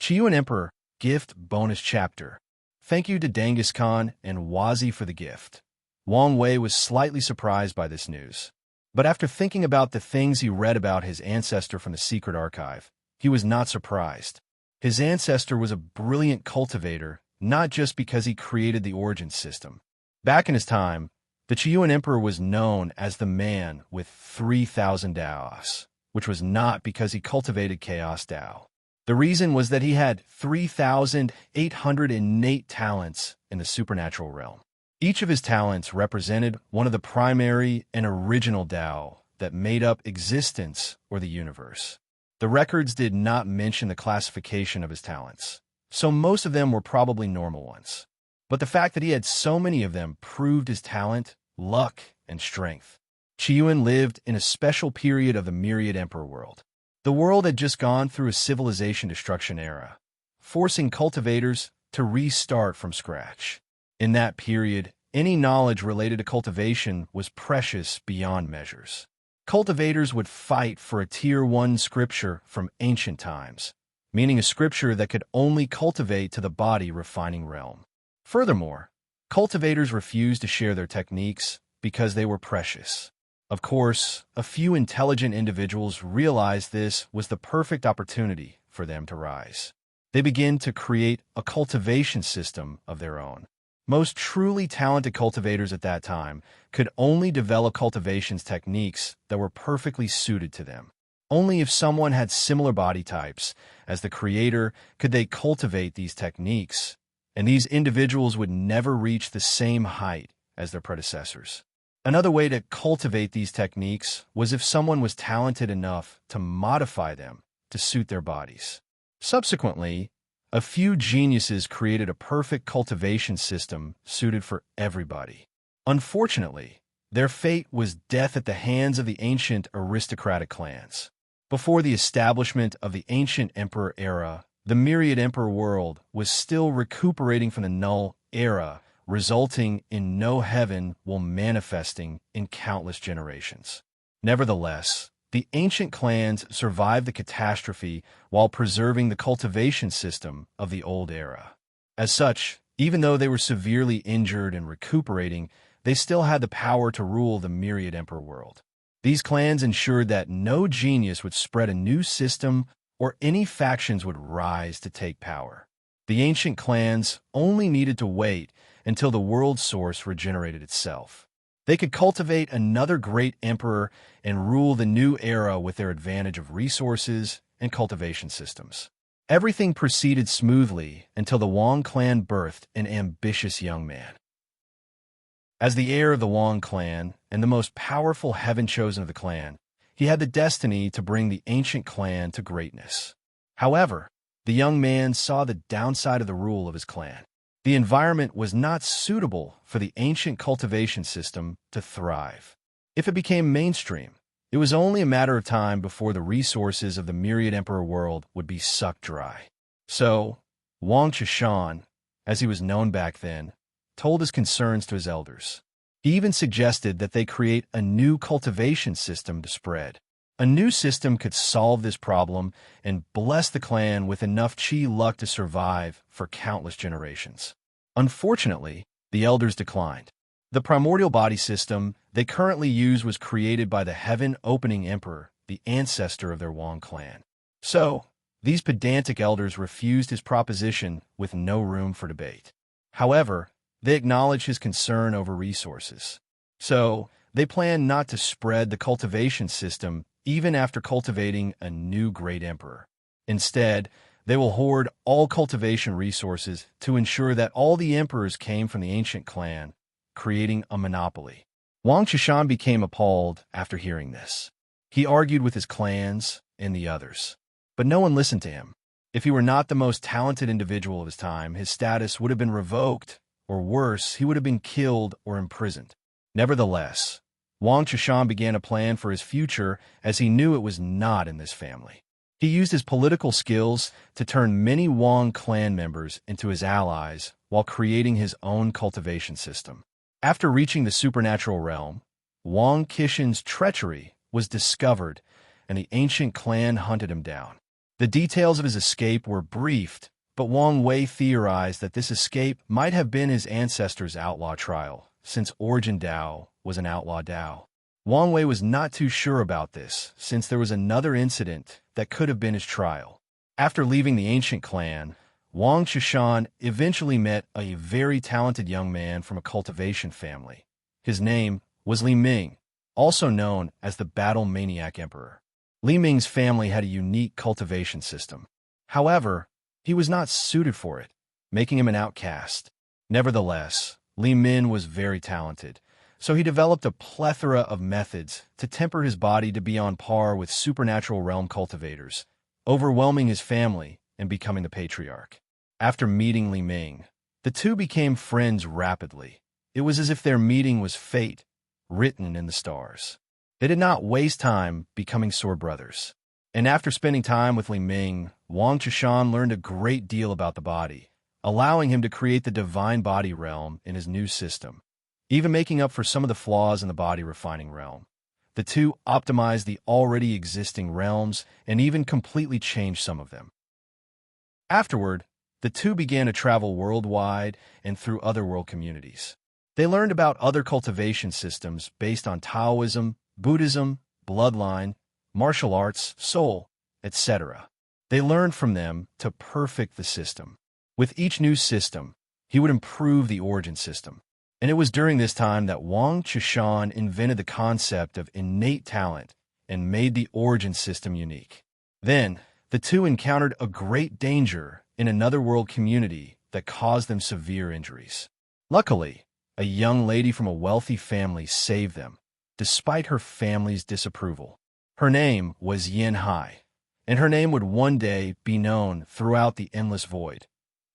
Chiyuan Emperor, Gift Bonus Chapter. Thank you to Genghis Khan and Wazi for the gift. Wang Wei was slightly surprised by this news. But after thinking about the things he read about his ancestor from the secret archive, he was not surprised. His ancestor was a brilliant cultivator, not just because he created the origin system. Back in his time, the Chiyuan Emperor was known as the man with 3,000 Daos, which was not because he cultivated Chaos Dao. The reason was that he had 3,808 talents in the supernatural realm. Each of his talents represented one of the primary and original Dao that made up existence or the universe. The records did not mention the classification of his talents, so most of them were probably normal ones. But the fact that he had so many of them proved his talent, luck, and strength. Chiyuan lived in a special period of the Myriad Emperor world. The world had just gone through a civilization destruction era, forcing cultivators to restart from scratch. In that period, any knowledge related to cultivation was precious beyond measures. Cultivators would fight for a Tier 1 scripture from ancient times, meaning a scripture that could only cultivate to the body refining realm. Furthermore, cultivators refused to share their techniques because they were precious. Of course, a few intelligent individuals realized this was the perfect opportunity for them to rise. They began to create a cultivation system of their own. Most truly talented cultivators at that time could only develop cultivation techniques that were perfectly suited to them. Only if someone had similar body types as the creator could they cultivate these techniques, and these individuals would never reach the same height as their predecessors. Another way to cultivate these techniques was if someone was talented enough to modify them to suit their bodies. Subsequently, a few geniuses created a perfect cultivation system suited for everybody. Unfortunately, their fate was death at the hands of the ancient aristocratic clans. Before the establishment of the ancient emperor era, the Myriad Emperor world was still recuperating from the Null era, resulting in no heaven while manifesting in countless generations. Nevertheless, the ancient clans survived the catastrophe while preserving the cultivation system of the old era. As such, even though they were severely injured and recuperating, they still had the power to rule the Myriad Emperor world. These clans ensured that no genius would spread a new system or any factions would rise to take power. The ancient clans only needed to wait until the world source regenerated itself. They could cultivate another great emperor and rule the new era with their advantage of resources and cultivation systems. Everything proceeded smoothly until the Wang clan birthed an ambitious young man. As the heir of the Wang clan and the most powerful heaven-chosen of the clan, he had the destiny to bring the ancient clan to greatness. However, the young man saw the downside of the rule of his clan. The environment was not suitable for the ancient cultivation system to thrive. If it became mainstream, it was only a matter of time before the resources of the Myriad Emperor world would be sucked dry. So, Wang Chishan, as he was known back then, told his concerns to his elders. He even suggested that they create a new cultivation system to spread. A new system could solve this problem and bless the clan with enough chi luck to survive for countless generations. Unfortunately, the elders declined. The primordial body system they currently use was created by the heaven-opening emperor, the ancestor of their Wang clan. So, these pedantic elders refused his proposition with no room for debate. However, they acknowledged his concern over resources. So, they planned not to spread the cultivation system even after cultivating a new great emperor. Instead, they will hoard all cultivation resources to ensure that all the emperors came from the ancient clan, creating a monopoly. Wang Chishan became appalled after hearing this. He argued with his clans and the others, but no one listened to him. If he were not the most talented individual of his time, his status would have been revoked, or worse, he would have been killed or imprisoned. Nevertheless, Wang Chishan began a plan for his future as he knew it was not in this family. He used his political skills to turn many Wang clan members into his allies while creating his own cultivation system. After reaching the supernatural realm, Wang Qishan's treachery was discovered and the ancient clan hunted him down. The details of his escape were briefed, but Wang Wei theorized that this escape might have been his ancestor's outlaw trial, since Origin Dao was an outlaw Dao. Wang Wei was not too sure about this, since there was another incident that could have been his trial. After leaving the ancient clan, Wang Chishan eventually met a very talented young man from a cultivation family. His name was Li Ming, also known as the Battle Maniac Emperor. Li Ming's family had a unique cultivation system. However, he was not suited for it, making him an outcast. Nevertheless, Li Ming was very talented, so he developed a plethora of methods to temper his body to be on par with supernatural realm cultivators, overwhelming his family and becoming the patriarch. After meeting Li Ming, the two became friends rapidly. It was as if their meeting was fate, written in the stars. They did not waste time becoming sword brothers. And after spending time with Li Ming, Wang Chishan learned a great deal about the body, allowing him to create the divine body realm in his new system, even making up for some of the flaws in the body refining realm. The two optimized the already existing realms and even completely changed some of them. Afterward, the two began to travel worldwide and through other world communities. They learned about other cultivation systems based on Taoism, Buddhism, bloodline, martial arts, soul, etc. They learned from them to perfect the system. With each new system, he would improve the origin system. And it was during this time that Wang Chishan invented the concept of innate talent and made the origin system unique. Then, the two encountered a great danger in another world community that caused them severe injuries. Luckily, a young lady from a wealthy family saved them, despite her family's disapproval. Her name was Yin Hai, and her name would one day be known throughout the endless void,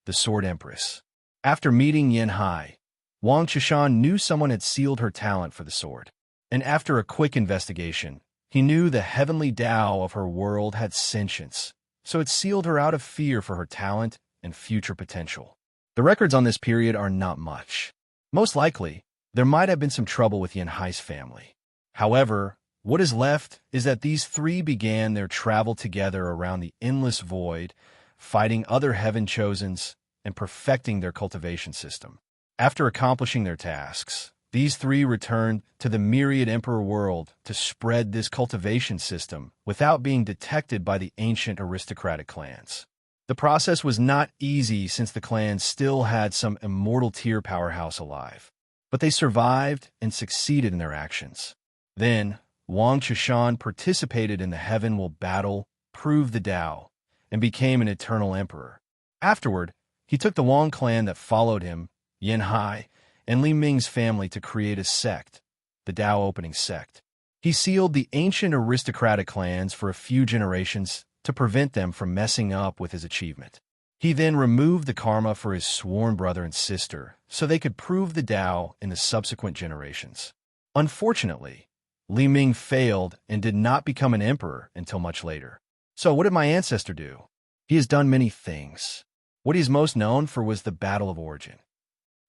the Sword Empress. After meeting Yin Hai, Wang Chishan knew someone had sealed her talent for the sword, and after a quick investigation, he knew the heavenly Tao of her world had sentience, so it sealed her out of fear for her talent and future potential. The records on this period are not much. Most likely, there might have been some trouble with Yin Hai's family. However, what is left is that these three began their travel together around the endless void, fighting other heaven chosens and perfecting their cultivation system. After accomplishing their tasks, these three returned to the Myriad Emperor world to spread this cultivation system without being detected by the ancient aristocratic clans. The process was not easy since the clans still had some immortal tier powerhouse alive, but they survived and succeeded in their actions. Then, Wang Chishan participated in the Heaven Will Battle, proved the Tao, and became an eternal emperor. Afterward, he took the Wang clan that followed him, Yin Hai, and Li Ming's family to create a sect, the Tao Opening Sect. He sealed the ancient aristocratic clans for a few generations to prevent them from messing up with his achievement. He then removed the karma for his sworn brother and sister so they could prove the Tao in the subsequent generations. Unfortunately, Li Ming failed and did not become an emperor until much later. So what did my ancestor do? He has done many things. What he is most known for was the Battle of Origin.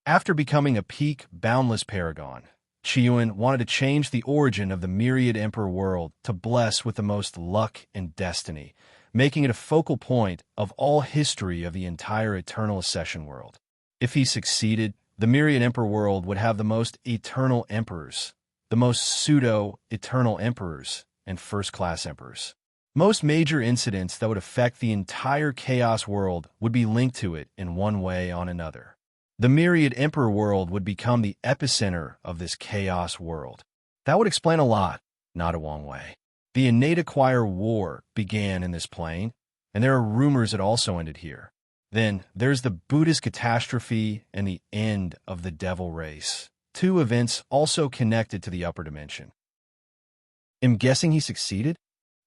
After becoming a peak, boundless paragon, Qiyuan wanted to change the origin of the Myriad Emperor world to bless with the most luck and destiny, making it a focal point of all history of the entire Eternal Accession world. If he succeeded, the Myriad Emperor world would have the most eternal emperors, the most pseudo-eternal emperors, and first-class emperors. Most major incidents that would affect the entire Chaos world would be linked to it in one way or another. The Myriad Emperor world would become the epicenter of this Chaos world. That would explain a lot, not a Wang Wei. The innate acquire war began in this plane, and there are rumors it also ended here. Then there's the Buddhist catastrophe and the end of the devil race. Two events also connected to the upper dimension. I'm guessing he succeeded?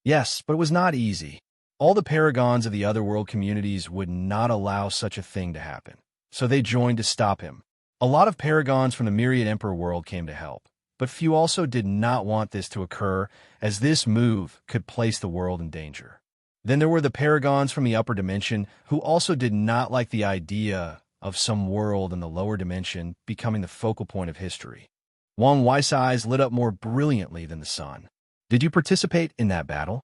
Yes, but it was not easy. All the paragons of the other world communities would not allow such a thing to happen, so they joined to stop him. A lot of paragons from the Myriad Emperor world came to help, but few also did not want this to occur, as this move could place the world in danger. Then there were the paragons from the upper dimension who also did not like the idea of some world in the lower dimension becoming the focal point of history. Wang Wei's eyes lit up more brilliantly than the sun. Did you participate in that battle?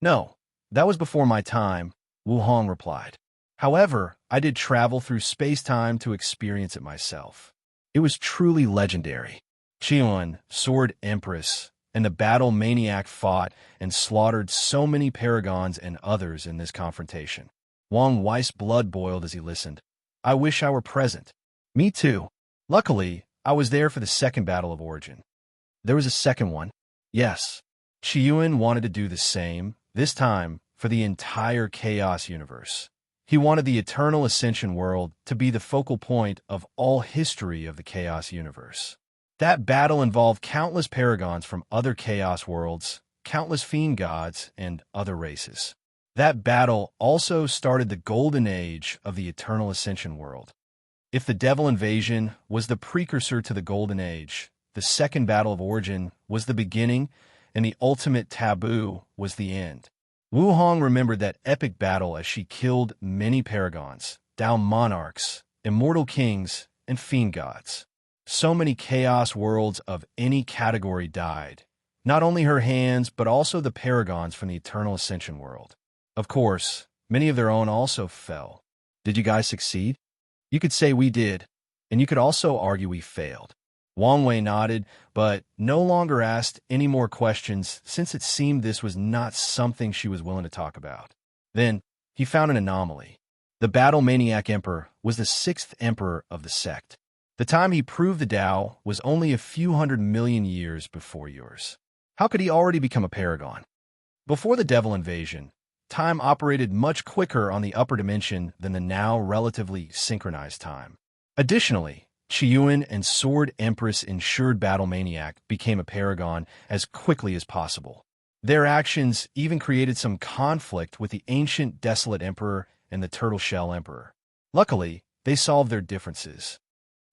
No, That was before my time, Wu Hong replied. However, I did travel through space-time to experience it myself. It was truly legendary. Qian, Sword Empress, and the battle maniac fought and slaughtered so many paragons and others in this confrontation. Wang Wei's blood boiled as he listened. I wish I were present. Me too. Luckily, I was there for the second battle of origin. There was a second one. Yes. Qiyuan wanted to do the same, this time for the entire Chaos universe. He wanted the Eternal Ascension world to be the focal point of all history of the Chaos universe. That battle involved countless paragons from other Chaos worlds, countless fiend gods, and other races. That battle also started the golden age of the Eternal Ascension world. If the Devil Invasion was the precursor to the Golden Age, the second battle of origin was the beginning, and the ultimate taboo was the end. Wu Hong remembered that epic battle as she killed many paragons, Dao monarchs, immortal kings, and fiend gods. So many chaos worlds of any category died. Not only her hands, but also the paragons from the Eternal Ascension world. Of course, many of their own also fell. Did you guys succeed? You could say we did, and you could also argue we failed. Wang Wei nodded, but no longer asked any more questions since it seemed this was not something she was willing to talk about. Then, he found an anomaly. The Battle Maniac Emperor was the sixth emperor of the sect. The time he proved the Tao was only a few 100 million years before yours. How could he already become a paragon? Before the Devil Invasion, time operated much quicker on the upper dimension than the now relatively synchronized time. Additionally, Qiyuan and Sword Empress ensured Battle Maniac became a paragon as quickly as possible. Their actions even created some conflict with the ancient Desolate Emperor and the Turtle Shell Emperor. Luckily, they solved their differences.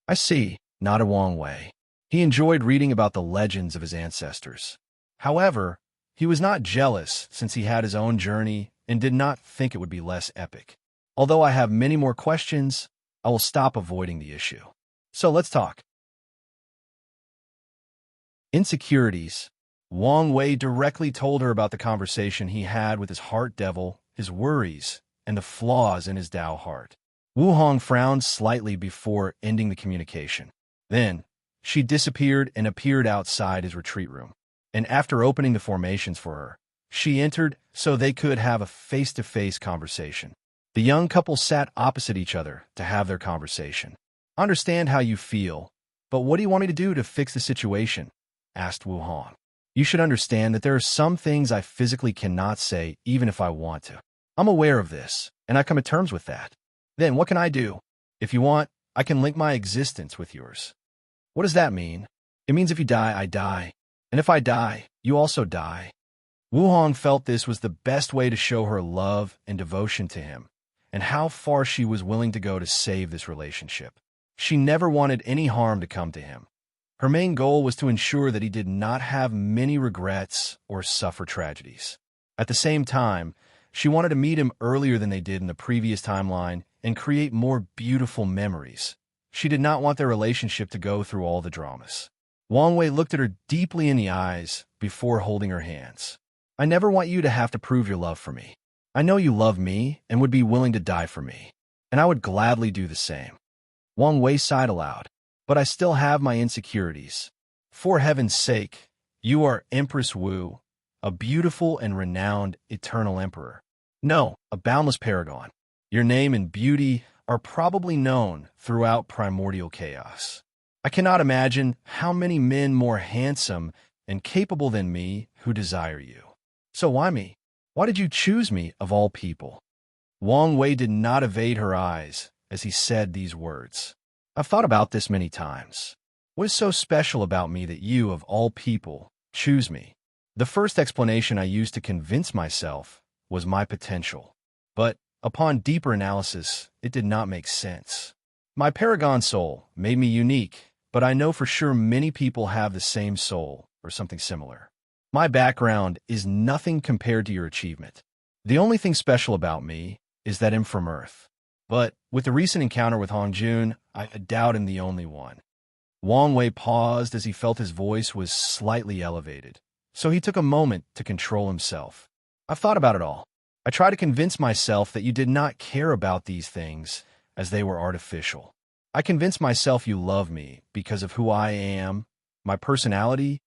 I see, nodded Wang Wei. He enjoyed reading about the legends of his ancestors. However, he was not jealous since he had his own journey and did not think it would be less epic. Although I have many more questions, I will stop avoiding the issue. So let's talk. Insecurities. Wang Wei directly told her about the conversation he had with his heart devil, his worries, and the flaws in his Tao heart. Wu Hong frowned slightly before ending the communication. Then, she disappeared and appeared outside his retreat room. And after opening the formations for her, she entered so they could have a face-to-face conversation. The young couple sat opposite each other to have their conversation. I understand how you feel, but what do you want me to do to fix the situation? Asked Wu Hong. You should understand that there are some things I physically cannot say even if I want to. I'm aware of this, and I come to terms with that. Then what can I do? If you want, I can link my existence with yours. What does that mean? It means if you die, I die. And if I die, you also die. Wu Hong felt this was the best way to show her love and devotion to him, and how far she was willing to go to save this relationship. She never wanted any harm to come to him. Her main goal was to ensure that he did not have many regrets or suffer tragedies. At the same time, she wanted to meet him earlier than they did in the previous timeline and create more beautiful memories. She did not want their relationship to go through all the dramas. Wang Wei looked at her deeply in the eyes before holding her hands. I never want you to have to prove your love for me. I know you love me and would be willing to die for me, and I would gladly do the same. Wang Wei sighed aloud, but I still have my insecurities. For heaven's sake, you are Empress Wu, a beautiful and renowned eternal emperor. No, a boundless paragon. Your name and beauty are probably known throughout primordial chaos. I cannot imagine how many men more handsome and capable than me who desire you. So why me? Why did you choose me of all people? Wang Wei did not evade her eyes as he said these words. I've thought about this many times. What is so special about me that you, of all people, choose me? The first explanation I used to convince myself was my potential. But upon deeper analysis, it did not make sense. My paragon soul made me unique, but I know for sure many people have the same soul or something similar. My background is nothing compared to your achievement. The only thing special about me is that I'm from Earth. But with the recent encounter with Hong Jun, I doubt I'm the only one. Wang Wei paused as he felt his voice was slightly elevated, so he took a moment to control himself. I've thought about it all. I try to convince myself that you did not care about these things as they were artificial. I convince myself you love me because of who I am, my personality,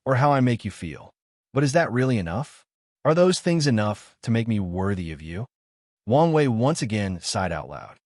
or how I make you feel. But is that really enough? Are those things enough to make me worthy of you? Wang Wei once again sighed out loud.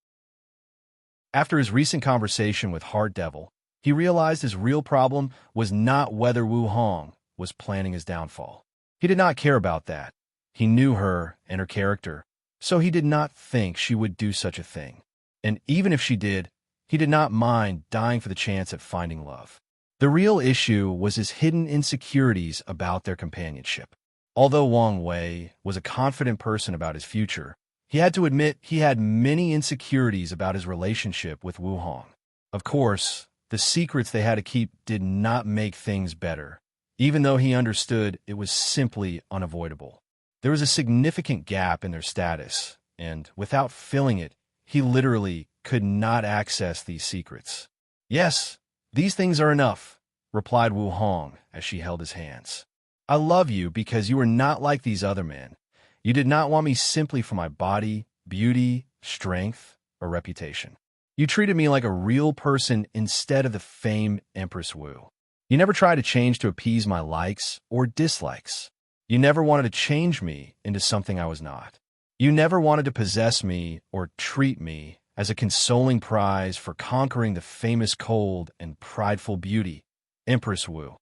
After his recent conversation with Heart Devil, he realized his real problem was not whether Wu Hong was planning his downfall. He did not care about that. He knew her and her character, so he did not think she would do such a thing. And even if she did, he did not mind dying for the chance at finding love. The real issue was his hidden insecurities about their companionship. Although Wang Wei was a confident person about his future, he had to admit he had many insecurities about his relationship with Wu Hong. Of course, the secrets they had to keep did not make things better, even though he understood it was simply unavoidable. There was a significant gap in their status, and without filling it, he literally could not access these secrets. Yes, these things are enough, replied Wu Hong as she held his hands. I love you because you are not like these other men. You did not want me simply for my body, beauty, strength, or reputation. You treated me like a real person instead of the famed Empress Wu. You never tried to change to appease my likes or dislikes. You never wanted to change me into something I was not. You never wanted to possess me or treat me as a consoling prize for conquering the famous cold and prideful beauty, Empress Wu.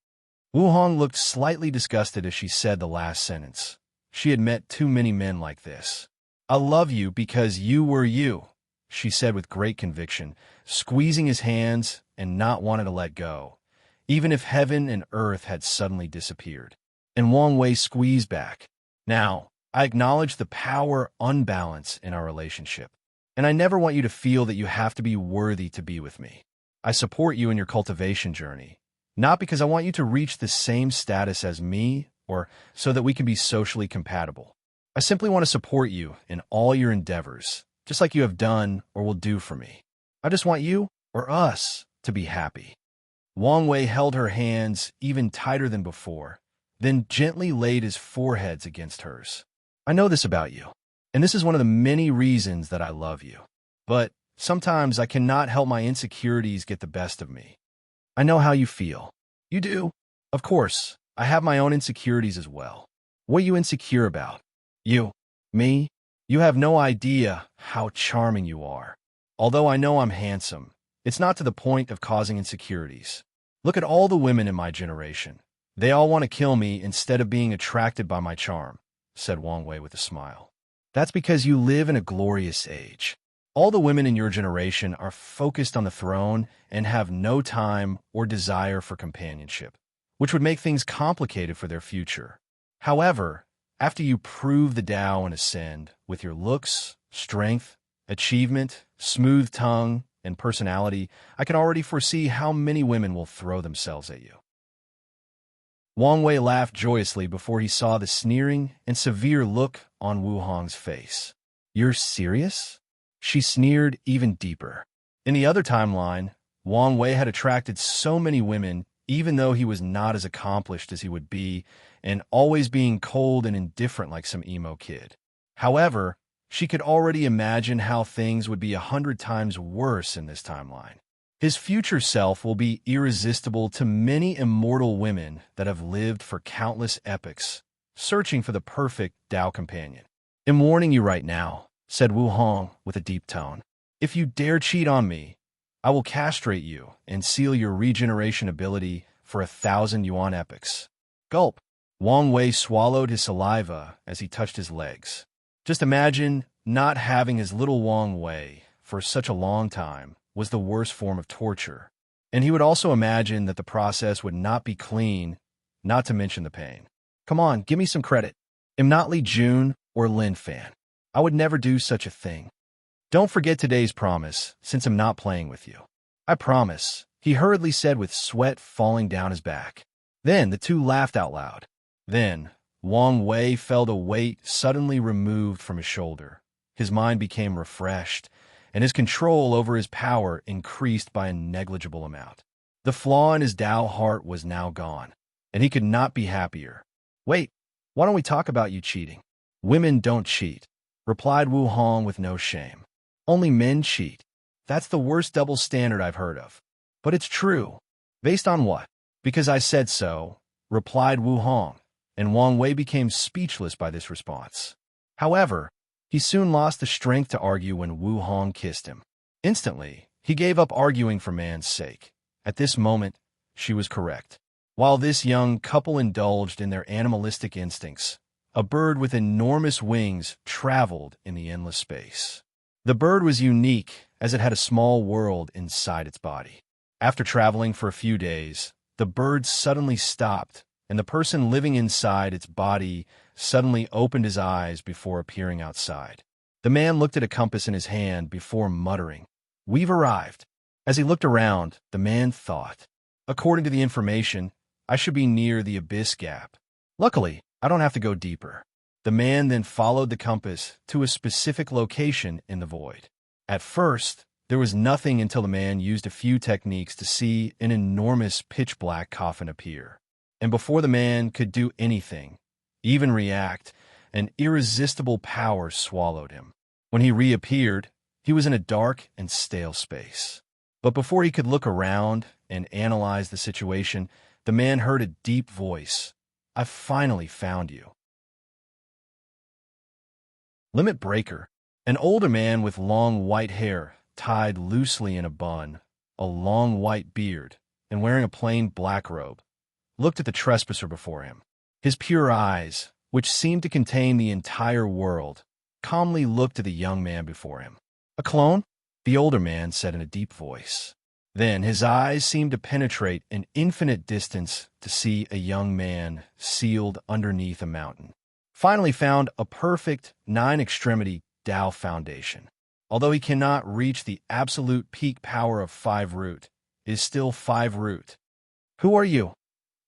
Wu Hong looked slightly disgusted as she said the last sentence. She had met too many men like this. I love you because you were you, she said with great conviction, squeezing his hands and not wanting to let go, even if heaven and earth had suddenly disappeared. And Wang Wei squeezed back. Now, I acknowledge the power unbalance in our relationship, and I never want you to feel that you have to be worthy to be with me. I support you in your cultivation journey, not because I want you to reach the same status as me or so that we can be socially compatible. I simply want to support you in all your endeavors, just like you have done or will do for me. I just want you, or us, to be happy. Wang Wei held her hands even tighter than before, then gently laid his foreheads against hers. I know this about you, and this is one of the many reasons that I love you. But sometimes I cannot help my insecurities get the best of me. I know how you feel. You do? Of course, I have my own insecurities as well. What are you insecure about? You? Me? You have no idea how charming you are. Although I know I'm handsome, it's not to the point of causing insecurities. Look at all the women in my generation. They all want to kill me instead of being attracted by my charm, said Wang Wei with a smile. That's because you live in a glorious age. All the women in your generation are focused on the throne and have no time or desire for companionship, which would make things complicated for their future. However, after you prove the Tao and ascend with your looks, strength, achievement, smooth tongue, and personality, I can already foresee how many women will throw themselves at you. Wang Wei laughed joyously before he saw the sneering and severe look on Wu Hong's face. You're serious? She sneered even deeper. In the other timeline, Wang Wei had attracted so many women even though he was not as accomplished as he would be and always being cold and indifferent like some emo kid. However, she could already imagine how things would be 100 times worse in this timeline. His future self will be irresistible to many immortal women that have lived for countless epochs, searching for the perfect Tao companion. I'm warning you right now, said Wu Hong with a deep tone. If you dare cheat on me, I will castrate you and seal your regeneration ability for 1,000 yuan epochs. Gulp. Wang Wei swallowed his saliva as he touched his legs. Just imagine not having his little Wang Wei for such a long time was the worst form of torture. And he would also imagine that the process would not be clean, not to mention the pain. Come on, give me some credit. I'm not Li Jun or Lin Fan. I would never do such a thing. Don't forget today's promise, since I'm not playing with you. I promise, he hurriedly said with sweat falling down his back. Then the two laughed out loud. Then Wang Wei felt a weight suddenly removed from his shoulder. His mind became refreshed, and his control over his power increased by a negligible amount. The flaw in his Tao heart was now gone, and he could not be happier. Wait, why don't we talk about you cheating? Women don't cheat, replied Wu Hong with no shame. Only men cheat. That's the worst double standard I've heard of. But it's true. Based on what? Because I said so, replied Wu Hong, and Wang Wei became speechless by this response. However, he soon lost the strength to argue when Wu Hong kissed him. Instantly, he gave up arguing for man's sake. At this moment, she was correct. While this young couple indulged in their animalistic instincts, a bird with enormous wings traveled in the endless space. The bird was unique as it had a small world inside its body. After traveling for a few days, the bird suddenly stopped, and the person living inside its body suddenly opened his eyes before appearing outside. The man looked at a compass in his hand before muttering, "We've arrived." As he looked around, the man thought, "According to the information, I should be near the abyss gap. Luckily, I don't have to go deeper." The man then followed the compass to a specific location in the void. At first, there was nothing until the man used a few techniques to see an enormous pitch-black coffin appear. And before the man could do anything, even react, an irresistible power swallowed him. When he reappeared, he was in a dark and stale space. But before he could look around and analyze the situation, the man heard a deep voice. "I've finally found you." Limit Breaker, an older man with long white hair tied loosely in a bun, a long white beard, and wearing a plain black robe, looked at the trespasser before him. His pure eyes, which seemed to contain the entire world, calmly looked at the young man before him. "A clone?" the older man said in a deep voice. Then his eyes seemed to penetrate an infinite distance to see a young man sealed underneath a mountain. Finally found a perfect nine-extremity Tao foundation. Although he cannot reach the absolute peak power of 5 root, is still 5 root. "Who are you?"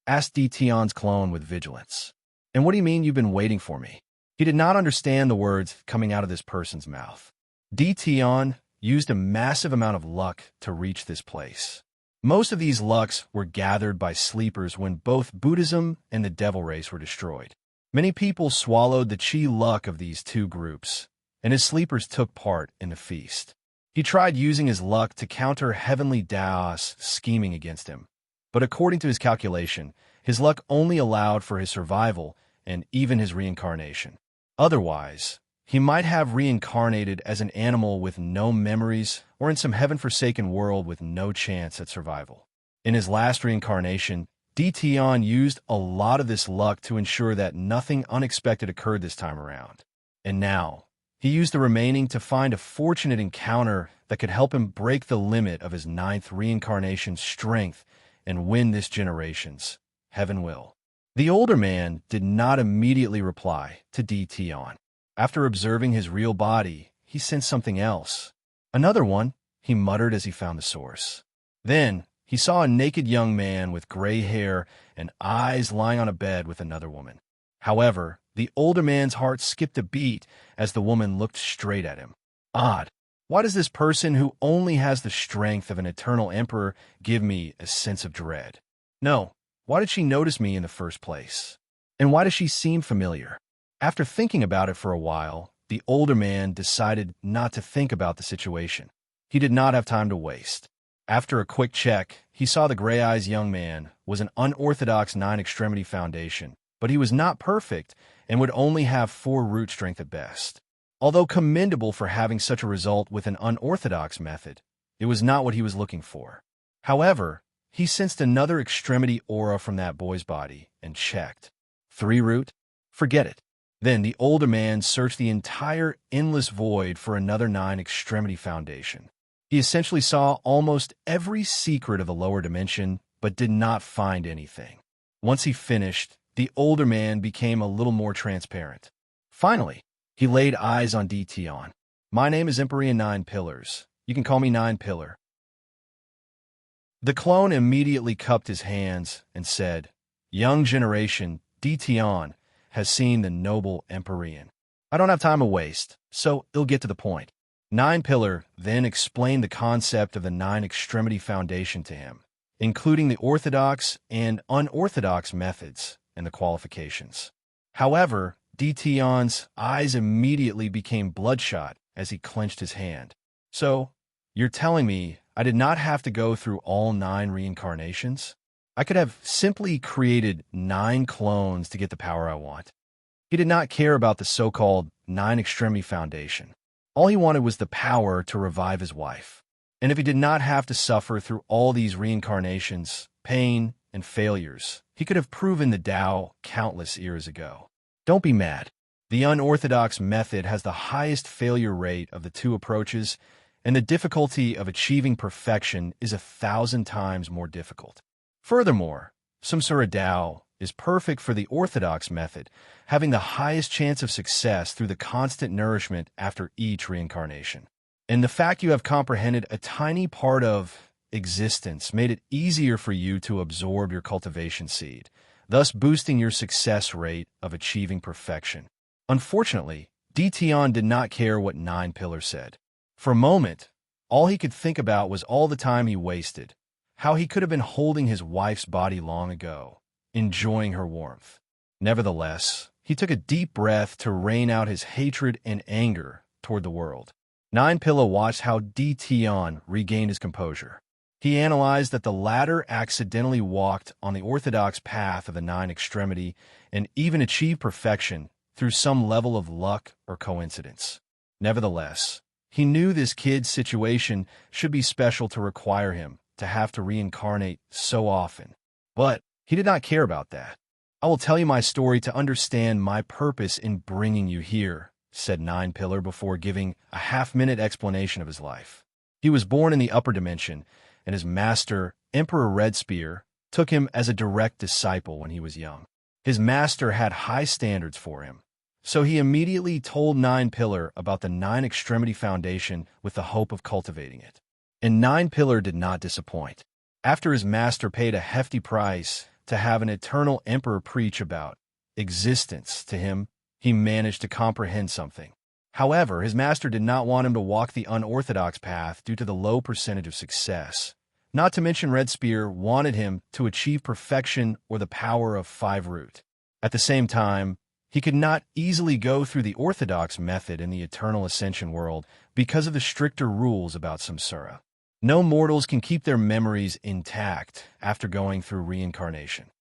asked Di Tian's clone with vigilance. "And what do you mean you've been waiting for me?" He did not understand the words coming out of this person's mouth. Di Tian used a massive amount of luck to reach this place. Most of these lucks were gathered by sleepers when both Buddhism and the devil race were destroyed. Many people swallowed the chi luck of these two groups, and his sleepers took part in the feast. He tried using his luck to counter heavenly Daos scheming against him, but according to his calculation, his luck only allowed for his survival and even his reincarnation. Otherwise, he might have reincarnated as an animal with no memories or in some heaven-forsaken world with no chance at survival. In his last reincarnation, Di Tian used a lot of this luck to ensure that nothing unexpected occurred this time around. And now, he used the remaining to find a fortunate encounter that could help him break the limit of his 9th reincarnation's strength and win this generation's heaven will. The older man did not immediately reply to Di Tian. After observing his real body, he sensed something else. "Another one," he muttered as he found the source. Then, he saw a naked young man with gray hair and eyes lying on a bed with another woman. However, the older man's heart skipped a beat as the woman looked straight at him. Odd. Why does this person who only has the strength of an eternal emperor give me a sense of dread? No, why did she notice me in the first place? And why does she seem familiar? After thinking about it for a while, the older man decided not to think about the situation. He did not have time to waste. After a quick check, he saw the gray-eyes young man was an unorthodox 9-extremity foundation, but he was not perfect and would only have 4 root strength at best. Although commendable for having such a result with an unorthodox method, it was not what he was looking for. However, he sensed another extremity aura from that boy's body and checked. 3 root? Forget it. Then the older man searched the entire endless void for another 9-extremity foundation. He essentially saw almost every secret of the lower dimension, but did not find anything. Once he finished, the older man became a little more transparent. Finally, he laid eyes on Di Tian. "My name is Emperor 9 Pillars. You can call me 9 Pillar." The clone immediately cupped his hands and said, "Young generation, Di Tian has seen the noble Empyrean. I don't have time to waste, so it'll get to the point." 9 Pillar then explained the concept of the 9-extremity foundation to him, including the orthodox and unorthodox methods and the qualifications. However, Detion's eyes immediately became bloodshot as he clenched his hand. So, you're telling me I did not have to go through all 9 reincarnations? I could have simply created 9 clones to get the power I want. He did not care about the so-called 9-extremity foundation. All he wanted was the power to revive his wife. And if he did not have to suffer through all these reincarnations, pain, and failures, he could have proven the Tao countless years ago. Don't be mad. The unorthodox method has the highest failure rate of the 2 approaches, and the difficulty of achieving perfection is 1,000 times more difficult. Furthermore, Samsara Tao is perfect for the orthodox method, having the highest chance of success through the constant nourishment after each reincarnation. And the fact you have comprehended a tiny part of existence made it easier for you to absorb your cultivation seed, thus boosting your success rate of achieving perfection. Unfortunately, Detion did not care what 9 Pillar said. For a moment, all he could think about was all the time he wasted, how he could have been holding his wife's body long ago, enjoying her warmth. Nevertheless, he took a deep breath to rain out his hatred and anger toward the world. 9 Pillar watched how Detion regained his composure. He analyzed that the latter accidentally walked on the orthodox path of the 9-extremity and even achieved perfection through some level of luck or coincidence. Nevertheless, he knew this kid's situation should be special to require him to have to reincarnate so often. But he did not care about that. I will tell you my story to understand my purpose in bringing you here, said 9 Pillar before giving a half-minute explanation of his life. He was born in the upper dimension, and his master, Emperor Redspear, took him as a direct disciple when he was young. His master had high standards for him, so he immediately told 9 Pillar about the 9-extremity foundation with the hope of cultivating it. And 9 Pillar did not disappoint. After his master paid a hefty price to have an eternal emperor preach about existence to him, he managed to comprehend something. However, his master did not want him to walk the unorthodox path due to the low percentage of success. Not to mention Redspear wanted him to achieve perfection or the power of 5 root. At the same time, he could not easily go through the orthodox method in the eternal ascension world because of the stricter rules about samsara. No mortals can keep their memories intact after going through reincarnation.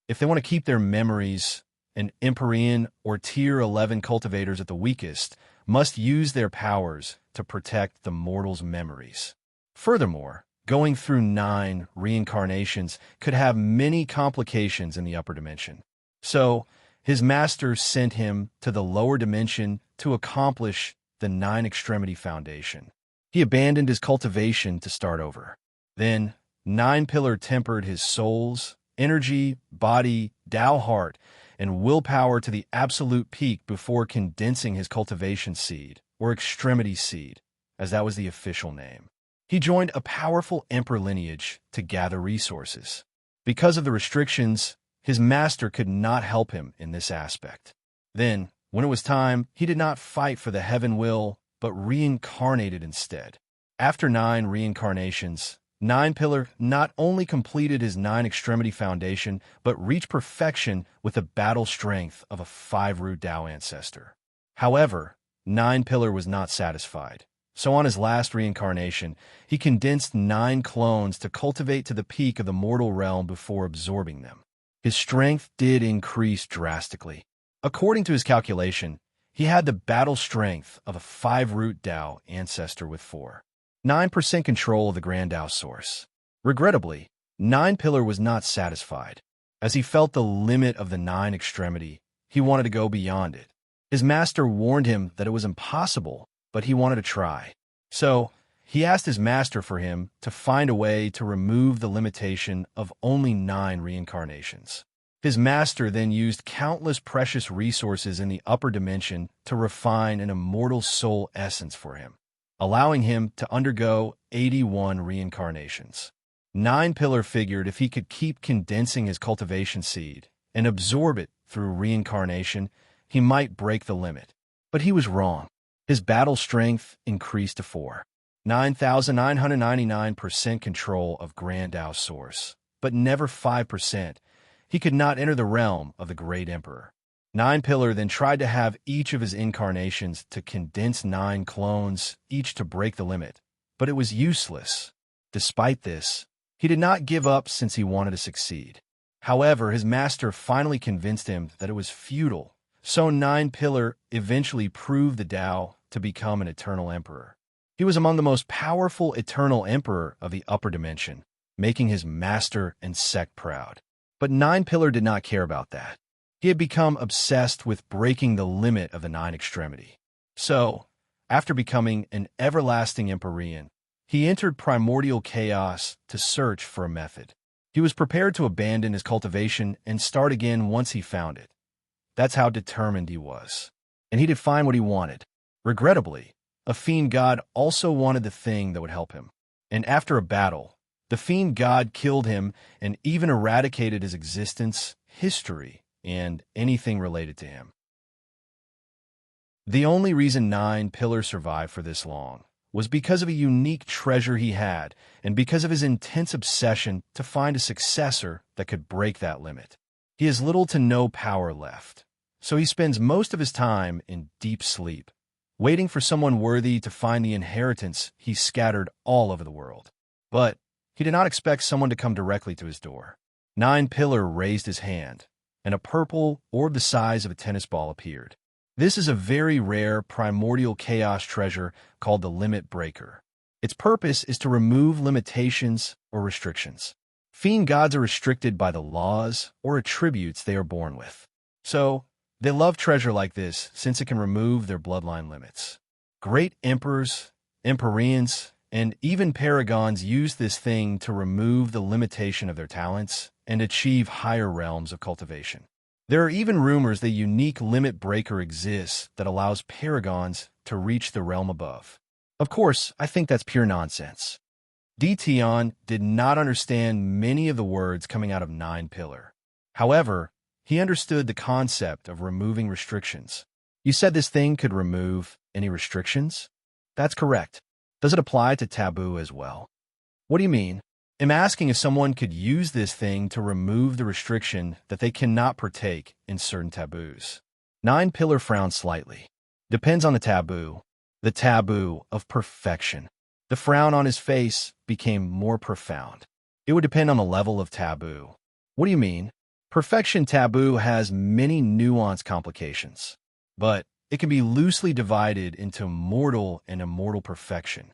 If they want to keep their memories, an Empyrean or Tier 11 cultivators at the weakest must use their powers to protect the mortal's memories. Furthermore, going through 9 reincarnations could have many complications in the upper dimension. So, his master sent him to the lower dimension to accomplish the 9-extremity foundation. He abandoned his cultivation to start over. Then, 9 Pillar tempered his soul's energy, body, Tao heart, and willpower to the absolute peak before condensing his cultivation seed, or extremity seed, as that was the official name. He joined a powerful emperor lineage to gather resources. Because of the restrictions, his master could not help him in this aspect. Then, when it was time, he did not fight for the heaven will, but reincarnated instead. After 9 reincarnations, 9 Pillar not only completed his 9-extremity foundation, but reached perfection with the battle strength of a 5-root Tao ancestor. However, 9 Pillar was not satisfied. So on his last reincarnation, he condensed 9 clones to cultivate to the peak of the mortal realm before absorbing them. His strength did increase drastically. According to his calculation, he had the battle strength of a 5-root Tao ancestor with 9% control of the Grand Tao source. Regrettably, 9 Pillar was not satisfied. As he felt the limit of the 9-extremity, he wanted to go beyond it. His master warned him that it was impossible, but he wanted to try. So, he asked his master for him to find a way to remove the limitation of only 9 reincarnations. His master then used countless precious resources in the upper dimension to refine an immortal soul essence for him, allowing him to undergo 81 reincarnations. 9 Pillar figured if he could keep condensing his cultivation seed and absorb it through reincarnation, he might break the limit. But he was wrong. His battle strength increased to 9,999% control of Grand Tao source, but never 5%. He could not enter the realm of the Great Emperor. Nine Pillar then tried to have each of his incarnations to condense 9 clones, each to break the limit, but it was useless. Despite this, he did not give up since he wanted to succeed. However, his master finally convinced him that it was futile, so Nine Pillar eventually proved the Tao to become an eternal emperor. He was among the most powerful eternal emperor of the upper dimension, making his master and sect proud. But Nine Pillar did not care about that. He had become obsessed with breaking the limit of the 9 extremity. So, after becoming an everlasting Empyrean, he entered primordial chaos to search for a method. He was prepared to abandon his cultivation and start again once he found it. That's how determined he was. And he did find what he wanted. Regrettably, a fiend god also wanted the thing that would help him. And after a battle, the fiend god killed him and even eradicated his existence, history, and anything related to him. The only reason Nine Pillar survived for this long was because of a unique treasure he had and because of his intense obsession to find a successor that could break that limit. He has little to no power left, so he spends most of his time in deep sleep, waiting for someone worthy to find the inheritance he scattered all over the world. But he did not expect someone to come directly to his door. Nine Pillar raised his hand, and a purple orb the size of a tennis ball appeared. This is a very rare primordial chaos treasure called the Limit Breaker. Its purpose is to remove limitations or restrictions. Fiend gods are restricted by the laws or attributes they are born with. So, they love treasure like this since it can remove their bloodline limits. Great emperors, Empyreans, and even paragons use this thing to remove the limitation of their talents and achieve higher realms of cultivation. There are even rumors that a unique limit breaker exists that allows paragons to reach the realm above. Of course, I think that's pure nonsense. Tion did not understand many of the words coming out of Nine Pillar. However, he understood the concept of removing restrictions. You said this thing could remove any restrictions? That's correct. Does it apply to taboo as well? What do you mean? I'm asking if someone could use this thing to remove the restriction that they cannot partake in certain taboos. Nine Pillar frowned slightly. Depends on the taboo. The taboo of perfection. The frown on his face became more profound. It would depend on the level of taboo. What do you mean? Perfection taboo has many nuanced complications, but it can be loosely divided into mortal and immortal perfection.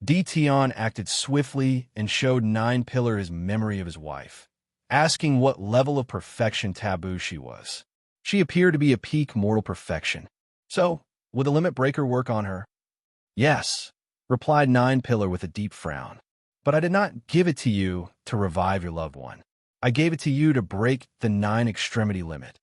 Tion acted swiftly and showed Nine Pillar his memory of his wife, asking what level of perfection taboo she was. She appeared to be a peak mortal perfection. So, would the limit breaker work on her? Yes, replied Nine Pillar with a deep frown. But I did not give it to you to revive your loved one. I gave it to you to break the 9 extremity limit.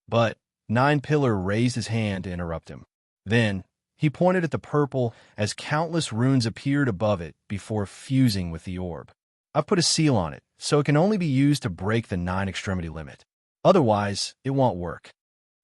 But Nine Pillar raised his hand to interrupt him. Then, he pointed at the purple as countless runes appeared above it before fusing with the orb. I've put a seal on it, so it can only be used to break the 9 extremity limit. Otherwise, it won't work.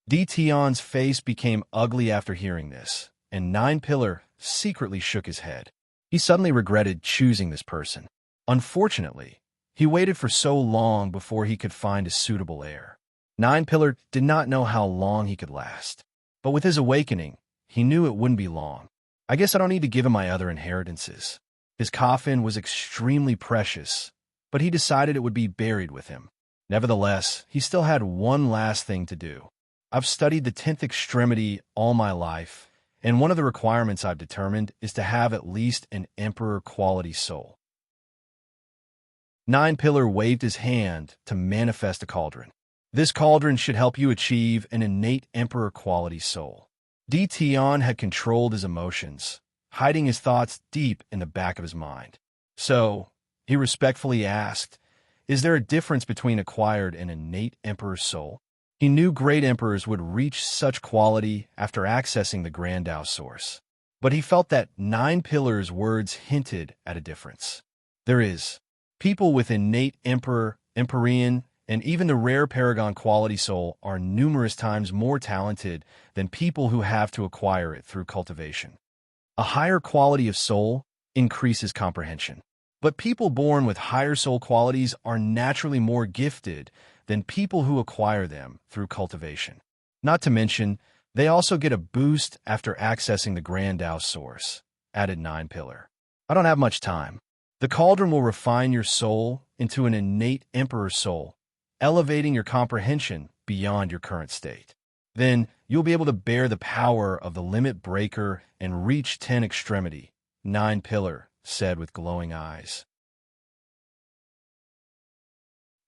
Tion's face became ugly after hearing this, and Nine Pillar secretly shook his head. He suddenly regretted choosing this person. Unfortunately, he waited for so long before he could find a suitable heir. Nine Pillar did not know how long he could last, but with his awakening, he knew it wouldn't be long. I guess I don't need to give him my other inheritances. His coffin was extremely precious, but he decided it would be buried with him. Nevertheless, he still had one last thing to do. I've studied the 10th extremity all my life, and one of the requirements I've determined is to have at least an emperor-quality soul. Nine Pillar waved his hand to manifest a cauldron. This cauldron should help you achieve an innate emperor-quality soul. Tion had controlled his emotions, hiding his thoughts deep in the back of his mind. So, he respectfully asked, is there a difference between acquired and innate emperor soul? He knew great emperors would reach such quality after accessing the Grand Tao source. But he felt that Nine Pillar's words hinted at a difference. There is. People with innate emperor, Empyrean, and even the rare paragon quality soul are numerous times more talented than people who have to acquire it through cultivation. A higher quality of soul increases comprehension. But people born with higher soul qualities are naturally more gifted than people who acquire them through cultivation. Not to mention, they also get a boost after accessing the Grand Tao source, added 9 Pillar. I don't have much time. The cauldron will refine your soul into an innate Emperor soul, elevating your comprehension beyond your current state. Then, you'll be able to bear the power of the limit breaker and reach 10 extremity, 9 Pillar said with glowing eyes.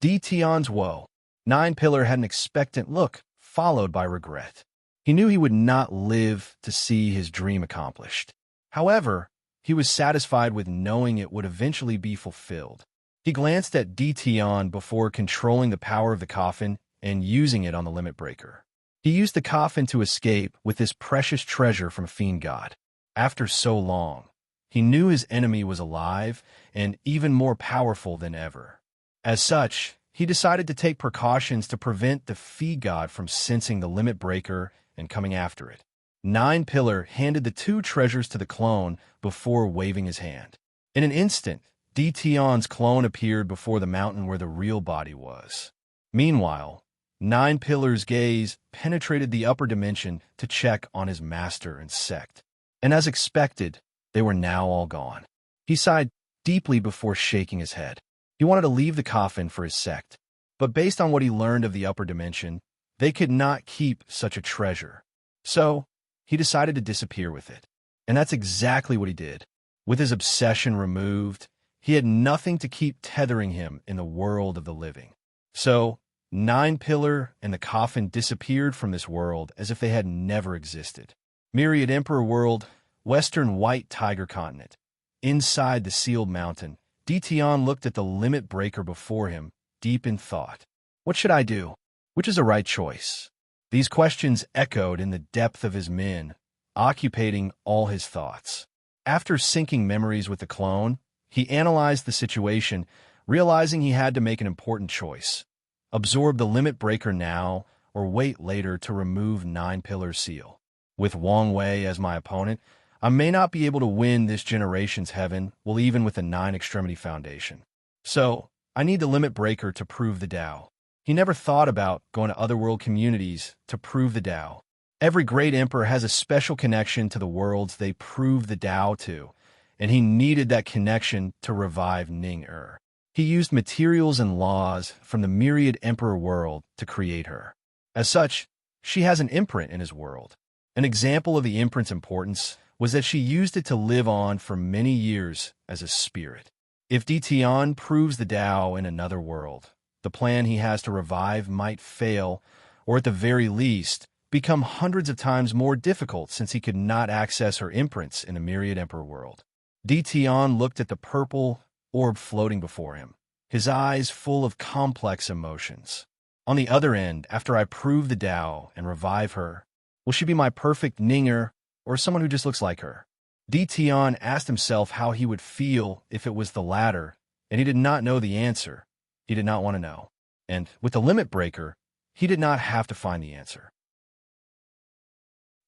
Tion's woe. 9 Pillar had an expectant look, followed by regret. He knew he would not live to see his dream accomplished. However, he was satisfied with knowing it would eventually be fulfilled. He glanced at Tion before controlling the power of the coffin and using it on the limit breaker. He used the coffin to escape with this precious treasure from Fiend God. After so long, he knew his enemy was alive and even more powerful than ever. As such, he decided to take precautions to prevent the Fiend God from sensing the limit breaker and coming after it. 9 Pillar handed the 2 treasures to the clone before waving his hand. In an instant, Tion's clone appeared before the mountain where the real body was. Meanwhile, 9 Pillar's gaze penetrated the upper dimension to check on his master and sect. And as expected, they were now all gone. He sighed deeply before shaking his head. He wanted to leave the coffin for his sect, but based on what he learned of the upper dimension, they could not keep such a treasure. So, he decided to disappear with it. And that's exactly what he did. With his obsession removed, he had nothing to keep tethering him in the world of the living. So, 9 Pillar and the coffin disappeared from this world as if they had never existed. Myriad Emperor World, Western White Tiger Continent. Inside the sealed mountain, Tion looked at the limit breaker before him, deep in thought. What should I do? Which is the right choice? These questions echoed in the depth of his min, occupating all his thoughts. After syncing memories with the clone, he analyzed the situation, realizing he had to make an important choice. Absorb the limit breaker now, or wait later to remove 9 Pillar's seal. With Wang Wei as my opponent, I may not be able to win this generation's heaven, well, even with the 9 Extremity Foundation. So, I need the limit breaker to prove the Tao. He never thought about going to otherworld communities to prove the Tao. Every great emperor has a special connection to the worlds they prove the Tao to, and he needed that connection to revive Ning-Er. He used materials and laws from the Myriad Emperor world to create her. As such, she has an imprint in his world. An example of the imprint's importance was that she used it to live on for many years as a spirit. If Tion proves the Tao in another world, the plan he has to revive might fail, or at the very least, become hundreds of times more difficult since he could not access her imprints in the Myriad Emperor world. Tion looked at the purple orb floating before him, his eyes full of complex emotions. On the other end, after I prove the Tao and revive her, will she be my perfect Ning-Er or someone who just looks like her? Tion asked himself how he would feel if it was the latter, and he did not know the answer. He did not want to know. And with the limit breaker, he did not have to find the answer.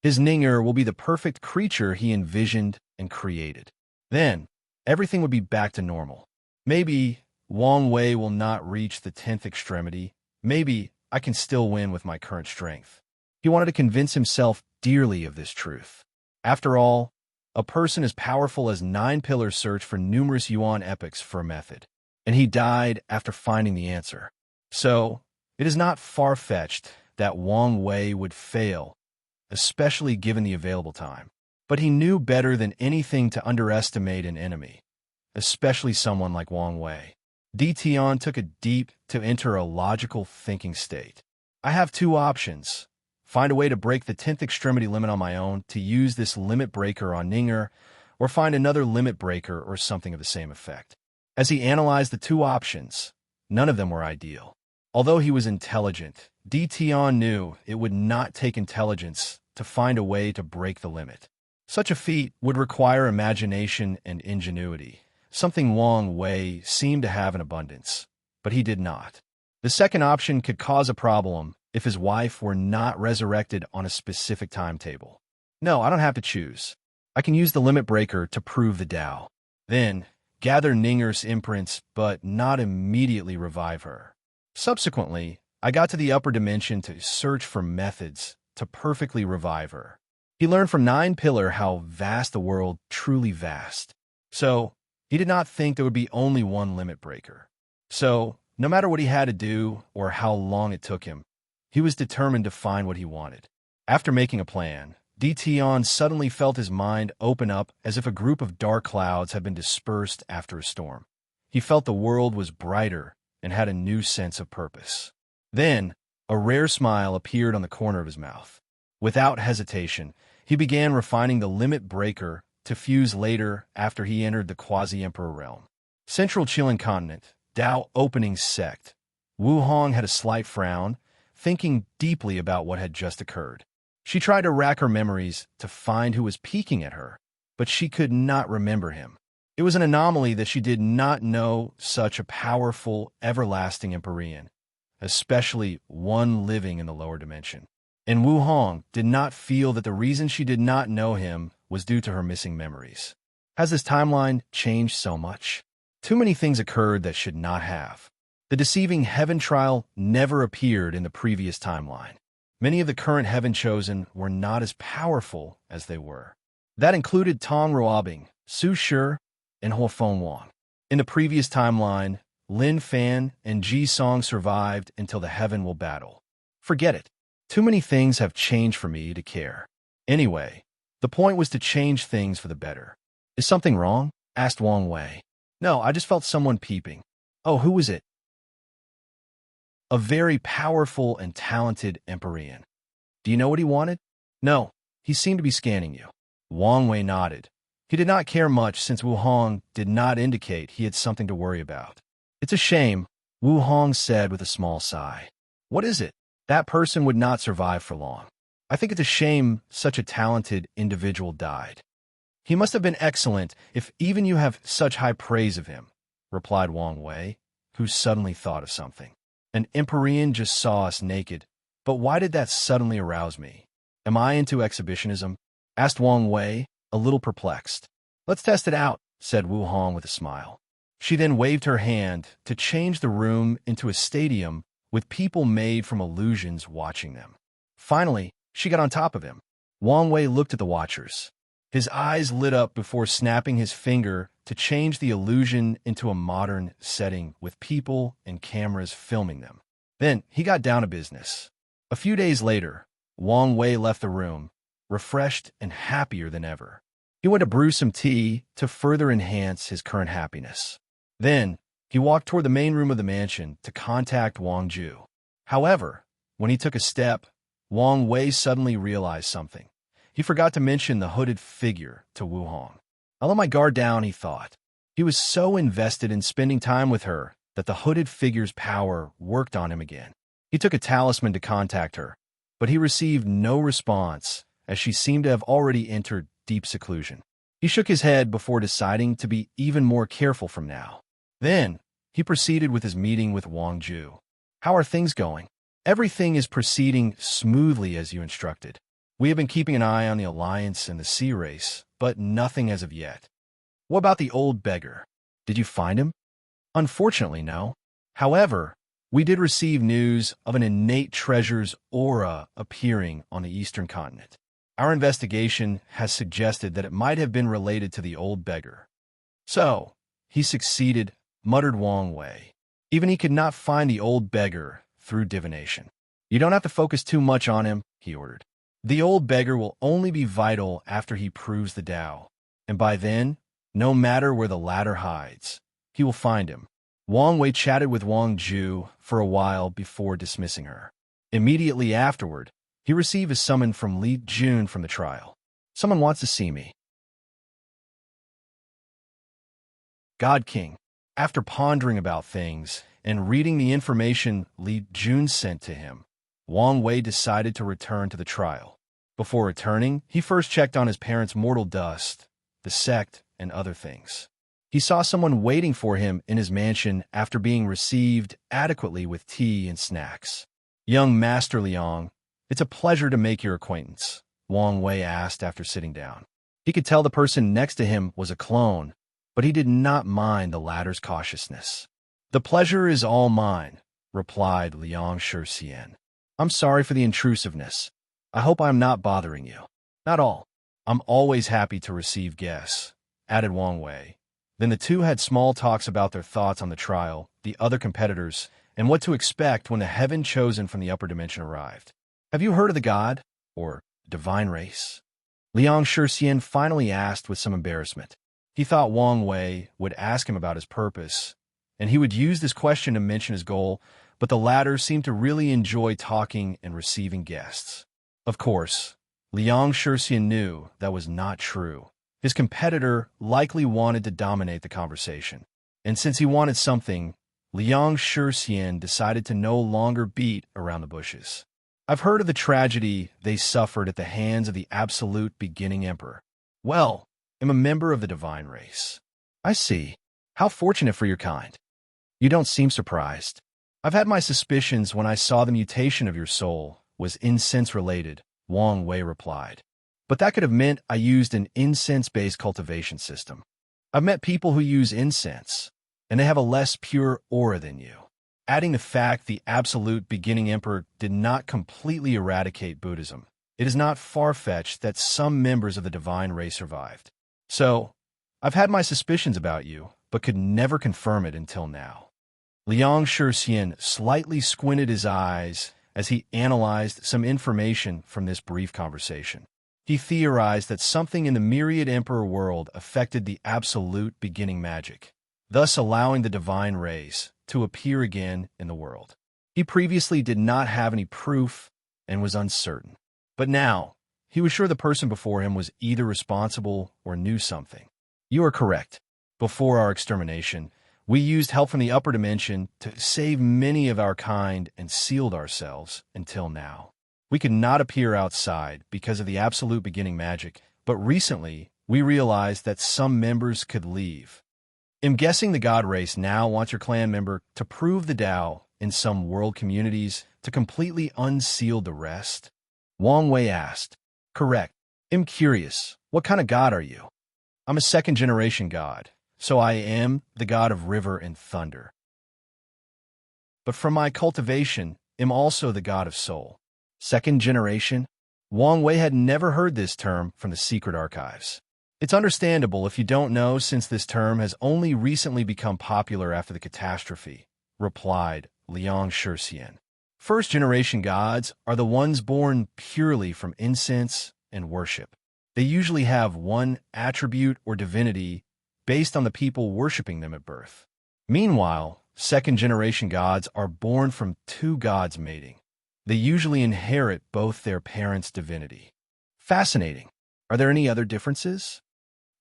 His Ning-Er will be the perfect creature he envisioned and created. Then, everything would be back to normal. Maybe Wang Wei will not reach the 10th extremity. Maybe I can still win with my current strength. He wanted to convince himself dearly of this truth. After all, a person as powerful as 9 Pillars searched for numerous Yuan epochs for a method, and he died after finding the answer. So, it is not far-fetched that Wang Wei would fail, especially given the available time. But he knew better than anything to underestimate an enemy, especially someone like Wang Wei. Tion took a deep to enter a logical thinking state. I have 2 options. Find a way to break the 10th extremity limit on my own to use this limit breaker on Ning-Er, or find another limit breaker or something of the same effect. As he analyzed the 2 options, none of them were ideal. Although he was intelligent, Tion knew it would not take intelligence to find a way to break the limit. Such a feat would require imagination and ingenuity, something Wang Wei seemed to have in abundance, but he did not. The second option could cause a problem if his wife were not resurrected on a specific timetable. No, I don't have to choose. I can use the limit breaker to prove the Tao. Then, gather Ning-Er's imprints, but not immediately revive her. Subsequently, I got to the upper dimension to search for methods to perfectly revive her. He learned from Nine Pillar how vast the world, truly vast. So, he did not think there would be only one limit breaker. So, no matter what he had to do or how long it took him, he was determined to find what he wanted. After making a plan, Tion suddenly felt his mind open up as if a group of dark clouds had been dispersed after a storm. He felt the world was brighter and had a new sense of purpose. Then, a rare smile appeared on the corner of his mouth. Without hesitation, he began refining the limit breaker to fuse later after he entered the quasi-emperor realm. Central Chilean continent, Dao opening sect. Wu Hong had a slight frown, thinking deeply about what had just occurred. She tried to rack her memories to find who was peeking at her, but she could not remember him. It was an anomaly that she did not know such a powerful, everlasting Empyrean, especially one living in the lower dimension. And Wu Hong did not feel that the reason she did not know him was due to her missing memories. Has this timeline changed so much? Too many things occurred that should not have. The deceiving Heaven trial never appeared in the previous timeline. Many of the current Heaven chosen were not as powerful as they were. That included Tong Ruobing, Su Shi, and Huofeng Wang. In the previous timeline, Lin Fan and Ji Song survived until the Heaven will battle. Forget it. Too many things have changed for me to care. Anyway, the point was to change things for the better. Is something wrong? Asked Wang Wei. No, I just felt someone peeping. Oh, who was it? A very powerful and talented Empyrean. Do you know what he wanted? No, he seemed to be scanning you. Wang Wei nodded. He did not care much since Wu Hong did not indicate he had something to worry about. It's a shame, Wu Hong said with a small sigh. What is it? That person would not survive for long. I think it's a shame such a talented individual died. He must have been excellent if even you have such high praise of him, replied Wang Wei, who suddenly thought of something. An Empyrean just saw us naked, but why did that suddenly arouse me? Am I into exhibitionism? Asked Wang Wei, a little perplexed. Let's test it out, said Wu Hong with a smile. She then waved her hand to change the room into a stadium with people made from illusions watching them. Finally, she got on top of him. Wang Wei looked at the watchers. His eyes lit up before snapping his finger to change the illusion into a modern setting with people and cameras filming them. Then he got down to business. A few days later, Wang Wei left the room, refreshed and happier than ever. He went to brew some tea to further enhance his current happiness. Then, he walked toward the main room of the mansion to contact Wang Ju. However, when he took a step, Wang Wei suddenly realized something. He forgot to mention the hooded figure to Wu Hong. I'll let my guard down, he thought. He was so invested in spending time with her that the hooded figure's power worked on him again. He took a talisman to contact her, but he received no response as she seemed to have already entered deep seclusion. He shook his head before deciding to be even more careful from now. Then, he proceeded with his meeting with Wang Ju. How are things going? Everything is proceeding smoothly as you instructed. We have been keeping an eye on the Alliance and the sea race, but nothing as of yet. What about the old beggar? Did you find him? Unfortunately, no. However, we did receive news of an innate treasure's aura appearing on the eastern continent. Our investigation has suggested that it might have been related to the old beggar. So, he succeeded, muttered Wang Wei. Even he could not find the old beggar through divination. You don't have to focus too much on him, he ordered. The old beggar will only be vital after he proves the Tao, and by then, no matter where the latter hides, he will find him. Wang Wei chatted with Wang Ju for a while before dismissing her. Immediately afterward, he received a summon from Li Jun from the trial. Someone wants to see me. God King. After pondering about things and reading the information Li Jun sent to him, Wang Wei decided to return to the trial. Before returning, he first checked on his parents' mortal dust, the sect, and other things. He saw someone waiting for him in his mansion after being received adequately with tea and snacks. Young Master Liang, it's a pleasure to make your acquaintance, Wang Wei asked after sitting down. He could tell the person next to him was a clone, but he did not mind the latter's cautiousness. The pleasure is all mine, replied Liang Shixian. I'm sorry for the intrusiveness. I hope I'm not bothering you. Not all. I'm always happy to receive guests, added Wang Wei. Then the two had small talks about their thoughts on the trial, the other competitors, and what to expect when the heaven chosen from the upper dimension arrived. Have you heard of the god, or divine race? Liang Shixian finally asked with some embarrassment. He thought Wang Wei would ask him about his purpose, and he would use this question to mention his goal, but the latter seemed to really enjoy talking and receiving guests. Of course, Liang Shixian knew that was not true. His competitor likely wanted to dominate the conversation, and since he wanted something, Liang Shixian decided to no longer beat around the bushes. I've heard of the tragedy they suffered at the hands of the absolute beginning emperor. Well, I'm a member of the divine race. I see. How fortunate for your kind. You don't seem surprised. I've had my suspicions when I saw the mutation of your soul was incense-related, Wang Wei replied. But that could have meant I used an incense-based cultivation system. I've met people who use incense, and they have a less pure aura than you. Adding the fact the absolute beginning emperor did not completely eradicate Buddhism, it is not far-fetched that some members of the divine race survived. So, I've had my suspicions about you, but could never confirm it until now. Liang Shixian slightly squinted his eyes as he analyzed some information from this brief conversation. He theorized that something in the myriad emperor world affected the absolute beginning magic, thus allowing the divine race to appear again in the world. He previously did not have any proof and was uncertain. But now, he was sure the person before him was either responsible or knew something. You are correct. Before our extermination, we used help from the upper dimension to save many of our kind and sealed ourselves until now. We could not appear outside because of the absolute beginning magic, but recently we realized that some members could leave. I'm guessing the god race now wants your clan member to prove the Tao in some world communities to completely unseal the rest? Wang Wei asked. Correct. I'm curious, what kind of god are you? I'm a second-generation god, so I am the god of river and thunder. But from my cultivation, I'm also the god of soul. Second generation? Wang Wei had never heard this term from the secret archives. It's understandable if you don't know, since this term has only recently become popular after the catastrophe, replied Liang Shixian. First-generation gods are the ones born purely from incense and worship. They usually have one attribute or divinity based on the people worshipping them at birth. Meanwhile, second-generation gods are born from two gods mating. They usually inherit both their parents' divinity. Fascinating. Are there any other differences?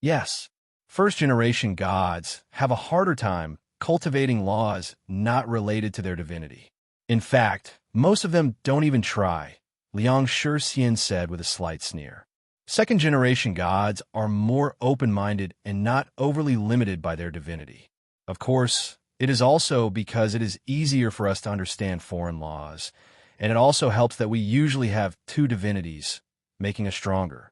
Yes. First-generation gods have a harder time cultivating laws not related to their divinity. In fact, most of them don't even try, Liang Shixian said with a slight sneer. Second-generation gods are more open-minded and not overly limited by their divinity. Of course, it is also because it is easier for us to understand foreign laws, and it also helps that we usually have two divinities, making us stronger.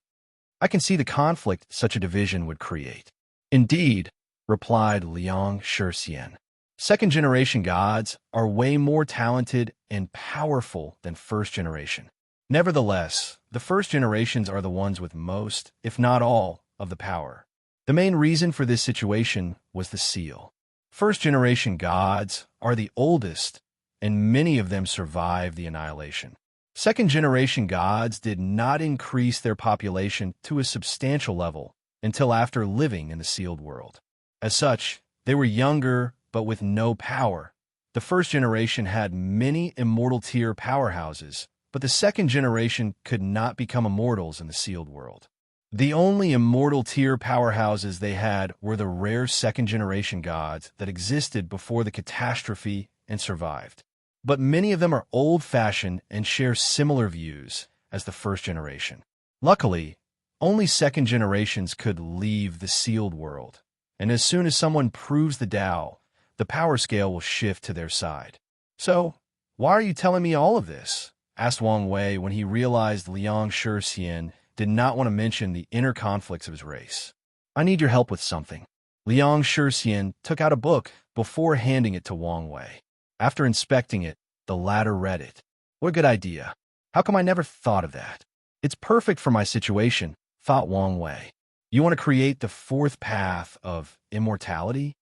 I can see the conflict such a division would create. Indeed, replied Liang Shixian. Second-generation gods are way more talented and powerful than first-generation. Nevertheless, the first generations are the ones with most, if not all, of the power. The main reason for this situation was the seal. First-generation gods are the oldest, and many of them survived the annihilation. Second-generation gods did not increase their population to a substantial level until after living in the sealed world. As such, they were younger but with no power. The first generation had many immortal tier powerhouses, but the second generation could not become immortals in the sealed world. The only immortal tier powerhouses they had were the rare second-generation gods that existed before the catastrophe and survived. But many of them are old-fashioned and share similar views as the first generation. Luckily, only second generations could leave the sealed world, and as soon as someone proves the Tao, the power scale will shift to their side. So, why are you telling me all of this? Asked Wang Wei when he realized Liang Shixian did not want to mention the inner conflicts of his race. I need your help with something. Liang Shixian took out a book before handing it to Wang Wei. After inspecting it, the latter read it. What a good idea. How come I never thought of that? It's perfect for my situation, thought Wang Wei. You want to create the fourth path of immortality?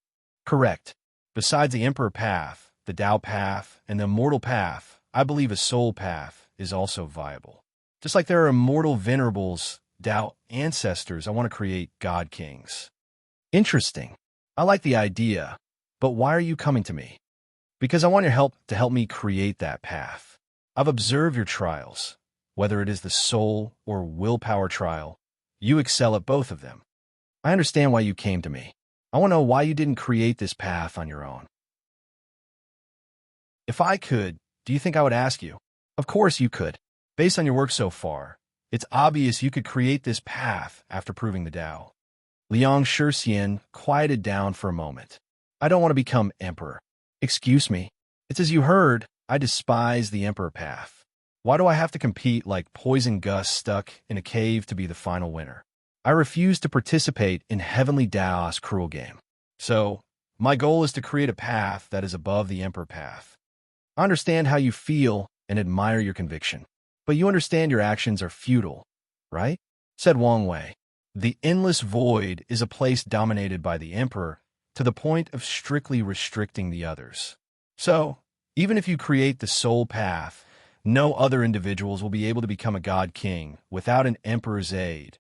Correct. Besides the Emperor path, the Tao path, and the immortal path, I believe a soul path is also viable. Just like there are immortal venerables, Tao ancestors, I want to create God kings. Interesting. I like the idea, but why are you coming to me? Because I want your help to help me create that path. I've observed your trials, whether it is the soul or willpower trial. You excel at both of them. I understand why you came to me. I want to know why you didn't create this path on your own. If I could, do you think I would ask you? Of course you could. Based on your work so far, it's obvious you could create this path after proving the Tao. Liang Shixian quieted down for a moment. I don't want to become emperor. Excuse me. It's as you heard, I despise the emperor path. Why do I have to compete like Poison Gus stuck in a cave to be the final winner? I refuse to participate in Heavenly Tao's cruel game. So, my goal is to create a path that is above the emperor path. I understand how you feel and admire your conviction. But you understand your actions are futile, right? Said Wang Wei. The endless void is a place dominated by the emperor to the point of strictly restricting the others. So, even if you create the soul path, no other individuals will be able to become a god king without an emperor's aid,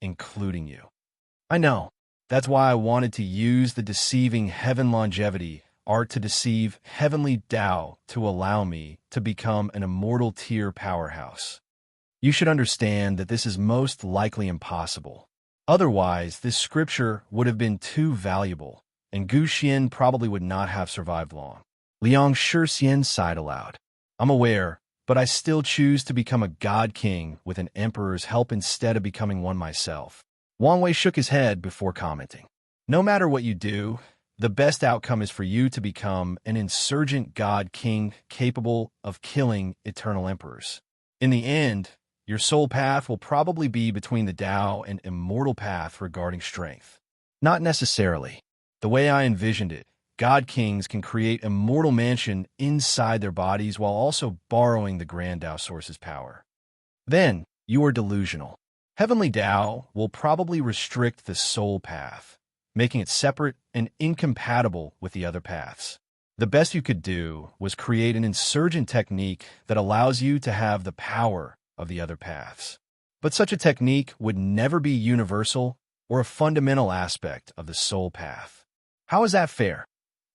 including you. I know. That's why I wanted to use the deceiving heaven longevity art to deceive heavenly Tao to allow me to become an immortal tier powerhouse. You should understand that this is most likely impossible. Otherwise, this scripture would have been too valuable, and Gu Xian probably would not have survived long. Liang Shixian sighed aloud. I'm aware, but I still choose to become a god king with an emperor's help instead of becoming one myself. Wang Wei shook his head before commenting. No matter what you do, the best outcome is for you to become an insurgent god king capable of killing eternal emperors. In the end, your soul path will probably be between the Tao and immortal path regarding strength. Not necessarily. The way I envisioned it, god kings can create immortal mansion inside their bodies while also borrowing the grand Tao source's power. Then, you are delusional. Heavenly Tao will probably restrict the soul path, making it separate and incompatible with the other paths. The best you could do was create an insurgent technique that allows you to have the power of the other paths. But such a technique would never be universal or a fundamental aspect of the soul path. How is that fair?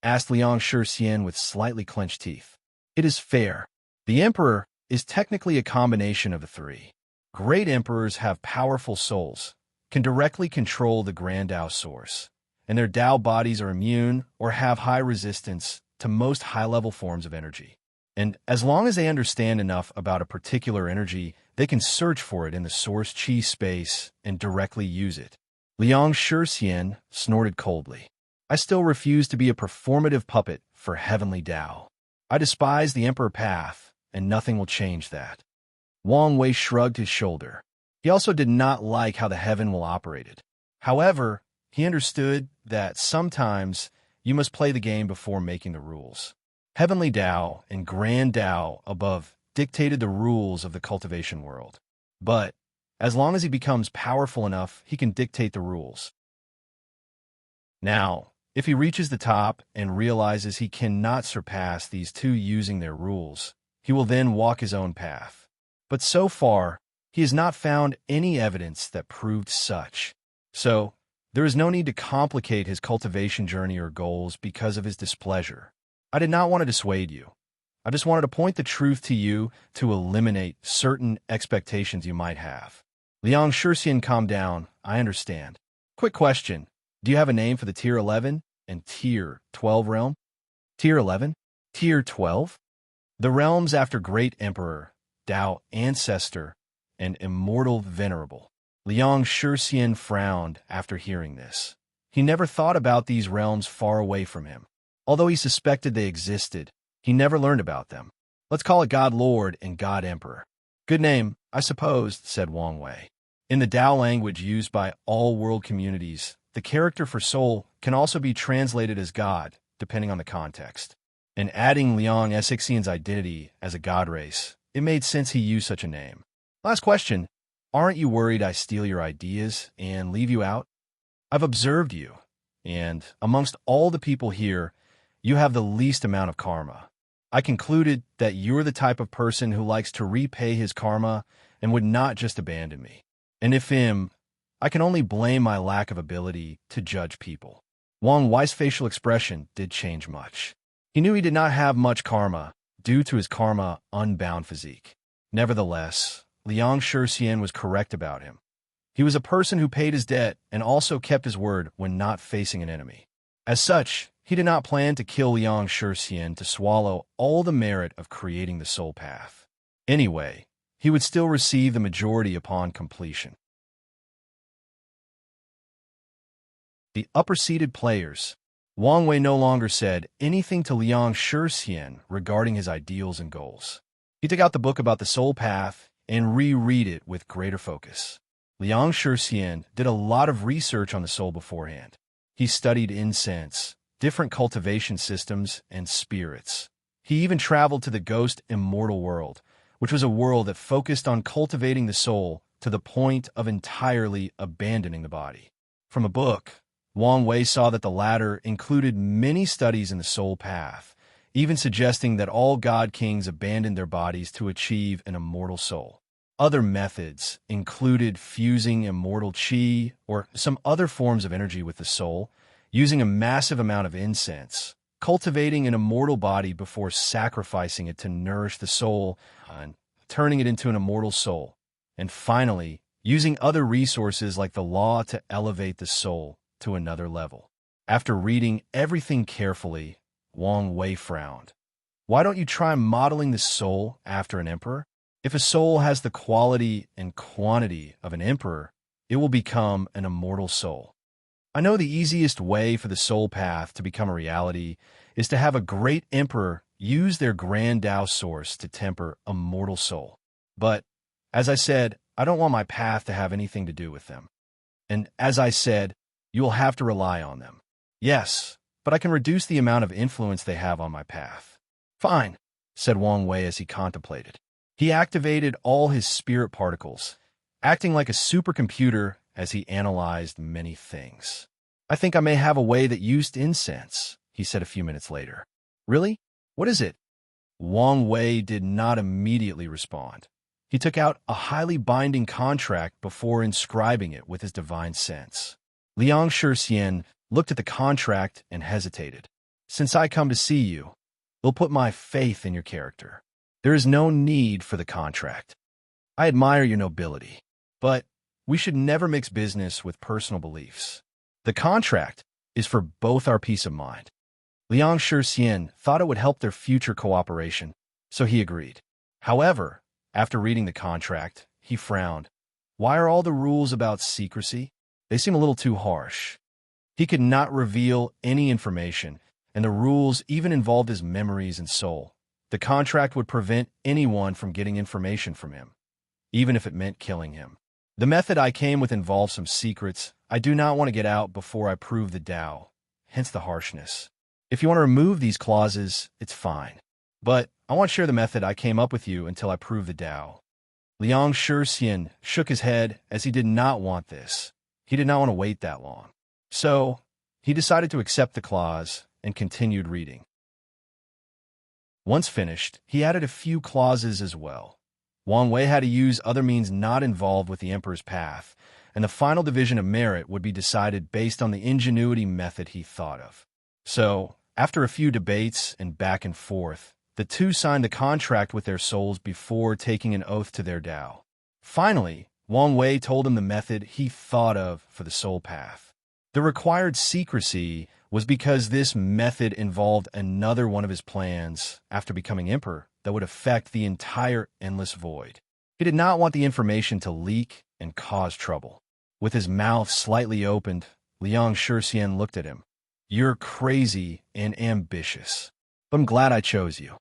Asked Liang Shixian with slightly clenched teeth. It is fair. The emperor is technically a combination of the three. Great emperors have powerful souls, can directly control the grand Tao source, and their Tao bodies are immune or have high resistance to most high-level forms of energy. And as long as they understand enough about a particular energy, they can search for it in the source chi space and directly use it. Liang Shixian snorted coldly. I still refuse to be a performative puppet for heavenly Tao. I despise the emperor path, and nothing will change that. Wang Wei shrugged his shoulder. He also did not like how the heaven will operated. However, he understood that sometimes you must play the game before making the rules. Heavenly Tao and Grand Tao above dictated the rules of the cultivation world. But as long as he becomes powerful enough, he can dictate the rules. Now, if he reaches the top and realizes he cannot surpass these two using their rules, he will then walk his own path. But so far, he has not found any evidence that proved such. So, there is no need to complicate his cultivation journey or goals because of his displeasure. I did not want to dissuade you. I just wanted to point the truth to you to eliminate certain expectations you might have. Liang Shixian, calm down. I understand. Quick question. Do you have a name for the Tier 11 and Tier 12 realm? Tier 11? Tier 12? The realms after Great Emperor, Tao Ancestor, and Immortal Venerable. Liang Shixian frowned after hearing this. He never thought about these realms far away from him. Although he suspected they existed, he never learned about them. Let's call it God Lord and God Emperor. Good name, I suppose, said Wang Wei. In the Tao language used by all world communities, the character for soul can also be translated as God, depending on the context. and adding Liang Xixian's identity as a god race, it made sense he used such a name. Last question, aren't you worried I steal your ideas and leave you out? I've observed you, and amongst all the people here, you have the least amount of karma. I concluded that you're the type of person who likes to repay his karma and would not just abandon me. And if I can only blame my lack of ability to judge people. Wang Wei's facial expression did change much. He knew he did not have much karma due to his karma-unbound physique. Nevertheless, Liang Shixian was correct about him. He was a person who paid his debt and also kept his word when not facing an enemy. As such, he did not plan to kill Liang Shixian to swallow all the merit of creating the soul path. Anyway, he would still receive the majority upon completion. The upper-seated players. Wang Wei no longer said anything to Liang Shixian regarding his ideals and goals. He took out the book about the soul path and reread it with greater focus. Liang Shixian did a lot of research on the soul beforehand. He studied incense, different cultivation systems, and spirits. He even traveled to the ghost immortal world, which was a world that focused on cultivating the soul to the point of entirely abandoning the body. From a book, Wang Wei saw that the latter included many studies in the soul path, even suggesting that all god kings abandoned their bodies to achieve an immortal soul. Other methods included fusing immortal qi or some other forms of energy with the soul, using a massive amount of incense, cultivating an immortal body before sacrificing it to nourish the soul, and turning it into an immortal soul, and finally, using other resources like the law to elevate the soul to another level. After reading everything carefully, Wang Wei frowned. Why don't you try modeling the soul after an emperor? If a soul has the quality and quantity of an emperor, it will become an immortal soul. I know the easiest way for the soul path to become a reality is to have a great emperor use their grand Tao source to temper a mortal soul. But, as I said, I don't want my path to have anything to do with them. And as I said, you will have to rely on them. Yes, but I can reduce the amount of influence they have on my path. Fine, said Wang Wei as he contemplated. He activated all his spirit particles, acting like a supercomputer as he analyzed many things. I think I may have a way that used incense, he said a few minutes later. Really? What is it? Wang Wei did not immediately respond. He took out a highly binding contract before inscribing it with his divine sense. Liang Shixian looked at the contract and hesitated. Since I come to see you, will put my faith in your character. There is no need for the contract. I admire your nobility, but we should never mix business with personal beliefs. The contract is for both our peace of mind. Liang Shixian thought it would help their future cooperation, so he agreed. However, after reading the contract, he frowned. Why are all the rules about secrecy? They seem a little too harsh. He could not reveal any information, and the rules even involved his memories and soul. The contract would prevent anyone from getting information from him, even if it meant killing him. The method I came with involves some secrets I do not want to get out before I prove the Tao, hence the harshness. If you want to remove these clauses, it's fine. But I won't share the method I came up with you until I prove the Tao. Liang Shixian shook his head as he did not want this. He did not want to wait that long. So, he decided to accept the clause and continued reading. Once finished, he added a few clauses as well. Wang Wei had to use other means not involved with the emperor's path, and the final division of merit would be decided based on the ingenuity method he thought of. So, after a few debates and back and forth, the two signed the contract with their souls before taking an oath to their Tao. Finally, Wang Wei told him the method he thought of for the soul path. The required secrecy was because this method involved another one of his plans after becoming emperor that would affect the entire endless void. He did not want the information to leak and cause trouble. With his mouth slightly opened, Liang Shixian looked at him. You're crazy and ambitious, but I'm glad I chose you.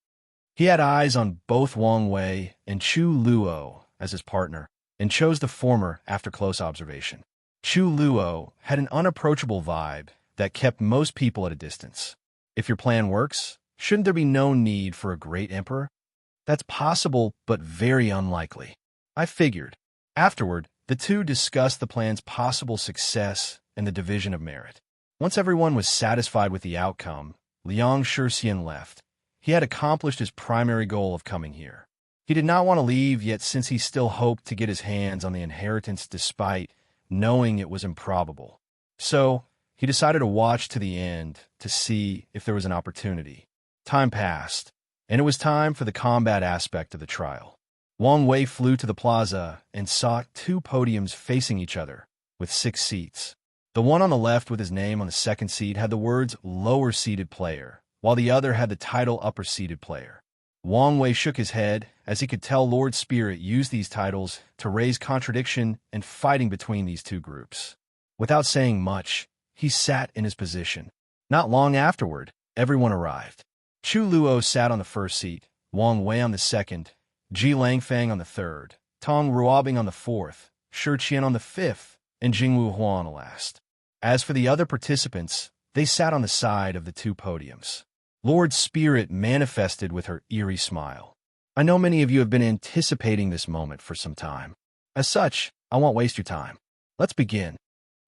He had eyes on both Wang Wei and Chu Luo as his partner, and chose the former after close observation. Chu Luo had an unapproachable vibe that kept most people at a distance. If your plan works, Shouldn't there be no need for a great emperor? That's possible, but very unlikely. I figured. Afterward, the two discussed the plan's possible success and the division of merit. Once everyone was satisfied with the outcome, Liang Shixian left. He had accomplished his primary goal of coming here. He did not want to leave, yet since he still hoped to get his hands on the inheritance despite knowing it was improbable. So, he decided to watch to the end to see if there was an opportunity. Time passed, and it was time for the combat aspect of the trial. Wang Wei flew to the plaza and saw two podiums facing each other, with 6 seats. The one on the left with his name on the second seat had the words lower-seated player, while the other had the title upper-seated player. Wang Wei shook his head, as he could tell Lord Spirit used these titles to raise contradiction and fighting between these two groups. Without saying much, he sat in his position. Not long afterward, everyone arrived. Chu Luo sat on the first seat, Wang Wei on the second, Ji Langfang on the third, Tong Ruobing on the fourth, Shi Qian on the fifth, and Jingwu Hua on the last. As for the other participants, they sat on the side of the two podiums. Lord Spirit manifested with her eerie smile. I know many of you have been anticipating this moment for some time. As such, I won't waste your time. Let's begin.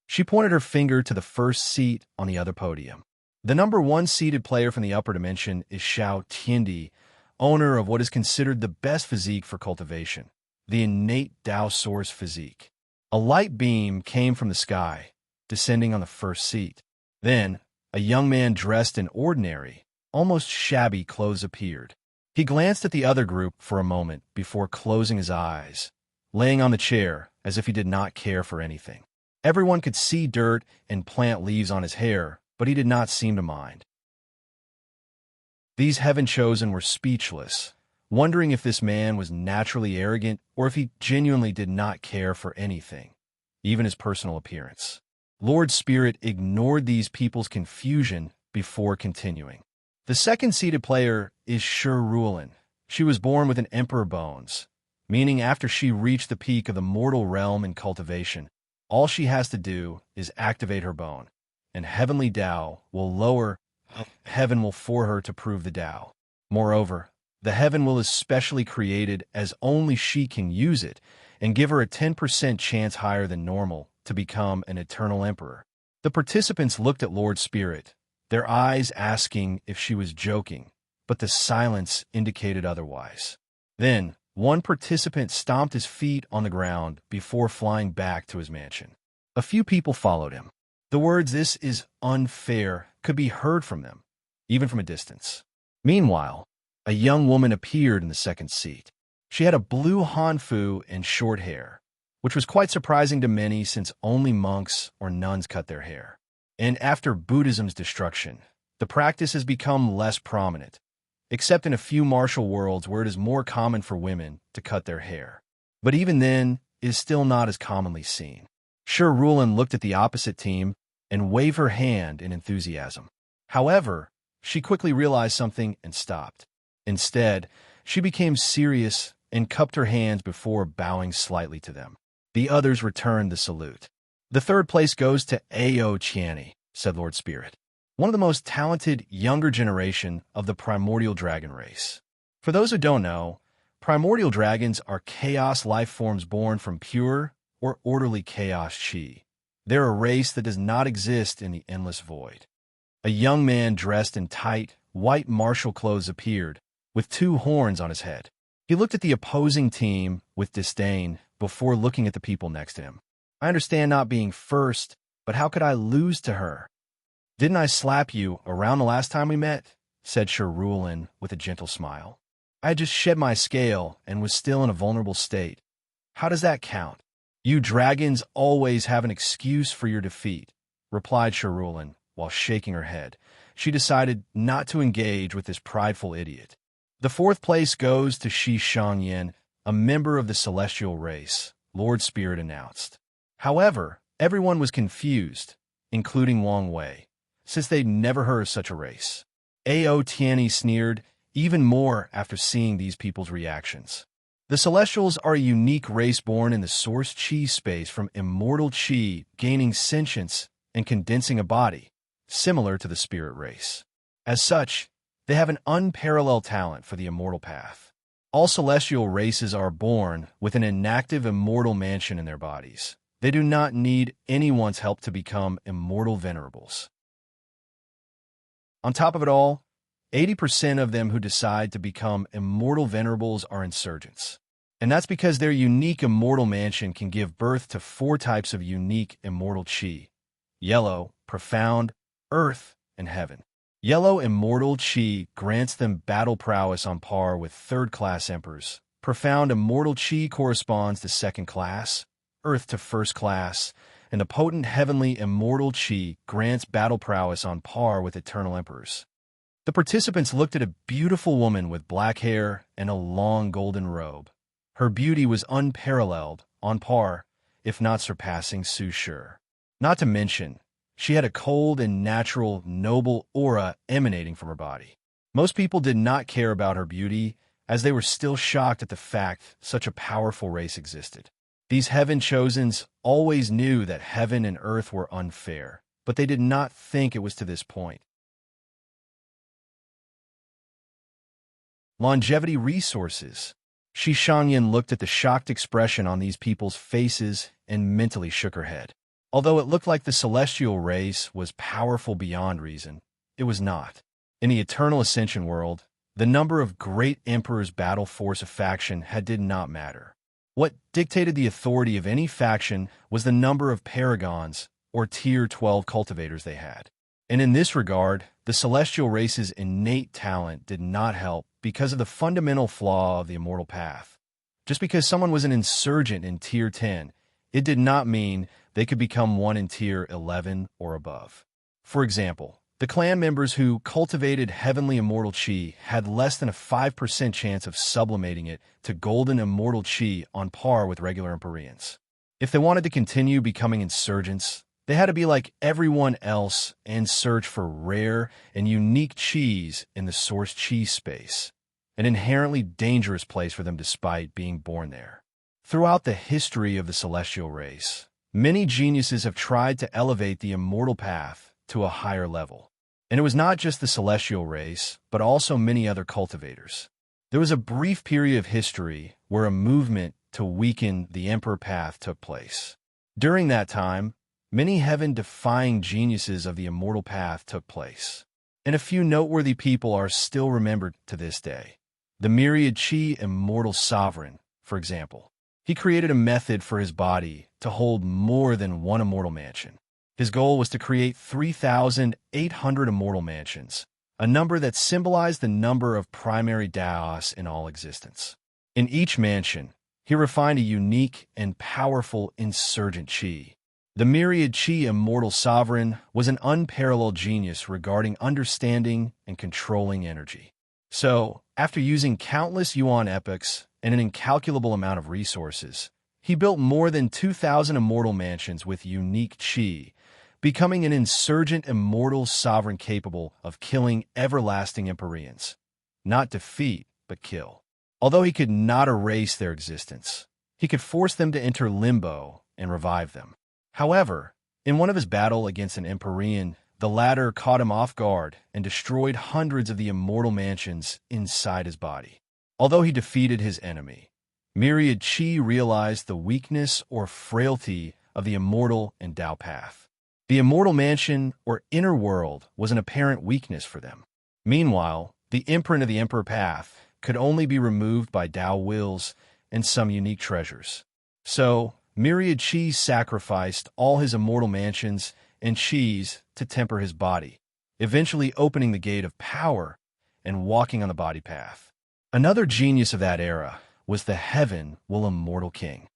She pointed her finger to the first seat on the other podium. The number 1 seated player from the upper dimension is Xiao Tiandi, owner of what is considered the best physique for cultivation, the innate Tao Source physique. A light beam came from the sky, descending on the first seat. Then, a young man dressed in ordinary, almost shabby clothes appeared. He glanced at the other group for a moment before closing his eyes, laying on the chair as if he did not care for anything. Everyone could see dirt and plant leaves on his hair, but he did not seem to mind. These heaven-chosen were speechless, wondering if this man was naturally arrogant or if he genuinely did not care for anything, even his personal appearance. Lord Spirit ignored these people's confusion before continuing. The second-seated player is Shi Ruolin. She was born with an emperor bones, meaning after she reached the peak of the mortal realm in cultivation, all she has to do is activate her bone, and heavenly Tao will lower heaven will for her to prove the Tao. Moreover, the heaven will is specially created as only she can use it and give her a 10% chance higher than normal to become an eternal emperor. The participants looked at Lord Spirit, their eyes asking if she was joking, but the silence indicated otherwise. Then, one participant stomped his feet on the ground before flying back to his mansion. A few people followed him. The words, "This is unfair," could be heard from them, even from a distance. Meanwhile, a young woman appeared in the second seat. She had a blue hanfu and short hair, which was quite surprising to many since only monks or nuns cut their hair. And after Buddhism's destruction, the practice has become less prominent, except in a few martial worlds where it is more common for women to cut their hair. But even then, it is still not as commonly seen. Shi Ruolin looked at the opposite team and waved her hand in enthusiasm. However, she quickly realized something and stopped. Instead, she became serious and cupped her hands before bowing slightly to them. The others returned the salute. "The third place goes to Ao Qiani," said Lord Spirit, one of the most talented younger generation of the primordial dragon race. For those who don't know, primordial dragons are chaos life forms born from pure or orderly chaos chi. They're a race that does not exist in the endless void. A young man dressed in tight, white martial clothes appeared, with 2 horns on his head. He looked at the opposing team with disdain before looking at the people next to him. "I understand not being first, but how could I lose to her?" "Didn't I slap you around the last time we met?" said Shi Ruolin with a gentle smile. "I had just shed my scale and was still in a vulnerable state. How does that count?" "You dragons always have an excuse for your defeat," replied Shi Ruolin while shaking her head. She decided not to engage with this prideful idiot. "The fourth place goes to Shi Shangyan, a member of the celestial race," Lord Spirit announced. However, everyone was confused, including Wang Wei, since they'd never heard of such a race. Ao Tiani sneered even more after seeing these people's reactions. The Celestials are a unique race born in the source chi space from immortal chi gaining sentience and condensing a body, similar to the spirit race. As such, They have an unparalleled talent for the immortal path. All celestial races are born with an inactive immortal mansion in their bodies. They do not need anyone's help to become immortal venerables. On top of it all, 80% of them who decide to become immortal venerables are insurgents. And that's because their unique immortal mansion can give birth to 4 types of unique immortal chi: yellow, profound, earth, and heaven. Yellow immortal chi grants them battle prowess on par with third-class emperors. Profound immortal chi corresponds to second class, earth to first class, and the potent heavenly immortal chi grants battle prowess on par with eternal emperors. The participants looked at a beautiful woman with black hair and a long golden robe. Her beauty was unparalleled, on par, if not surpassing Su Sure. Not to mention, she had a cold and natural, noble aura emanating from her body. Most people did not care about her beauty, as they were still shocked at the fact such a powerful race existed. These heaven chosens always knew that heaven and earth were unfair, but they did not think it was to this point. Longevity resources. Shi Shangyan looked at the shocked expression on these people's faces and mentally shook her head. Although it looked like the celestial race was powerful beyond reason, it was not. In the Eternal Ascension world, the number of great emperors' battle force a faction did not matter. What dictated the authority of any faction was the number of paragons, or Tier 12 cultivators they had. And in this regard, the celestial race's innate talent did not help because of the fundamental flaw of the immortal path. Just because someone was an insurgent in Tier 10, it did not mean they could become one in Tier 11 or above. For example, the clan members who cultivated heavenly immortal chi had less than a 5% chance of sublimating it to golden immortal chi on par with regular Empyreans. If they wanted to continue becoming insurgents, they had to be like everyone else and search for rare and unique chis in the source chi space, an inherently dangerous place for them despite being born there. Throughout the history of the celestial race, many geniuses have tried to elevate the immortal path to a higher level. And it was not just the celestial race, but also many other cultivators. There was a brief period of history where a movement to weaken the emperor path took place. During that time, many heaven-defying geniuses of the immortal path took place, and a few noteworthy people are still remembered to this day. The myriad chi immortal sovereign, for example. He created a method for his body to hold more than one immortal mansion. His goal was to create 3,800 immortal mansions, a number that symbolized the number of primary Daos in all existence. In each mansion, he refined a unique and powerful insurgent chi. The myriad chi immortal sovereign was an unparalleled genius regarding understanding and controlling energy. So, after using countless yuan epochs and an incalculable amount of resources, he built more than 2,000 immortal mansions with unique chi, becoming an insurgent immortal sovereign capable of killing everlasting Empyreans. Not defeat, but kill. Although he could not erase their existence, he could force them to enter limbo and revive them. However, in one of his battles against an Empyrean, the latter caught him off guard and destroyed hundreds of the immortal mansions inside his body. Although he defeated his enemy, Myriad Chi realized the weakness or frailty of the immortal and Tao path. The immortal mansion or inner world was an apparent weakness for them. Meanwhile, the imprint of the emperor path could only be removed by Tao wills and some unique treasures. So, Myriad Chi sacrificed all his immortal mansions and chis to temper his body, eventually opening the gate of power and walking on the body path. Another genius of that era was the Heaven Will Immortal King.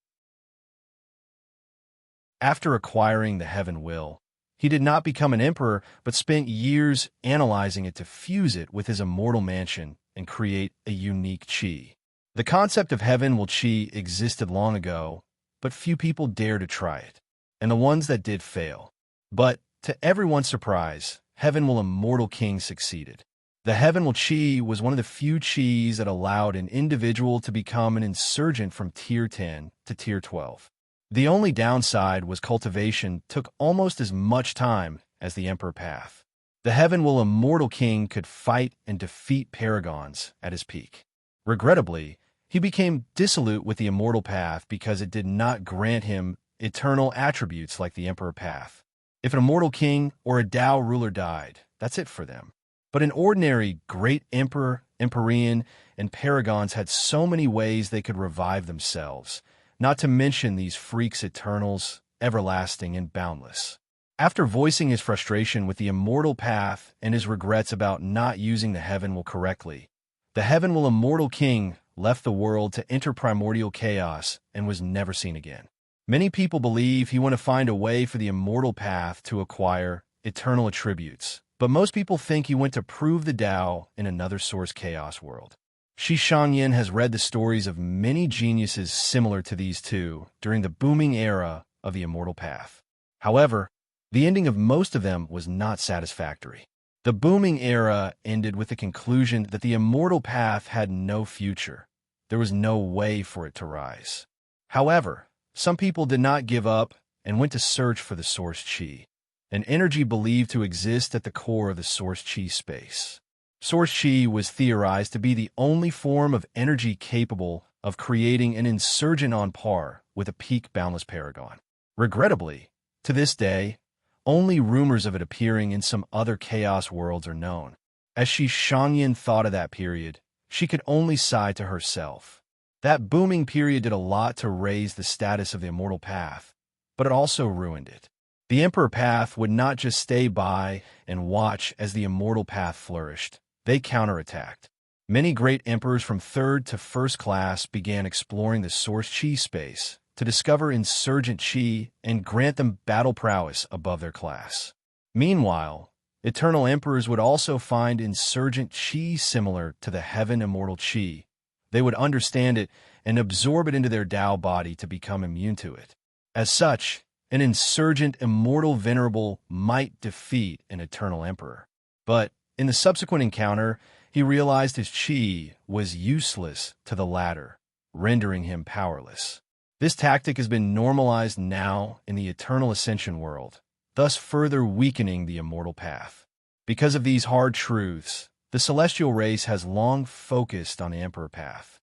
After acquiring the Heaven Will, he did not become an emperor, but spent years analyzing it to fuse it with his immortal mansion and create a unique chi. The concept of Heaven Will Chi existed long ago, but few people dared to try it, and the ones that did fail. But, to everyone's surprise, Heaven Will Immortal King succeeded. The Heaven Will Chi was one of the few chis that allowed an individual to become an insurgent from Tier 10 to Tier 12. The only downside was cultivation took almost as much time as the Emperor path. The heaven will immortal king could fight and defeat paragons at his peak. Regrettably, he became dissolute with the immortal path because it did not grant him eternal attributes like the emperor path. If an immortal king or a Tao ruler died, that's it for them. But an ordinary great emperor, empyrean, and paragons had so many ways they could revive themselves, not to mention these freaks eternals, everlasting and boundless. After voicing his frustration with the immortal path and his regrets about not using the heaven will correctly, the heaven will immortal king left the world to enter primordial chaos and was never seen again. Many people believe he wanted to find a way for the immortal path to acquire eternal attributes, but most people think he went to prove the Tao in another source chaos world. Shi Shangyan has read the stories of many geniuses similar to these two during the booming era of the immortal path. However, the ending of most of them was not satisfactory. The booming era ended with the conclusion that the immortal path had no future. There was no way for it to rise. However, some people did not give up and went to search for the source chi, an energy believed to exist at the core of the source chi space. Source chi was theorized to be the only form of energy capable of creating an insurgent on par with a peak boundless paragon. Regrettably, to this day, only rumors of it appearing in some other chaos worlds are known. As Shi Shangyan thought of that period, she could only sigh to herself. That booming period did a lot to raise the status of the immortal path, but it also ruined it. The emperor path would not just stay by and watch as the immortal path flourished. They counterattacked. Many great emperors from third to first class began exploring the source chi space to discover insurgent chi and grant them battle prowess above their class. Meanwhile, eternal emperors would also find insurgent chi similar to the heaven immortal chi. They would understand it and absorb it into their Tao body to become immune to it. As such, an insurgent immortal venerable might defeat an eternal emperor. But in the subsequent encounter, he realized his chi was useless to the latter, rendering him powerless. This tactic has been normalized now in the eternal ascension world, thus further weakening the immortal path. Because of these hard truths, the celestial race has long focused on the emperor path.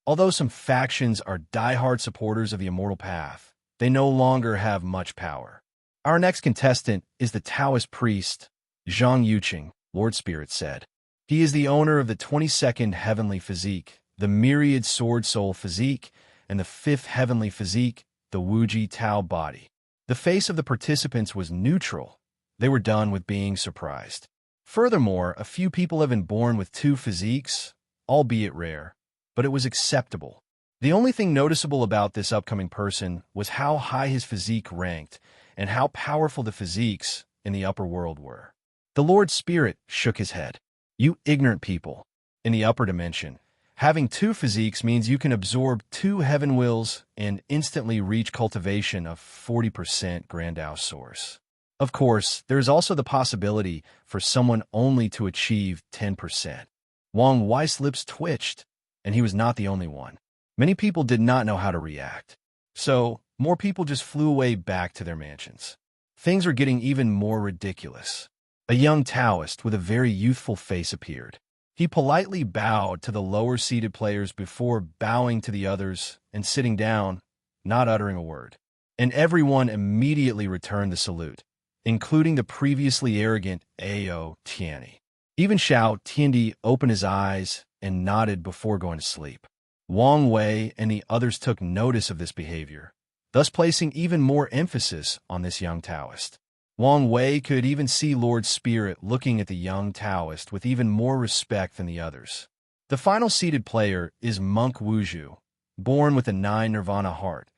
Although some factions are die-hard supporters of the immortal path, they no longer have much power. Our next contestant is the Taoist priest, Zhang Yuqing, Lord Spirit said. He is the owner of the 22nd heavenly physique, the myriad sword soul physique, and the 5th heavenly physique, the Wuji Tao body. The face of the participants was neutral. They were done with being surprised. Furthermore, a few people have been born with 2 physiques, albeit rare, but it was acceptable. The only thing noticeable about this upcoming person was how high his physique ranked and how powerful the physiques in the upper world were. The Lord Spirit shook his head. You ignorant people. In the upper dimension, having 2 physiques means you can absorb 2 heaven wills and instantly reach cultivation of 40% Grand Tao source. Of course, there is also the possibility for someone only to achieve 10%. Wang Wei's lips twitched, and he was not the only one. Many people did not know how to react. So, more people just flew away back to their mansions. Things were getting even more ridiculous. A young Taoist with a very youthful face appeared. He politely bowed to the lower-seated players before bowing to the others and sitting down, not uttering a word. And everyone immediately returned the salute, including the previously arrogant Ao Tianyi. Even Xiao Tiandi opened his eyes and nodded before going to sleep. Wang Wei and the others took notice of this behavior, thus placing even more emphasis on this young Taoist. Wang Wei could even see Lord Spirit looking at the young Taoist with even more respect than the others. The final seated player is Monk Wuzhu, born with a 9 Nirvana heart,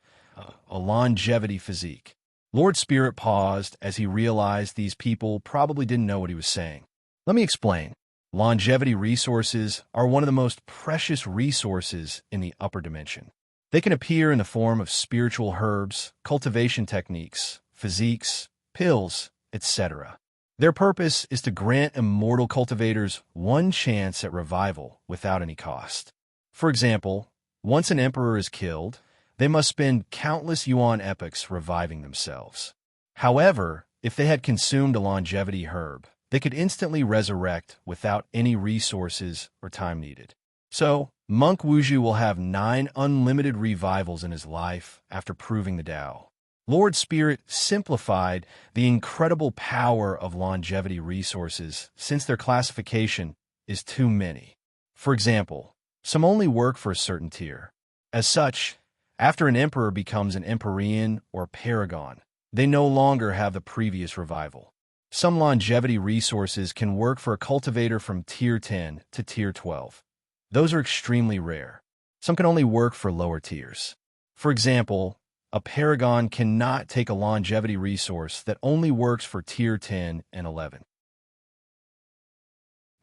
a longevity physique. Lord Spirit paused as he realized these people probably didn't know what he was saying. Let me explain. Longevity resources are one of the most precious resources in the upper dimension. They can appear in the form of spiritual herbs, cultivation techniques, physiques, pills, etc. Their purpose is to grant immortal cultivators one chance at revival without any cost. For example, once an emperor is killed, they must spend countless yuan epochs reviving themselves. However, If they had consumed a longevity herb, they could instantly resurrect without any resources or time needed. So, Monk Wuju will have 9 unlimited revivals in his life after proving the Tao. Lord Spirit simplified the incredible power of longevity resources since their classification is too many. For example, some only work for a certain tier. As such, after an emperor becomes an Empyrean or Paragon, they no longer have the previous revival. Some longevity resources can work for a cultivator from Tier 10 to Tier 12. Those are extremely rare. Some can only work for lower tiers. For example, a Paragon cannot take a longevity resource that only works for Tier 10 and 11.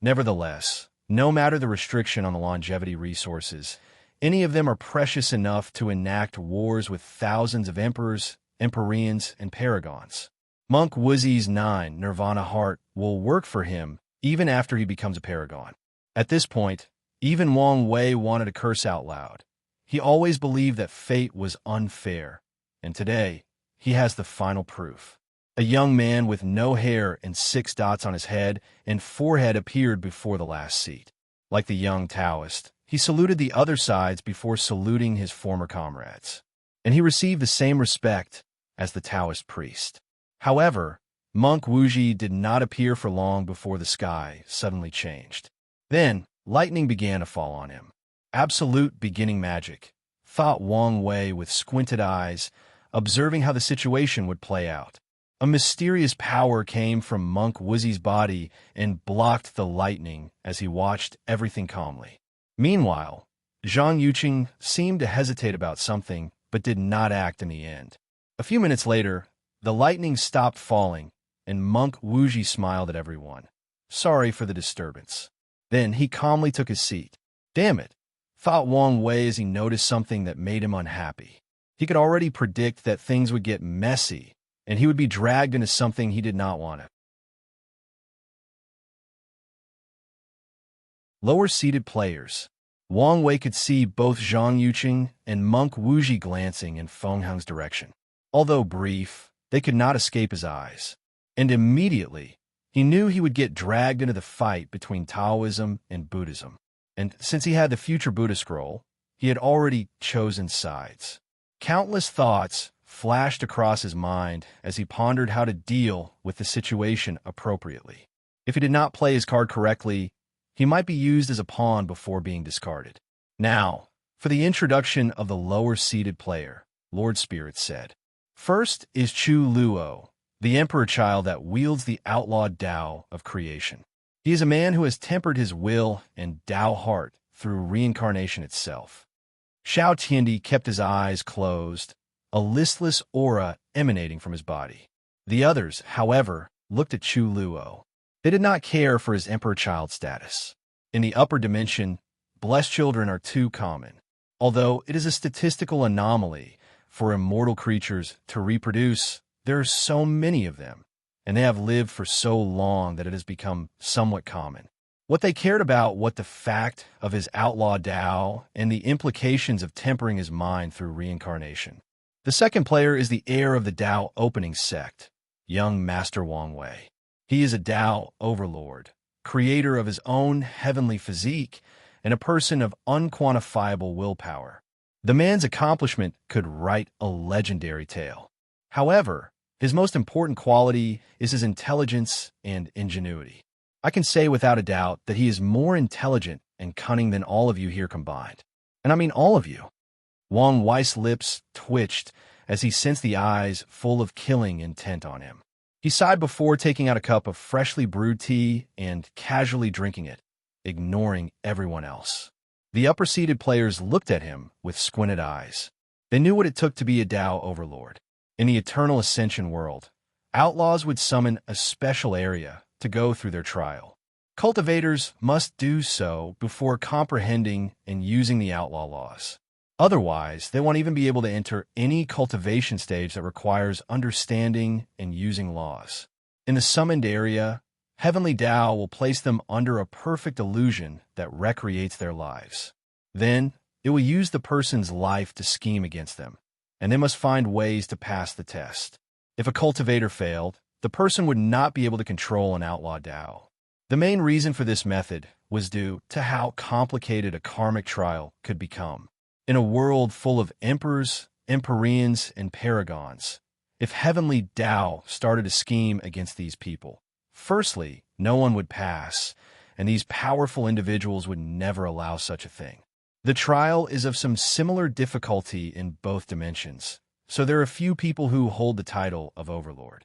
Nevertheless, no matter the restriction on the longevity resources, any of them are precious enough to enact wars with thousands of emperors, Empyreans, and Paragons. Monk Wuzi's 9 Nirvana Heart will work for him even after he becomes a Paragon. At this point, even Wang Wei wanted to curse out loud. He always believed that fate was unfair, and today, he has the final proof. A young man with no hair and 6 dots on his head and forehead appeared before the last seat. Like the young Taoist, he saluted the other sides before saluting his former comrades, and he received the same respect as the Taoist priest. However, Monk Wuji did not appear for long before the sky suddenly changed. Then, lightning began to fall on him. Absolute beginning magic, thought Wang Wei with squinted eyes, observing how the situation would play out. A mysterious power came from Monk Wuzi's body and blocked the lightning as he watched everything calmly. Meanwhile, Zhang Yuqing seemed to hesitate about something, but did not act in the end. A few minutes later, the lightning stopped falling, and Monk Wuji smiled at everyone. Sorry for the disturbance. Then he calmly took his seat. Damn it, thought Wang Wei as he noticed something that made him unhappy. He could already predict that things would get messy, and he would be dragged into something he did not want to. Lower-seated players. Wang Wei could see both Zhang Yuqing and Monk Wuji glancing in Feng Heng's direction. Although brief, they could not escape his eyes. And immediately, he knew he would get dragged into the fight between Taoism and Buddhism. And since he had the future Buddha scroll, he had already chosen sides. Countless thoughts flashed across his mind as he pondered how to deal with the situation appropriately. If he did not play his card correctly, he might be used as a pawn before being discarded. Now, for the introduction of the lower-seated player, Lord Spirit said. First is Chu Luo, the emperor child that wields the outlawed Tao of creation. He is a man who has tempered his will and Tao heart through reincarnation itself. Xiao Tiandi kept his eyes closed, a listless aura emanating from his body. The others, however, looked at Chu Luo. They did not care for his emperor child status. In the upper dimension, blessed children are too common, although it is a statistical anomaly for immortal creatures to reproduce. There are so many of them, and they have lived for so long that it has become somewhat common. What they cared about was the fact of his outlaw Tao and the implications of tempering his mind through reincarnation. The second player is the heir of the Tao opening sect, young Master Wang Wei. He is a Tao overlord, creator of his own heavenly physique, and a person of unquantifiable willpower. The man's accomplishment could write a legendary tale. However, his most important quality is his intelligence and ingenuity. I can say without a doubt that he is more intelligent and cunning than all of you here combined. And I mean all of you. Wang Wei's lips twitched as he sensed the eyes full of killing intent on him. He sighed before taking out a cup of freshly brewed tea and casually drinking it, ignoring everyone else. The upper-seated players looked at him with squinted eyes. They knew what it took to be a Tao overlord. In the Eternal Ascension world, outlaws would summon a special area to go through their trial. Cultivators must do so before comprehending and using the outlaw laws. Otherwise, they won't even be able to enter any cultivation stage that requires understanding and using laws. In the summoned area, Heavenly Tao will place them under a perfect illusion that recreates their lives. Then, it will use the person's life to scheme against them, and they must find ways to pass the test. If a cultivator failed, the person would not be able to control an outlaw Tao. The main reason for this method was due to how complicated a karmic trial could become. In a world full of emperors, empyreans, and paragons, if heavenly Tao started a scheme against these people, firstly, no one would pass, and these powerful individuals would never allow such a thing. The trial is of some similar difficulty in both dimensions, so there are few people who hold the title of Overlord.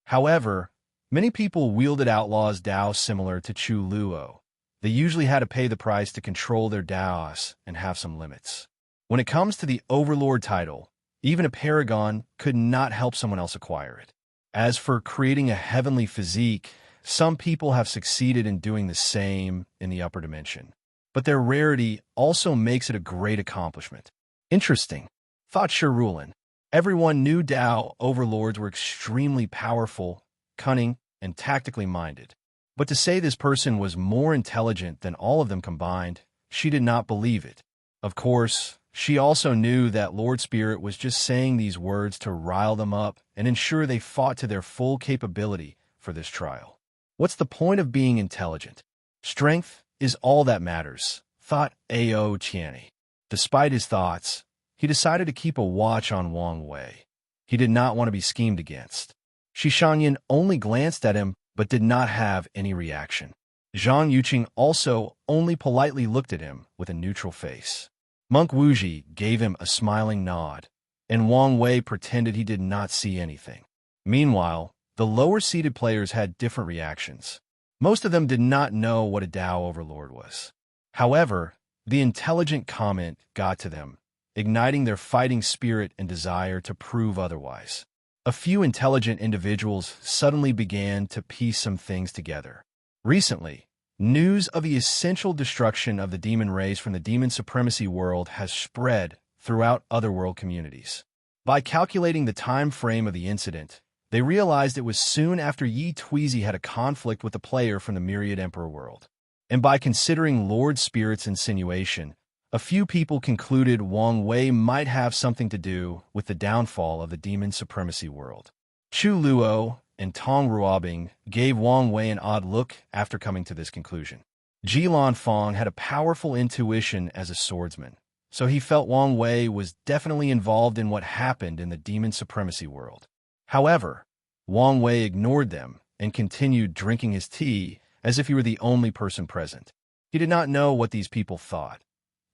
However, many people wielded outlaws' Dao similar to Chu Luo. They usually had to pay the price to control their Daos and have some limits. When it comes to the Overlord title, even a paragon could not help someone else acquire it. As for creating a heavenly physique, some people have succeeded in doing the same in the upper dimension. But their rarity also makes it a great accomplishment. Interesting, thought Shirulin. Everyone knew Dao overlords were extremely powerful, cunning, and tactically minded. But to say this person was more intelligent than all of them combined, she did not believe it. Of course, she also knew that Lord Spirit was just saying these words to rile them up and ensure they fought to their full capability for this trial. What's the point of being intelligent? Strength is all that matters, thought Ao Qiani. Despite his thoughts, he decided to keep a watch on Wang Wei. He did not want to be schemed against. Shi Shanyan only glanced at him but did not have any reaction. Zhang Yuqing also only politely looked at him with a neutral face. Monk Wuji gave him a smiling nod, and Wang Wei pretended he did not see anything. Meanwhile, the lower-seated players had different reactions. Most of them did not know what a Dao Overlord was. However, the intelligent comment got to them, igniting their fighting spirit and desire to prove otherwise. A few intelligent individuals suddenly began to piece some things together. Recently, news of the essential destruction of the demon race from the demon supremacy world has spread throughout other world communities. By calculating the time frame of the incident, they realized it was soon after Yi Tweezy had a conflict with a player from the Myriad Emperor world. And by considering Lord Spirit's insinuation, a few people concluded Wang Wei might have something to do with the downfall of the demon supremacy world. Chu Luo and Tong Ruobing gave Wang Wei an odd look after coming to this conclusion. Ji Lanfang had a powerful intuition as a swordsman, so he felt Wang Wei was definitely involved in what happened in the demon supremacy world. However, Wang Wei ignored them and continued drinking his tea as if he were the only person present. He did not know what these people thought.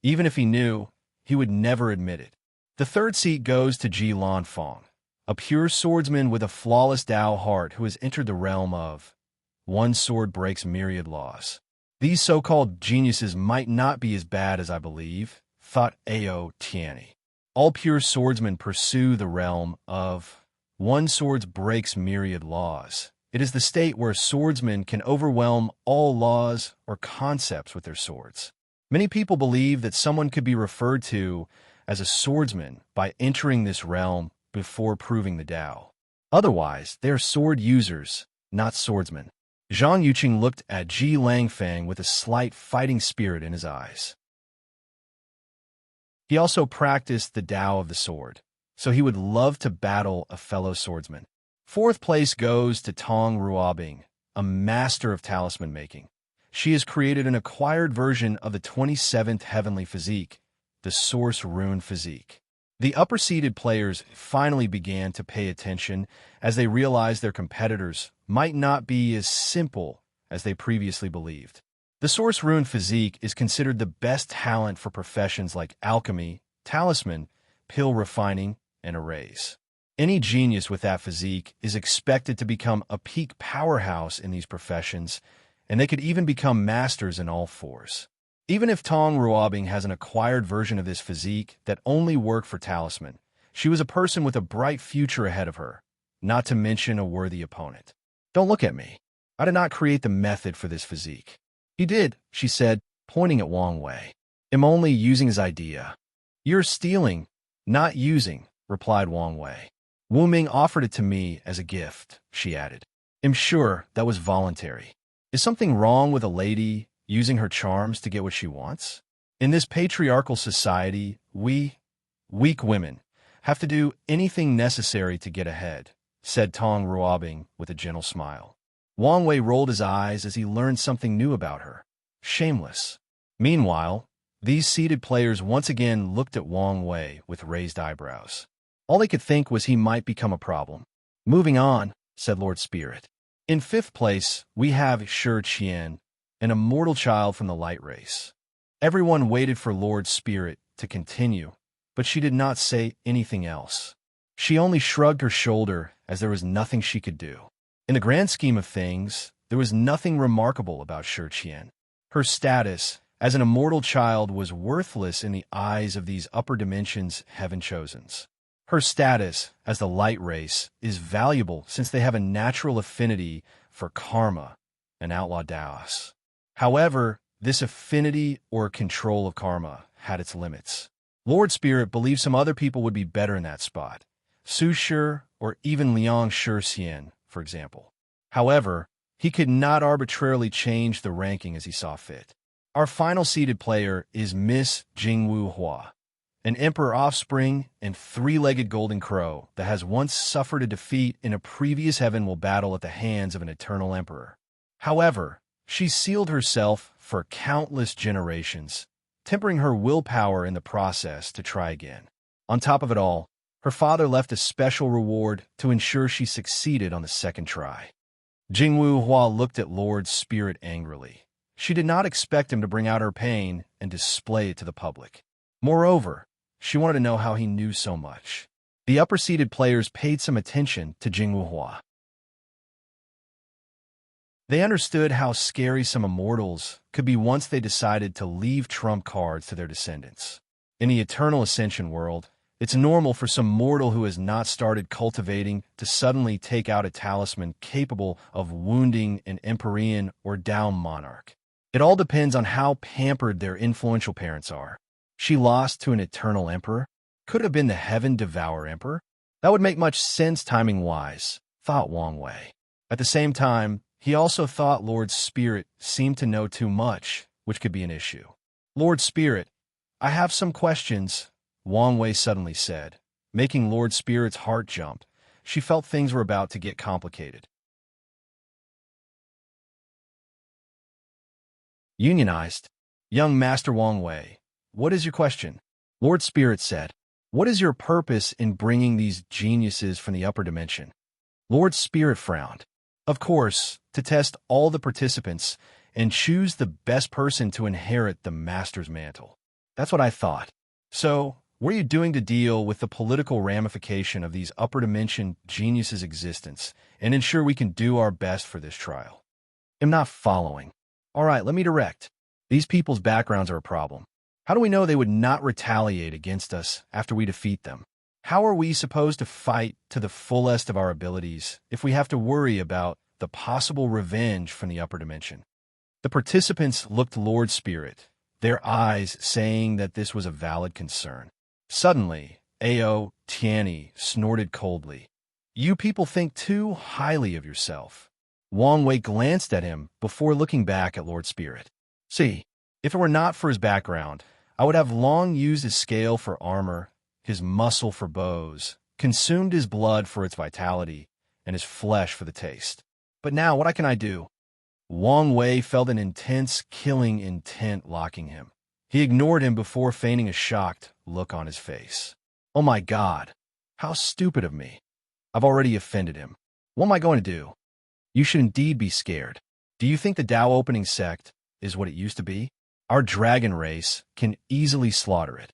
Even if he knew, he would never admit it. The third seat goes to Ji Lanfang, a pure swordsman with a flawless Dao heart who has entered the realm of one sword breaks myriad laws. These so-called geniuses might not be as bad as I believe, thought Ao Tiani. All pure swordsmen pursue the realm of one sword breaks myriad laws. It is the state where a swordsman can overwhelm all laws or concepts with their swords. Many people believe that someone could be referred to as a swordsman by entering this realm before proving the Tao. Otherwise, they are sword users, not swordsmen. Zhang Yuqing looked at Ji Langfang with a slight fighting spirit in his eyes. He also practiced the Tao of the sword, so he would love to battle a fellow swordsman. Fourth place goes to Tong Ruobing, a master of talisman making. She has created an acquired version of the 27th heavenly physique, the Source Rune Physique. The upper-seeded players finally began to pay attention as they realized their competitors might not be as simple as they previously believed. The Source Rune Physique is considered the best talent for professions like alchemy, talisman, pill refining, and arrays. Any genius with that physique is expected to become a peak powerhouse in these professions, and they could even become masters in all fours. Even if Tong Ruobing has an acquired version of this physique that only worked for talisman, she was a person with a bright future ahead of her, not to mention a worthy opponent. Don't look at me. I did not create the method for this physique. He did, she said, pointing at Wang Wei. I'm only using his idea. You're stealing, not using, replied Wang Wei. Wu Ming offered it to me as a gift, she added. I'm sure that was voluntary. Is something wrong with a lady using her charms to get what she wants? In this patriarchal society, we, weak women, have to do anything necessary to get ahead, said Tong Ruobing with a gentle smile. Wang Wei rolled his eyes as he learned something new about her. Shameless. Meanwhile, these seated players once again looked at Wang Wei with raised eyebrows. All they could think was he might become a problem. Moving on, said Lord Spirit. In fifth place, we have Shi Qian, an immortal child from the light race. Everyone waited for Lord Spirit to continue, but she did not say anything else. She only shrugged her shoulder as there was nothing she could do. In the grand scheme of things, there was nothing remarkable about Shi Qian. Her status as an immortal child was worthless in the eyes of these upper dimensions heaven-chosens. Her status as the light race is valuable since they have a natural affinity for karma and outlaw Taoists. However, this affinity or control of karma had its limits. Lord Spirit believed some other people would be better in that spot, Su Shi or even Liang Xian, for example. However, he could not arbitrarily change the ranking as he saw fit. Our final seeded player is Miss Jingwu Hua, an emperor offspring and three-legged golden crow that has once suffered a defeat in a previous heaven-will battle at the hands of an eternal emperor. However, she sealed herself for countless generations, tempering her willpower in the process to try again. On top of it all, her father left a special reward to ensure she succeeded on the second try. Jingwu Hua looked at Lord Spirit angrily. She did not expect him to bring out her pain and display it to the public. Moreover, she wanted to know how he knew so much. The upper-seated players paid some attention to Jingwu Hua. They understood how scary some immortals could be once they decided to leave trump cards to their descendants. In the Eternal Ascension world, it's normal for some mortal who has not started cultivating to suddenly take out a talisman capable of wounding an Empyrean or Tao monarch. It all depends on how pampered their influential parents are. She lost to an eternal emperor? Could it have been the Heaven Devour Emperor? That would make much sense timing-wise, thought Wang Wei. At the same time, he also thought Lord Spirit seemed to know too much, which could be an issue. Lord Spirit, I have some questions, Wang Wei suddenly said, making Lord Spirit's heart jump. She felt things were about to get complicated. Unionized. Young Master Wang Wei, what is your question? Lord Spirit said, what is your purpose in bringing these geniuses from the upper dimension? Lord Spirit frowned. Of course, to test all the participants and choose the best person to inherit the Master's mantle. That's what I thought. So, what are you doing to deal with the political ramification of these upper dimension geniuses' existence and ensure we can do our best for this trial? I'm not following. All right, let me direct. These people's backgrounds are a problem. How do we know they would not retaliate against us after we defeat them? How are we supposed to fight to the fullest of our abilities if we have to worry about the possible revenge from the upper dimension? The participants looked Lord Spirit, their eyes saying that this was a valid concern. Suddenly, Ao Tianyi snorted coldly. You people think too highly of yourself. Wang Wei glanced at him before looking back at Lord Spirit. See, if it were not for his background, I would have long used his scale for armor, his muscle for bows, consumed his blood for its vitality, and his flesh for the taste. But now, what can I do? Wang Wei felt an intense, killing intent locking him. He ignored him before feigning a shocked look on his face. Oh my God, how stupid of me. I've already offended him. What am I going to do? You should indeed be scared. Do you think the Tao opening sect is what it used to be? Our dragon race can easily slaughter it.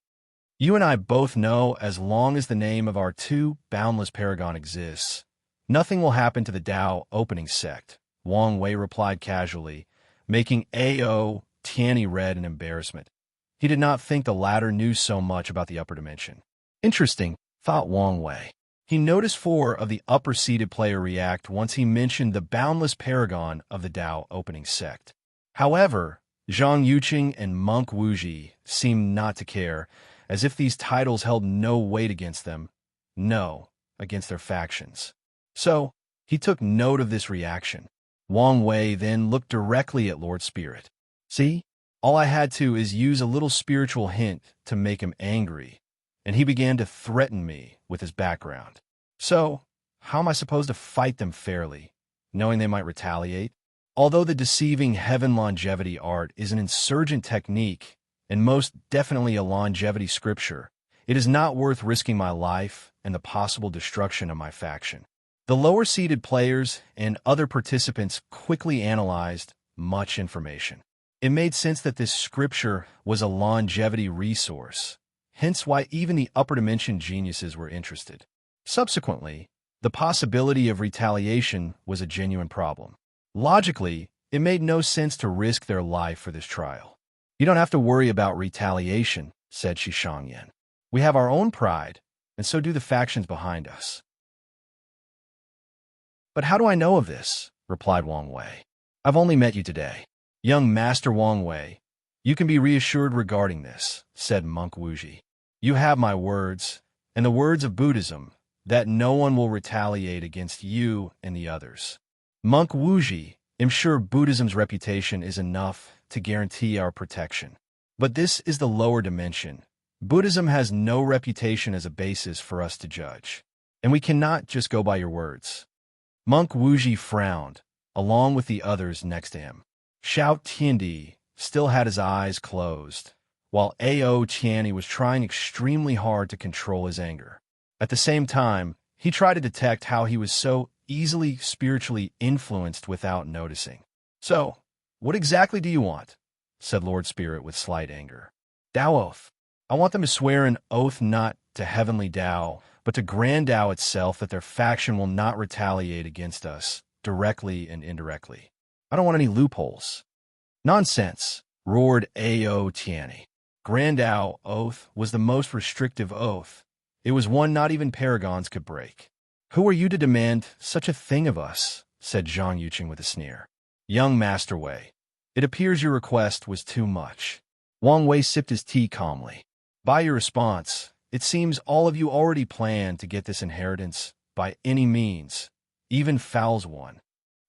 You and I both know as long as the name of our two boundless paragon exists, nothing will happen to the Tao opening sect, Wang Wei replied casually, making Ao Tianyi red in embarrassment. He did not think the latter knew so much about the upper dimension. Interesting, thought Wang Wei. He noticed 4 of the upper-seated player react once he mentioned the boundless paragon of the Tao opening sect. However, Zhang Yuqing and Monk Wuji seemed not to care, as if these titles held no weight against them, no, against their factions. So, he took note of this reaction. Wang Wei then looked directly at Lord Spirit. See, all I had to is use a little spiritual hint to make him angry, and he began to threaten me with his background. So, how am I supposed to fight them fairly, knowing they might retaliate? Although the deceiving heaven longevity art is an insurgent technique, and most definitely a longevity scripture, it is not worth risking my life and the possible destruction of my faction. The lower-seeded players and other participants quickly analyzed much information. It made sense that this scripture was a longevity resource, hence why even the upper dimension geniuses were interested. Subsequently, the possibility of retaliation was a genuine problem. Logically, it made no sense to risk their life for this trial. "You don't have to worry about retaliation," said Shishangyan. "We have our own pride, and so do the factions behind us." "But how do I know of this?" replied Wang Wei. "I've only met you today." "Young Master Wang Wei, you can be reassured regarding this," said Monk Wuji. "You have my words, and the words of Buddhism, that no one will retaliate against you and the others." Monk Wuji, "I'm sure Buddhism's reputation is enough to guarantee our protection. But this is the lower dimension. Buddhism has no reputation as a basis for us to judge, and we cannot just go by your words." Monk Wuji frowned, along with the others next to him. Xiao Tiandi still had his eyes closed, while Ao Tiani was trying extremely hard to control his anger. At the same time, he tried to detect how he was so easily spiritually influenced without noticing. "So, what exactly do you want?" said Lord Spirit with slight anger. "Tao oath. I want them to swear an oath not to heavenly Tao, but to Grand Tao itself, that their faction will not retaliate against us, directly and indirectly. I don't want any loopholes." "Nonsense," roared Ao Tiani. Grand Tao oath was the most restrictive oath. It was one not even paragons could break. "Who are you to demand such a thing of us?" said Zhang Yuqing with a sneer. "Young Master Wei, it appears your request was too much." Wang Wei sipped his tea calmly. "By your response, it seems all of you already planned to get this inheritance by any means, even Fowl's one."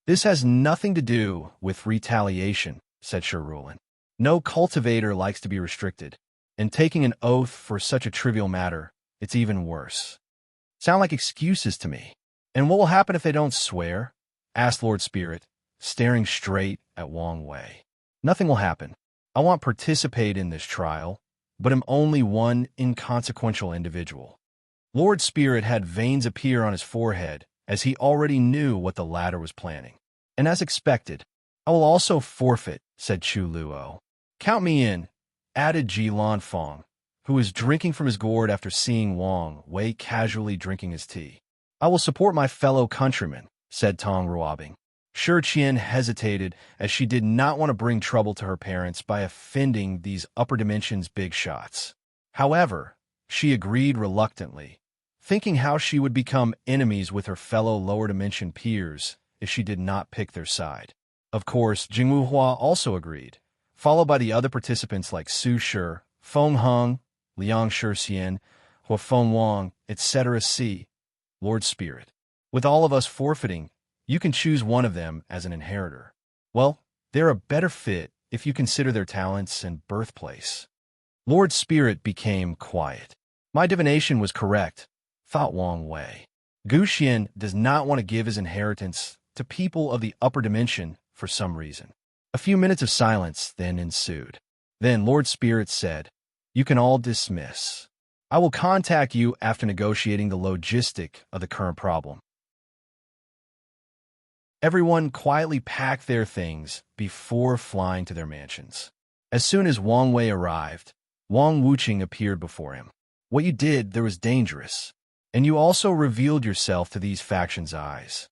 "This has nothing to do with retaliation," said Shirulin. "No cultivator likes to be restricted, and taking an oath for such a trivial matter, it's even worse." "Sound like excuses to me." "And what will happen if they don't swear?" asked Lord Spirit, staring straight at Wang Wei. "Nothing will happen. I won't participate in this trial, but am only one inconsequential individual." Lord Spirit had veins appear on his forehead, as he already knew what the latter was planning. "And as expected, I will also forfeit," said Chu Luo. "Count me in," added Ji Lanfeng, who was drinking from his gourd after seeing Wang Wei casually drinking his tea. "I will support my fellow countrymen," said Tong Ruobing. Shi Qian hesitated, as she did not want to bring trouble to her parents by offending these upper dimensions big shots. However, she agreed reluctantly, thinking how she would become enemies with her fellow lower dimension peers if she did not pick their side. Of course, Jingwu Hua also agreed, followed by the other participants like Su Shi, Feng Heng, Liang Shixian, Hua Feng Wang, etc. See Lord Spirit. "With all of us forfeiting, you can choose one of them as an inheritor. Well, they're a better fit if you consider their talents and birthplace." Lord Spirit became quiet. "My divination was correct," thought Wang Wei. Gu Xian does not want to give his inheritance to people of the upper dimension for some reason. A few minutes of silence then ensued. Then Lord Spirit said, "You can all dismiss. I will contact you after negotiating the logistic of the current problem." Everyone quietly packed their things before flying to their mansions. As soon as Wang Wei arrived, Wang Wuqing appeared before him. "What you did there was dangerous, and you also revealed yourself to these factions' eyes.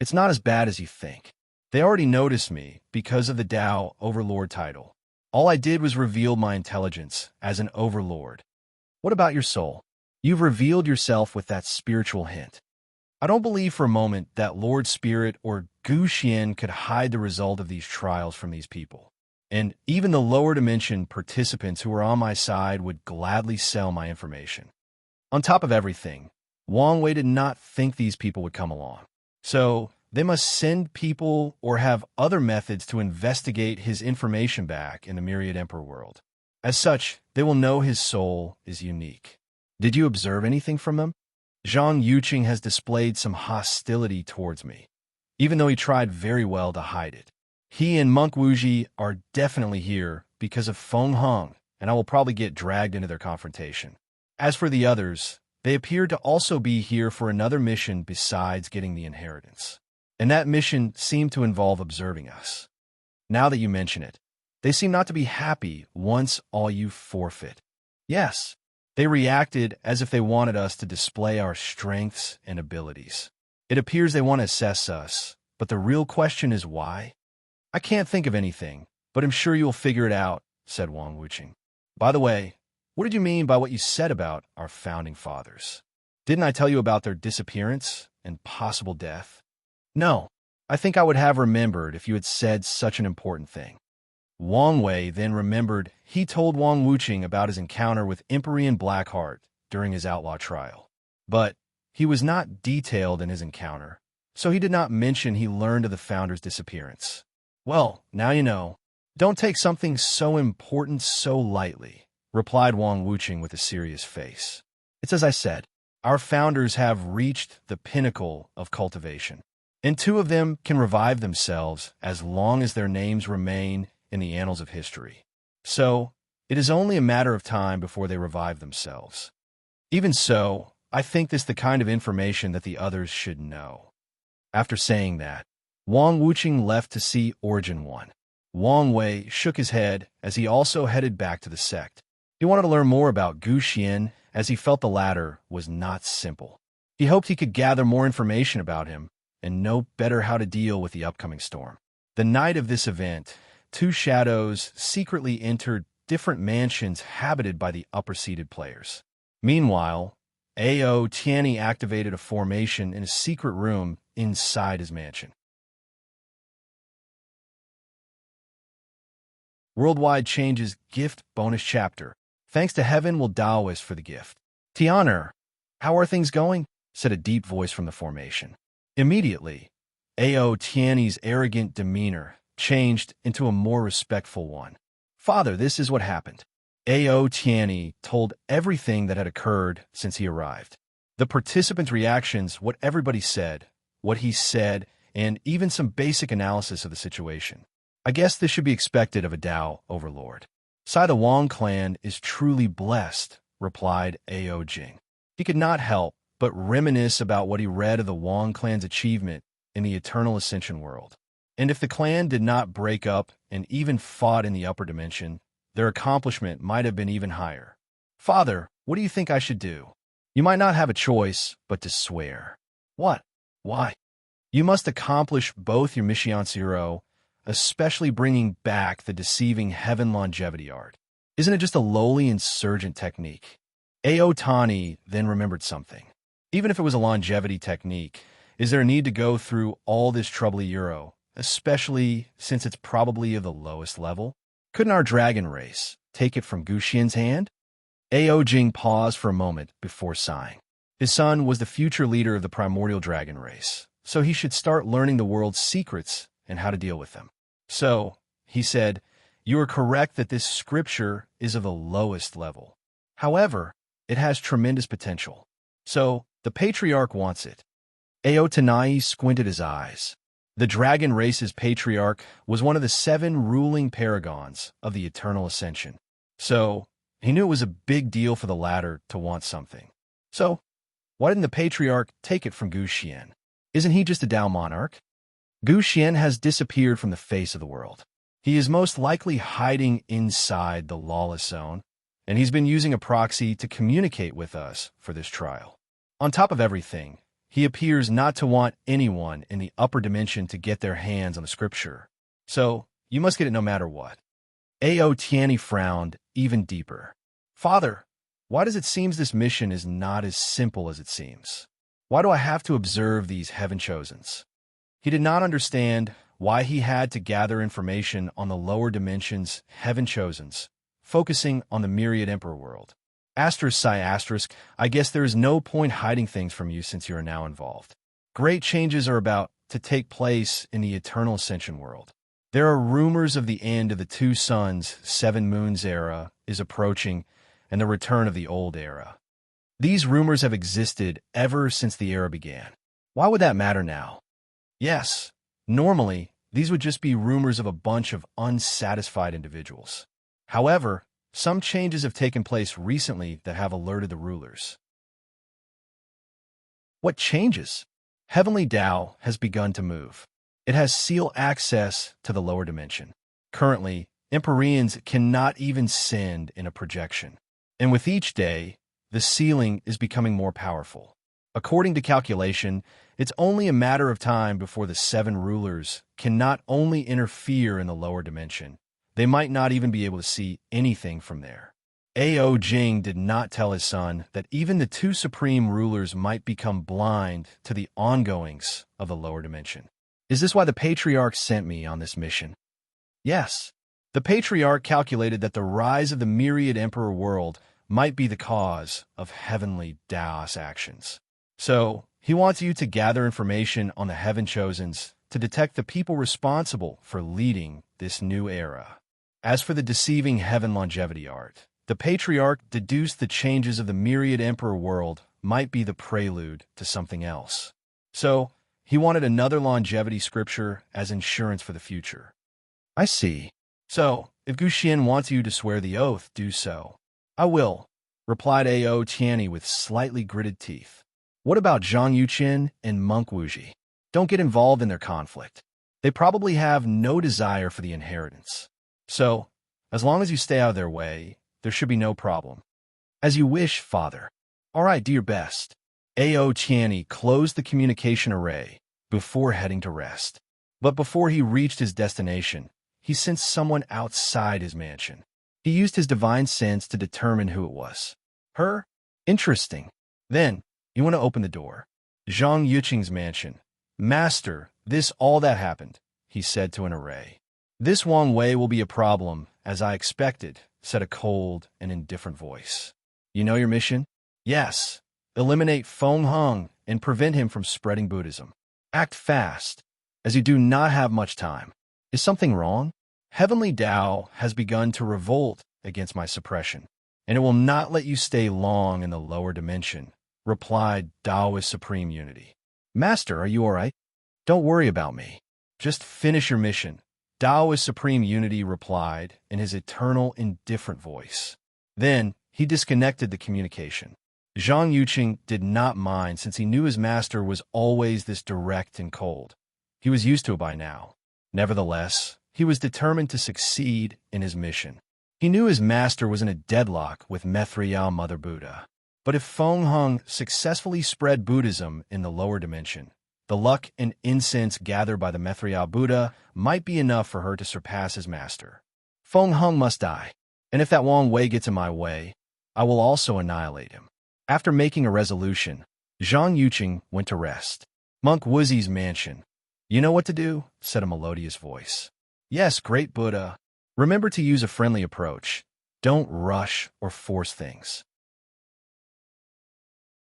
It's not as bad as you think. They already noticed me because of the Tao Overlord title. All I did was reveal my intelligence as an Overlord. What about your soul? You've revealed yourself with that spiritual hint. I don't believe for a moment that Lord Spirit or Gu Xian could hide the result of these trials from these people. And even the lower dimension participants who were on my side would gladly sell my information. On top of everything, Wang Wei did not think these people would come along. So they must send people or have other methods to investigate his information back in the Myriad Emperor world. As such, they will know his soul is unique. Did you observe anything from them?" Zhang Yuqing has displayed some hostility towards me, even though he tried very well to hide it. He and Monk Wuji are definitely here because of Feng Heng, and I will probably get dragged into their confrontation. As for the others, they appear to also be here for another mission besides getting the inheritance. And that mission seemed to involve observing us. Now that you mention it, they seem not to be happy once all you forfeit. Yes, they reacted as if they wanted us to display our strengths and abilities. It appears they want to assess us, but the real question is why? I can't think of anything, but I'm sure you'll figure it out, said Wang Wuqing. By the way, what did you mean by what you said about our founding fathers? Didn't I tell you about their disappearance and possible death? No, I think I would have remembered if you had said such an important thing. Wang Wei then remembered he told Wang Wuqing about his encounter with Empyrean Blackheart during his outlaw trial. But he was not detailed in his encounter, so he did not mention he learned of the founder's disappearance. Well, now you know. Don't take something so important so lightly, replied Wang Wuqing with a serious face. It's as I said, our founders have reached the pinnacle of cultivation, and two of them can revive themselves as long as their names remain in the annals of history. So, it is only a matter of time before they revive themselves. Even so, I think this is the kind of information that the others should know. After saying that, Wang Wuqing left to see Origin 1. Wang Wei shook his head as he also headed back to the sect. He wanted to learn more about Gu Xian as he felt the latter was not simple. He hoped he could gather more information about him and know better how to deal with the upcoming storm. The night of this event, two shadows secretly entered different mansions habited by the upper-seated players. Meanwhile, A.O. Tianyi activated a formation in a secret room inside his mansion. Worldwide Changes Gift Bonus Chapter. Thanks to Heaven will Daoist for the gift. Tianer, how are things going? Said a deep voice from the formation. Immediately, A.O. Tianyi's arrogant demeanor changed into a more respectful one. Father, this is what happened. A.O. Tianyi told everything that had occurred since he arrived. The participants' reactions, what everybody said, what he said, and even some basic analysis of the situation. I guess this should be expected of a Dao overlord. Sai the Wang clan is truly blessed, replied A.O. Jing. He could not help but reminisce about what he read of the Wang clan's achievement in the Eternal Ascension world. And if the clan did not break up and even fought in the upper dimension, their accomplishment might have been even higher. Father, what do you think I should do? You might not have a choice but to swear. What? Why? You must accomplish both your Mission Zero, especially bringing back the deceiving Heaven Longevity art. Isn't it just a lowly insurgent technique? A.O. Tani then remembered something. Even if it was a longevity technique, is there a need to go through all this trouble Euro, especially since it's probably of the lowest level? Couldn't our dragon race take it from Gu Xian's hand? A.O. Jing paused for a moment before sighing. His son was the future leader of the primordial dragon race, so he should start learning the world's secrets and how to deal with them. So, he said, you are correct that this scripture is of the lowest level. However, it has tremendous potential. So, the patriarch wants it. A.O. Tanai squinted his eyes. The dragon race's patriarch was one of the 7 ruling paragons of the Eternal Ascension. So, he knew it was a big deal for the latter to want something. So, why didn't the patriarch take it from Gu Xian? Isn't he just a Dao monarch? Gu Xian has disappeared from the face of the world. He is most likely hiding inside the lawless zone, and he's been using a proxy to communicate with us for this trial. On top of everything, he appears not to want anyone in the upper dimension to get their hands on the scripture. So, you must get it no matter what. A.O. Tianyi frowned even deeper. Father, why does it seem this mission is not as simple as it seems? Why do I have to observe these heaven chosens? He did not understand why he had to gather information on the lower dimensions heaven chosens, focusing on the myriad emperor world. Asterisk, I guess there is no point hiding things from you since you are now involved. Great changes are about to take place in the Eternal Ascension world. There are rumors of the end of the 2 suns, 7 moons era is approaching and the return of the old era. These rumors have existed ever since the era began. Why would that matter now? Yes, normally, these would just be rumors of a bunch of unsatisfied individuals. However, some changes have taken place recently that have alerted the rulers. What changes? Heavenly Tao has begun to move. It has seal access to the lower dimension. Currently, Empyreans cannot even send in a projection. And with each day, the sealing is becoming more powerful. According to calculation, it's only a matter of time before the 7 rulers can not only interfere in the lower dimension, they might not even be able to see anything from there. Ao Jing did not tell his son that even the 2 supreme rulers might become blind to the ongoings of the lower dimension. Is this why the Patriarch sent me on this mission? Yes. The Patriarch calculated that the rise of the myriad Emperor world might be the cause of heavenly Taoist actions. So, he wants you to gather information on the Heaven Chosens to detect the people responsible for leading this new era. As for the deceiving heaven longevity art, the Patriarch deduced the changes of the myriad Emperor world might be the prelude to something else. So, he wanted another longevity scripture as insurance for the future. I see. So, if Guxian wants you to swear the oath, do so. I will, replied Ao Tianyi with slightly gritted teeth. What about Zhang Yuqin and Monk Wuji? Don't get involved in their conflict. They probably have no desire for the inheritance. So, as long as you stay out of their way, there should be no problem. As you wish, father. All right, do your best. Ao Tianyi closed the communication array before heading to rest. But before he reached his destination, he sensed someone outside his mansion. He used his divine sense to determine who it was. Her? Interesting. Then, you want to open the door. Zhang Yuqing's mansion. Master, this all that happened, he said to an array. This Wang Wei will be a problem, as I expected, said a cold and indifferent voice. You know your mission? Yes. Eliminate Feng Heng and prevent him from spreading Buddhism. Act fast, as you do not have much time. Is something wrong? Heavenly Tao has begun to revolt against my suppression, and it will not let you stay long in the lower dimension, replied Taoist Supreme Unity. Master, are you all right? Don't worry about me. Just finish your mission, Taoist Supreme Unity replied in his eternal indifferent voice. Then he disconnected the communication. Zhang Yuqing did not mind since he knew his master was always this direct and cold. He was used to it by now. Nevertheless, he was determined to succeed in his mission. He knew his master was in a deadlock with Methriel Mother Buddha. But if Feng Heng successfully spread Buddhism in the lower dimension, the luck and incense gathered by the Methriel Buddha might be enough for her to surpass his master. Feng Heng must die, and if that Wang Wei gets in my way, I will also annihilate him. After making a resolution, Zhang Yuqing went to rest. Monk Wuzi's mansion. You know what to do, said a melodious voice. Yes, great Buddha. Remember to use a friendly approach. Don't rush or force things.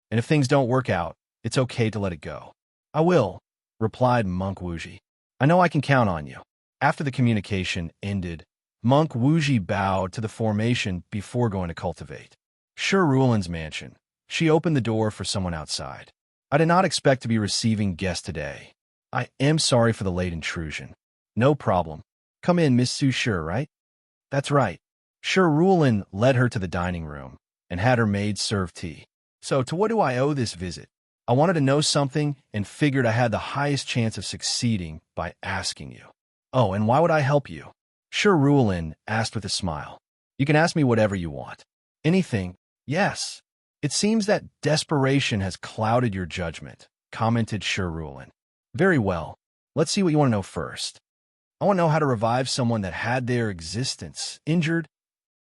And if things don't work out, it's okay to let it go. I will, replied Monk Wuji. I know I can count on you. After the communication ended, Monk Wuji bowed to the formation before going to cultivate. Shi Ruolin's mansion. She opened the door for someone outside. I did not expect to be receiving guests today. I am sorry for the late intrusion. No problem. Come in, Miss Su Shi, right? That's right. Shi Ruolin led her to the dining room and had her maid serve tea. So, to what do I owe this visit? I wanted to know something and figured I had the highest chance of succeeding by asking you. Oh, and why would I help you? Shi Ruolin asked with a smile. You can ask me whatever you want. Anything? Yes. It seems that desperation has clouded your judgment, commented Shi Ruolin. Very well. Let's see what you want to know first. I want to know how to revive someone that had their existence injured.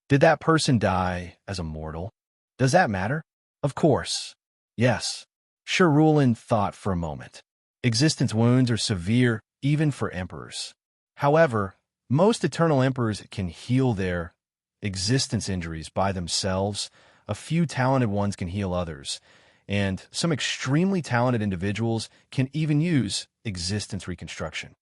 Did that person die as a mortal? Does that matter? Of course. Yes. Shi Ruolin thought for a moment. Existence wounds are severe even for emperors. However, most eternal emperors can heal their existence injuries by themselves. A few talented ones can heal others, and some extremely talented individuals can even use existence reconstruction.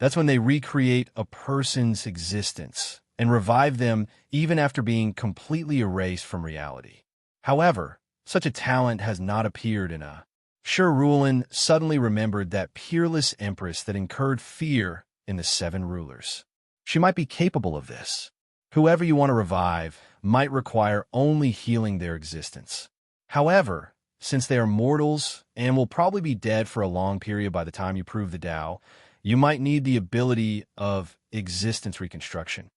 That's when they recreate a person's existence and revive them even after being completely erased from reality. However, Such a talent has not appeared in a... Sure Rulin suddenly remembered that peerless empress that incurred fear in the seven rulers. She might be capable of this. Whoever you want to revive might require only healing their existence. However, since they are mortals and will probably be dead for a long period by the time you prove the Tao, you might need the ability of existence reconstruction.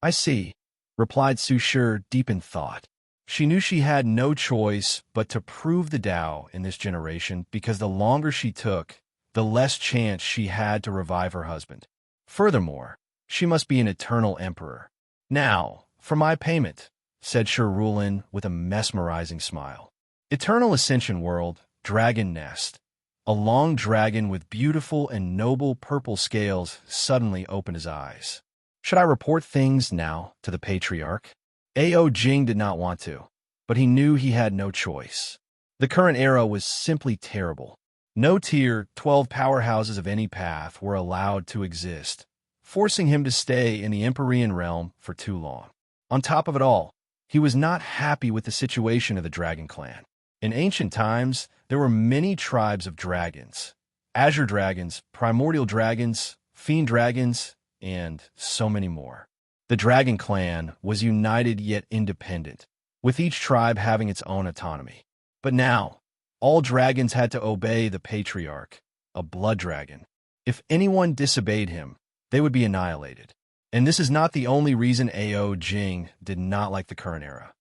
I see, replied Su Shi, deep in thought. She knew she had no choice but to prove the Tao in this generation because the longer she took, the less chance she had to revive her husband. Furthermore, she must be an eternal emperor. Now, for my payment, said Shi Rulin with a mesmerizing smile. Eternal Ascension World, Dragon Nest. A long dragon with beautiful and noble purple scales suddenly opened his eyes. Should I report things now to the Patriarch? Ao Jing did not want to, but he knew he had no choice. The current era was simply terrible. No tier 12 powerhouses of any path were allowed to exist, forcing him to stay in the Empyrean realm for too long. On top of it all, he was not happy with the situation of the Dragon Clan. In ancient times, there were many tribes of dragons. Azure dragons, primordial dragons, fiend dragons, and so many more. The Dragon Clan was united yet independent, with each tribe having its own autonomy. But now, all dragons had to obey the Patriarch, a blood dragon. If anyone disobeyed him, they would be annihilated. And this is not the only reason Ao Jing did not like the current era.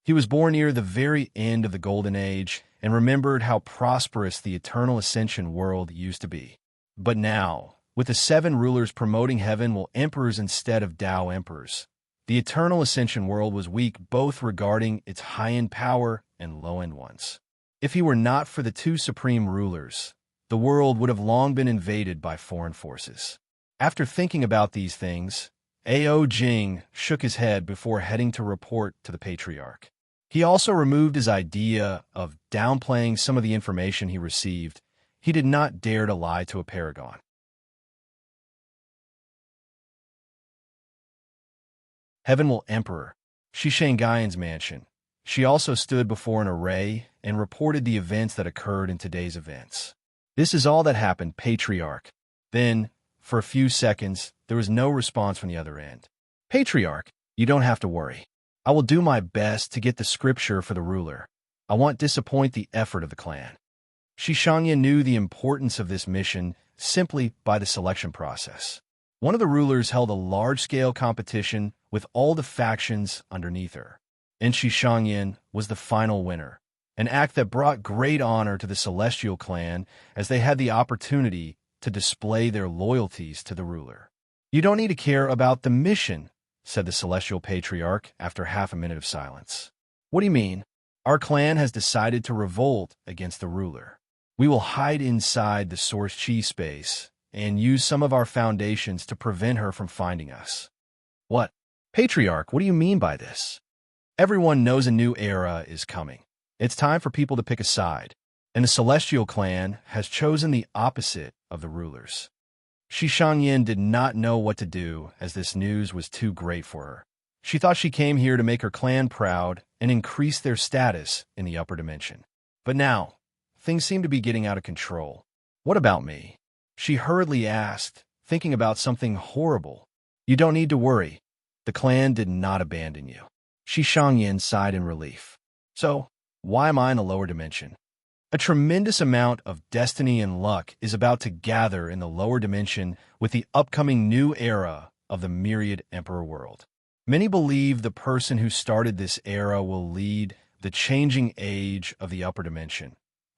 He was born near the very end of the Golden Age and remembered how prosperous the Eternal Ascension world used to be. But now, with the seven rulers promoting heaven while emperors instead of Tao emperors, the Eternal Ascension world was weak both regarding its high-end power and low-end ones. If he were not for the two supreme rulers, the world would have long been invaded by foreign forces. After thinking about these things, Ao Jing shook his head before heading to report to the Patriarch. He also removed his idea of downplaying some of the information he received. He did not dare to lie to a paragon. Heavenwell Emperor, Shishangayan's mansion. She also stood before an array and reported the events that occurred in today's events. This is all that happened, Patriarch. Then, for a few seconds, there was no response from the other end. Patriarch, you don't have to worry. I will do my best to get the scripture for the ruler. I won't disappoint the effort of the clan. Shishangyan knew the importance of this mission simply by the selection process. One of the rulers held a large-scale competition with all the factions underneath her, and Shishangyan was the final winner, an act that brought great honor to the Celestial clan as they had the opportunity to display their loyalties to the ruler. You don't need to care about the mission, said the Celestial Patriarch after half a minute of silence. What do you mean? Our clan has decided to revolt against the ruler. We will hide inside the Source Chi space and use some of our foundations to prevent her from finding us. What? Patriarch, what do you mean by this? Everyone knows a new era is coming. It's time for people to pick a side, and the Celestial clan has chosen the opposite of the rulers. Shishangyan did not know what to do as this news was too great for her. She thought she came here to make her clan proud and increase their status in the upper dimension. But now, things seem to be getting out of control. What about me? She hurriedly asked, thinking about something horrible. You don't need to worry. The clan did not abandon you. Shishangyan sighed in relief. So, why am I in the lower dimension? A tremendous amount of destiny and luck is about to gather in the lower dimension with the upcoming new era of the Myriad Emperor world. Many believe the person who started this era will lead the changing age of the upper dimension,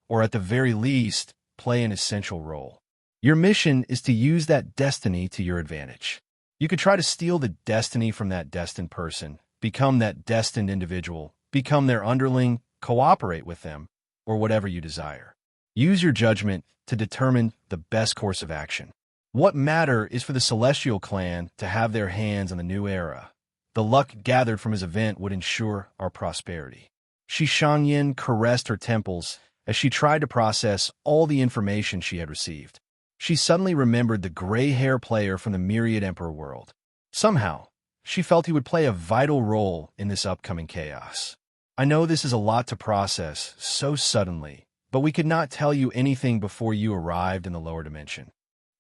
or at the very least, play an essential role. Your mission is to use that destiny to your advantage. You could try to steal the destiny from that destined person, become that destined individual, become their underling, cooperate with them, or whatever you desire. Use your judgment to determine the best course of action. What matter is for the Celestial clan to have their hands on the new era. The luck gathered from his event would ensure our prosperity. Shishangyan caressed her temples as she tried to process all the information she had received. She suddenly remembered the gray-hair player from the Myriad Emperor world. Somehow, She felt he would play a vital role in this upcoming chaos. I know this is a lot to process so suddenly, but we could not tell you anything before you arrived in the lower dimension.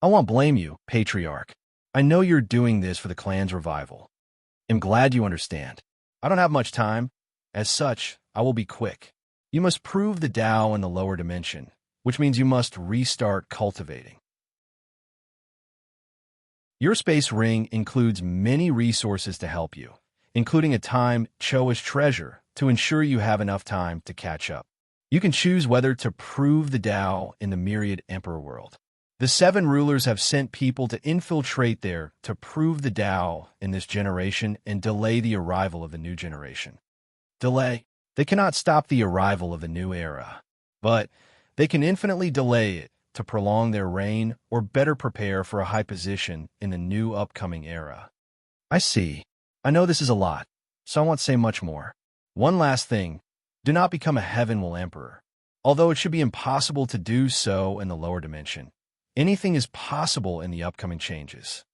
I won't blame you, Patriarch. I know you're doing this for the clan's revival. I'm glad you understand. I don't have much time. As such, I will be quick. You must prove the Tao in the lower dimension, which means you must restart cultivating. Your space ring includes many resources to help you, including a time Choa's treasure to ensure you have enough time to catch up. You can choose whether to prove the Tao in the myriad Emperor world. The 7 rulers have sent people to infiltrate there to prove the Tao in this generation and delay the arrival of the new generation. Delay. They cannot stop the arrival of the new era, but they can infinitely delay it to prolong their reign or better prepare for a high position in the new upcoming era. I see. I know this is a lot, so I won't say much more. One last thing. Do not become a Heavenwell Emperor. Although it should be impossible to do so in the lower dimension, anything is possible in the upcoming changes.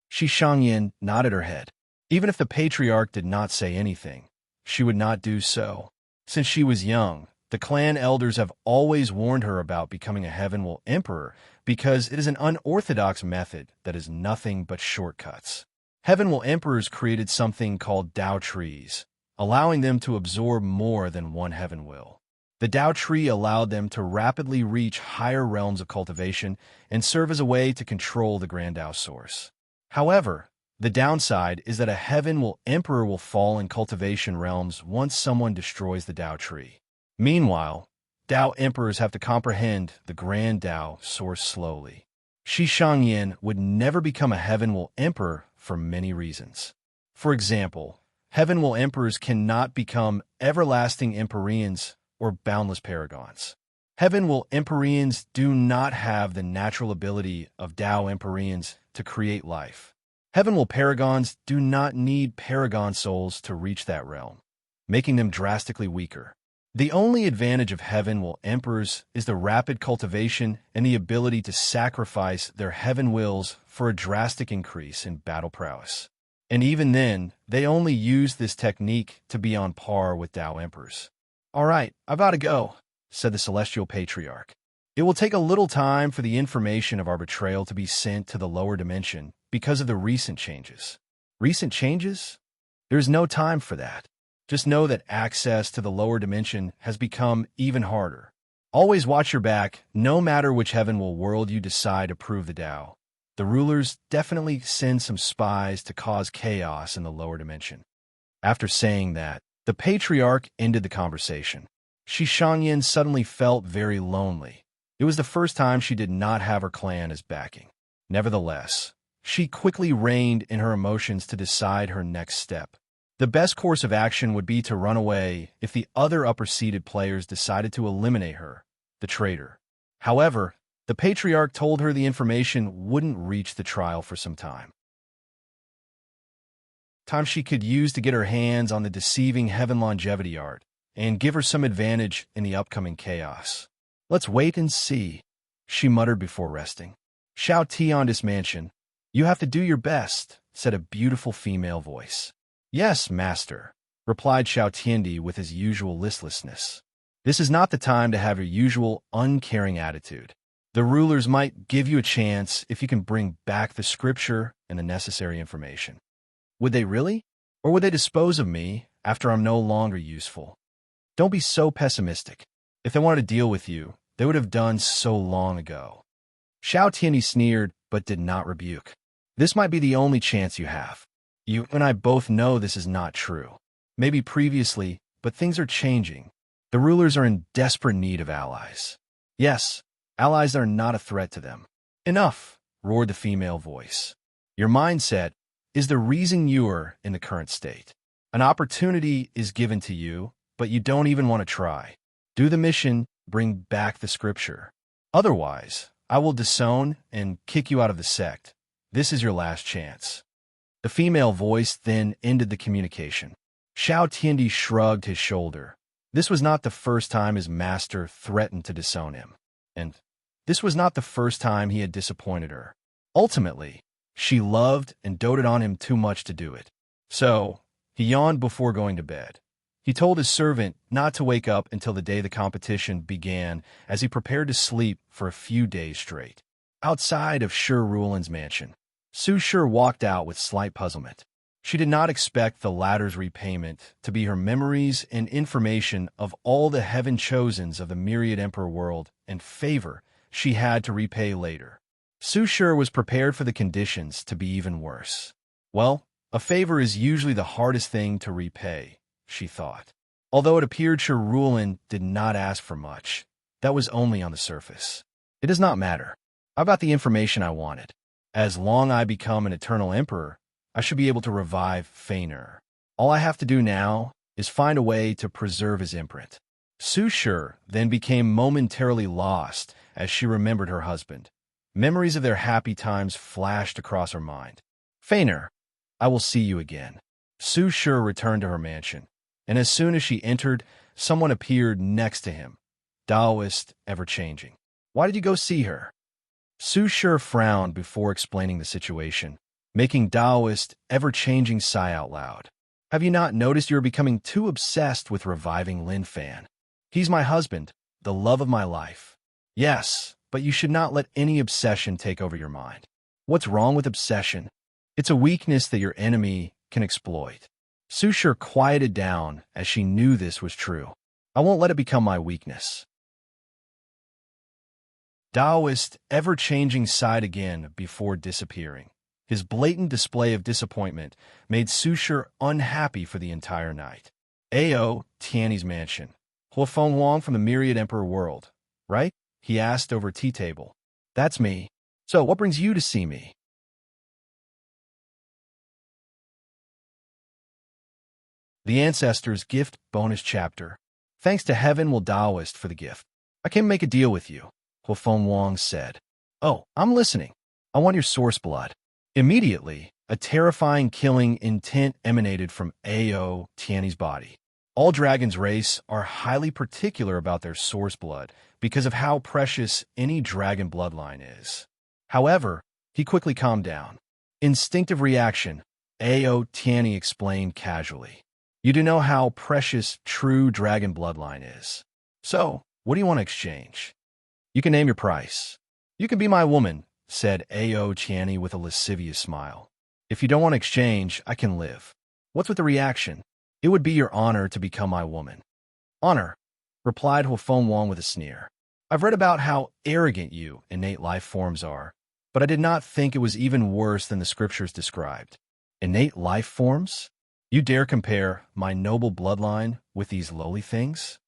Shi Shangyin nodded her head. Even if the Patriarch did not say anything, she would not do so. Since she was young, the clan elders have always warned her about becoming a Heavenwell Emperor because it is an unorthodox method that is nothing but shortcuts. Heavenwell Emperors created something called Tao trees, allowing them to absorb more than one Heavenwell. The Tao tree allowed them to rapidly reach higher realms of cultivation and serve as a way to control the Grand Tao source. However, the downside is that a Heavenwell Emperor will fall in cultivation realms once someone destroys the Tao tree. Meanwhile, Tao Emperors have to comprehend the Grand Tao source slowly. Shi Shangyin would never become a Heavenwell Emperor for many reasons. For example, Heavenwell Emperors cannot become everlasting Empyreans or boundless Paragons. Heavenwell Empyreans do not have the natural ability of Tao Empyreans to create life. Heavenwell Paragons do not need Paragon souls to reach that realm, making them drastically weaker. The only advantage of Heavenwell Emperors is the rapid cultivation and the ability to sacrifice their heaven wills for a drastic increase in battle prowess. And even then, they only use this technique to be on par with Tao Emperors. "All right, I've got to go," said the Celestial Patriarch. "It will take a little time for the information of our betrayal to be sent to the lower dimension because of the recent changes." Recent changes? There's no time for that. Just know that access to the lower dimension has become even harder. Always watch your back, no matter which Heavenwell world you decide to prove the Tao. The rulers definitely send some spies to cause chaos in the lower dimension. After saying that, the Patriarch ended the conversation. Shi Shangyin suddenly felt very lonely. It was the first time she did not have her clan as backing. Nevertheless, she quickly reined in her emotions to decide her next step. The best course of action would be to run away if the other upper-seeded players decided to eliminate her, the traitor. However, the Patriarch told her the information wouldn't reach the trial for some time. Time she could use to get her hands on the deceiving Heaven Longevity art and give her some advantage in the upcoming chaos. "Let's wait and see," she muttered before resting. "Shao Tiandis Mansion, you have to do your best," said a beautiful female voice. "Yes, master," replied Shao Tiendi with his usual listlessness. "This is not the time to have your usual uncaring attitude. The rulers might give you a chance if you can bring back the scripture and the necessary information." "Would they really? Or would they dispose of me after I'm no longer useful?" "Don't be so pessimistic. If they wanted to deal with you, they would have done so long ago." Shao Tiendi sneered but did not rebuke. "This might be the only chance you have. You and I both know this is not true. Maybe previously, but things are changing. The rulers are in desperate need of allies. Yes, allies are not a threat to them." "Enough," roared the female voice. "Your mindset is the reason you are in the current state. An opportunity is given to you, but you don't even want to try. Do the mission, bring back the scripture. Otherwise, I will disown and kick you out of the sect. This is your last chance." The female voice then ended the communication. Shao Tiendi shrugged his shoulder. This was not the first time his master threatened to disown him. And this was not the first time he had disappointed her. Ultimately, she loved and doted on him too much to do it. So, he yawned before going to bed. He told his servant not to wake up until the day the competition began as he prepared to sleep for a few days straight. Outside of Sir Rulin's mansion, Su Sure walked out with slight puzzlement. She did not expect the latter's repayment to be her memories and information of all the heaven-chosens of the myriad emperor world and favor she had to repay later. Su Sure was prepared for the conditions to be even worse. Well, a favor is usually the hardest thing to repay, she thought. Although it appeared Sir Rulin did not ask for much, that was only on the surface. It does not matter. I got the information I wanted. As long as I become an eternal emperor, I should be able to revive Fener. All I have to do now is find a way to preserve his imprint. Su Sure then became momentarily lost as she remembered her husband. Memories of their happy times flashed across her mind. Fener, I will see you again. Su Sure returned to her mansion, and as soon as she entered, someone appeared next to him. Taoist, ever-changing. Why did you go see her? Su Sure frowned before explaining the situation, making Taoist, ever-changing sigh out loud. Have you not noticed you are becoming too obsessed with reviving Lin Fan? He's my husband, the love of my life. Yes, but you should not let any obsession take over your mind. What's wrong with obsession? It's a weakness that your enemy can exploit. Su Sure quieted down as she knew this was true. I won't let it become my weakness. Taoist, ever-changing, sighed again before disappearing. His blatant display of disappointment made Su Sure unhappy for the entire night. Ao, Tiany's mansion. Huafeng Wang from the Myriad Emperor world, right? He asked over tea table. That's me. So what brings you to see me? The Ancestors Gift Bonus Chapter. Thanks to Heaven will Taoist for the gift. I came to make a deal with you, Huafeng Wang said. Oh, I'm listening. I want your source blood. Immediately, a terrifying killing intent emanated from Ao Tiany's body. All dragons' race are highly particular about their source blood because of how precious any dragon bloodline is. However, he quickly calmed down. Instinctive reaction, Ao Tiany explained casually. You do know how precious true dragon bloodline is. So, what do you want to exchange? You can name your price. You can be my woman, said Ao Tiany with a lascivious smile. If you don't want to exchange, I can live. What's with the reaction? It would be your honor to become my woman. Honor, replied Huafeng Wang with a sneer. I've read about how arrogant you innate life forms are, but I did not think it was even worse than the scriptures described. Innate life forms? You dare compare my noble bloodline with these lowly things?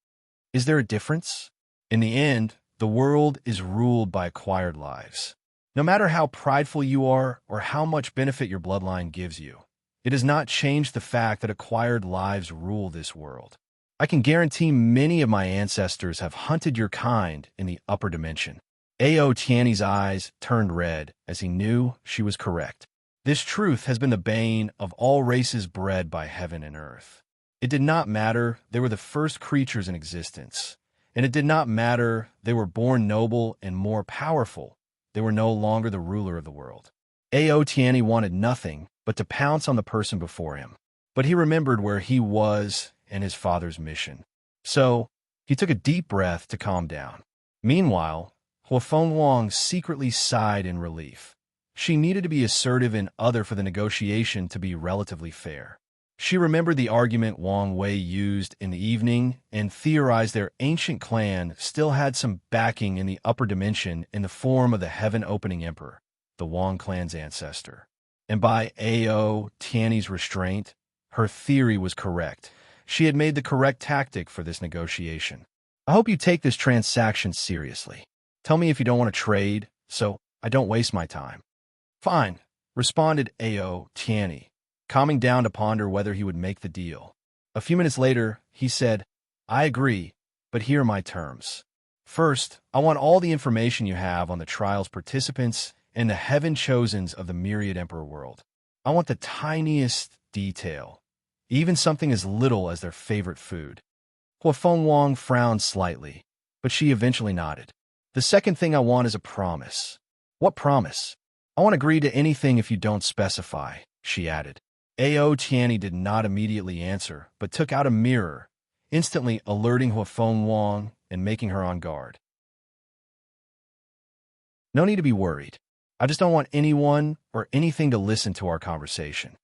Is there a difference? In the end, the world is ruled by acquired lives. No matter how prideful you are or how much benefit your bloodline gives you, it does not change the fact that acquired lives rule this world. I can guarantee many of my ancestors have hunted your kind in the upper dimension. Ao Tiany's eyes turned red as he knew she was correct. This truth has been the bane of all races bred by heaven and earth. It did not matter they were the first creatures in existence, and it did not matter they were born noble and more powerful. They were no longer the ruler of the world. Ao Tiany wanted nothing but to pounce on the person before him. But he remembered where he was and his father's mission. So, he took a deep breath to calm down. Meanwhile, Huafeng Wang secretly sighed in relief. She needed to be assertive and other for the negotiation to be relatively fair. She remembered the argument Wang Wei used in the evening and theorized their ancient clan still had some backing in the upper dimension in the form of the heaven-opening emperor, the Wang clan's ancestor. And by Ao Tiany's restraint, her theory was correct. She had made the correct tactic for this negotiation. I hope you take this transaction seriously. Tell me if you don't want to trade, so I don't waste my time. Fine, responded Ao Tiany, calming down to ponder whether he would make the deal. A few minutes later, he said, I agree, but here are my terms. First, I want all the information you have on the trial's participants and the heaven-chosens of the Myriad Emperor world. I want the tiniest detail, even something as little as their favorite food. Huafeng Wang frowned slightly, but she eventually nodded. The second thing I want is a promise. What promise? I won't agree to anything if you don't specify, she added. Ao Tianyi did not immediately answer, but took out a mirror, instantly alerting Huafeng Wang and making her on guard. No need to be worried. I just don't want anyone or anything to listen to our conversation.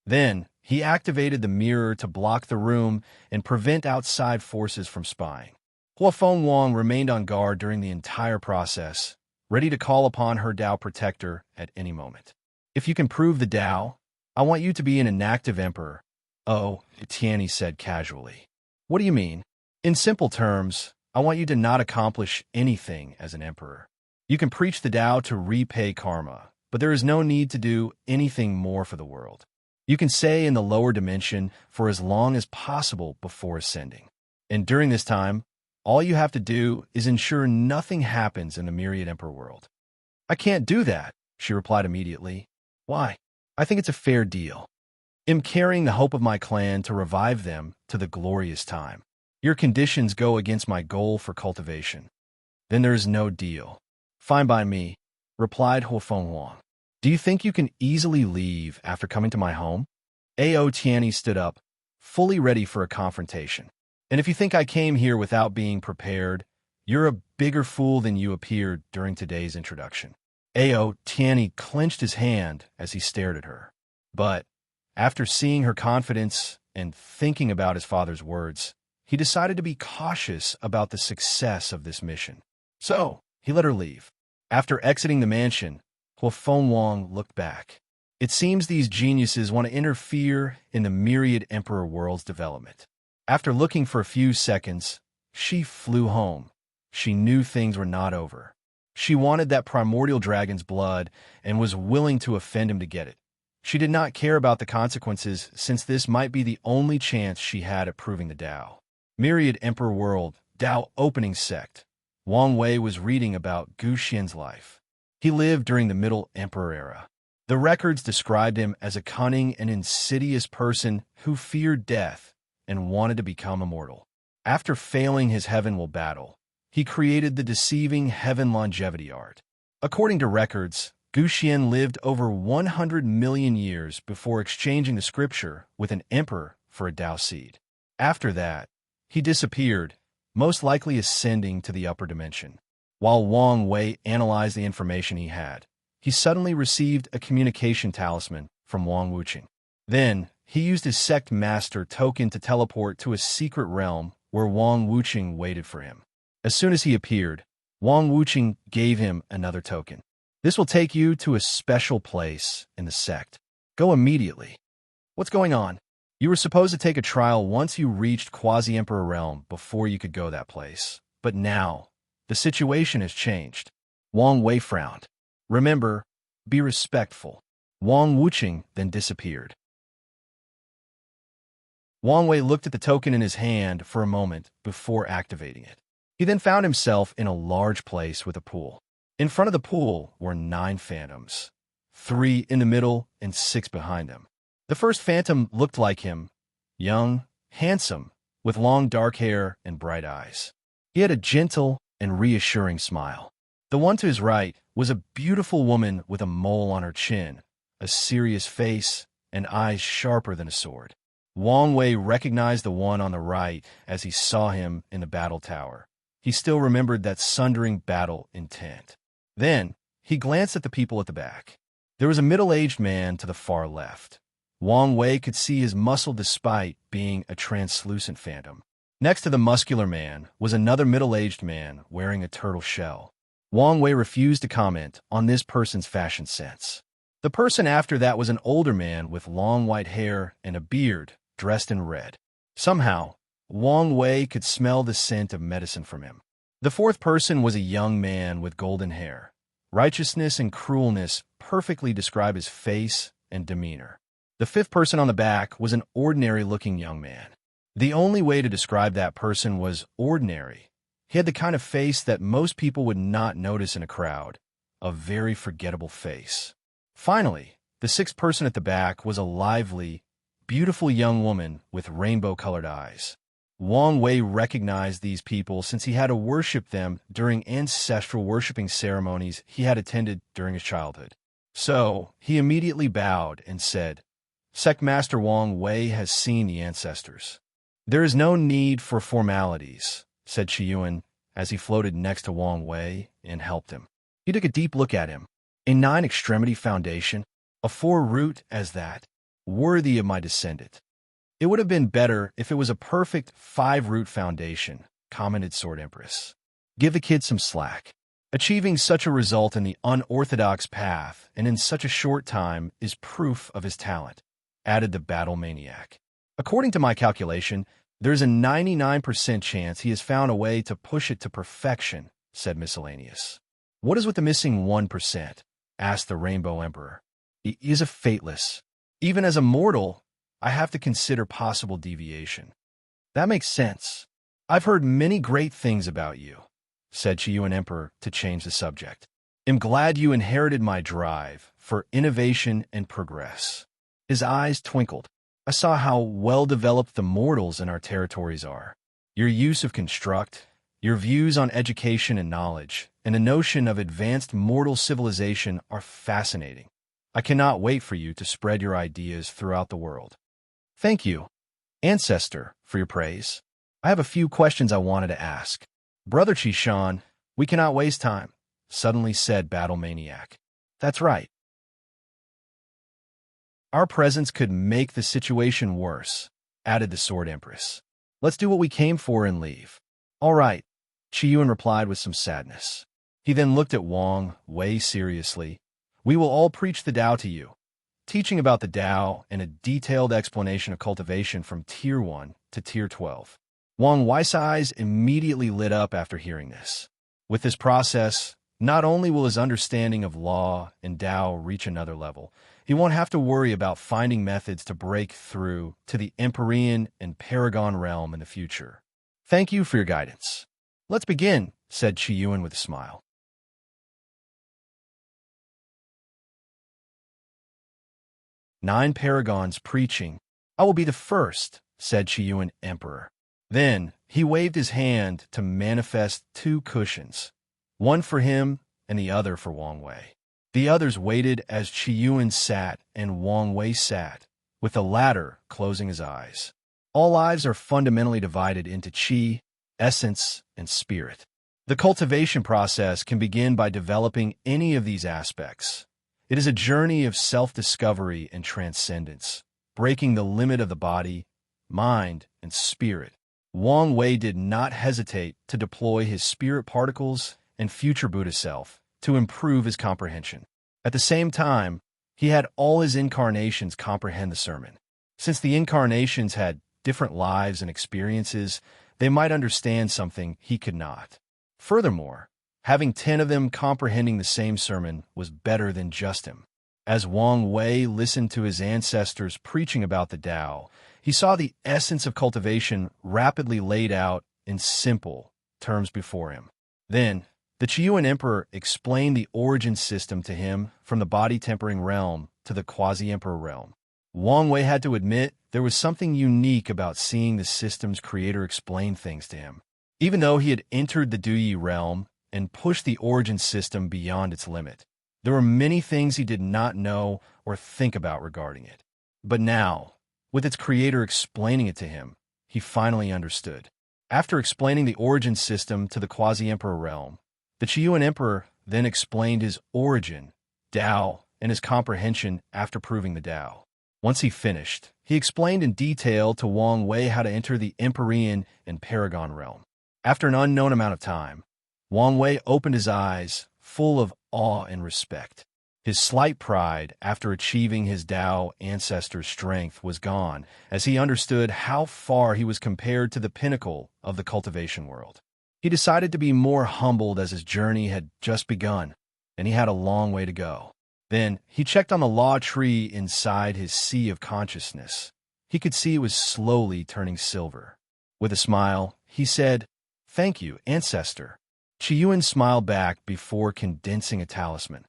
Then, he activated the mirror to block the room and prevent outside forces from spying. Huafeng Wang remained on guard during the entire process, ready to call upon her Dao protector at any moment. If you can prove the Dao, I want you to be an inactive emperor. Oh, Tianyi said casually. What do you mean? In simple terms, I want you to not accomplish anything as an emperor. You can preach the Tao to repay karma, but there is no need to do anything more for the world. You can stay in the lower dimension for as long as possible before ascending. And during this time, all you have to do is ensure nothing happens in the Myriad Emperor world. I can't do that, she replied immediately. Why? I think it's a fair deal. I'm carrying the hope of my clan to revive them to the glorious time. Your conditions go against my goal for cultivation. Then there is no deal. Fine by me, replied Huafeng Wang. Do you think you can easily leave after coming to my home? Ao Tianyi stood up, fully ready for a confrontation. And if you think I came here without being prepared, you're a bigger fool than you appeared during today's introduction. Ao Tianyi clenched his hand as he stared at her. But, after seeing her confidence and thinking about his father's words, he decided to be cautious about the success of this mission. So, he let her leave. After exiting the mansion, Huafeng Wang looked back. It seems these geniuses want to interfere in the Myriad Emperor world's development. After looking for a few seconds, she flew home. She knew things were not over. She wanted that primordial dragon's blood and was willing to offend him to get it. She did not care about the consequences, since this might be the only chance she had at proving the Tao. Myriad Emperor World, Tao Opening Sect. Wang Wei was reading about Gu Xian's life. He lived during the Middle Emperor era. The records described him as a cunning and insidious person who feared death and wanted to become immortal. After failing his heavenward battle, he created the deceiving Heaven Longevity Art. According to records, Gu Xian lived over 100 million years before exchanging the scripture with an emperor for a Tao seed. After that, he disappeared, most likely ascending to the upper dimension. While Wang Wei analyzed the information he had, he suddenly received a communication talisman from Wang Wuqing. Then, he used his sect master token to teleport to a secret realm where Wang Wuqing waited for him. As soon as he appeared, Wang Wuqing gave him another token. This will take you to a special place in the sect. Go immediately. What's going on? You were supposed to take a trial once you reached Quasi-Emperor Realm before you could go that place. But now, the situation has changed. Wang Wei frowned. Remember, be respectful. Wang Wuqing then disappeared. Wang Wei looked at the token in his hand for a moment before activating it. He then found himself in a large place with a pool. In front of the pool were 9 phantoms, 3 in the middle and 6 behind them. The first phantom looked like him, young, handsome, with long dark hair and bright eyes. He had a gentle and reassuring smile. The one to his right was a beautiful woman with a mole on her chin, a serious face, and eyes sharper than a sword. Wang Wei recognized the one on the right as he saw him in the battle tower. He still remembered that sundering battle intent. Then, he glanced at the people at the back. There was a middle-aged man to the far left. Wang Wei could see his muscle despite being a translucent phantom. Next to the muscular man was another middle-aged man wearing a turtle shell. Wang Wei refused to comment on this person's fashion sense. The person after that was an older man with long white hair and a beard, dressed in red. Somehow, Wang Wei could smell the scent of medicine from him. The fourth person was a young man with golden hair. Righteousness and cruelness perfectly describe his face and demeanor. The fifth person on the back was an ordinary-looking young man. The only way to describe that person was ordinary. He had the kind of face that most people would not notice in a crowd, a very forgettable face. Finally, the sixth person at the back was a lively, beautiful young woman with rainbow-colored eyes. Wang Wei recognized these people since he had to worship them during ancestral worshiping ceremonies he had attended during his childhood. So, he immediately bowed and said, Sect Master Wang Wei has seen the ancestors. There is no need for formalities, said Qiyuan as he floated next to Wang Wei and helped him. He took a deep look at him. A 9-extremity foundation, a 4-root as that, worthy of my descendant. It would have been better if it was a perfect 5-root foundation, commented Sword Empress. Give the kid some slack. Achieving such a result in the unorthodox path and in such a short time is proof of his talent, added the battle maniac. According to my calculation, there's a 99% chance he has found a way to push it to perfection, said Miscellaneous. What is with the missing 1%? Asked the Rainbow Emperor. He is a fateless. Even as a mortal, I have to consider possible deviation. That makes sense. I've heard many great things about you, said Qiyuan Emperor to change the subject. I'm glad you inherited my drive for innovation and progress. His eyes twinkled. I saw how well-developed the mortals in our territories are. Your use of construct, your views on education and knowledge, and the notion of advanced mortal civilization are fascinating. I cannot wait for you to spread your ideas throughout the world. Thank you, Ancestor, for your praise. I have a few questions I wanted to ask. Brother Qishan, we cannot waste time, suddenly said Battle Maniac. That's right. Our presence could make the situation worse, added the Sword Empress. Let's do what we came for and leave. All right, Qiyuan replied with some sadness. He then looked at Wang Wei seriously. We will all preach the Tao to you, teaching about the Tao and a detailed explanation of cultivation from Tier 1 to Tier 12. Wang Wei's eyes immediately lit up after hearing this. With this process, not only will his understanding of law and Tao reach another level, he won't have to worry about finding methods to break through to the Empyrean and Paragon realm in the future. Thank you for your guidance. Let's begin, said Qiyuan with a smile. "9 paragons preaching. I will be the first," said Qiyuan Emperor. Then he waved his hand to manifest 2 cushions, one for him and the other for Wang Wei. The others waited as Qiyuan sat and Wang Wei sat, with the latter closing his eyes. All lives are fundamentally divided into qi, essence, and spirit. The cultivation process can begin by developing any of these aspects. It is a journey of self-discovery and transcendence, breaking the limit of the body, mind, and spirit. Wang Wei did not hesitate to deploy his spirit particles and future Buddha self to improve his comprehension. At the same time, he had all his incarnations comprehend the sermon. Since the incarnations had different lives and experiences, they might understand something he could not. Furthermore, having 10 of them comprehending the same sermon was better than just him. As Wang Wei listened to his ancestors preaching about the Tao, he saw the essence of cultivation rapidly laid out in simple terms before him. Then, the Qiyuan Emperor explained the origin system to him from the body-tempering realm to the quasi-emperor realm. Wang Wei had to admit there was something unique about seeing the system's creator explain things to him. Even though he had entered the Duyi realm and pushed the origin system beyond its limit, there were many things he did not know or think about regarding it. But now, with its creator explaining it to him, he finally understood. After explaining the origin system to the quasi-emperor realm, the Qiyuan Emperor then explained his origin, Tao, and his comprehension after proving the Tao. Once he finished, he explained in detail to Wang Wei how to enter the Empyrean and Paragon realm. After an unknown amount of time, Wang Wei opened his eyes, full of awe and respect. His slight pride after achieving his Tao ancestor's strength was gone, as he understood how far he was compared to the pinnacle of the cultivation world. He decided to be more humbled as his journey had just begun, and he had a long way to go. Then he checked on the law tree inside his sea of consciousness. He could see it was slowly turning silver. With a smile, he said, "Thank you, Ancestor." Qiyuan smiled back before condensing a talisman.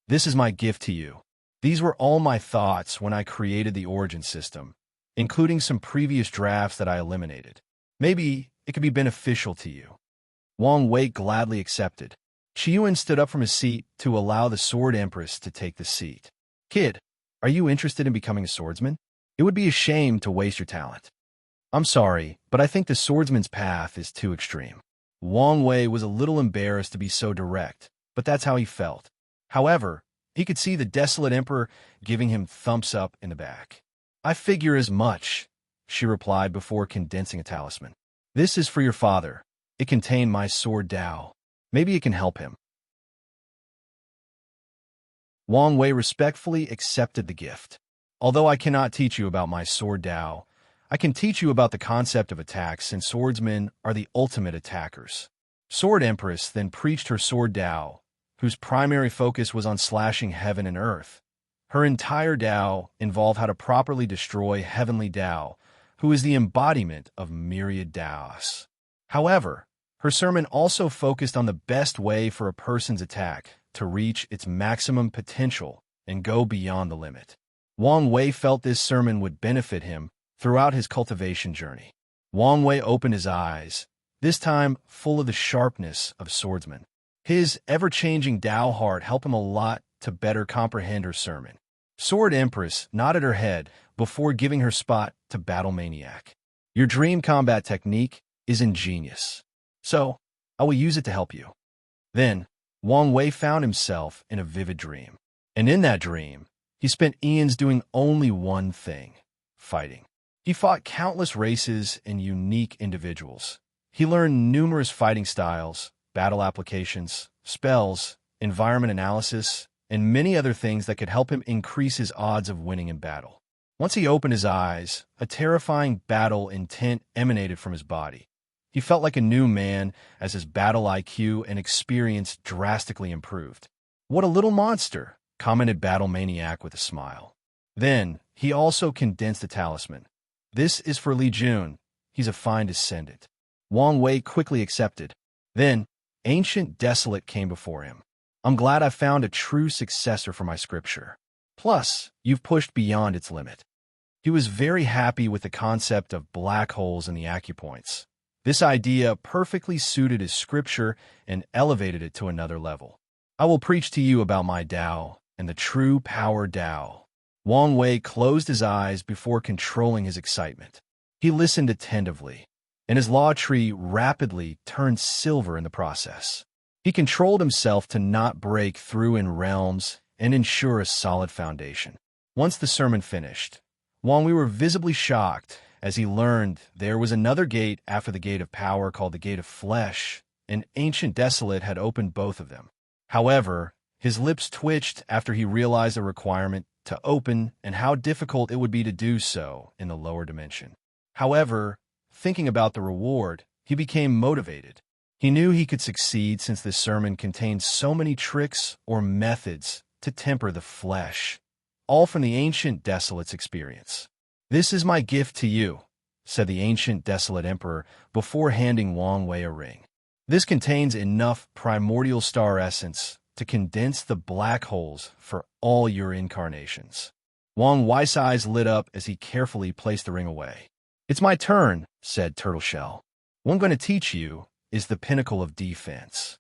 "This is my gift to you. These were all my thoughts when I created the origin system, including some previous drafts that I eliminated. Maybe it could be beneficial to you." Wang Wei gladly accepted. Qiyuan stood up from his seat to allow the Sword Empress to take the seat. "Kid, are you interested in becoming a swordsman?" It would be a shame to waste your talent. I'm sorry, but I think the swordsman's path is too extreme. Wang Wei was a little embarrassed to be so direct, but that's how he felt. However, he could see the desolate emperor giving him thumbs up in the back. I figure as much, she replied before condensing a talisman. This is for your father. It contained my sword Dao. Maybe it can help him. Wang Wei respectfully accepted the gift. Although I cannot teach you about my sword Dao, I can teach you about the concept of attacks, since swordsmen are the ultimate attackers. Sword Empress then preached her sword Dao, whose primary focus was on slashing heaven and earth. Her entire Dao involved how to properly destroy heavenly Dao, who is the embodiment of myriad Daos. However, her sermon also focused on the best way for a person's attack to reach its maximum potential and go beyond the limit. Wang Wei felt this sermon would benefit him throughout his cultivation journey. Wang Wei opened his eyes, this time full of the sharpness of swordsman. His ever-changing Dao heart helped him a lot to better comprehend her sermon. Sword Empress nodded her head before giving her spot to Battle Maniac. Your dream combat technique is ingenious, so I will use it to help you. Then, Wang Wei found himself in a vivid dream. And in that dream, he spent eons doing only one thing: fighting. He fought countless races and unique individuals. He learned numerous fighting styles, battle applications, spells, environment analysis, and many other things that could help him increase his odds of winning in battle. Once he opened his eyes, a terrifying battle intent emanated from his body. He felt like a new man as his battle IQ and experience drastically improved. What a little monster, commented Battle Maniac with a smile. Then, he also condensed the talisman. This is for Li Jun. He's a fine descendant. Wang Wei quickly accepted. Then, Ancient Desolate came before him. I'm glad I found a true successor for my scripture. Plus, you've pushed beyond its limit. He was very happy with the concept of black holes in the acupoints. This idea perfectly suited his scripture and elevated it to another level. I will preach to you about my Dao and the true power Dao. Wang Wei closed his eyes before controlling his excitement. He listened attentively, and his law tree rapidly turned silver in the process. He controlled himself to not break through in realms and ensure a solid foundation. Once the sermon finished, Wang Wei were visibly shocked as he learned there was another gate after the Gate of Power called the Gate of Flesh, and Ancient Desolate had opened both of them. However, his lips twitched after he realized the requirement to open and how difficult it would be to do so in the lower dimension. However, thinking about the reward, he became motivated. He knew he could succeed since this sermon contained so many tricks or methods to temper the flesh, all from the Ancient Desolate's experience. This is my gift to you, said the Ancient Desolate Emperor before handing Wang Wei a ring. This contains enough primordial star essence to condense the black holes for all your incarnations. Wang Wei's eyes lit up as he carefully placed the ring away. It's my turn, said Turtleshell. What I'm going to teach you is the pinnacle of defense.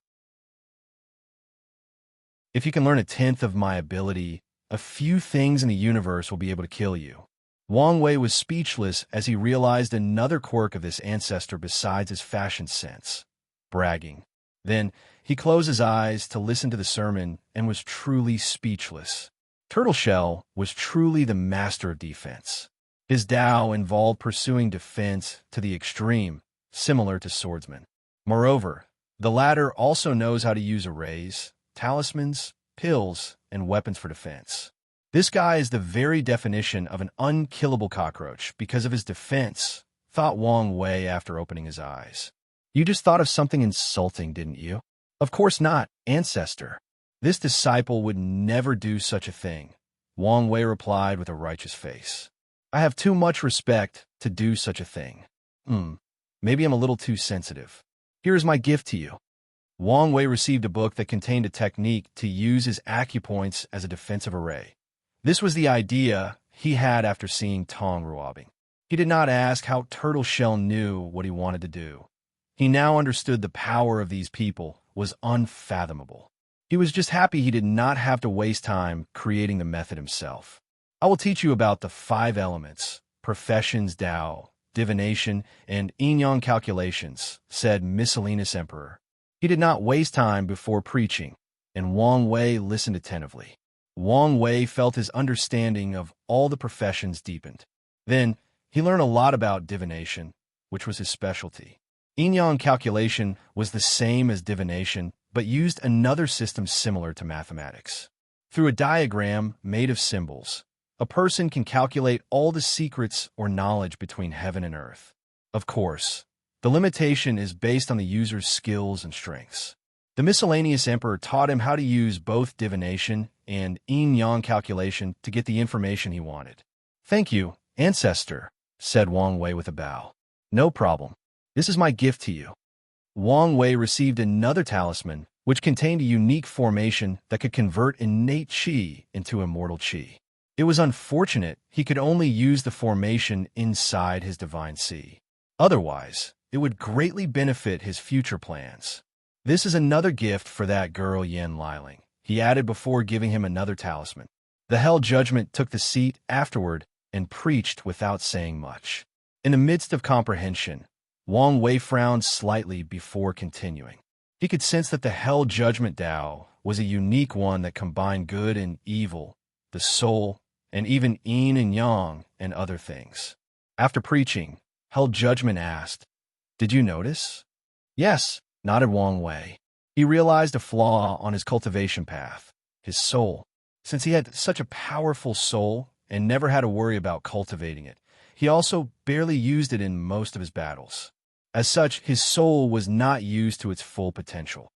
If you can learn 1/10 of my ability, a few things in the universe will be able to kill you. Wang Wei was speechless as he realized another quirk of this ancestor besides his fashion sense: bragging. Then, he closed his eyes to listen to the sermon and was truly speechless. Turtleshell was truly the master of defense. His Dao involved pursuing defense to the extreme, similar to swordsmen. Moreover, the latter also knows how to use arrays, talismans, pills, and weapons for defense. This guy is the very definition of an unkillable cockroach because of his defense, thought Wang Wei after opening his eyes. You just thought of something insulting, didn't you? Of course not, ancestor. This disciple would never do such a thing, Wang Wei replied with a righteous face. I have too much respect to do such a thing. Maybe I'm a little too sensitive. Here is my gift to you. Wang Wei received a book that contained a technique to use his acupoints as a defensive array. This was the idea he had after seeing Tong Ruobing. He did not ask how Turtleshell knew what he wanted to do. He now understood the power of these people was unfathomable. He was just happy he did not have to waste time creating the method himself. I will teach you about the 5 elements, professions Tao, divination, and yin-yang calculations, said Miscellaneous Emperor. He did not waste time before preaching, and Wang Wei listened attentively. Wang Wei felt his understanding of all the professions deepened. Then, he learned a lot about divination, which was his specialty. Yin-yang calculation was the same as divination, but used another system similar to mathematics. Through a diagram made of symbols, a person can calculate all the secrets or knowledge between heaven and earth. Of course, the limitation is based on the user's skills and strengths. The Miscellaneous Emperor taught him how to use both divination and yin-yang calculation to get the information he wanted. "Thank you, ancestor," said Wang Wei with a bow. "No problem. This is my gift to you." Wang Wei received another talisman, which contained a unique formation that could convert innate qi into immortal qi. It was unfortunate he could only use the formation inside his divine sea. Otherwise, it would greatly benefit his future plans. "This is another gift for that girl Yen Liling," he added before giving him another talisman. The Hell Judgment took the seat afterward and preached without saying much. In the midst of comprehension, Wang Wei frowned slightly before continuing. He could sense that the Hell Judgment Tao was a unique one that combined good and evil, the soul, and even yin and yang and other things. After preaching, Hell Judgment asked, "Did you notice?" "Yes," nodded Wang Wei. He realized a flaw on his cultivation path, his soul. Since he had such a powerful soul and never had to worry about cultivating it, he also barely used it in most of his battles. As such, his soul was not used to its full potential.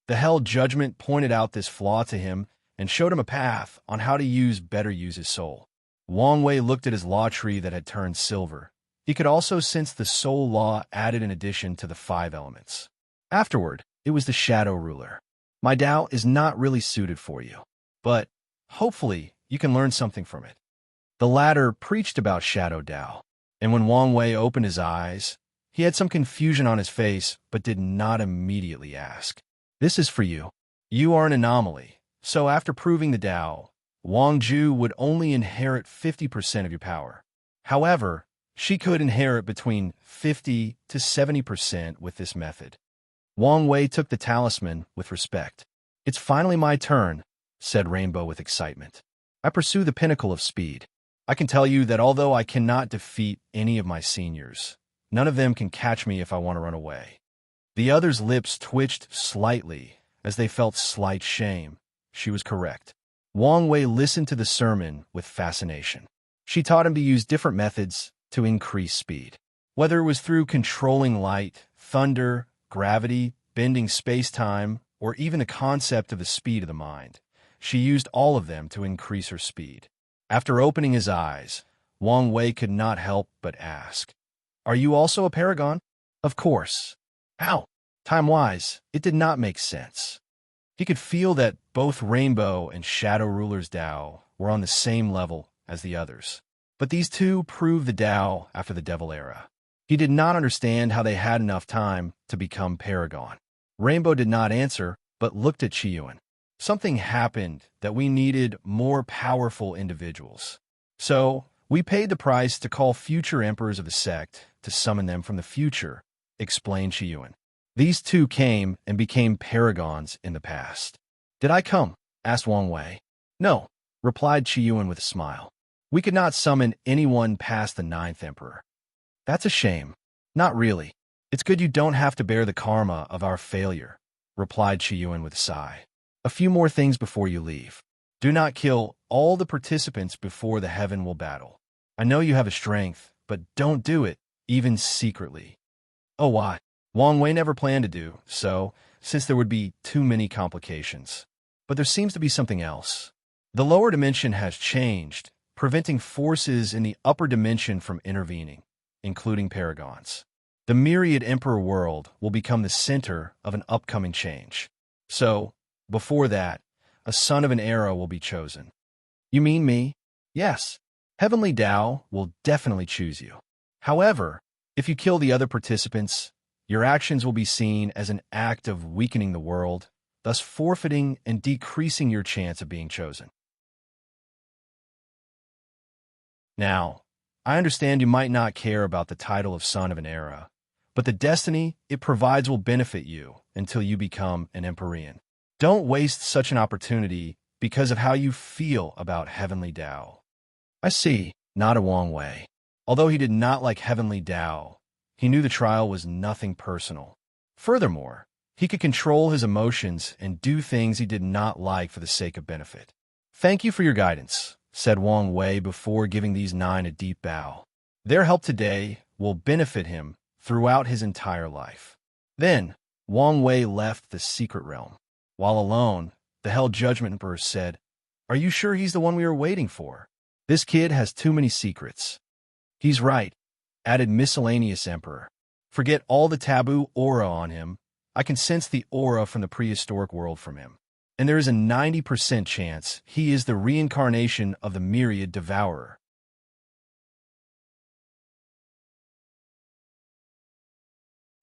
The Hell Judgment pointed out this flaw to him and showed him a path on how to better use his soul. Wang Wei looked at his law tree that had turned silver. He could also sense the soul law added in addition to the 5 elements. Afterward, it was the Shadow Ruler. "My Tao is not really suited for you, but hopefully you can learn something from it." The latter preached about Shadow Tao, and when Wang Wei opened his eyes, he had some confusion on his face but did not immediately ask. "This is for you. You are an anomaly, so after proving the Tao, Wang Ju would only inherit 50% of your power. However, she could inherit between 50 to 70% with this method." Wang Wei took the talisman with respect. "It's finally my turn," said Rainbow with excitement. "I pursue the pinnacle of speed. I can tell you that although I cannot defeat any of my seniors, none of them can catch me if I want to run away." The other's lips twitched slightly as they felt slight shame. She was correct. Wang Wei listened to the sermon with fascination. She taught him to use different methods to increase speed. Whether it was through controlling light, thunder, gravity, bending space-time, or even the concept of the speed of the mind, she used all of them to increase her speed. After opening his eyes, Wang Wei could not help but ask, "Are you also a paragon?" "Of course." "How?" Time-wise, it did not make sense. He could feel that both Rainbow and Shadow Ruler's Tao were on the same level as the others. But these two proved the Tao after the Devil Era. He did not understand how they had enough time to become Paragon. Rainbow did not answer, but looked at Chiyuan. "Something happened that we needed more powerful individuals. So, we paid the price to call future emperors of the sect to summon them from the future," explained Chiyuan. "These two came and became paragons in the past." "Did I come?" asked Wang Wei. "No," replied Chiyuan with a smile. "We could not summon anyone past the 9th emperor." "That's a shame." "Not really. It's good you don't have to bear the karma of our failure," replied Chiyuan with a sigh. "A few more things before you leave. Do not kill all the participants before the heaven will battle. I know you have a strength, but don't do it, even secretly." "Oh, why?" Wang Wei never planned to do so, since there would be too many complications. But there seems to be something else. The lower dimension has changed, preventing forces in the upper dimension from intervening, including paragons. The myriad emperor world will become the center of an upcoming change. So, before that, a son of an era will be chosen. "You mean me?" "Yes. Heavenly Tao will definitely choose you. However, if you kill the other participants, your actions will be seen as an act of weakening the world, thus forfeiting and decreasing your chance of being chosen." Now, I understand you might not care about the title of Son of an Era, but the destiny it provides will benefit you until you become an Empyrean. Don't waste such an opportunity because of how you feel about Heavenly Tao. I see, nodded Wang Wei. Although he did not like Heavenly Tao, he knew the trial was nothing personal. Furthermore, he could control his emotions and do things he did not like for the sake of benefit. Thank you for your guidance, said Wang Wei before giving these 9 a deep bow. Their help today will benefit him throughout his entire life. Then, Wang Wei left the secret realm. While alone, the Hell Judgment Emperor said, "Are you sure he's the one we are waiting for? This kid has too many secrets." "He's right," added Miscellaneous Emperor. "Forget all the taboo aura on him. I can sense the aura from the prehistoric world from him. And there is a 90% chance he is the reincarnation of the Myriad Devourer."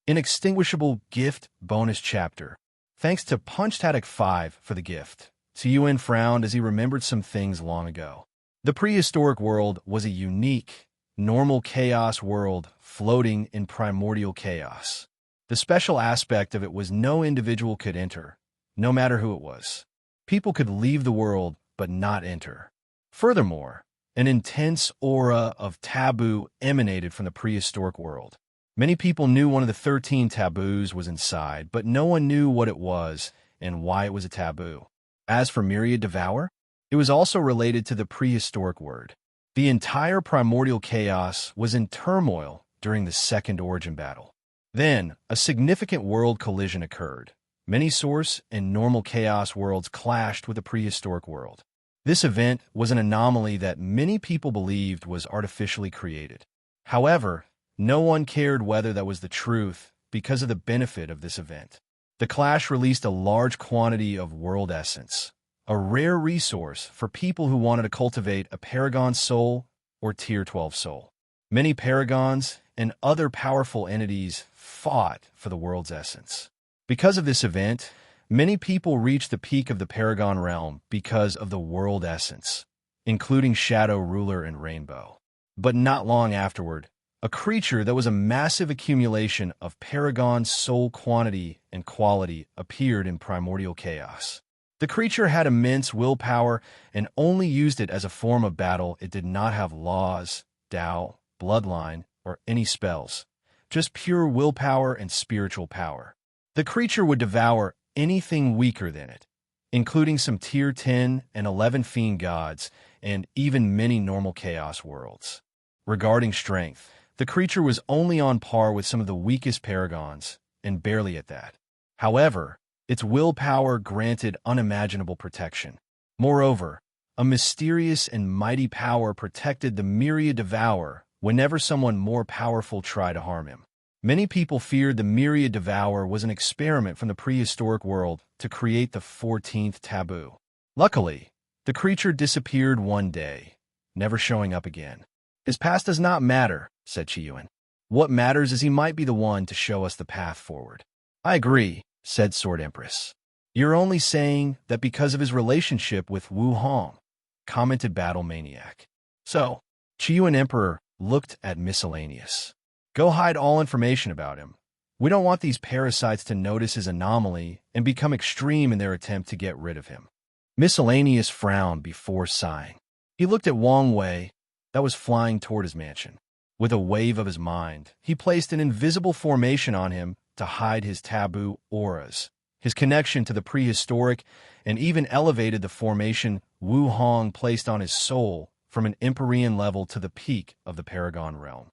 Inextinguishable Gift Bonus Chapter. Thanks to Punchtatic5 for the gift. Yuen frowned as he remembered some things long ago. The prehistoric world was a unique, normal chaos world floating in primordial chaos. The special aspect of it was no individual could enter, no matter who it was. People could leave the world, but not enter. Furthermore, an intense aura of taboo emanated from the prehistoric world. Many people knew one of the 13 taboos was inside, but no one knew what it was and why it was a taboo. As for Myriad Devour, it was also related to the prehistoric word. The entire primordial chaos was in turmoil during the Second Origin Battle. Then, a significant world collision occurred. Many source and normal chaos worlds clashed with the prehistoric world. This event was an anomaly that many people believed was artificially created. However, no one cared whether that was the truth because of the benefit of this event. The clash released a large quantity of world essence, a rare resource for people who wanted to cultivate a Paragon soul or Tier 12 soul. Many Paragons and other powerful entities fought for the world's essence. Because of this event, many people reached the peak of the Paragon realm because of the world essence, including Shadow Ruler and Rainbow. But not long afterward, a creature that was a massive accumulation of Paragon soul quantity and quality appeared in primordial chaos. The creature had immense willpower and only used it as a form of battle. It did not have laws, Tao, bloodline, or any spells, just pure willpower and spiritual power. The creature would devour anything weaker than it, including some Tier 10 and 11 fiend gods and even many normal chaos worlds. Regarding strength, the creature was only on par with some of the weakest Paragons, and barely at that. However, its willpower granted unimaginable protection. Moreover, a mysterious and mighty power protected the Myriad Devourer whenever someone more powerful tried to harm him. Many people feared the Myriad Devourer was an experiment from the prehistoric world to create the 14th taboo. Luckily, the creature disappeared one day, never showing up again. "His past does not matter," said Yuen. "What matters is he might be the one to show us the path forward." "I agree," said Sword Empress. "You're only saying that because of his relationship with Wu Hong," commented Battle Maniac. So, Yuen Emperor looked at Miscellaneous. "Go hide all information about him. We don't want these parasites to notice his anomaly and become extreme in their attempt to get rid of him." Miscellaneous frowned before sighing. He looked at Wang Wei that was flying toward his mansion. With a wave of his mind, he placed an invisible formation on him to hide his taboo auras, his connection to the prehistoric, and even elevated the formation Wu Hong placed on his soul from an Empyrean level to the peak of the Paragon realm.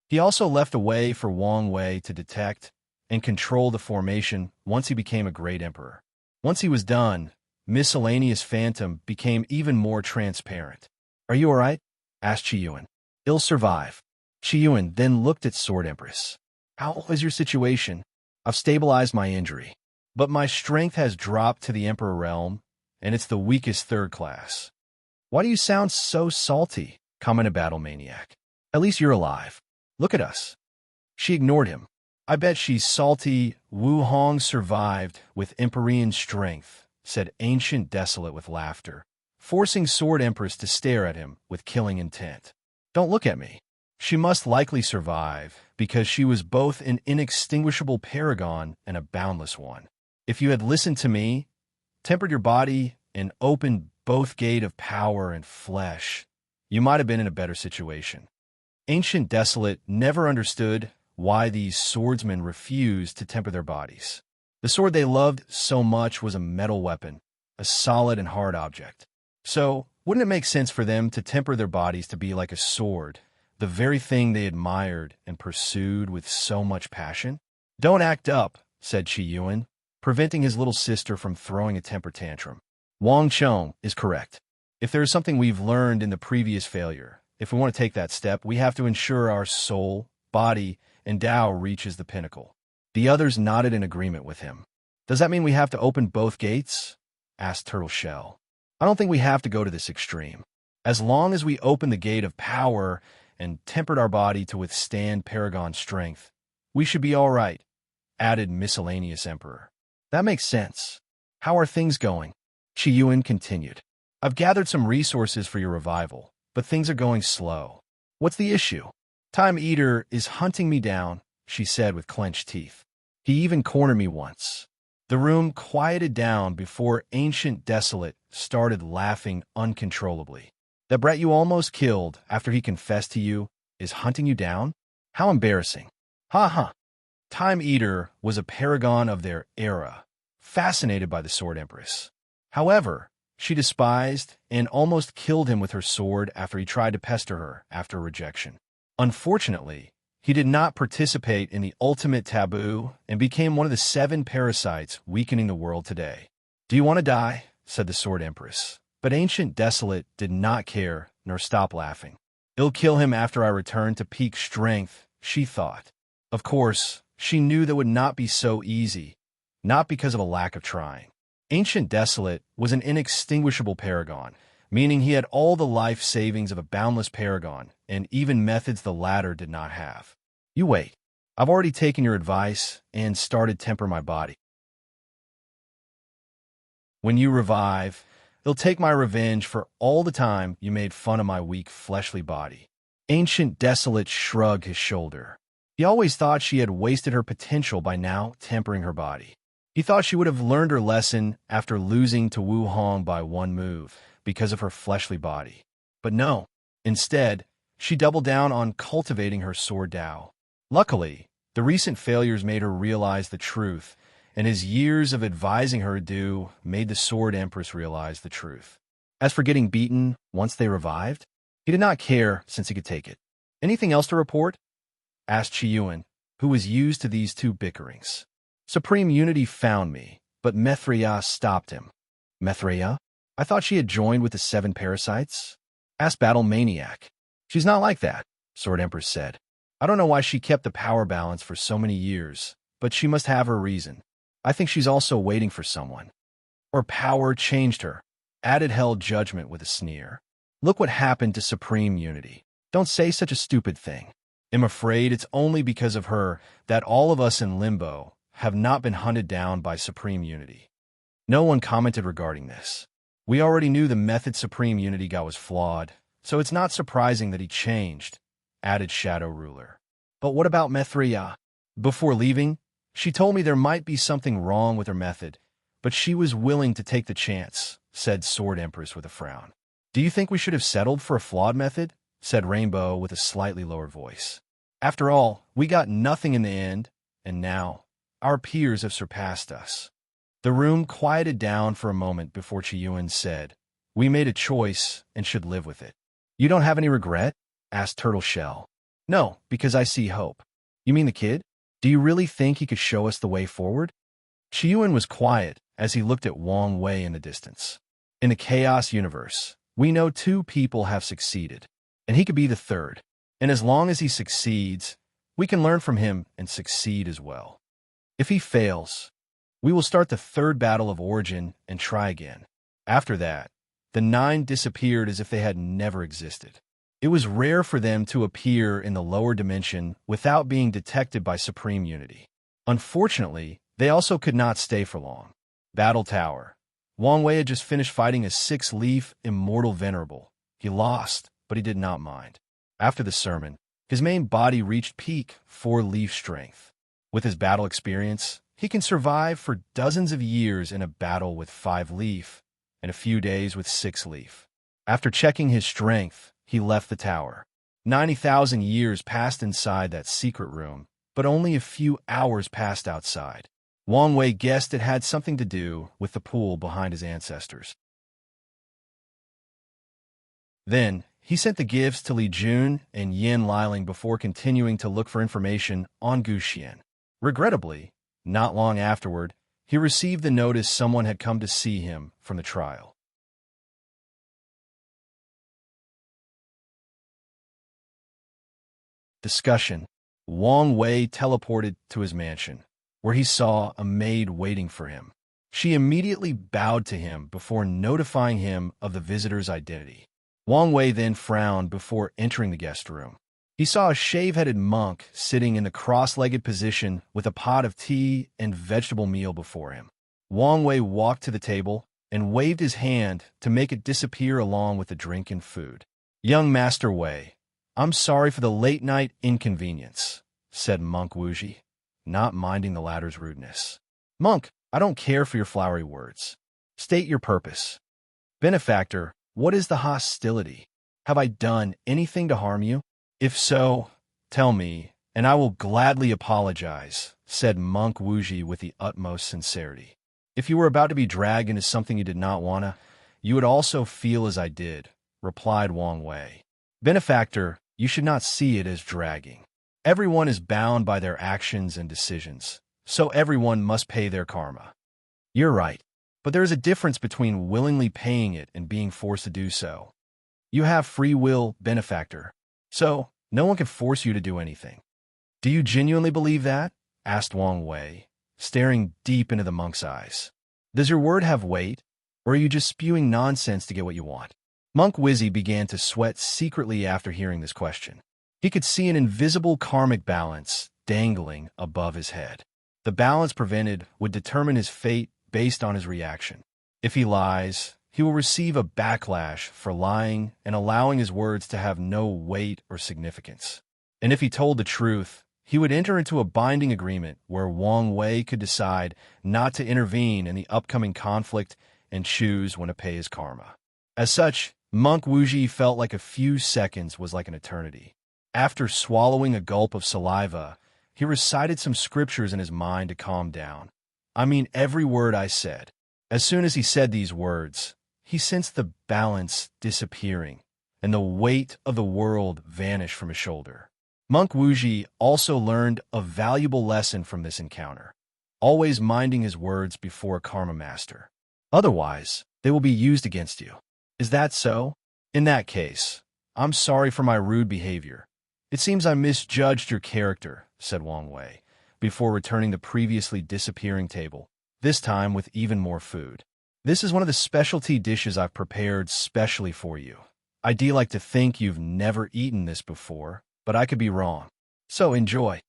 He also left a way for Wang Wei to detect and control the formation once he became a great emperor. Once he was done, Miscellaneous Phantom became even more transparent. "Are you all right?" asked Yuen. "He'll survive." Yuen then looked at Sword Empress. "How is your situation?" "I've stabilized my injury, but my strength has dropped to the Emperor realm, and it's the weakest 3rd class." "Why do you sound so salty?" commented Battle Maniac. "At least you're alive. Look at us." She ignored him. "I bet she's salty. Wu Hong survived with Empyrean strength," said Ancient Desolate with laughter. forcing Sword Empress to stare at him with killing intent. Don't look at me. She must likely survive, because she was both an inextinguishable paragon and a boundless one. If you had listened to me, tempered your body, and opened both gate of power and flesh, you might have been in a better situation. Ancient Desolate never understood why these swordsmen refused to temper their bodies. The sword they loved so much was a metal weapon, a solid and hard object. So, wouldn't it make sense for them to temper their bodies to be like a sword, the very thing they admired and pursued with so much passion? Don't act up, said Qi Yuan, preventing his little sister from throwing a temper tantrum. Wang Chong is correct. If there is something we've learned in the previous failure, if we want to take that step, we have to ensure our soul, body, and Tao reaches the pinnacle. The others nodded in agreement with him. Does that mean we have to open both gates? Asked Turtle Shell. I don't think we have to go to this extreme. As long as we open the gate of power and tempered our body to withstand Paragon strength, we should be all right, added Miscellaneous Emperor. That makes sense. How are things going? Qi Yuan continued. I've gathered some resources for your revival, but things are going slow. What's the issue? Time Eater is hunting me down, she said with clenched teeth. He even cornered me once. The room quieted down before Ancient Desolate started laughing uncontrollably. That brat you almost killed after he confessed to you is hunting you down? How embarrassing. Ha ha. Time Eater was a paragon of their era, fascinated by the Sword Empress. However, she despised and almost killed him with her sword after he tried to pester her after rejection. Unfortunately, he did not participate in the ultimate taboo and became one of the 7 parasites weakening the world today. Do you want to die? Said the Sword Empress. But Ancient Desolate did not care nor stop laughing. It'll kill him after I return to peak strength, she thought. Of course, she knew that would not be so easy, not because of a lack of trying. Ancient Desolate was an inextinguishable paragon, meaning he had all the life savings of a boundless paragon, and even methods the latter did not have. You wait. I've already taken your advice and started temper my body. When you revive, it'll take my revenge for all the time you made fun of my weak fleshly body. Ancient Desolate shrugged his shoulder. He always thought she had wasted her potential by now tempering her body. He thought she would have learned her lesson after losing to Wu Hong by 1 move because of her fleshly body. But no, instead, she doubled down on cultivating her sword Tao. Luckily, the recent failures made her realize the truth, and his years of advising her made the Sword Empress realize the truth. As for getting beaten once they revived, he did not care since he could take it. Anything else to report? Asked Qi Yuan, who was used to these 2 bickerings. Supreme Unity found me, but Methreya stopped him. Methreya? I thought she had joined with the 7 parasites? Asked Battle Maniac. She's not like that, Sword Empress said. I don't know why she kept the power balance for so many years, but she must have her reason. I think she's also waiting for someone. Or power changed her, added Hell Judgment with a sneer. Look what happened to Supreme Unity. Don't say such a stupid thing. I'm afraid it's only because of her that all of us in Limbo have not been hunted down by Supreme Unity. No one commented regarding this. We already knew the method Supreme Unity got was flawed, so it's not surprising that he changed, added Shadow Ruler. But what about Methreya? Before leaving, she told me there might be something wrong with her method, but she was willing to take the chance, said Sword Empress with a frown. Do you think we should have settled for a flawed method? Said Rainbow with a slightly lower voice. After all, we got nothing in the end, and now our peers have surpassed us. The room quieted down for a moment before Qi Yuan said, We made a choice and should live with it. You don't have any regret? Asked Turtle Shell. No, because I see hope. You mean the kid? Do you really think he could show us the way forward? Qi Yuan was quiet as he looked at Wang Wei in the distance. In the Chaos universe, we know 2 people have succeeded, and he could be the 3rd. And as long as he succeeds, we can learn from him and succeed as well. If he fails, we will start the 3rd battle of origin and try again. After that, the 9 disappeared as if they had never existed. It was rare for them to appear in the lower dimension without being detected by Supreme Unity. Unfortunately, they also could not stay for long. Battle Tower. Wang Wei had just finished fighting a six-leaf immortal venerable. He lost, but he did not mind. After the sermon, his main body reached peak four-leaf strength. With his battle experience, he can survive for dozens of years in a battle with five-leaf and a few days with six-leaf. After checking his strength, he left the tower. 90,000 years passed inside that secret room, but only a few hours passed outside. Wang Wei guessed it had something to do with the pool behind his ancestors. Then, he sent the gifts to Li Jun and Yin Liling before continuing to look for information on Gu Xian. Regrettably, not long afterward, he received the notice someone had come to see him from the trial. Discussion. Wang Wei teleported to his mansion, where he saw a maid waiting for him. She immediately bowed to him before notifying him of the visitor's identity. Wang Wei then frowned before entering the guest room. He saw a shave-headed monk sitting in the cross-legged position with a pot of tea and vegetable meal before him. Wang Wei walked to the table and waved his hand to make it disappear along with the drink and food. "Young Master Wei, I'm sorry for the late-night inconvenience," said Monk Wuji, not minding the latter's rudeness. "Monk, I don't care for your flowery words. State your purpose." "Benefactor, what is the hostility? Have I done anything to harm you? If so, tell me, and I will gladly apologize," said Monk Wuji with the utmost sincerity. "If you were about to be dragged into something you did not wanna, you would also feel as I did," replied Wang Wei. "Benefactor, you should not see it as dragging. Everyone is bound by their actions and decisions, so everyone must pay their karma." "You're right, but there is a difference between willingly paying it and being forced to do so. You have free will, Benefactor, so no one can force you to do anything." "Do you genuinely believe that?" asked Wang Wei, staring deep into the monk's eyes. "Does your word have weight, or are you just spewing nonsense to get what you want?" Monk Wizzy began to sweat secretly after hearing this question. He could see an invisible karmic balance dangling above his head. The balance prevented would determine his fate based on his reaction. If he lies, he will receive a backlash for lying and allowing his words to have no weight or significance. And if he told the truth, he would enter into a binding agreement where Wang Wei could decide not to intervene in the upcoming conflict and choose when to pay his karma. As such, Monk Wuji felt like a few seconds was like an eternity. After swallowing a gulp of saliva, he recited some scriptures in his mind to calm down. "I mean every word I said." As soon as he said these words, he sensed the balance disappearing, and the weight of the world vanish from his shoulder. Monk Wuji also learned a valuable lesson from this encounter, always minding his words before a karma master. Otherwise, they will be used against you. Is that so? In that case, I'm sorry for my rude behavior. It seems I misjudged your character, said Wang Wei, before returning the previously disappearing table, this time with even more food. This is one of the specialty dishes I've prepared specially for you. I do like to think you've never eaten this before, but I could be wrong. So enjoy.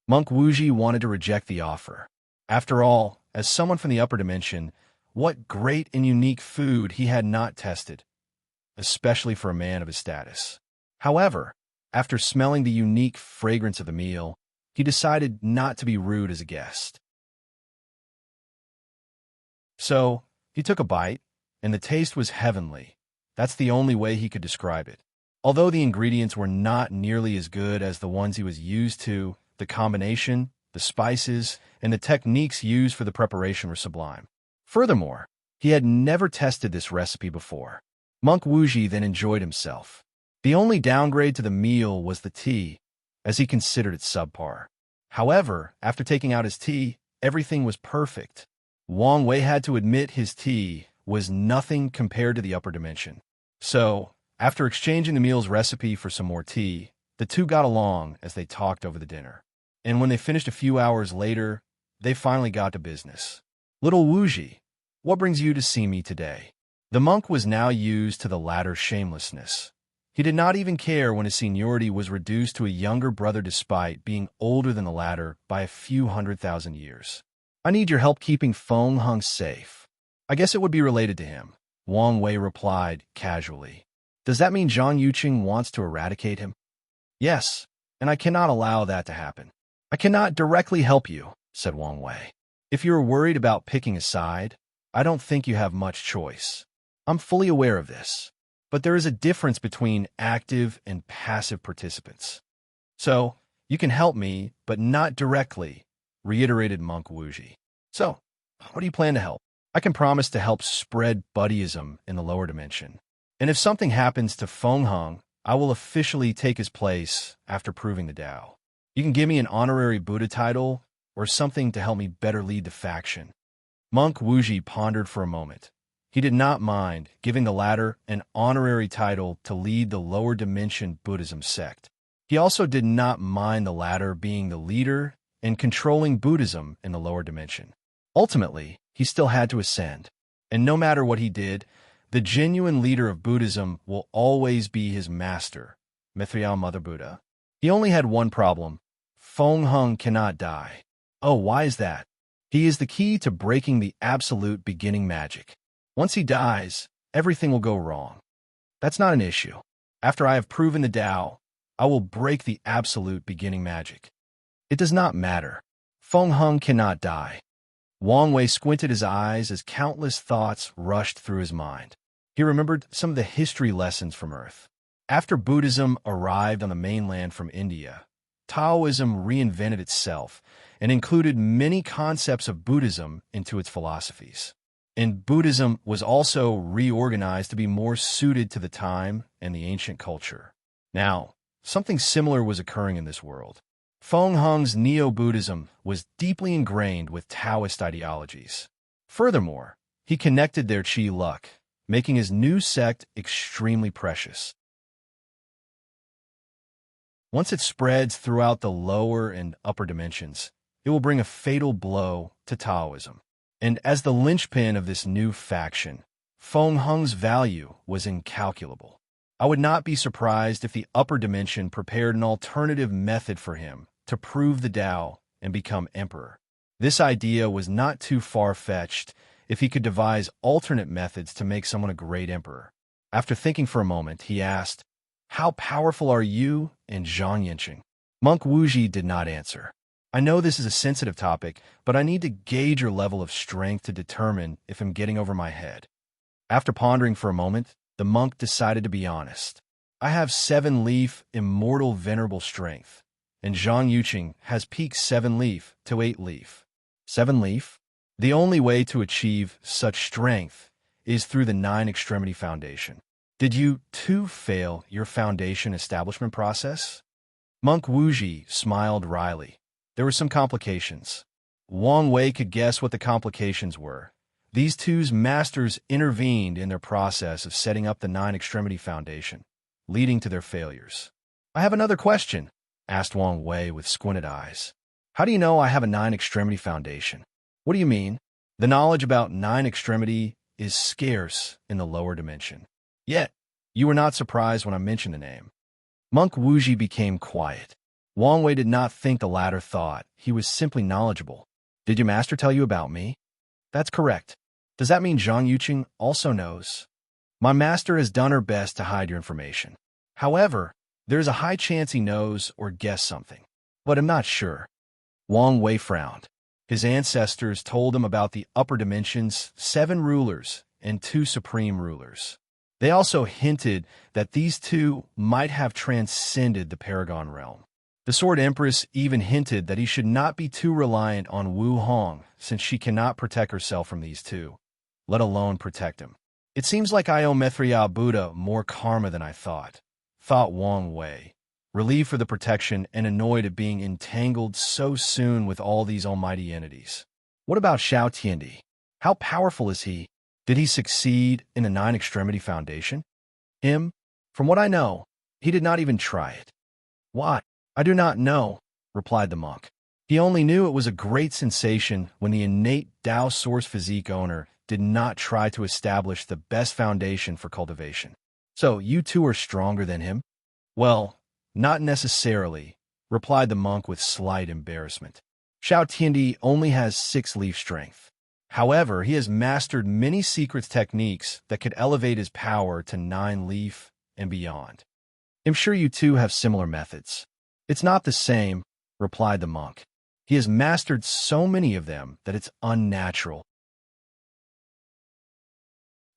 Monk Wuji wanted to reject the offer. After all, as someone from the upper dimension, what great and unique food he had not tested, especially for a man of his status. However, after smelling the unique fragrance of the meal, he decided not to be rude as a guest. So, he took a bite, and the taste was heavenly. That's the only way he could describe it. Although the ingredients were not nearly as good as the ones he was used to, the combination, the spices, and the techniques used for the preparation were sublime. Furthermore, he had never tested this recipe before. Monk Wuji then enjoyed himself. The only downgrade to the meal was the tea, as he considered it subpar. However, after taking out his tea, everything was perfect. Wang Wei had to admit his tea was nothing compared to the upper dimension. So, after exchanging the meal's recipe for some more tea, the two got along as they talked over the dinner. And when they finished a few hours later, they finally got to business. "Little Wuji, what brings you to see me today?" The monk was now used to the latter's shamelessness. He did not even care when his seniority was reduced to a younger brother despite being older than the latter by a few 100,000 years. "I need your help keeping Feng Hung safe. I guess it would be related to him, Wang Wei replied casually. Does that mean Zhang Yuqing wants to eradicate him? Yes, and I cannot allow that to happen. I cannot directly help you, said Wang Wei. If you're worried about picking a side, I don't think you have much choice. I'm fully aware of this, but there is a difference between active and passive participants. So, you can help me, but not directly, reiterated Monk Wuji. So, how do you plan to help? I can promise to help spread buddyism in the lower dimension. And if something happens to Feng Heng, I will officially take his place after proving the Tao. You can give me an honorary Buddha title or something to help me better lead the faction. Monk Wuji pondered for a moment. He did not mind giving the latter an honorary title to lead the lower dimension Buddhism sect. He also did not mind the latter being the leader and controlling Buddhism in the lower dimension. Ultimately, he still had to ascend, and no matter what he did, the genuine leader of Buddhism will always be his master, Mithriya Mother Buddha. He only had one problem. Feng Heng cannot die. Oh, why is that? He is the key to breaking the absolute beginning magic. Once he dies, everything will go wrong. That's not an issue. After I have proven the Tao, I will break the absolute beginning magic. It does not matter. Feng Heng cannot die. Wang Wei squinted his eyes as countless thoughts rushed through his mind. He remembered some of the history lessons from Earth. After Buddhism arrived on the mainland from India, Taoism reinvented itself and included many concepts of Buddhism into its philosophies. And Buddhism was also reorganized to be more suited to the time and the ancient culture. Now, something similar was occurring in this world. Feng Heng's Neo-Buddhism was deeply ingrained with Taoist ideologies. Furthermore, he connected their Qi luck, making his new sect extremely precious. Once it spreads throughout the lower and upper dimensions, it will bring a fatal blow to Taoism. And as the linchpin of this new faction, Feng Heng's value was incalculable. I would not be surprised if the upper dimension prepared an alternative method for him to prove the Tao and become emperor. This idea was not too far-fetched if he could devise alternate methods to make someone a great emperor. After thinking for a moment, he asked, "How powerful are you and Zhang Yuqing?" Monk Wuji did not answer. I know this is a sensitive topic, but I need to gauge your level of strength to determine if I'm getting over my head. After pondering for a moment, the monk decided to be honest. I have 7-leaf immortal venerable strength, and Zhang Yuqing has peak 7-leaf to 8-leaf. 7-leaf? The only way to achieve such strength is through the 9-extremity foundation. Did you, too, fail your foundation establishment process? Monk Wuji smiled wryly. There were some complications. Wang Wei could guess what the complications were. These two's masters intervened in their process of setting up the 9-extremity foundation, leading to their failures. I have another question, asked Wang Wei with squinted eyes. How do you know I have a 9-extremity foundation? What do you mean? The knowledge about 9-extremity is scarce in the lower dimension. Yet, you were not surprised when I mentioned the name. Monk Wuji became quiet. Wang Wei did not think the latter thought. He was simply knowledgeable. Did your master tell you about me? That's correct. Does that mean Zhang Yuqing also knows? My master has done her best to hide your information. However, there is a high chance he knows or guessed something. But I'm not sure. Wang Wei frowned. His ancestors told him about the upper dimensions, 7 rulers and 2 supreme rulers. They also hinted that these 2 might have transcended the Paragon realm. The Sword Empress even hinted that he should not be too reliant on Wu Hong, since she cannot protect herself from these 2, let alone protect him. It seems like I owe Mithriya Buddha more karma than I thought Wang Wei, relieved for the protection and annoyed at being entangled so soon with all these almighty entities. What about Xiao Tiandi? How powerful is he? Did he succeed in the 9-extremity foundation? Him? From what I know, he did not even try it. Why? I do not know, replied the monk. He only knew it was a great sensation when the innate Tao Source Physique owner did not try to establish the best foundation for cultivation. So you 2 are stronger than him? Well, not necessarily, replied the monk with slight embarrassment. Xiao Tiandi only has 6-leaf strength. However, he has mastered many secret techniques that could elevate his power to 9 leaf and beyond. I'm sure you two have similar methods. It's not the same, replied the monk. He has mastered so many of them that it's unnatural.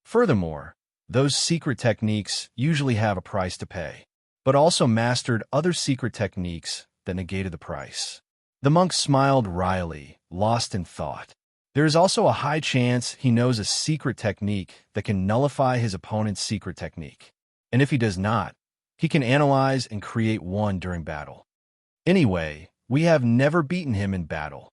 Furthermore, those secret techniques usually have a price to pay, but also mastered other secret techniques that negated the price. The monk smiled wryly, lost in thought. There is also a high chance he knows a secret technique that can nullify his opponent's secret technique. And if he does not, he can analyze and create one during battle. Anyway, we have never beaten him in battle.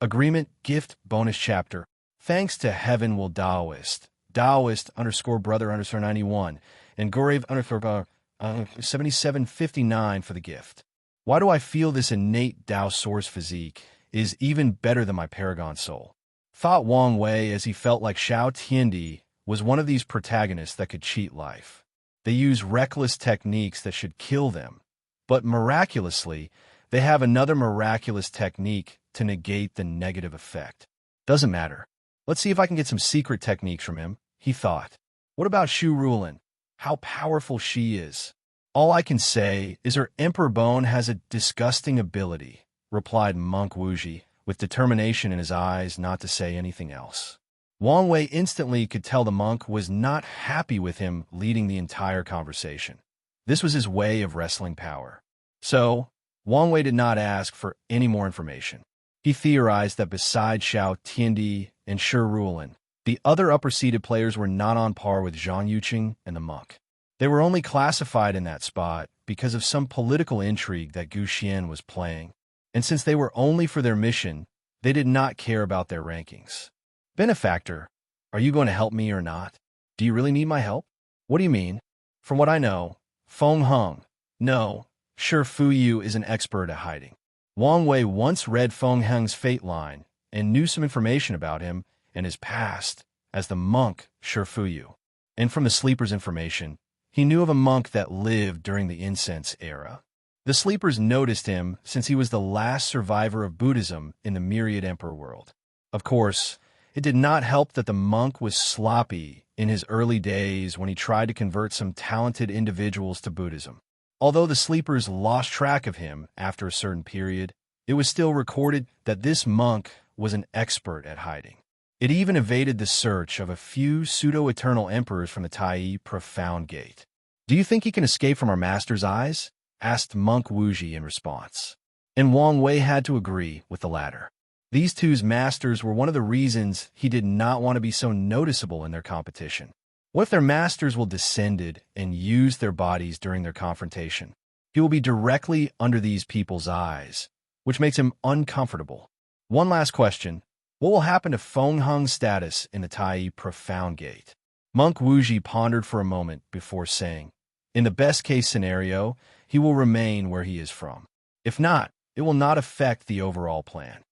Agreement Gift Bonus Chapter. Thanks to Heaven will Taoist _ brother _ 91, and Gorev _ 7759 for the gift. Why do I feel this innate Tao source physique is even better than my Paragon soul? Thought Wang Wei as he felt like Xiao Tiandi was one of these protagonists that could cheat life. They use reckless techniques that should kill them, but miraculously, they have another miraculous technique to negate the negative effect. Doesn't matter. Let's see if I can get some secret techniques from him, he thought. What about Shu Rulin? How powerful she is. All I can say is her Emperor Bone has a disgusting ability, replied Monk Wuji, with determination in his eyes not to say anything else. Wang Wei instantly could tell the monk was not happy with him leading the entire conversation. This was his way of wresting power. So, Wang Wei did not ask for any more information. He theorized that besides Xiao Tiandi and Shi Rulin, the other upper-seated players were not on par with Zhang Yuqing and the monk. They were only classified in that spot because of some political intrigue that Gu Xian was playing, and since they were only for their mission, they did not care about their rankings. Benefactor, are you going to help me or not? Do you really need my help? What do you mean? From what I know, Feng Heng, no, Shi Fuyu is an expert at hiding. Wang Wei once read Feng Heng's fate line and knew some information about him and his past as the monk Shi Fuyu. And from the Sleeper's information, he knew of a monk that lived during the incense era. The Sleepers noticed him since he was the last survivor of Buddhism in the Myriad Emperor world. Of course, it did not help that the monk was sloppy in his early days when he tried to convert some talented individuals to Buddhism. Although the Sleepers lost track of him after a certain period, it was still recorded that this monk was an expert at hiding. It even evaded the search of a few pseudo-eternal emperors from the Tai Profound Gate. Do you think he can escape from our master's eyes? Asked Monk Wuji in response. And Wang Wei had to agree with the latter. These two's masters were one of the reasons he did not want to be so noticeable in their competition. What if their masters will descended and use their bodies during their confrontation? He will be directly under these people's eyes, which makes him uncomfortable. One last question. What will happen to Feng Heng's status in the Tai Profound Gate? Monk Wuji pondered for a moment before saying, in the best-case scenario, he will remain where he is from. If not, it will not affect the overall plan.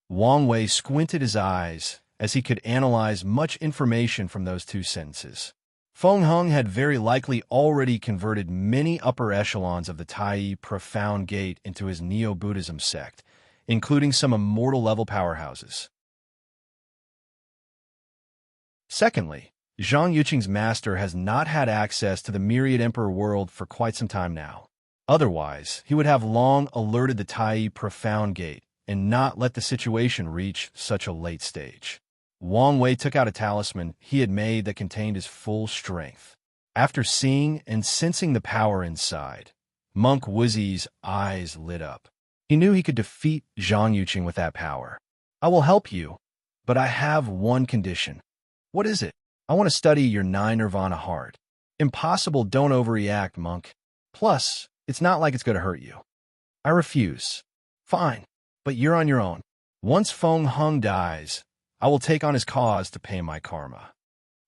Wang Wei squinted his eyes as he could analyze much information from those two sentences. Feng Heng had very likely already converted many upper echelons of the Tai Profound Gate into his Neo-Buddhism sect, including some immortal-level powerhouses. Secondly, Zhang Yuqing's master has not had access to the Myriad Emperor world for quite some time now. Otherwise, he would have long alerted the Tai Profound Gate and not let the situation reach such a late stage. Wang Wei took out a talisman he had made that contained his full strength. After seeing and sensing the power inside, Monk Wuji's eyes lit up. He knew he could defeat Zhang Yuqing with that power. I will help you, but I have one condition. What is it? I want to study your 9 Nirvana heart. Impossible, don't overreact, monk. Plus, it's not like it's going to hurt you. I refuse. Fine, but you're on your own. Once Feng Heng dies, I will take on his cause to pay my karma.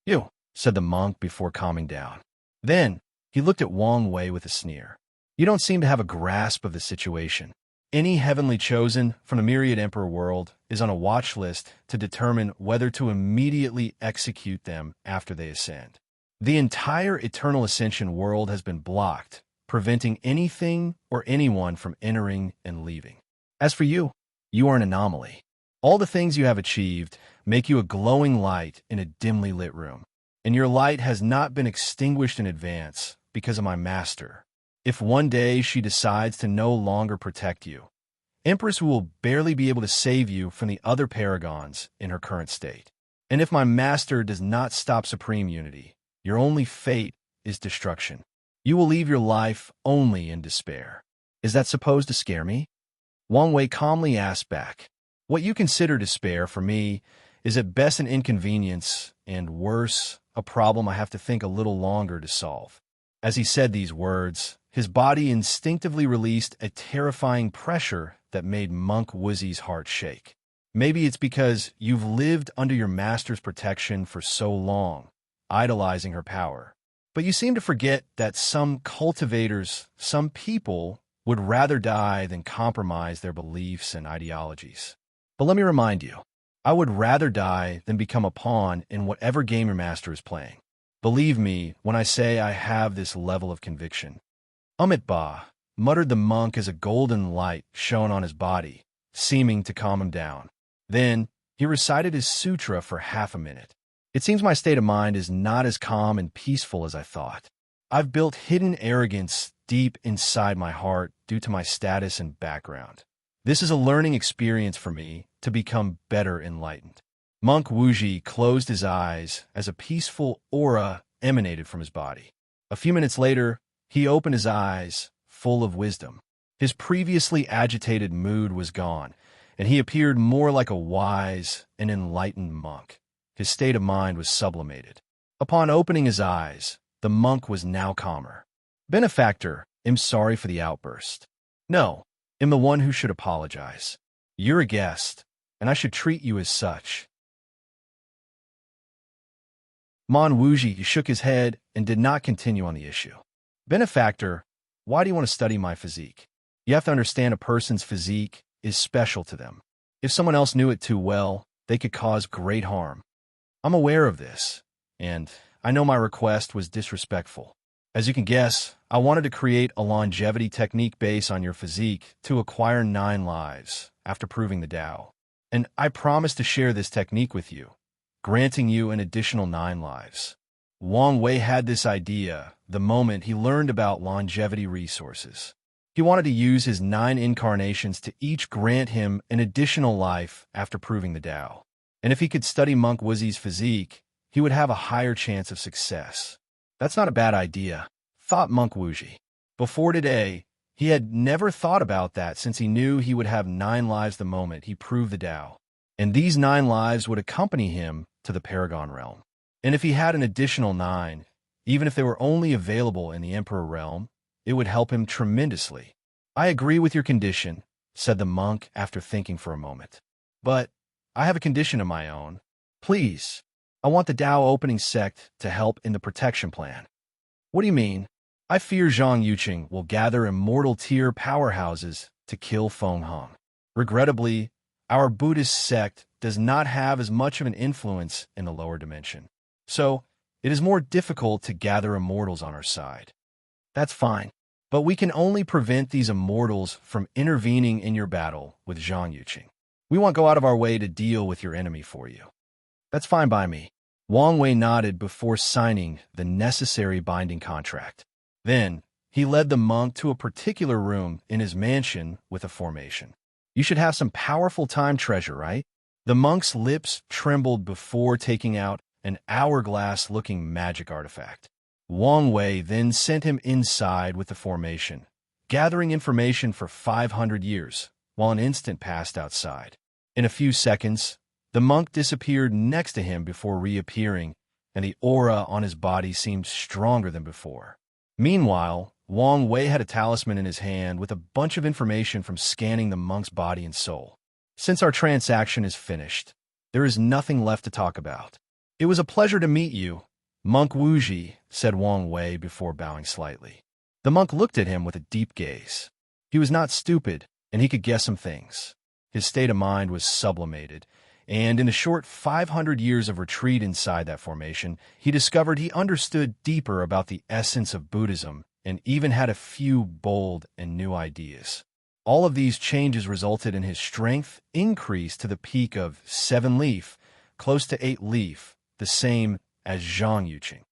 You, said the monk before calming down. Then, he looked at Wang Wei with a sneer. You don't seem to have a grasp of the situation. Any heavenly chosen from the Myriad Emperor world is on a watch list to determine whether to immediately execute them after they ascend. The entire Eternal Ascension world has been blocked preventing anything or anyone from entering and leaving. As for you, you are an anomaly. All the things you have achieved make you a glowing light in a dimly lit room, and your light has not been extinguished in advance because of my master. If one day she decides to no longer protect you, Empress will barely be able to save you from the other paragons in her current state. And if my master does not stop supreme unity, your only fate is destruction. You will leave your life only in despair. Is that supposed to scare me? Wang Wei calmly asked back. What you consider despair for me is at best an inconvenience, and worse, a problem I have to think a little longer to solve. As he said these words, his body instinctively released a terrifying pressure that made Monk Wuzzy's heart shake. Maybe it's because you've lived under your master's protection for so long, idolizing her power. But you seem to forget that some cultivators, some people, would rather die than compromise their beliefs and ideologies. But let me remind you, I would rather die than become a pawn in whatever game your master is playing. Believe me when I say I have this level of conviction. Amit Ba, muttered the monk as a golden light shone on his body, seeming to calm him down. Then he recited his sutra for half a minute. It seems my state of mind is not as calm and peaceful as I thought. I've built hidden arrogance deep inside my heart due to my status and background. This is a learning experience for me to become better enlightened. Monk Wuji closed his eyes as a peaceful aura emanated from his body. A few minutes later, he opened his eyes, full of wisdom. His previously agitated mood was gone, and he appeared more like a wise and enlightened monk. His state of mind was sublimated. Upon opening his eyes, the monk was now calmer. Benefactor, I'm sorry for the outburst. No, I'm the one who should apologize. You're a guest, and I should treat you as such. Mon Wuji shook his head and did not continue on the issue. Benefactor, why do you want to study my physique? You have to understand a person's physique is special to them. If someone else knew it too well, they could cause great harm. I'm aware of this, and I know my request was disrespectful. As you can guess, I wanted to create a longevity technique based on your physique to acquire 9 lives after proving the Tao. And I promised to share this technique with you, granting you an additional 9 lives. Wang Wei had this idea the moment he learned about longevity resources. He wanted to use his 9 incarnations to each grant him an additional life after proving the Tao. And if he could study Monk Wuzzy's physique, he would have a higher chance of success. That's not a bad idea, thought Monk Wuji. Before today, he had never thought about that since he knew he would have 9 lives the moment he proved the Tao. And these 9 lives would accompany him to the Paragon realm. And if he had an additional 9, even if they were only available in the Emperor realm, it would help him tremendously. I agree with your condition, said the monk after thinking for a moment. But I have a condition of my own. Please, I want the Tao opening sect to help in the protection plan. What do you mean? I fear Zhang Yuqing will gather immortal tier powerhouses to kill Feng Hong. Regrettably, our Buddhist sect does not have as much of an influence in the lower dimension. So, it is more difficult to gather immortals on our side. That's fine, but we can only prevent these immortals from intervening in your battle with Zhang Yuqing. We won't go out of our way to deal with your enemy for you. That's fine by me. Wang Wei nodded before signing the necessary binding contract. Then, he led the monk to a particular room in his mansion with a formation. You should have some powerful time treasure, right? The monk's lips trembled before taking out an hourglass-looking magic artifact. Wang Wei then sent him inside with the formation, gathering information for 500 years, while an instant passed outside. In a few seconds, the monk disappeared next to him before reappearing, and the aura on his body seemed stronger than before. Meanwhile, Wang Wei had a talisman in his hand with a bunch of information from scanning the monk's body and soul. Since our transaction is finished, there is nothing left to talk about. It was a pleasure to meet you, Monk Wuji, said Wang Wei before bowing slightly. The monk looked at him with a deep gaze. He was not stupid, and he could guess some things. His state of mind was sublimated, and in the short 500 years of retreat inside that formation, he discovered he understood deeper about the essence of Buddhism and even had a few bold and new ideas. All of these changes resulted in his strength increase to the peak of 7 leaf, close to 8 leaf, the same as Zhang Yuqing.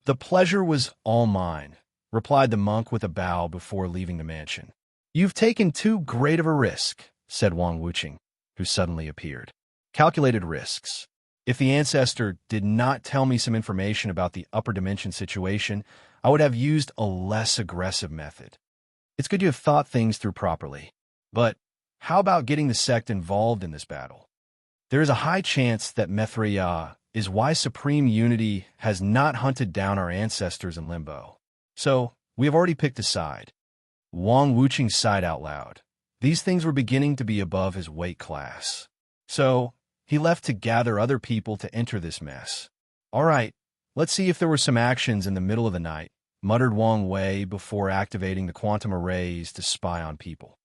"The pleasure was all mine," replied the monk with a bow before leaving the mansion. "You've taken too great of a risk," said Wang Wuqing, who suddenly appeared. "Calculated risks. If the ancestor did not tell me some information about the upper dimension situation, I would have used a less aggressive method. It's good you have thought things through properly. But how about getting the sect involved in this battle? There is a high chance that Mithriya is why Supreme Unity has not hunted down our ancestors in Limbo. So, we have already picked a side." Wang Wuqing sighed out loud. These things were beginning to be above his weight class. So, he left to gather other people to enter this mess. "All right, let's see if there were some actions in the middle of the night," muttered Wang Wei before activating the quantum arrays to spy on people.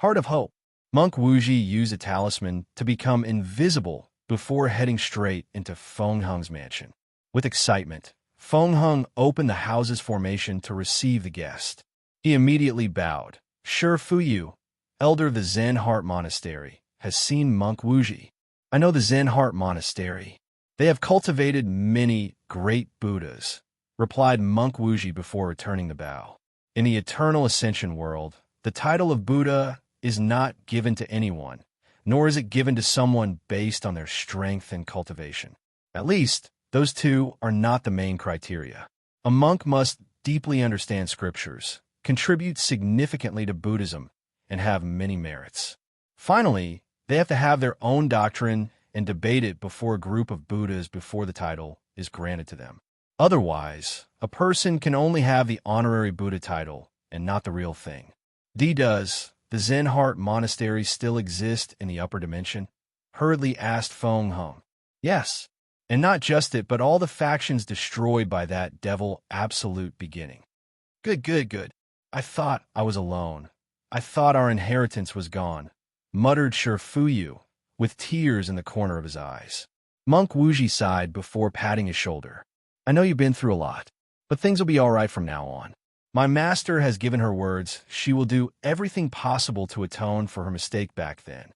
Heart of Hope. Monk Wuji used a talisman to become invisible before heading straight into Feng Heng's mansion. With excitement, Feng Heng opened the house's formation to receive the guest. He immediately bowed. "Shi Fuyu, elder of the Zen Heart Monastery, has seen Monk Wuji. I know the Zen Heart Monastery. They have cultivated many great Buddhas," replied Monk Wuji before returning the bow. In the eternal ascension world, the title of Buddha is not given to anyone, nor is it given to someone based on their strength and cultivation. At least, those two are not the main criteria. A monk must deeply understand scriptures, contribute significantly to Buddhism, and have many merits. Finally, they have to have their own doctrine and debate it before a group of Buddhas before the title is granted to them. Otherwise, a person can only have the honorary Buddha title and not the real thing. Does the Zen Heart Monastery still exist in the upper dimension?" hurriedly asked Feng Heng. "Yes, and not just it, but all the factions destroyed by that devil absolute beginning." Good. I thought I was alone. I thought our inheritance was gone," muttered Shi Fuyu, with tears in the corner of his eyes. Monk Wuji sighed before patting his shoulder. "I know you've been through a lot, but things will be all right from now on. My master has given her words she will do everything possible to atone for her mistake back then.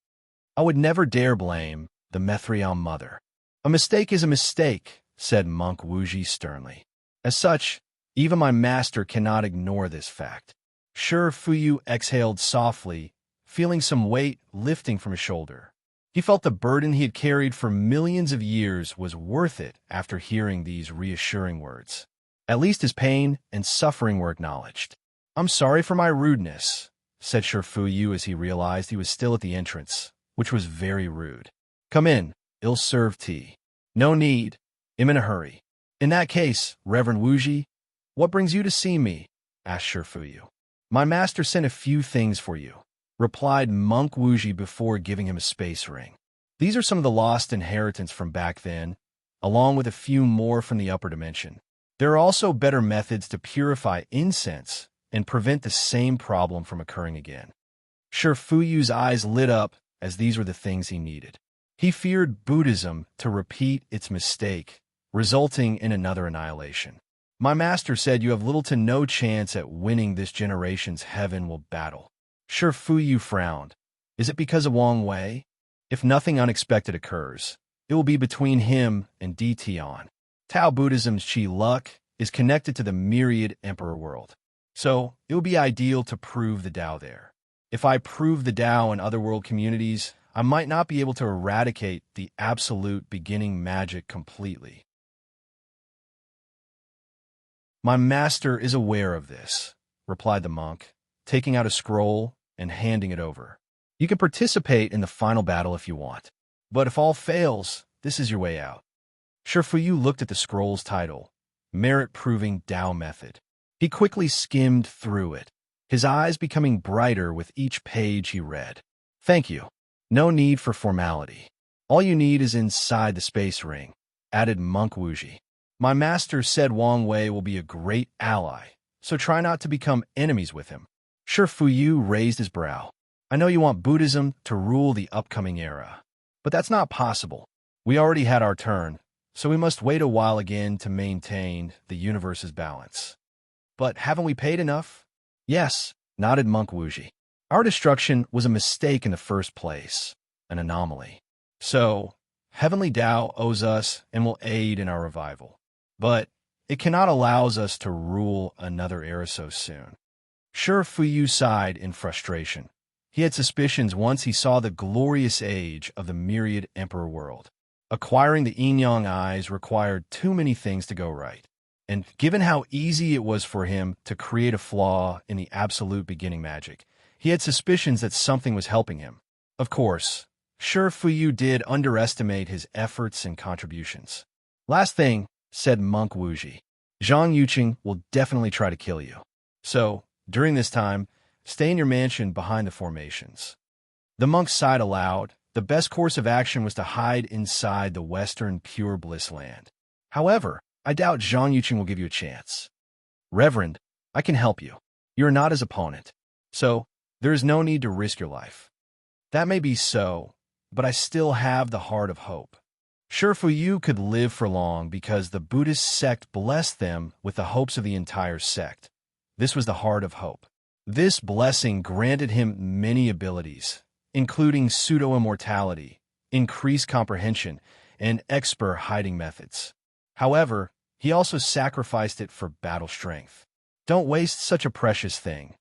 I would never dare blame the Mithriya mother." "A mistake is a mistake," said Monk Wuji sternly. "As such, even my master cannot ignore this fact." Shi Fuyu exhaled softly, feeling some weight lifting from his shoulder. He felt the burden he had carried for millions of years was worth it after hearing these reassuring words. At least his pain and suffering were acknowledged. "I'm sorry for my rudeness," said Shi Fuyu as he realized he was still at the entrance, which was very rude. "Come in, ill-served tea." "No need. I'm in a hurry." "In that case, Reverend Wuji, what brings you to see me?" asked Shi Fuyu. "My master sent a few things for you," replied Monk Wuji before giving him a space ring. "These are some of the lost inheritance from back then, along with a few more from the upper dimension. There are also better methods to purify incense and prevent the same problem from occurring again." Shi Fuyu's eyes lit up as these were the things he needed. He feared Buddhism to repeat its mistake, resulting in another annihilation. "My master said you have little to no chance at winning this generation's heaven-will battle." Shi Fuyu frowned. "Is it because of Wang Wei? If nothing unexpected occurs, it will be between him and Di Tian. Tao Buddhism's Qi luck is connected to the myriad emperor world. So, it would be ideal to prove the Tao there. If I prove the Tao in other world communities, I might not be able to eradicate the absolute beginning magic completely." "My master is aware of this," replied the monk, taking out a scroll and handing it over. "You can participate in the final battle if you want. But if all fails, this is your way out." Shi Fuyu looked at the scroll's title, Merit-Proving Tao Method. He quickly skimmed through it, his eyes becoming brighter with each page he read. "Thank you. No need for formality. All you need is inside the space ring," added Monk Wuji. "My master said Wang Wei will be a great ally, so try not to become enemies with him." Shi Fuyu raised his brow. "I know you want Buddhism to rule the upcoming era. But that's not possible. We already had our turn, so we must wait a while again to maintain the universe's balance. But haven't we paid enough? Yes, nodded Monk Wuji. Our destruction was a mistake in the first place, an anomaly. So, Heavenly Tao owes us and will aid in our revival. But it cannot allow us to rule another era so soon. Sure, Fuyu sighed in frustration. He had suspicions once he saw the glorious age of the myriad emperor world. Acquiring the yin-yang eyes required too many things to go right. And given how easy it was for him to create a flaw in the absolute beginning magic, he had suspicions that something was helping him. Of course, sure, Fuyu did underestimate his efforts and contributions. Last thing, said Monk Wuji, Zhang Yuqing will definitely try to kill you. So, during this time, stay in your mansion behind the formations. The monk sighed aloud. The best course of action was to hide inside the western pure bliss land. However, I doubt Zhang Yuqing will give you a chance. Reverend, I can help you. You are not his opponent. So, there is no need to risk your life. That may be so, but I still have the heart of hope. Sure, Fuyu could live for long because the Buddhist sect blessed them with the hopes of the entire sect. This was the heart of hope. This blessing granted him many abilities, including pseudo-immortality, increased comprehension, and expert hiding methods. However, he also sacrificed it for battle strength. Don't waste such a precious thing,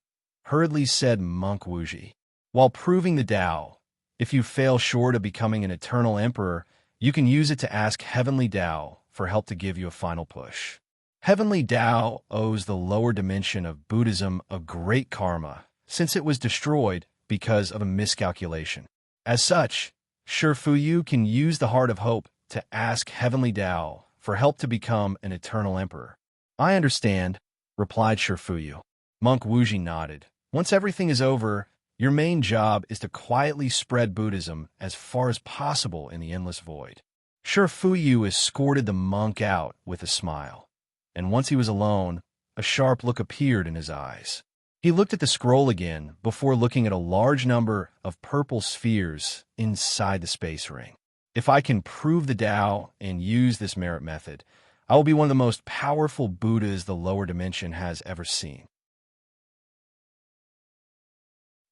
hurriedly said Monk Wuji. While proving the Tao, if you fail short of becoming an eternal emperor, you can use it to ask Heavenly Tao for help to give you a final push. Heavenly Tao owes the lower dimension of Buddhism a great karma, since it was destroyed because of a miscalculation. As such, Sure Fuyu can use the Heart of Hope to ask Heavenly Tao for help to become an eternal emperor. I understand, replied Sure Fuyu. Monk Wuji nodded. Once everything is over, your main job is to quietly spread Buddhism as far as possible in the endless void. Sure Fuyu escorted the monk out with a smile. And once he was alone, a sharp look appeared in his eyes. He looked at the scroll again before looking at a large number of purple spheres inside the space ring. If I can prove the Tao and use this merit method, I will be one of the most powerful Buddhas the lower dimension has ever seen.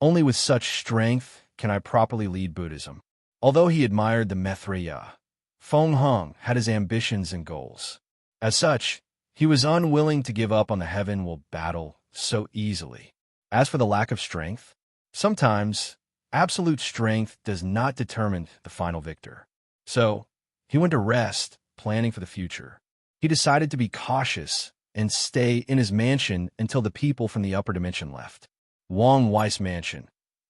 Only with such strength can I properly lead Buddhism. Although he admired the Maitreya, Feng Heng had his ambitions and goals. As such, he was unwilling to give up on the heaven-will battle so easily. As for the lack of strength, sometimes absolute strength does not determine the final victor. So, he went to rest, planning for the future. He decided to be cautious and stay in his mansion until the people from the upper dimension left. Wang Wei's mansion.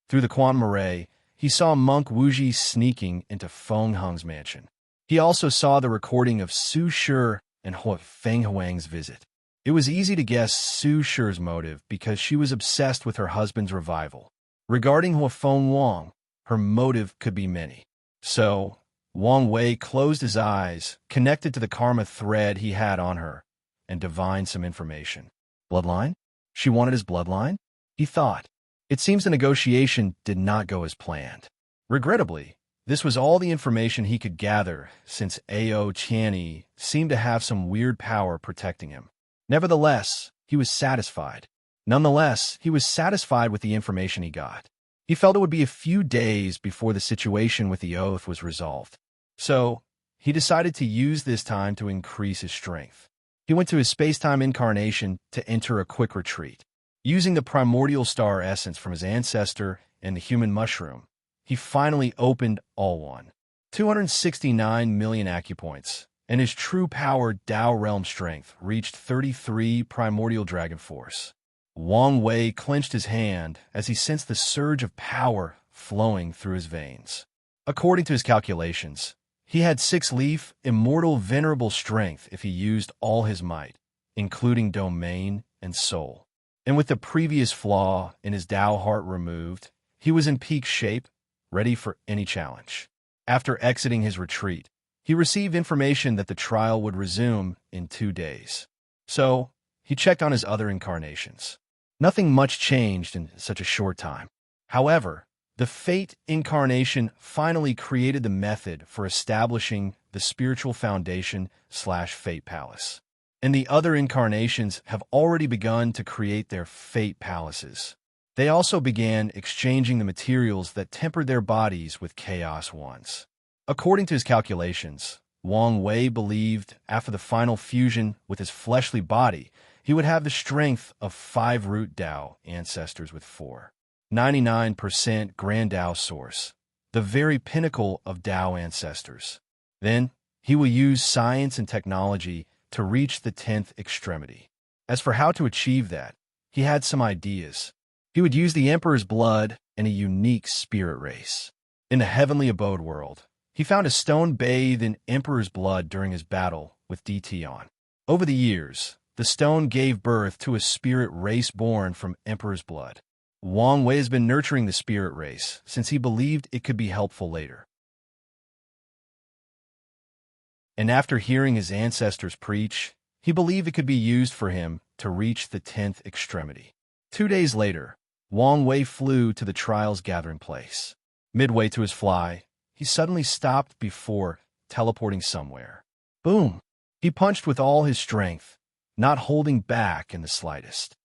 Through the quantum array, he saw Monk Wuji sneaking into Feng Heng's mansion. He also saw the recording of Su Shi and Hua Feng Huang's visit. It was easy to guess Su Shi's motive because she was obsessed with her husband's revival. Regarding Hua Feng Wang, her motive could be many. So, Wang Wei closed his eyes, connected to the karma thread he had on her, and divined some information. Bloodline? She wanted his bloodline? He thought. It seems the negotiation did not go as planned. Regrettably, this was all the information he could gather since Ao Qianni seemed to have some weird power protecting him. Nevertheless, he was satisfied. Nonetheless, he was satisfied with the information he got. He felt it would be a few days before the situation with the oath was resolved. So, he decided to use this time to increase his strength. He went to his space-time incarnation to enter a quick retreat. Using the primordial star essence from his ancestor and the human mushroom, he finally opened all one. 269 million acupoints, and his true power Tao realm strength reached 33 primordial dragon force. Wang Wei clenched his hand as he sensed the surge of power flowing through his veins. According to his calculations, he had 6-leaf, immortal venerable strength if he used all his might, including domain and soul. And with the previous flaw in his Tao heart removed, he was in peak shape, ready for any challenge. After exiting his retreat, he received information that the trial would resume in 2 days. So, he checked on his other incarnations. Nothing much changed in such a short time. However, The Fate incarnation finally created the method for establishing the spiritual foundation/Fate Palace. And the other incarnations have already begun to create their Fate Palaces. They also began exchanging the materials that tempered their bodies with Chaos Ones. According to his calculations, Wang Wei believed after the final fusion with his fleshly body, he would have the strength of 5 Root Dao ancestors with 4.99% Grand Dao source, the very pinnacle of Dao ancestors. Then, he will use science and technology to reach the 10th extremity. As for how to achieve that, he had some ideas. He would use the Emperor's blood and a unique spirit race. In the heavenly abode world, he found a stone bathed in Emperor's blood during his battle with DT. Over the years, the stone gave birth to a spirit race born from Emperor's blood. Wang Wei has been nurturing the spirit race since he believed it could be helpful later. And after hearing his ancestors preach, he believed it could be used for him to reach the 10th extremity. 2 days later, Wang Wei flew to the trial's gathering place. Midway to his fly, he suddenly stopped before teleporting somewhere. Boom! He punched with all his strength, not holding back in the slightest.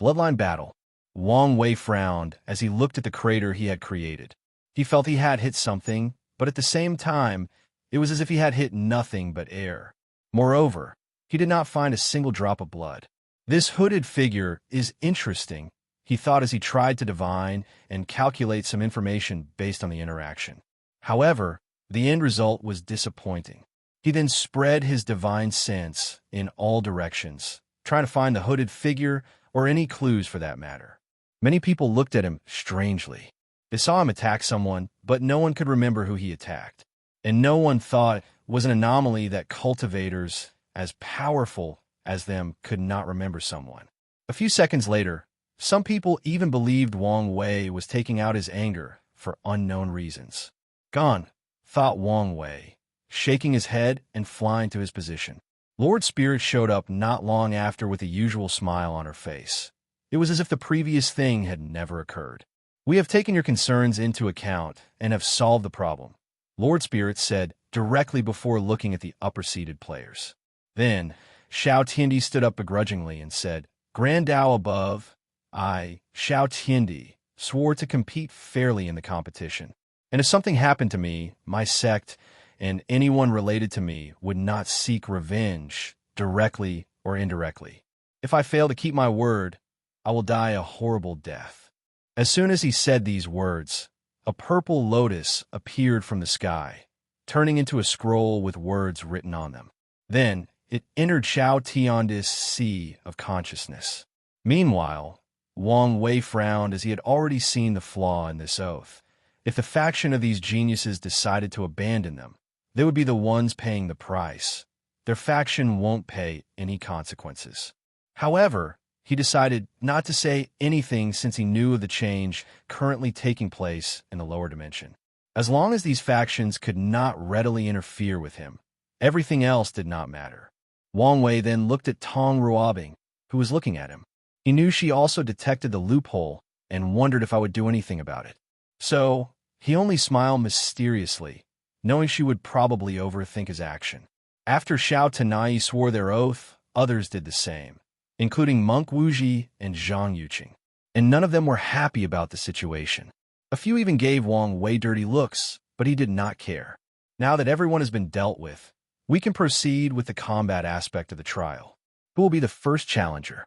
Bloodline battle. Wang Wei frowned as he looked at the crater he had created. He felt he had hit something, but at the same time, it was as if he had hit nothing but air. Moreover, he did not find a single drop of blood. This hooded figure is interesting, he thought as he tried to divine and calculate some information based on the interaction. However, the end result was disappointing. He then spread his divine sense in all directions, trying to find the hooded figure or any clues for that matter. Many people looked at him strangely. They saw him attack someone, but no one could remember who he attacked. And no one thought it was an anomaly that cultivators, as powerful as them, could not remember someone. A few seconds later, some people even believed Wang Wei was taking out his anger for unknown reasons. Gone, thought Wang Wei, shaking his head and flying to his position. Lord Spirit showed up not long after with the usual smile on her face. It was as if the previous thing had never occurred. We have taken your concerns into account and have solved the problem, Lord Spirit said directly before looking at the upper-seated players. Then, Xiao Tiandi stood up begrudgingly and said, Grand Dao above, I, Xiao Tiandi, swore to compete fairly in the competition. And if something happened to me, my sect, and anyone related to me would not seek revenge, directly or indirectly. If I fail to keep my word, I will die a horrible death. As soon as he said these words, a purple lotus appeared from the sky, turning into a scroll with words written on them. Then, it entered Xiao Tiandi's sea of consciousness. Meanwhile, Wang Wei frowned as he had already seen the flaw in this oath. If the faction of these geniuses decided to abandon them, they would be the ones paying the price. Their faction won't pay any consequences. However, he decided not to say anything since he knew of the change currently taking place in the lower dimension. As long as these factions could not readily interfere with him, everything else did not matter. Wang Wei then looked at Tong Ruobing, who was looking at him. He knew she also detected the loophole and wondered if I would do anything about it. So, he only smiled mysteriously, knowing she would probably overthink his action. After Xiao Tanai swore their oath, others did the same, including Monk Wuji and Zhang Yuqing. And none of them were happy about the situation. A few even gave Wang Wei dirty looks, but he did not care. Now that everyone has been dealt with, we can proceed with the combat aspect of the trial. Who will be the first challenger?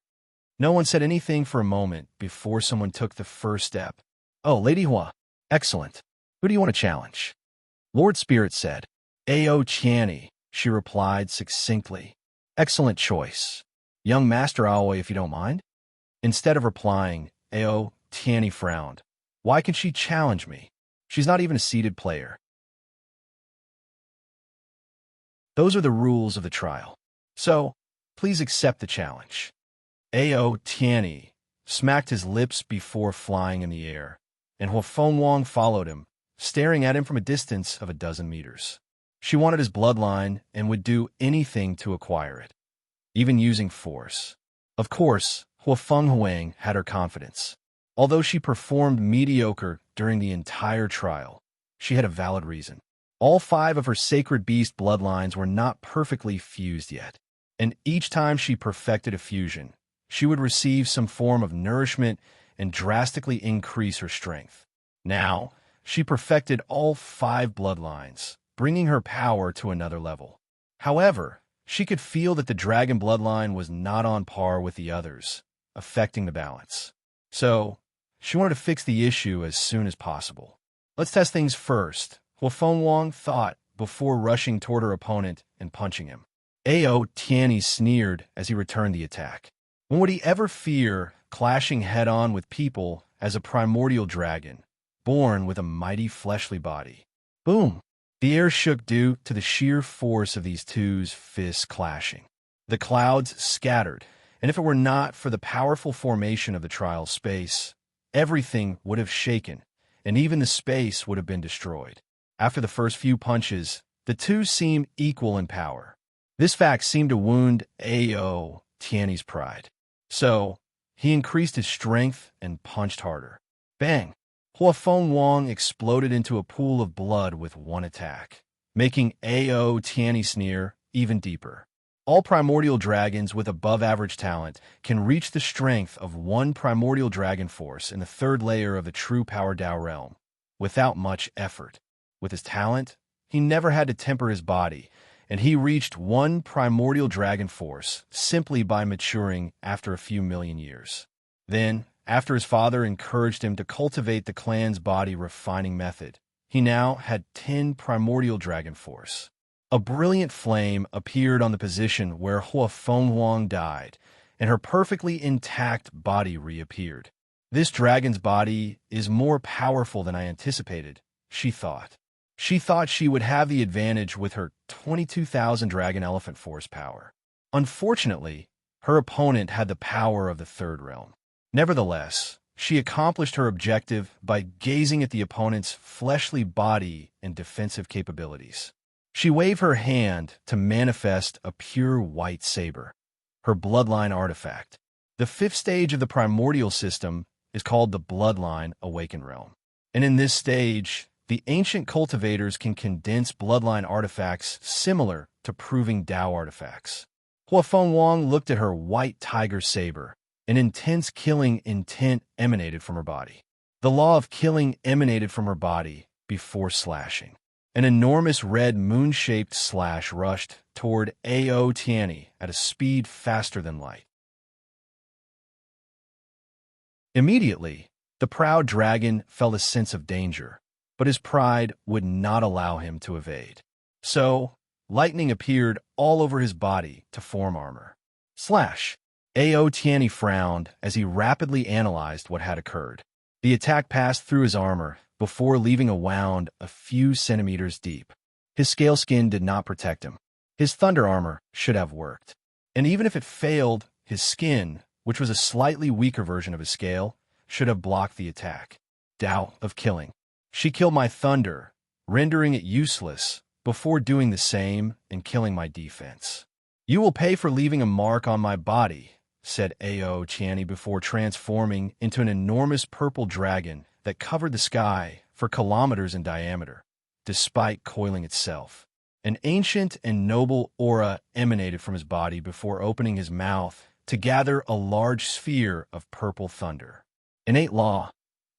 No one said anything for a moment before someone took the first step. Oh, Lady Hua. Excellent. Who do you want to challenge? Lord Spirit said. Ao Qiani, she replied succinctly. Excellent choice. Young Master Aoi, if you don't mind. Instead of replying, Ao Tiani frowned. Why can she challenge me? She's not even a seated player. Those are the rules of the trial. So, please accept the challenge. Ao Tiani smacked his lips before flying in the air, and Hua Fengwang followed him, staring at him from a distance of 12 meters. She wanted his bloodline and would do anything to acquire it. even using force. Of course, Hua Fenghuang had her confidence. Although she performed mediocre during the entire trial, she had a valid reason. All 5 of her sacred beast bloodlines were not perfectly fused yet, and each time she perfected a fusion, she would receive some form of nourishment and drastically increase her strength. Now, she perfected all 5 bloodlines, bringing her power to another level. However, she could feel that the dragon bloodline was not on par with the others, affecting the balance. So, she wanted to fix the issue as soon as possible. Let's test things first, Hua Fenghuang thought before rushing toward her opponent and punching him. Ao Tianyi sneered as he returned the attack. When would he ever fear clashing head-on with people as a primordial dragon, born with a mighty fleshly body? Boom! The air shook due to the sheer force of these two's fists clashing. The clouds scattered, and if it were not for the powerful formation of the trial space, everything would have shaken, and even the space would have been destroyed. After the first few punches, the two seemed equal in power. This fact seemed to wound Ao Tianyi's pride. So, he increased his strength and punched harder. Bang! Hua Fenghuang exploded into a pool of blood with one attack, making Ao Tianyi sneer even deeper. All primordial dragons with above-average talent can reach the strength of one primordial dragon force in the 3rd layer of the true power Dao realm, without much effort. With his talent, he never had to temper his body, and he reached one primordial dragon force simply by maturing after a few million years. Then, after his father encouraged him to cultivate the clan's body refining method, he now had 10 primordial dragon force. A brilliant flame appeared on the position where Hua Fenghuang died, and her perfectly intact body reappeared. This dragon's body is more powerful than I anticipated, she thought. She thought she would have the advantage with her 22,000 dragon elephant force power. Unfortunately, her opponent had the power of the 3rd realm. Nevertheless, she accomplished her objective by gazing at the opponent's fleshly body and defensive capabilities. She waved her hand to manifest a pure white saber, her bloodline artifact. The 5th stage of the primordial system is called the Bloodline Awakened Realm. And in this stage, the ancient cultivators can condense bloodline artifacts similar to proving Dao artifacts. Hua Fenghuang looked at her white tiger saber. An intense killing intent emanated from her body. The law of killing emanated from her body before slashing. An enormous red moon-shaped slash rushed toward Ao Tianyi at a speed faster than light. Immediately, the proud dragon felt a sense of danger, but his pride would not allow him to evade. So, lightning appeared all over his body to form armor. Slash! Ao Tianyi frowned as he rapidly analyzed what had occurred. The attack passed through his armor before leaving a wound a few centimeters deep. His scale skin did not protect him. His thunder armor should have worked. And even if it failed, his skin, which was a slightly weaker version of his scale, should have blocked the attack. Dao of killing. She killed my thunder, rendering it useless, before doing the same and killing my defense. You will pay for leaving a mark on my body, said Ao Tianyi before transforming into an enormous purple dragon that covered the sky for kilometers in diameter, despite coiling itself. An ancient and noble aura emanated from his body before opening his mouth to gather a large sphere of purple thunder. Innate law,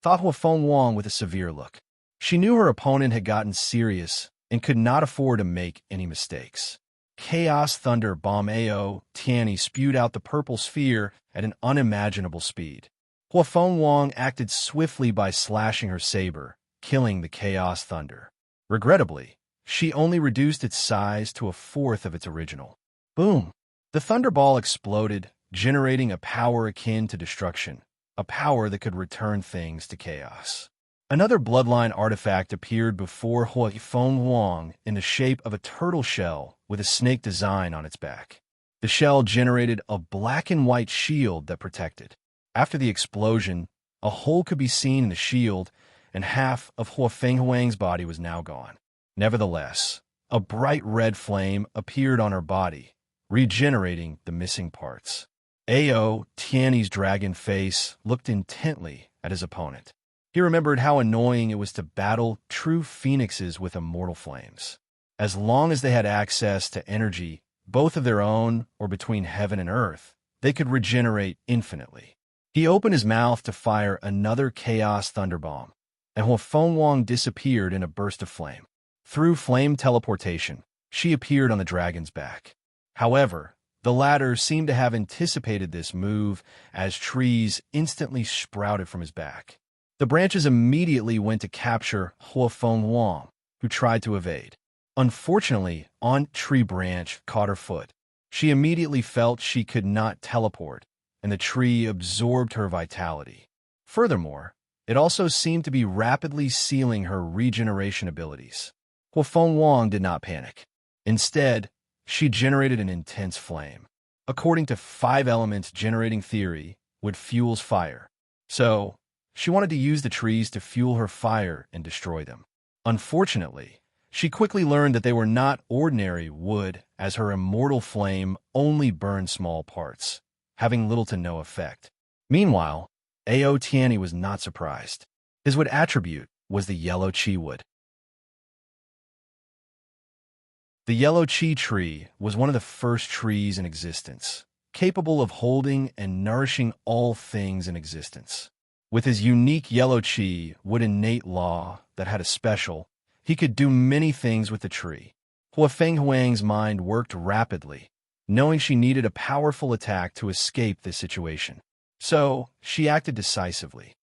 thought Hua Fenghuang with a severe look. She knew her opponent had gotten serious and could not afford to make any mistakes. Chaos Thunder Bomb Ao Tianyi spewed out the purple sphere at an unimaginable speed. Hua Fenghuang acted swiftly by slashing her saber, killing the Chaos Thunder. Regrettably, she only reduced its size to a 1/4 of its original. Boom! The thunderball exploded, generating a power akin to destruction, a power that could return things to chaos. Another bloodline artifact appeared before Hua Fenghuang in the shape of a turtle shell with a snake design on its back. The shell generated a black and white shield that protected. After the explosion, a hole could be seen in the shield, and half of Hua Fenghuang's body was now gone. Nevertheless, a bright red flame appeared on her body, regenerating the missing parts. Ao Tiany's dragon face looked intently at his opponent. He remembered how annoying it was to battle true phoenixes with immortal flames. As long as they had access to energy, both of their own or between heaven and earth, they could regenerate infinitely. He opened his mouth to fire another chaos thunderbomb, and Huafeng Wang disappeared in a burst of flame. Through flame teleportation, she appeared on the dragon's back. However, the latter seemed to have anticipated this move, as trees instantly sprouted from his back. The branches immediately went to capture Huafeng Wang, who tried to evade. Unfortunately, an tree branch caught her foot. She immediately felt she could not teleport, and the tree absorbed her vitality. Furthermore, it also seemed to be rapidly sealing her regeneration abilities. Huafeng Wang did not panic. Instead, she generated an intense flame. According to 5 elements generating theory, wood fuels fire. So, she wanted to use the trees to fuel her fire and destroy them. Unfortunately, she quickly learned that they were not ordinary wood, as her immortal flame only burned small parts, having little to no effect. Meanwhile, Ao Tiany was not surprised. His wood attribute was the yellow chi wood. The yellow chi tree was one of the first trees in existence, capable of holding and nourishing all things in existence. With his unique yellow chi wood innate law that had a special, he could do many things with the tree. Huafeng Wang's mind worked rapidly, knowing she needed a powerful attack to escape this situation. So, she acted decisively.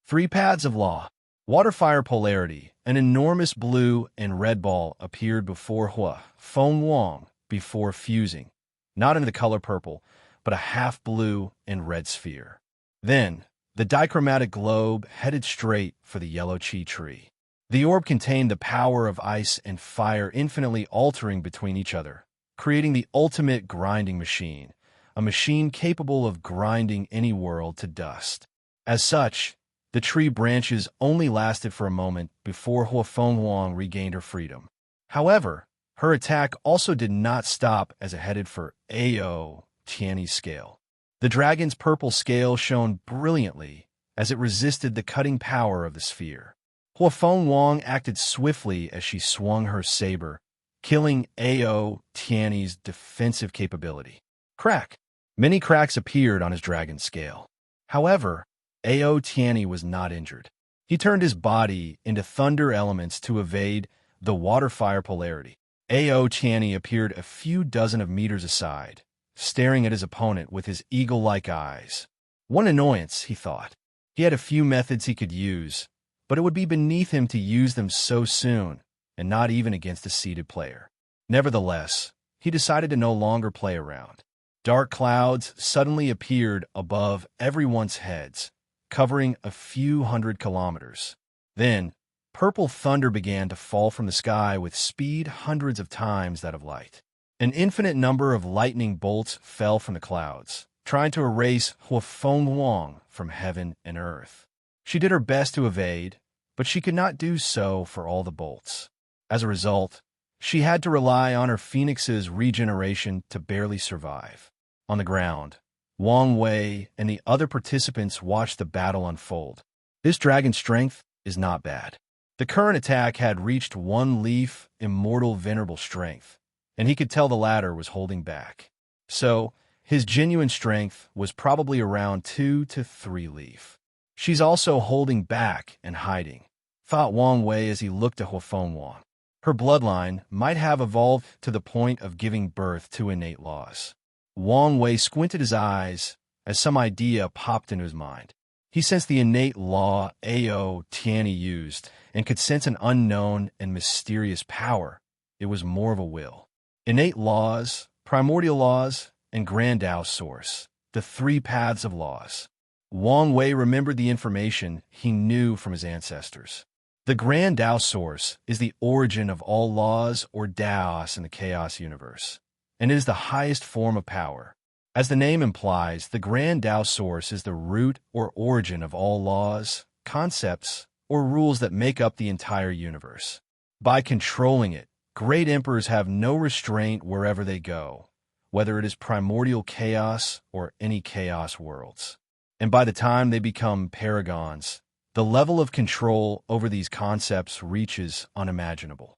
Three paths of law. Water-fire polarity. An enormous blue and red ball appeared before Huafeng Wang before fusing, not into the color purple, but a half-blue and red sphere. Then, the dichromatic globe headed straight for the yellow chi tree. The orb contained the power of ice and fire infinitely altering between each other, creating the ultimate grinding machine, a machine capable of grinding any world to dust. As such, the tree branches only lasted for a moment before Huafeng Wang regained her freedom. However, her attack also did not stop as it headed for Ao Tiany's scale. The dragon's purple scale shone brilliantly as it resisted the cutting power of the sphere. Huafeng Wang acted swiftly as she swung her saber, killing Ao Tiany's defensive capability. Crack! Many cracks appeared on his dragon scale. However, Ao Tiany was not injured. He turned his body into thunder elements to evade the water-fire polarity. Ao Tiany appeared a few dozen of meters aside, staring at his opponent with his eagle-like eyes. One annoyance, he thought. He had a few methods he could use, but it would be beneath him to use them so soon, and not even against a seated player. Nevertheless, he decided to no longer play around. Dark clouds suddenly appeared above everyone's heads, covering a few hundred kilometers. Then, purple thunder began to fall from the sky with speed hundreds of times that of light. An infinite number of lightning bolts fell from the clouds, trying to erase Huafeng Wang from heaven and earth. She did her best to evade, but she could not do so for all the bolts. As a result, she had to rely on her phoenix's regeneration to barely survive. On the ground, Wang Wei and the other participants watched the battle unfold. This dragon's strength is not bad. The current attack had reached one leaf immortal venerable strength, and he could tell the latter was holding back. So, his genuine strength was probably around 2 to 3 leaf. She's also holding back and hiding, thought Wang Wei as he looked at Huafeng Wang. Her bloodline might have evolved to the point of giving birth to innate laws. Wang Wei squinted his eyes as some idea popped into his mind. He sensed the innate law Ao Tiany used and could sense an unknown and mysterious power. It was more of a will. Innate laws, primordial laws, and Grand Tao source, the 3 paths of laws. Wang Wei remembered the information he knew from his ancestors. The Grand Tao source is the origin of all laws or Taos in the chaos universe, and it is the highest form of power. As the name implies, the Grand Tao source is the root or origin of all laws, concepts, or rules that make up the entire universe. By controlling it, great emperors have no restraint wherever they go, whether it is primordial chaos or any chaos worlds. And by the time they become paragons, the level of control over these concepts reaches unimaginable.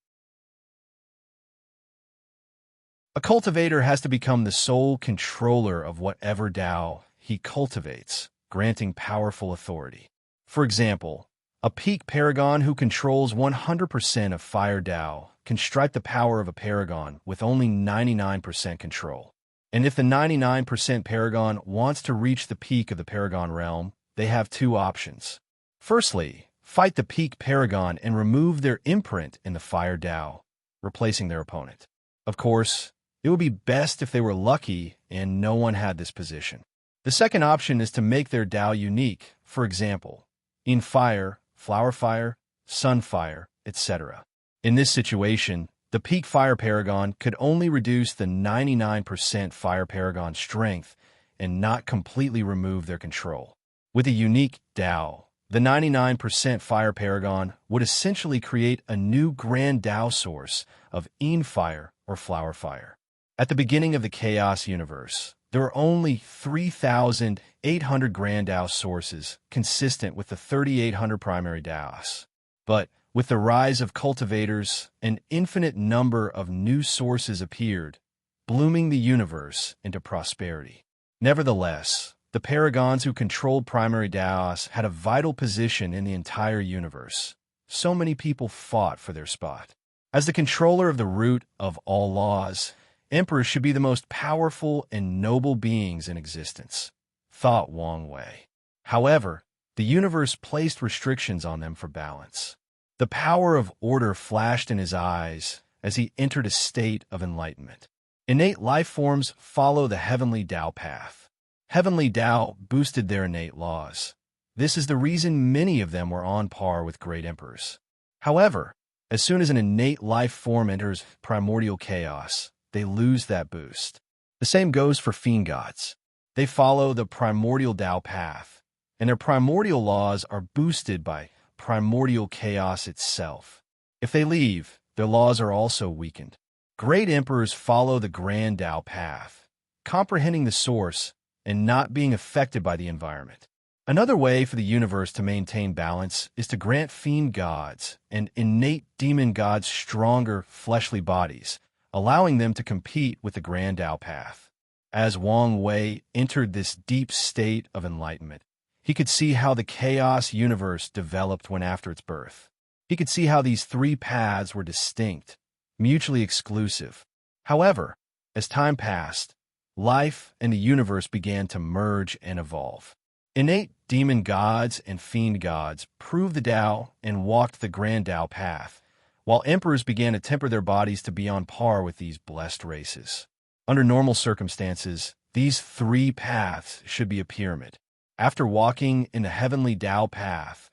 A cultivator has to become the sole controller of whatever Tao he cultivates, granting powerful authority. For example, a peak paragon who controls 100% of Fire Tao can strike the power of a paragon with only 99% control. And if the 99% paragon wants to reach the peak of the paragon realm, they have two options. Firstly, fight the peak paragon and remove their imprint in the Fire Tao, replacing their opponent. Of course, it would be best if they were lucky and no one had this position. The second option is to make their Tao unique, for example, in fire, flower fire, sun fire, etc. In this situation, the peak fire paragon could only reduce the 99% fire paragon strength and not completely remove their control. With a unique Tao, the 99% fire paragon would essentially create a new grand Tao source of en fire or flower fire. At the beginning of the Chaos universe, there are only 3,800 grand Tao sources consistent with the 3,800 primary Taos. But with the rise of cultivators, an infinite number of new sources appeared, blooming the universe into prosperity. Nevertheless, the paragons who controlled primary Taos had a vital position in the entire universe. So many people fought for their spot. As the controller of the root of all laws, emperors should be the most powerful and noble beings in existence, thought Wang Wei. However, the universe placed restrictions on them for balance. The power of order flashed in his eyes as he entered a state of enlightenment. Innate life forms follow the heavenly Tao path. Heavenly Tao boosted their innate laws. This is the reason many of them were on par with great emperors. However, as soon as an innate life form enters primordial chaos, they lose that boost. The same goes for fiend gods. They follow the primordial Tao path, and their primordial laws are boosted by primordial chaos itself. If they leave, their laws are also weakened. Great emperors follow the grand Tao path, comprehending the source and not being affected by the environment. Another way for the universe to maintain balance is to grant fiend gods and innate demon gods stronger fleshly bodies, allowing them to compete with the grand Tao path. As Wang Wei entered this deep state of enlightenment, he could see how the chaos universe developed when after its birth. He could see how these three paths were distinct, mutually exclusive. However, as time passed, life and the universe began to merge and evolve. Innate demon gods and fiend gods proved the Tao and walked the grand Tao path, while emperors began to temper their bodies to be on par with these blessed races. Under normal circumstances, these three paths should be a pyramid. After walking in the heavenly Tao path,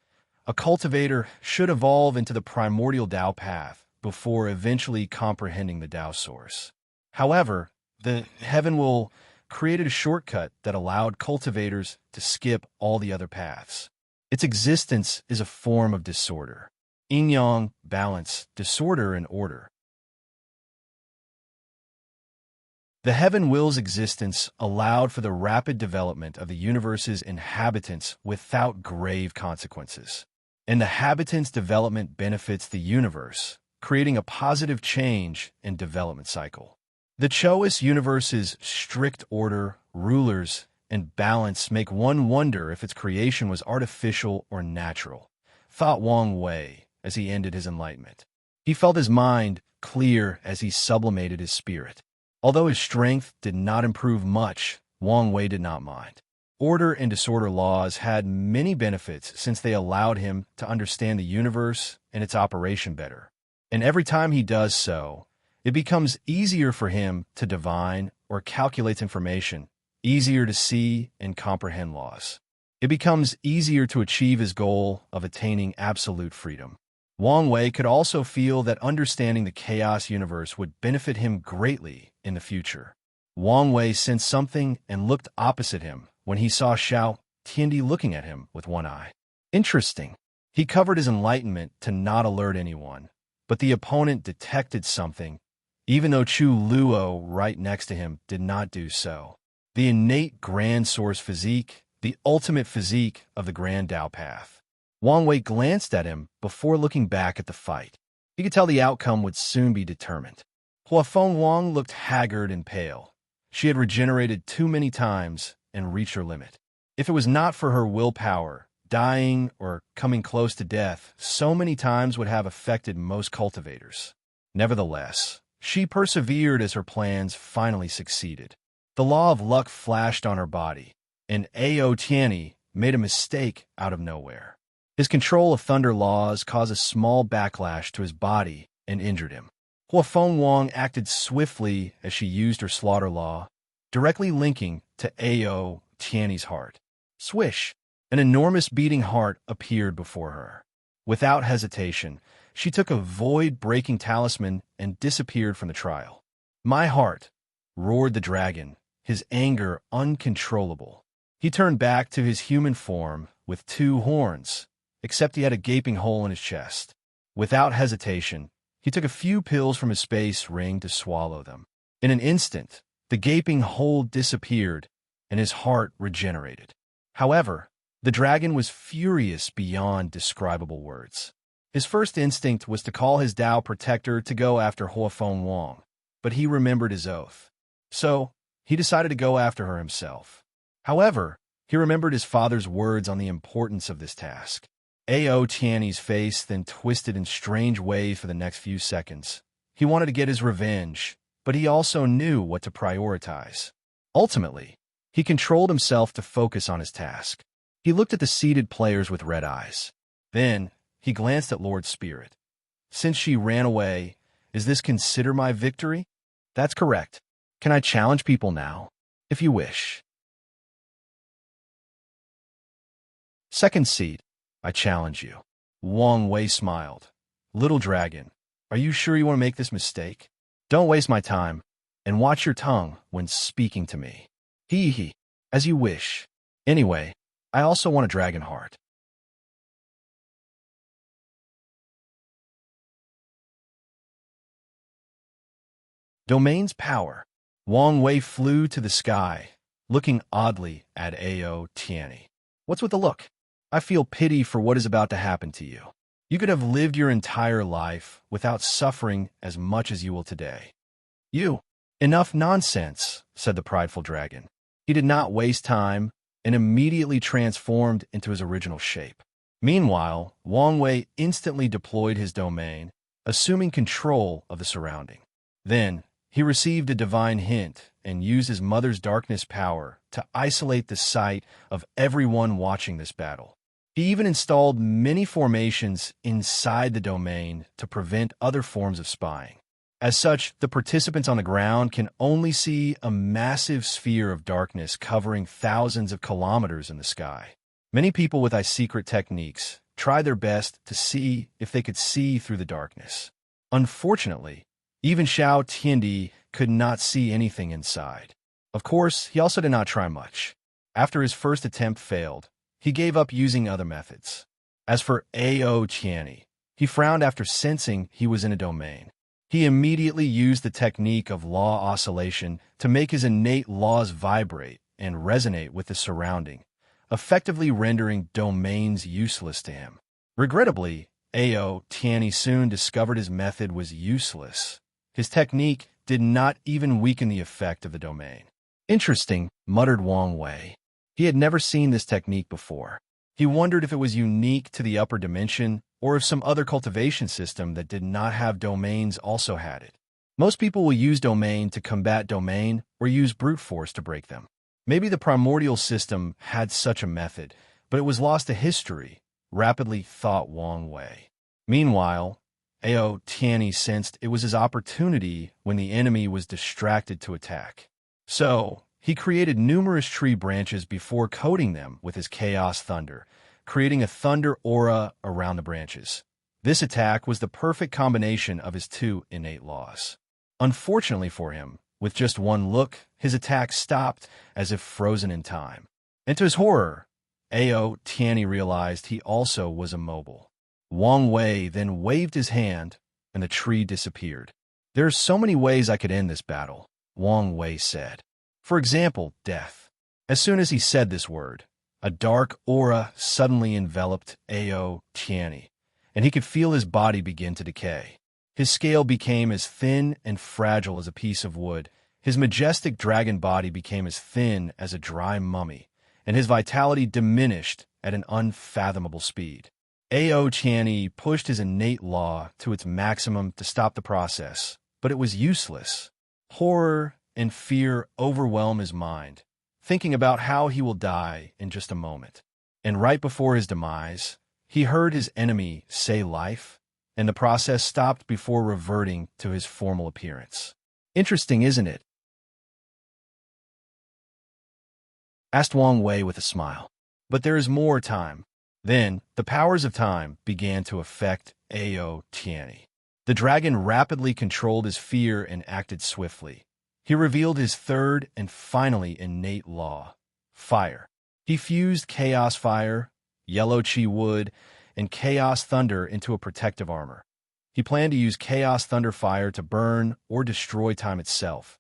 a cultivator should evolve into the primordial Tao path before eventually comprehending the Tao source. However, the heaven will created a shortcut that allowed cultivators to skip all the other paths. Its existence is a form of disorder. Yin-yang, balance, disorder, and order. The heaven will's existence allowed for the rapid development of the universe's inhabitants without grave consequences. And the habitants' development benefits the universe, creating a positive change and development cycle. The Choice universe's strict order, rulers, and balance make one wonder if its creation was artificial or natural, thought Wang Wei as he ended his enlightenment. He felt his mind clear as he sublimated his spirit. Although his strength did not improve much, Wang Wei did not mind. Order and disorder laws had many benefits since they allowed him to understand the universe and its operation better. And every time he does so, it becomes easier for him to divine or calculate information, easier to see and comprehend laws. It becomes easier to achieve his goal of attaining absolute freedom. Wang Wei could also feel that understanding the chaos universe would benefit him greatly in the future. Wang Wei sensed something and looked opposite him when he saw Xiao Tiandi looking at him with one eye. Interesting. He covered his enlightenment to not alert anyone, but the opponent detected something, even though Chu Luo, right next to him, did not do so. The innate Grand Source physique, the ultimate physique of the Grand Tao Path. Wang Wei glanced at him before looking back at the fight. He could tell the outcome would soon be determined. Huafeng Wang looked haggard and pale. She had regenerated too many times and reached her limit. If it was not for her willpower, dying or coming close to death so many times would have affected most cultivators. Nevertheless, she persevered as her plans finally succeeded. The law of luck flashed on her body, and Ao Tianyi made a mistake out of nowhere. His control of thunder laws caused a small backlash to his body and injured him. Huafeng Wang acted swiftly as she used her slaughter law, directly linking to Ao Tianyi's heart. Swish! An enormous beating heart appeared before her. Without hesitation, she took a void-breaking talisman and disappeared from the trial. "My heart!" roared the dragon, his anger uncontrollable. He turned back to his human form with 2 horns, except he had a gaping hole in his chest. Without hesitation, he took a few pills from his space ring to swallow them. In an instant, the gaping hole disappeared and his heart regenerated. However, the dragon was furious beyond describable words. His first instinct was to call his Tao protector to go after Huafeng Wang, but he remembered his oath. So, he decided to go after her himself. However, he remembered his father's words on the importance of this task. Ao Tianyi's face then twisted in strange ways for the next few seconds. He wanted to get his revenge, but he also knew what to prioritize. Ultimately, he controlled himself to focus on his task. He looked at the seated players with red eyes. Then, he glanced at Lord Spirit. "Since she ran away, is this consider my victory?" "That's correct. Can I challenge people now?" "If you wish." "Second seat, I challenge you." Wang Wei smiled. "Little dragon, are you sure you want to make this mistake? Don't waste my time, and watch your tongue when speaking to me." "Hee, as you wish. Anyway, I also want a dragon heart." Domain's power. Wang Wei flew to the sky, looking oddly at Ao Tianyi. "What's with the look? I feel pity for what is about to happen to you. You could have lived your entire life without suffering as much as you will today." "You." "Enough nonsense," said the prideful dragon. He did not waste time and immediately transformed into his original shape. Meanwhile, Wang Wei instantly deployed his domain, assuming control of the surrounding. Then, he received a divine hint and used his mother's darkness power to isolate the sight of everyone watching this battle. He even installed many formations inside the domain to prevent other forms of spying. As such, the participants on the ground can only see a massive sphere of darkness covering thousands of kilometers in the sky. Many people with secret techniques try their best to see if they could see through the darkness. Unfortunately, even Xiao Tiandi could not see anything inside. Of course, he also did not try much. After his first attempt failed, he gave up using other methods. As for Ao Tianyi, he frowned after sensing he was in a domain. He immediately used the technique of law oscillation to make his innate laws vibrate and resonate with the surrounding, effectively rendering domains useless to him. Regrettably, Ao Tianyi soon discovered his method was useless. His technique did not even weaken the effect of the domain. "Interesting," muttered Wang Wei. He had never seen this technique before. He wondered if it was unique to the upper dimension or if some other cultivation system that did not have domains also had it. Most people will use domain to combat domain or use brute force to break them. Maybe the primordial system had such a method, but it was lost to history, rapidly thought Wang Wei. Meanwhile, Ao Tianyi sensed it was his opportunity when the enemy was distracted to attack. So, he created numerous tree branches before coating them with his chaos thunder, creating a thunder aura around the branches. This attack was the perfect combination of his 2 innate laws. Unfortunately for him, with just one look, his attack stopped as if frozen in time. And to his horror, Ao Tianyi realized he also was immobile. Wang Wei then waved his hand, and the tree disappeared. "There are so many ways I could end this battle," Wang Wei said. "For example, death." As soon as he said this word, a dark aura suddenly enveloped Ao Tianyi, and he could feel his body begin to decay. His scale became as thin and fragile as a piece of wood. His majestic dragon body became as thin as a dry mummy, and his vitality diminished at an unfathomable speed. Ao Tianyi pushed his innate law to its maximum to stop the process, but it was useless. Horror and fear overwhelm his mind, thinking about how he will die in just a moment. And right before his demise, he heard his enemy say life, and the process stopped before reverting to his formal appearance. "Interesting, isn't it?" asked Wang Wei with a smile. "But there is more time." Then, the powers of time began to affect Ao Tianyi. The dragon rapidly controlled his fear and acted swiftly. He revealed his third and finally innate law, fire. He fused chaos fire, yellow chi wood, and chaos thunder into a protective armor. He planned to use chaos thunder fire to burn or destroy time itself,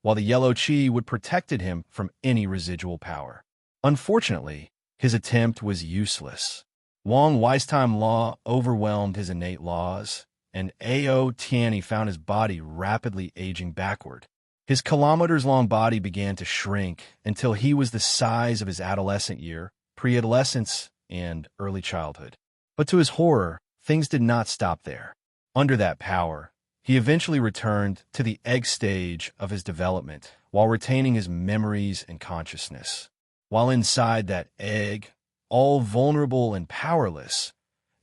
while the yellow chi would protected him from any residual power. Unfortunately, his attempt was useless. Wang Wei's time law overwhelmed his innate laws, and Ao Tianyi found his body rapidly aging backward. His kilometers-long body began to shrink until he was the size of his adolescent year, pre-adolescence, and early childhood. But to his horror, things did not stop there. Under that power, he eventually returned to the egg stage of his development while retaining his memories and consciousness. While inside that egg, all vulnerable and powerless,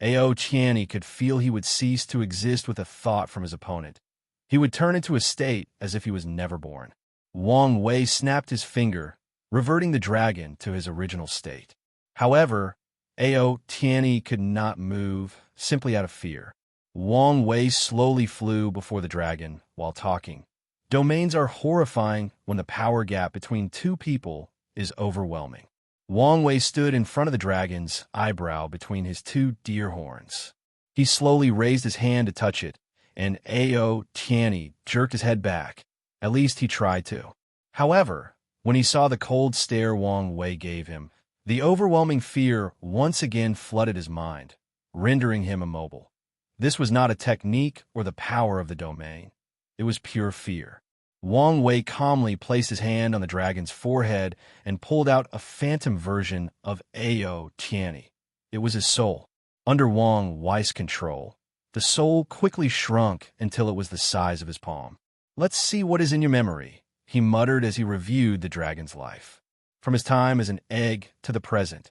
Ao Tianyi could feel he would cease to exist with a thought from his opponent. He would turn into a state as if he was never born. Wang Wei snapped his finger, reverting the dragon to his original state. However, Ao Tianyi could not move, simply out of fear. Wang Wei slowly flew before the dragon while talking. Domains are horrifying when the power gap between two people is overwhelming. Wang Wei stood in front of the dragon's eyebrow between his two deer horns. He slowly raised his hand to touch it, and Ao Tianyi jerked his head back. At least he tried to. However, when he saw the cold stare Wang Wei gave him, the overwhelming fear once again flooded his mind, rendering him immobile. This was not a technique or the power of the domain. It was pure fear. Wang Wei calmly placed his hand on the dragon's forehead and pulled out a phantom version of Ao Tianyi. It was his soul. Under Wang Wei's control, the soul quickly shrunk until it was the size of his palm. "Let's see what is in your memory," he muttered as he reviewed the dragon's life. From his time as an egg to the present,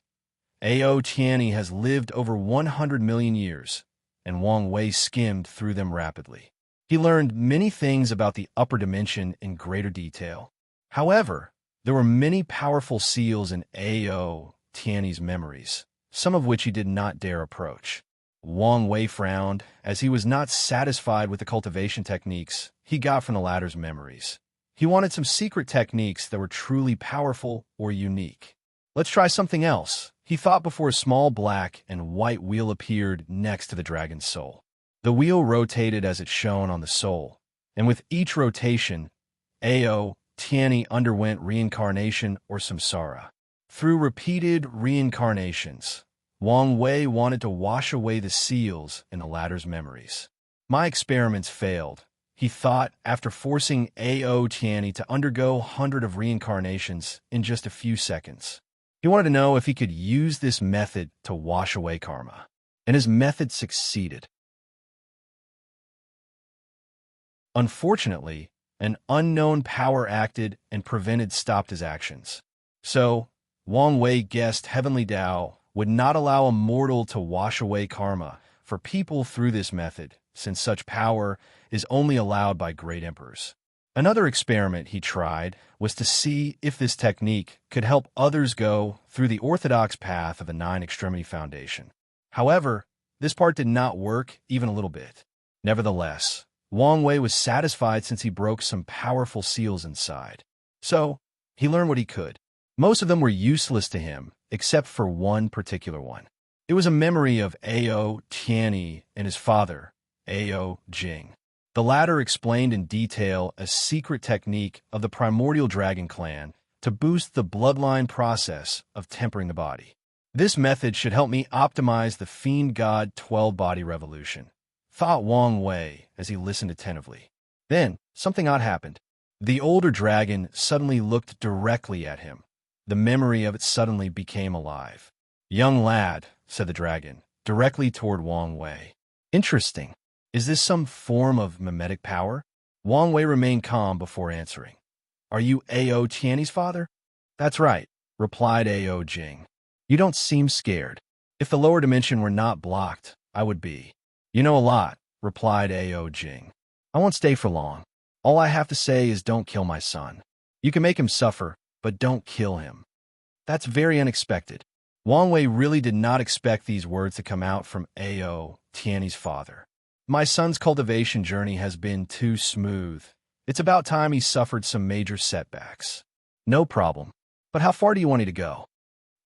Ao Tianyi has lived over 100 million years, and Wang Wei skimmed through them rapidly. He learned many things about the upper dimension in greater detail. However, there were many powerful seals in Ao Tianyi's memories, some of which he did not dare approach. Wang Wei frowned, as he was not satisfied with the cultivation techniques he got from the latter's memories. He wanted some secret techniques that were truly powerful or unique. "Let's try something else," he thought before a small black and white wheel appeared next to the dragon's soul. The wheel rotated as it shone on the soul, and with each rotation, Ao Tianyi underwent reincarnation or samsara. Through repeated reincarnations, Wang Wei wanted to wash away the seals in the latter's memories. "My experiments failed," he thought after forcing Ao Tianyi to undergo hundreds of reincarnations in just a few seconds. He wanted to know if he could use this method to wash away karma, and his method succeeded. Unfortunately, an unknown power acted and stopped his actions. So, Wang Wei guessed Heavenly Tao would not allow a mortal to wash away karma for people through this method, since such power is only allowed by great emperors. Another experiment he tried was to see if this technique could help others go through the orthodox path of the Nine Extremity Foundation. However, this part did not work even a little bit. Nevertheless, Wang Wei was satisfied since he broke some powerful seals inside. So, he learned what he could. Most of them were useless to him, except for one particular one. It was a memory of Ao Tianyi and his father, Ao Jing. The latter explained in detail a secret technique of the primordial dragon clan to boost the bloodline process of tempering the body. This method should help me optimize the Fiend God 12-body revolution, thought Wang Wei as he listened attentively. Then, something odd happened. The older dragon suddenly looked directly at him. The memory of it suddenly became alive. "Young lad," said the dragon, directly toward Wang Wei. "Interesting. Is this some form of mimetic power?" Wang Wei remained calm before answering. "Are you Ao Tianyi's father?" "That's right," replied Ao Jing. "You don't seem scared. If the lower dimension were not blocked, I would be." "You know a lot," replied Ao Jing. "I won't stay for long. All I have to say is don't kill my son. You can make him suffer, but don't kill him." "That's very unexpected." Wang Wei really did not expect these words to come out from Ao Tianyi's father. "My son's cultivation journey has been too smooth. It's about time he suffered some major setbacks." "No problem. But how far do you want me to go?"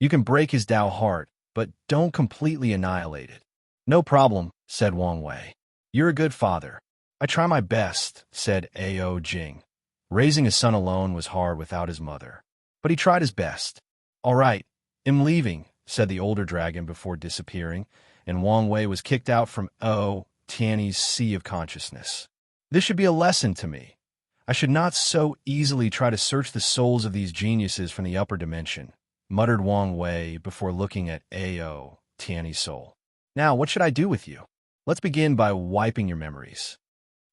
"You can break his Tao heart, but don't completely annihilate it." "No problem," said Wang Wei. "You're a good father." "I try my best," said Ao Jing. Raising a son alone was hard without his mother. But he tried his best. "All right, I'm leaving," said the older dragon before disappearing, and Wang Wei was kicked out from Ao Tianyi's sea of consciousness. "This should be a lesson to me. I should not so easily try to search the souls of these geniuses from the upper dimension," muttered Wang Wei before looking at Ao Tianyi's soul. "Now, what should I do with you? Let's begin by wiping your memories."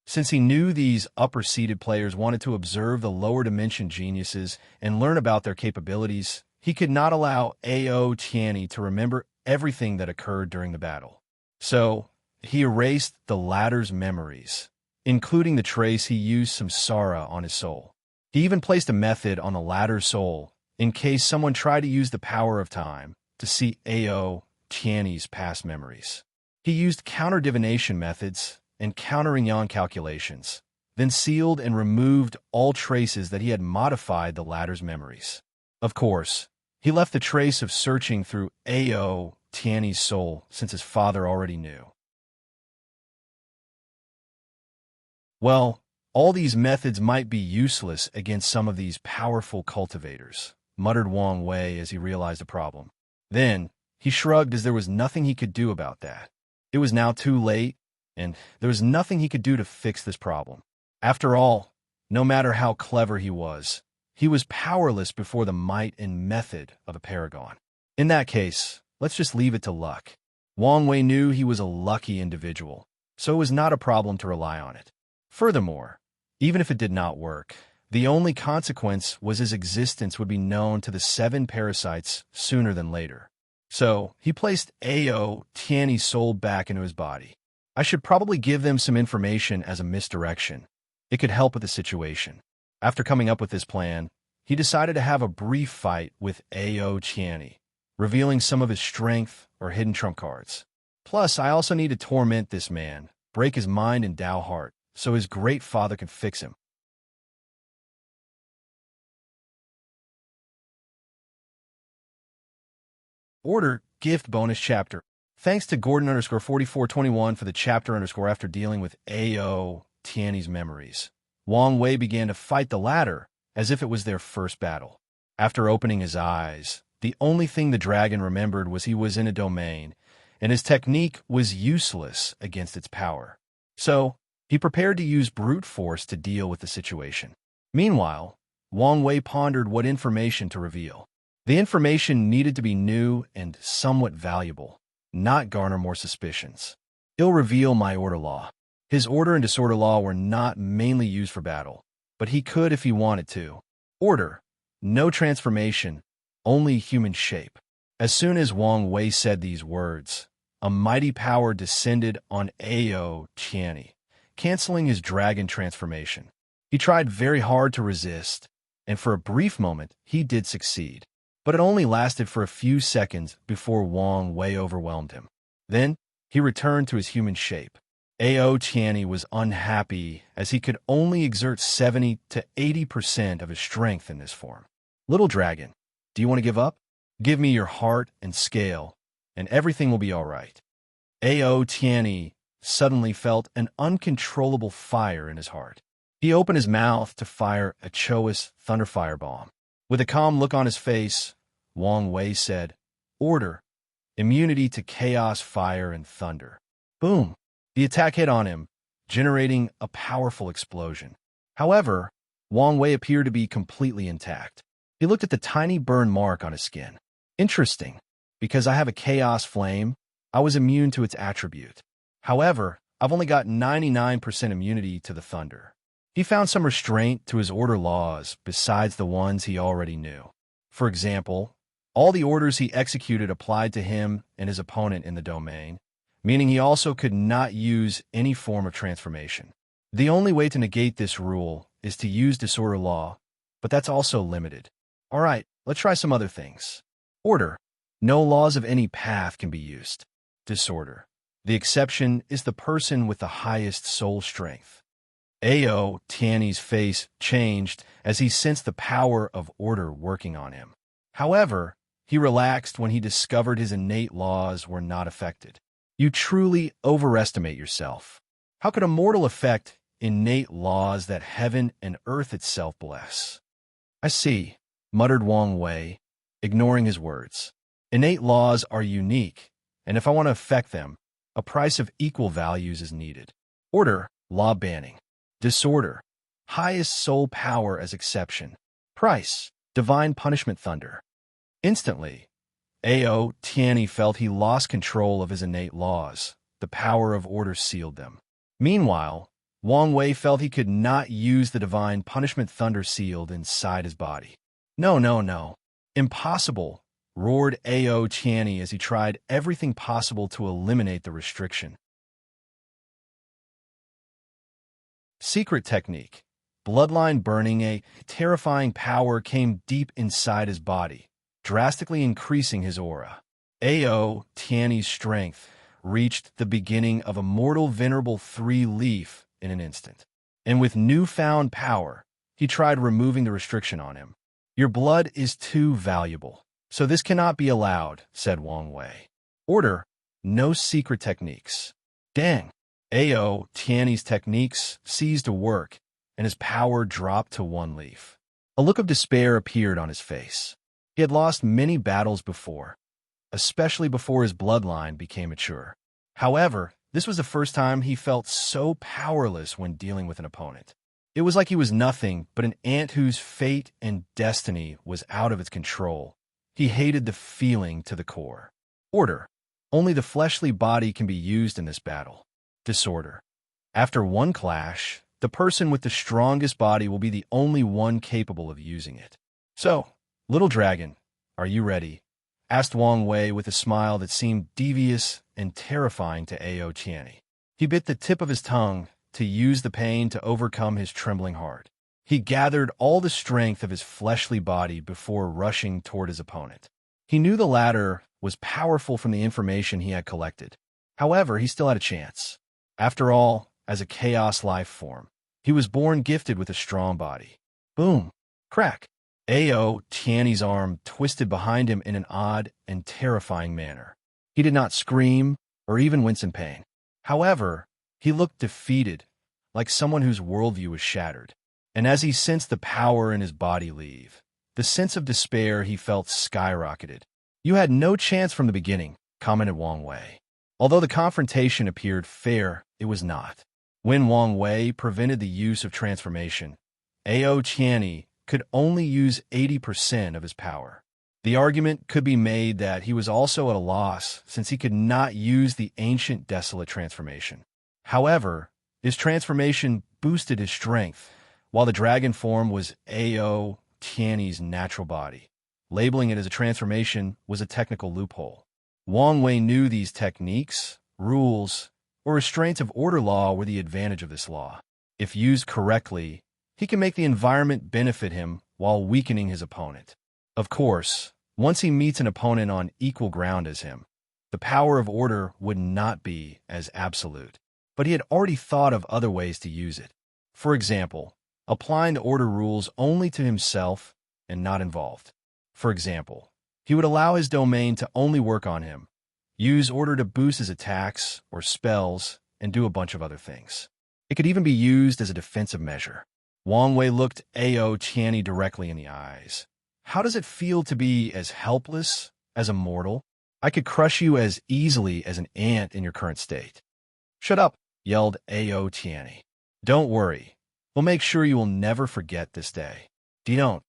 Since he knew these upper-seated players wanted to observe the lower-dimension geniuses and learn about their capabilities, he could not allow Ao Tianyi to remember everything that occurred during the battle. So, he erased the latter's memories, including the trace he used samsara on his soul. He even placed a method on the latter's soul in case someone tried to use the power of time to see Ao Tianyi's past memories. He used counter-divination methods and counter-Yang calculations, then sealed and removed all traces that he had modified the latter's memories. Of course, he left the trace of searching through Ao Tianyi's soul since his father already knew. Well, all these methods might be useless against some of these powerful cultivators, muttered Wang Wei as he realized the problem. Then, he shrugged as there was nothing he could do about that. It was now too late, and there was nothing he could do to fix this problem. After all, no matter how clever he was powerless before the might and method of a paragon. In that case, let's just leave it to luck. Wang Wei knew he was a lucky individual, so it was not a problem to rely on it. Furthermore, even if it did not work, the only consequence was his existence would be known to the 7 parasites sooner than later. So, he placed Ao Tianyi's soul back into his body. I should probably give them some information as a misdirection. It could help with the situation. After coming up with this plan, he decided to have a brief fight with Ao Tianyi, revealing some of his strength or hidden trump cards. Plus, I also need to torment this man, break his mind and Tao heart, so his great father can fix him. Order Gift Bonus Chapter. Thanks to Gordon_4421 for the chapter _ after dealing with Ao Tianyi's memories. Wang Wei began to fight the latter as if it was their first battle. After opening his eyes, the only thing the dragon remembered was he was in a domain, and his technique was useless against its power. So, he prepared to use brute force to deal with the situation. Meanwhile, Wang Wei pondered what information to reveal. The information needed to be new and somewhat valuable, not garner more suspicions. He'll reveal my order law. His order and disorder law were not mainly used for battle, but he could if he wanted to. Order, no transformation, only human shape. As soon as Wang Wei said these words, a mighty power descended on Ao Tianyi, canceling his dragon transformation. He tried very hard to resist, and for a brief moment he did succeed. But it only lasted for a few seconds before Wang Wei overwhelmed him. Then, he returned to his human shape. Ao Tianyi was unhappy as he could only exert 70 to 80% of his strength in this form. "Little dragon, do you want to give up?" Give me your heart and scale, and everything will be all right. Ao Tianyi suddenly felt an uncontrollable fire in his heart. He opened his mouth to fire a Choice Thunder Firebomb. With a calm look on his face, Wang Wei said, "Order, immunity to chaos, fire, and thunder." Boom! The attack hit on him, generating a powerful explosion. However, Wang Wei appeared to be completely intact. He looked at the tiny burn mark on his skin. Interesting, because I have a chaos flame, I was immune to its attribute. However, I've only got 99% immunity to the thunder. He found some restraint to his order laws besides the ones he already knew. For example, all the orders he executed applied to him and his opponent in the domain, meaning he also could not use any form of transformation. The only way to negate this rule is to use disorder law, but that's also limited. All right, let's try some other things. Order. No laws of any path can be used. Disorder. The exception is the person with the highest soul strength. Ao Tianyi's face changed as he sensed the power of order working on him. However, he relaxed when he discovered his innate laws were not affected. You truly overestimate yourself. How could a mortal affect innate laws that heaven and earth itself bless? I see, muttered Wang Wei, ignoring his words. Innate laws are unique, and if I want to affect them, a price of equal values is needed. Order, law banning. Disorder, highest soul power as exception. Price, divine punishment thunder. Instantly, Ao Tianyi felt he lost control of his innate laws. The power of order sealed them. Meanwhile, Wang Wei felt he could not use the divine punishment thunder sealed inside his body. No, no, no. Impossible, roared Ao Tianyi as he tried everything possible to eliminate the restriction. Secret technique. Bloodline burning. A terrifying power came deep inside his body, drastically increasing his aura. Ao Tianyi's strength reached the beginning of a mortal venerable 3-leaf in an instant. And with newfound power, he tried removing the restriction on him. Your blood is too valuable, so this cannot be allowed, said Wang Wei. Order, no secret techniques. Dang. Ao Tianyi's techniques ceased to work, and his power dropped to 1 leaf. A look of despair appeared on his face. He had lost many battles before, especially before his bloodline became mature. However, this was the first time he felt so powerless when dealing with an opponent. It was like he was nothing but an ant whose fate and destiny was out of its control. He hated the feeling to the core. Order. Only the fleshly body can be used in this battle. Disorder. After one clash, the person with the strongest body will be the only one capable of using it. So, little dragon, are you ready? Asked Wang Wei with a smile that seemed devious and terrifying to Ao Tianyi. He bit the tip of his tongue to use the pain to overcome his trembling heart. He gathered all the strength of his fleshly body before rushing toward his opponent. He knew the latter was powerful from the information he had collected. However, he still had a chance. After all, as a chaos life form, he was born gifted with a strong body. Boom! Crack! Ao Tianyi's arm twisted behind him in an odd and terrifying manner. He did not scream or even wince in pain. However, he looked defeated, like someone whose worldview was shattered. And as he sensed the power in his body leave, the sense of despair he felt skyrocketed. You had no chance from the beginning, commented Wang Wei. Although the confrontation appeared fair, it was not. When Wang Wei prevented the use of transformation, Ao Tianyi could only use 80% of his power. The argument could be made that he was also at a loss since he could not use the ancient desolate transformation. However, his transformation boosted his strength, while the dragon form was Ao Tianyi's natural body. Labeling it as a transformation was a technical loophole. Wang Wei knew these techniques, rules, or restraints of order law were the advantage of this law. If used correctly, he can make the environment benefit him while weakening his opponent. Of course, once he meets an opponent on equal ground as him, the power of order would not be as absolute. But he had already thought of other ways to use it. For example, applying the order rules only to himself and not involved. For example, He would allow his domain to only work on him, use order to boost his attacks or spells, and do a bunch of other things. It could even be used as a defensive measure. Wang Wei looked Ao Tianyi directly in the eyes. How does it feel to be as helpless as a mortal? I could crush you as easily as an ant in your current state. Shut up, yelled Ao Tianyi. Don't worry. We'll make sure you will never forget this day. Don't.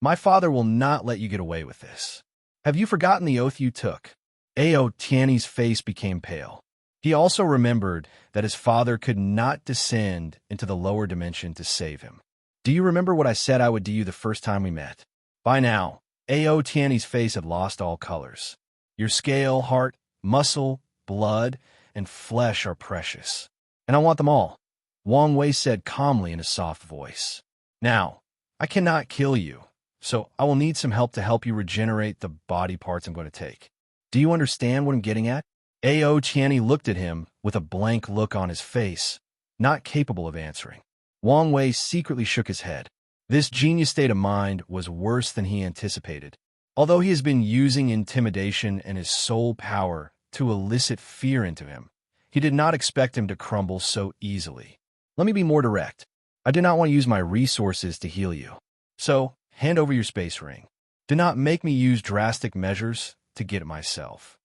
My father will not let you get away with this. Have you forgotten the oath you took? Ao Tianyi's face became pale. He also remembered that his father could not descend into the lower dimension to save him. Do you remember what I said I would do you the first time we met? By now, Ao Tianyi's face had lost all colors. Your scale, heart, muscle, blood, and flesh are precious, and I want them all, Wang Wei said calmly in a soft voice. Now, I cannot kill you, so I will need some help to help you regenerate the body parts I'm going to take. Do you understand what I'm getting at? Ao Tianyi looked at him with a blank look on his face, not capable of answering. Wang Wei secretly shook his head. This genius state of mind was worse than he anticipated. Although he has been using intimidation and his soul power to elicit fear into him, he did not expect him to crumble so easily. Let me be more direct. I do not want to use my resources to heal you. So, hand over your space ring. Do not make me use drastic measures to get it myself.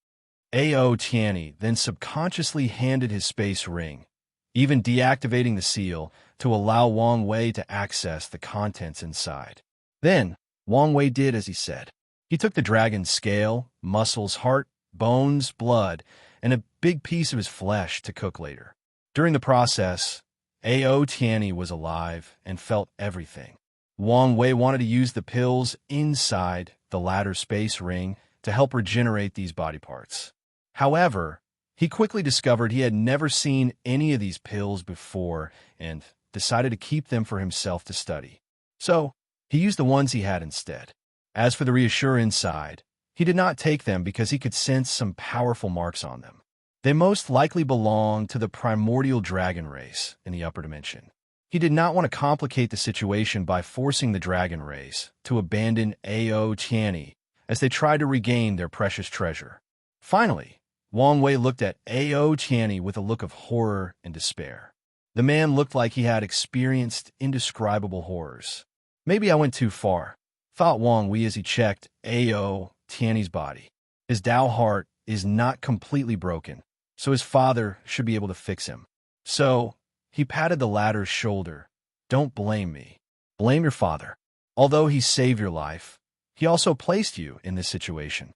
Ao Tianyi then subconsciously handed his space ring, even deactivating the seal to allow Wang Wei to access the contents inside. Then, Wang Wei did as he said. He took the dragon's scale, muscles, heart, bones, blood, and a big piece of his flesh to cook later. During the process, Ao Tianyi was alive and felt everything. Wang Wei wanted to use the pills inside the ladder space ring to help regenerate these body parts. However, he quickly discovered he had never seen any of these pills before and decided to keep them for himself to study. So, he used the ones he had instead. As for the reassure inside, he did not take them because he could sense some powerful marks on them. They most likely belonged to the primordial dragon race in the upper dimension. He did not want to complicate the situation by forcing the dragon race to abandon Ao Tianyi as they tried to regain their precious treasure. Finally, Wang Wei looked at Ao Tianyi with a look of horror and despair. The man looked like he had experienced indescribable horrors. Maybe I went too far, thought Wang Wei as he checked Ao Tianyi's body. His Dao heart is not completely broken, so his father should be able to fix him. So, he patted the latter's shoulder. Don't blame me. Blame your father. Although he saved your life, he also placed you in this situation.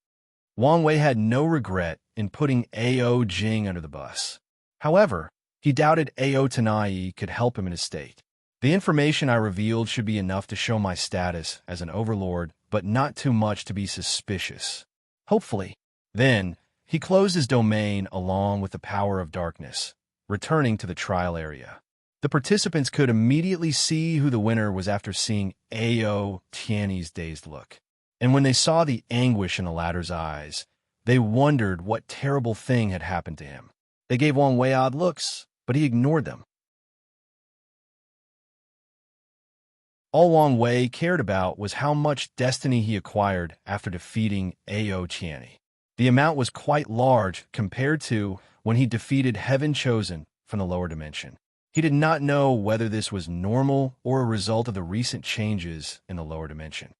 Wang Wei had no regret in putting Ao Jing under the bus. However, he doubted Ao Tianyi could help him in his state. The information I revealed should be enough to show my status as an overlord, but not too much to be suspicious. Hopefully. Then, he closed his domain along with the power of darkness, returning to the trial area. The participants could immediately see who the winner was after seeing Ao Tianyi's dazed look. And when they saw the anguish in the latter's eyes, they wondered what terrible thing had happened to him. They gave Wang Wei odd looks, but he ignored them. All Wang Wei cared about was how much destiny he acquired after defeating Ao Tianyi. The amount was quite large compared to when he defeated Heaven Chosen from the lower dimension. He did not know whether this was normal or a result of the recent changes in the lower dimension.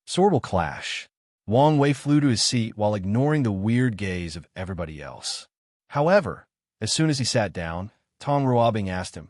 Sword will clash. Wang Wei flew to his seat while ignoring the weird gaze of everybody else. However, as soon as he sat down, Tong Ruobing asked him,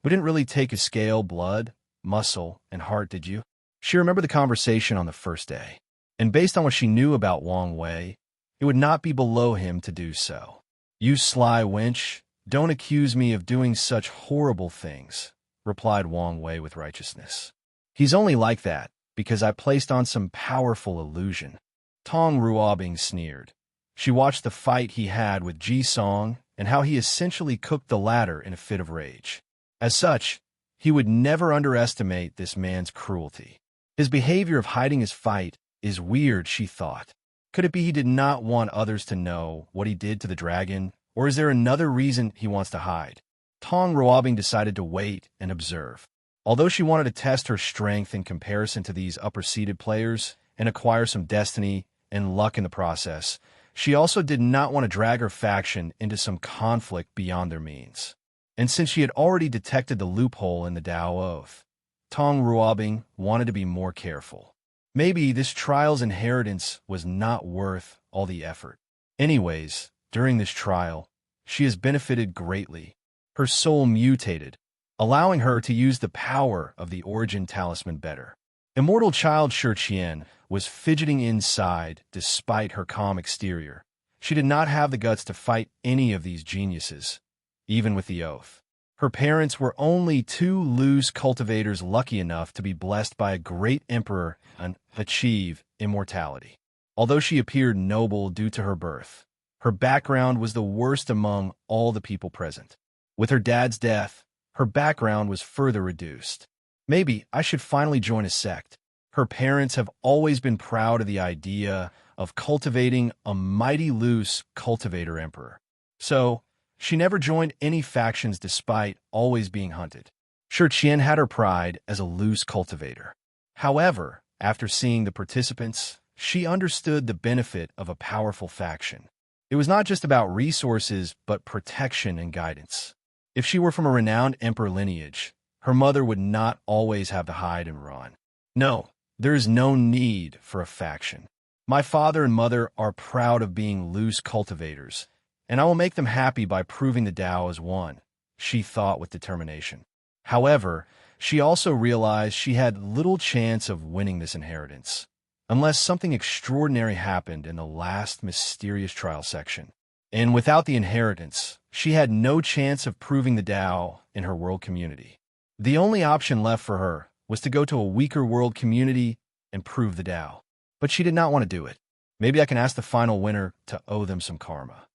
"We didn't really take his scale, blood, muscle, and heart, did you?" She remembered the conversation on the first day, and based on what she knew about Wang Wei, it would not be below him to do so. "You sly wench, don't accuse me of doing such horrible things," replied Wang Wei with righteousness. "He's only like that because I placed on some powerful illusion." Tong Ruobing sneered. She watched the fight he had with Ji Song and how he essentially cooked the latter in a fit of rage. As such, he would never underestimate this man's cruelty. His behavior of hiding his fight is weird, she thought. Could it be he did not want others to know what he did to the dragon Or is there another reason he wants to hide? Tong Ruobing decided to wait and observe. Although she wanted to test her strength in comparison to these upper-seeded players and acquire some destiny and luck in the process, she also did not want to drag her faction into some conflict beyond their means. And since she had already detected the loophole in the Tao Oath, Tong Ruobing wanted to be more careful. Maybe this trial's inheritance was not worth all the effort. Anyways, during this trial, she has benefited greatly. Her soul mutated, allowing her to use the power of the origin talisman better. Immortal child Shi was fidgeting inside despite her calm exterior. She did not have the guts to fight any of these geniuses, even with the oath. Her parents were only two loose cultivators lucky enough to be blessed by a great emperor and achieve immortality. Although she appeared noble due to her birth, her background was the worst among all the people present. With her dad's death, her background was further reduced. Maybe I should finally join a sect. Her parents have always been proud of the idea of cultivating a mighty loose cultivator emperor. So, she never joined any factions despite always being hunted. Sure, Qian had her pride as a loose cultivator. However, after seeing the participants, she understood the benefit of a powerful faction. It was not just about resources, but protection and guidance. If she were from a renowned emperor lineage, her mother would not always have to hide and run. No, there is no need for a faction. My father and mother are proud of being loose cultivators, and I will make them happy by proving the Tao as one, she thought with determination. However, she also realized she had little chance of winning this inheritance, unless something extraordinary happened in the last mysterious trial section. And without the inheritance, she had no chance of proving the Tao in her world community. The only option left for her was to go to a weaker world community and prove the Tao. But she did not want to do it. Maybe I can ask the final winner to owe them some karma.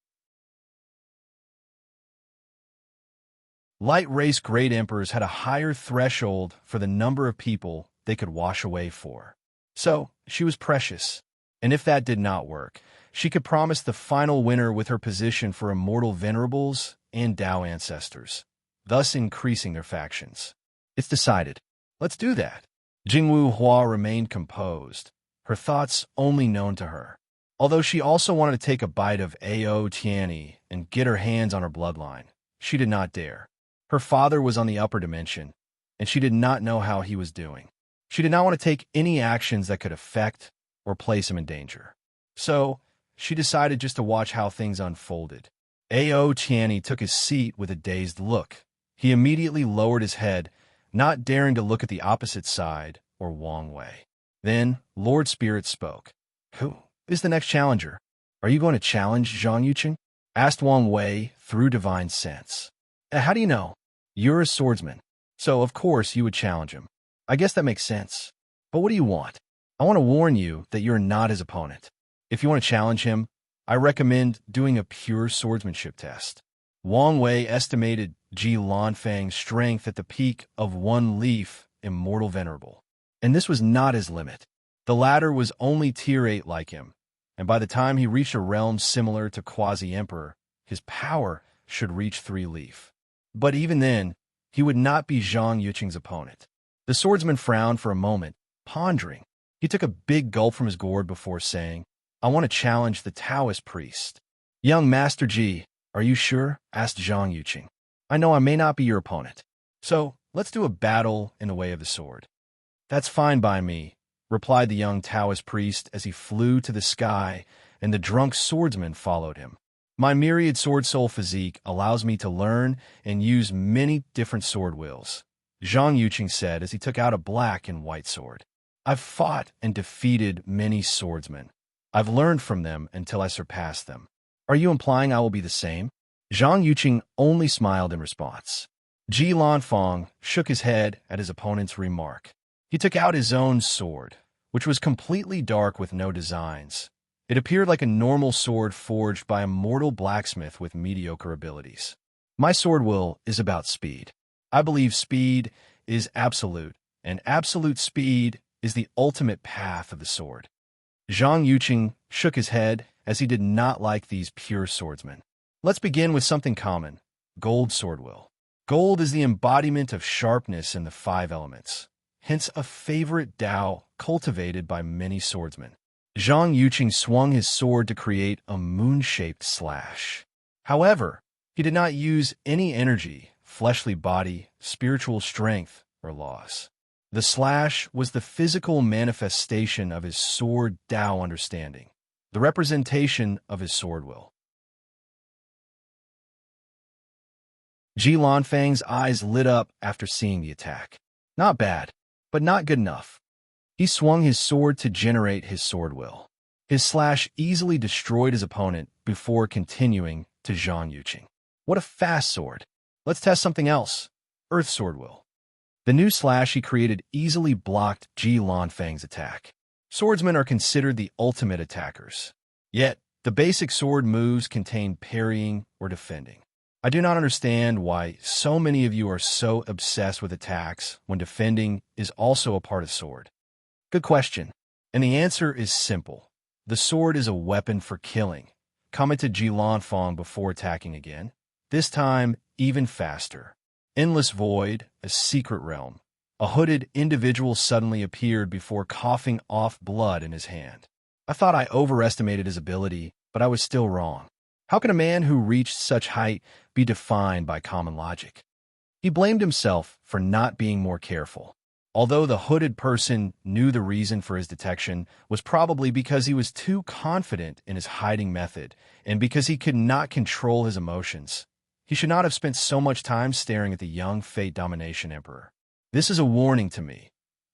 Light race great emperors had a higher threshold for the number of people they could wash away for. So, she was precious. And if that did not work, she could promise the final winner with her position for immortal venerables and Tao ancestors, thus increasing their factions. It's decided. Let's do that. Jingwu Hua remained composed, her thoughts only known to her. Although she also wanted to take a bite of Ao Tianyi and get her hands on her bloodline, she did not dare. Her father was on the upper dimension, and she did not know how he was doing. She did not want to take any actions that could affect or place him in danger. So, she decided just to watch how things unfolded. Ao Tianyi took his seat with a dazed look. He immediately lowered his head, not daring to look at the opposite side or Wang Wei. Then, Lord Spirit spoke. Who is the next challenger? Are you going to challenge Zhang Yuqing? Asked Wang Wei through divine sense. How do you know? You're a swordsman, so of course you would challenge him. I guess that makes sense. But what do you want? I want to warn you that you're not his opponent. If you want to challenge him, I recommend doing a pure swordsmanship test. Wang Wei estimated Ji Lanfang's strength at the peak of 1 leaf, immortal venerable. And this was not his limit. The latter was only tier 8 like him, and by the time he reached a realm similar to Quasi-Emperor, his power should reach 3 leaf. But even then, he would not be Zhang Yuqing's opponent. The swordsman frowned for a moment, pondering. He took a big gulp from his gourd before saying, I want to challenge the Taoist priest. Young Master Ji, are you sure? Asked Zhang Yuqing. I know I may not be your opponent. So, let's do a battle in the way of the sword. That's fine by me, replied the young Taoist priest as he flew to the sky, and the drunk swordsman followed him. My myriad sword soul physique allows me to learn and use many different sword wills, Zhang Yuqing said as he took out a black and white sword. I've fought and defeated many swordsmen. I've learned from them until I surpass them. Are you implying I will be the same? Zhang Yuqing only smiled in response. Ji Lanfang shook his head at his opponent's remark. He took out his own sword, which was completely dark with no designs. It appeared like a normal sword forged by a mortal blacksmith with mediocre abilities. My sword will is about speed. I believe speed is absolute, and absolute speed is the ultimate path of the sword. Zhang Yuqing shook his head as he did not like these pure swordsmen. Let's begin with something common: gold sword will. Gold is the embodiment of sharpness in the five elements, hence a favorite Tao cultivated by many swordsmen. Zhang Yuqing swung his sword to create a moon-shaped slash. However, he did not use any energy, fleshly body, spiritual strength, or loss. The slash was the physical manifestation of his sword Tao understanding, the representation of his sword will. Ji Lanfang's eyes lit up after seeing the attack. Not bad, but not good enough. He swung his sword to generate his sword will. His slash easily destroyed his opponent before continuing to Zhang Yuqing. What a fast sword! Let's test something else: earth sword will. The new slash he created easily blocked Ji Lanfang's attack. Swordsmen are considered the ultimate attackers. Yet, the basic sword moves contain parrying or defending. I do not understand why so many of you are so obsessed with attacks when defending is also a part of sword. Good question. And the answer is simple. The sword is a weapon for killing, commented Ji Lanfang before attacking again. This time, even faster. Endless void, a secret realm. A hooded individual suddenly appeared before coughing off blood in his hand. I thought I overestimated his ability, but I was still wrong. How can a man who reached such height be defined by common logic? He blamed himself for not being more careful. Although the hooded person knew the reason for his detection was probably because he was too confident in his hiding method and because he could not control his emotions. He should not have spent so much time staring at the young Fate Domination Emperor. This is a warning to me.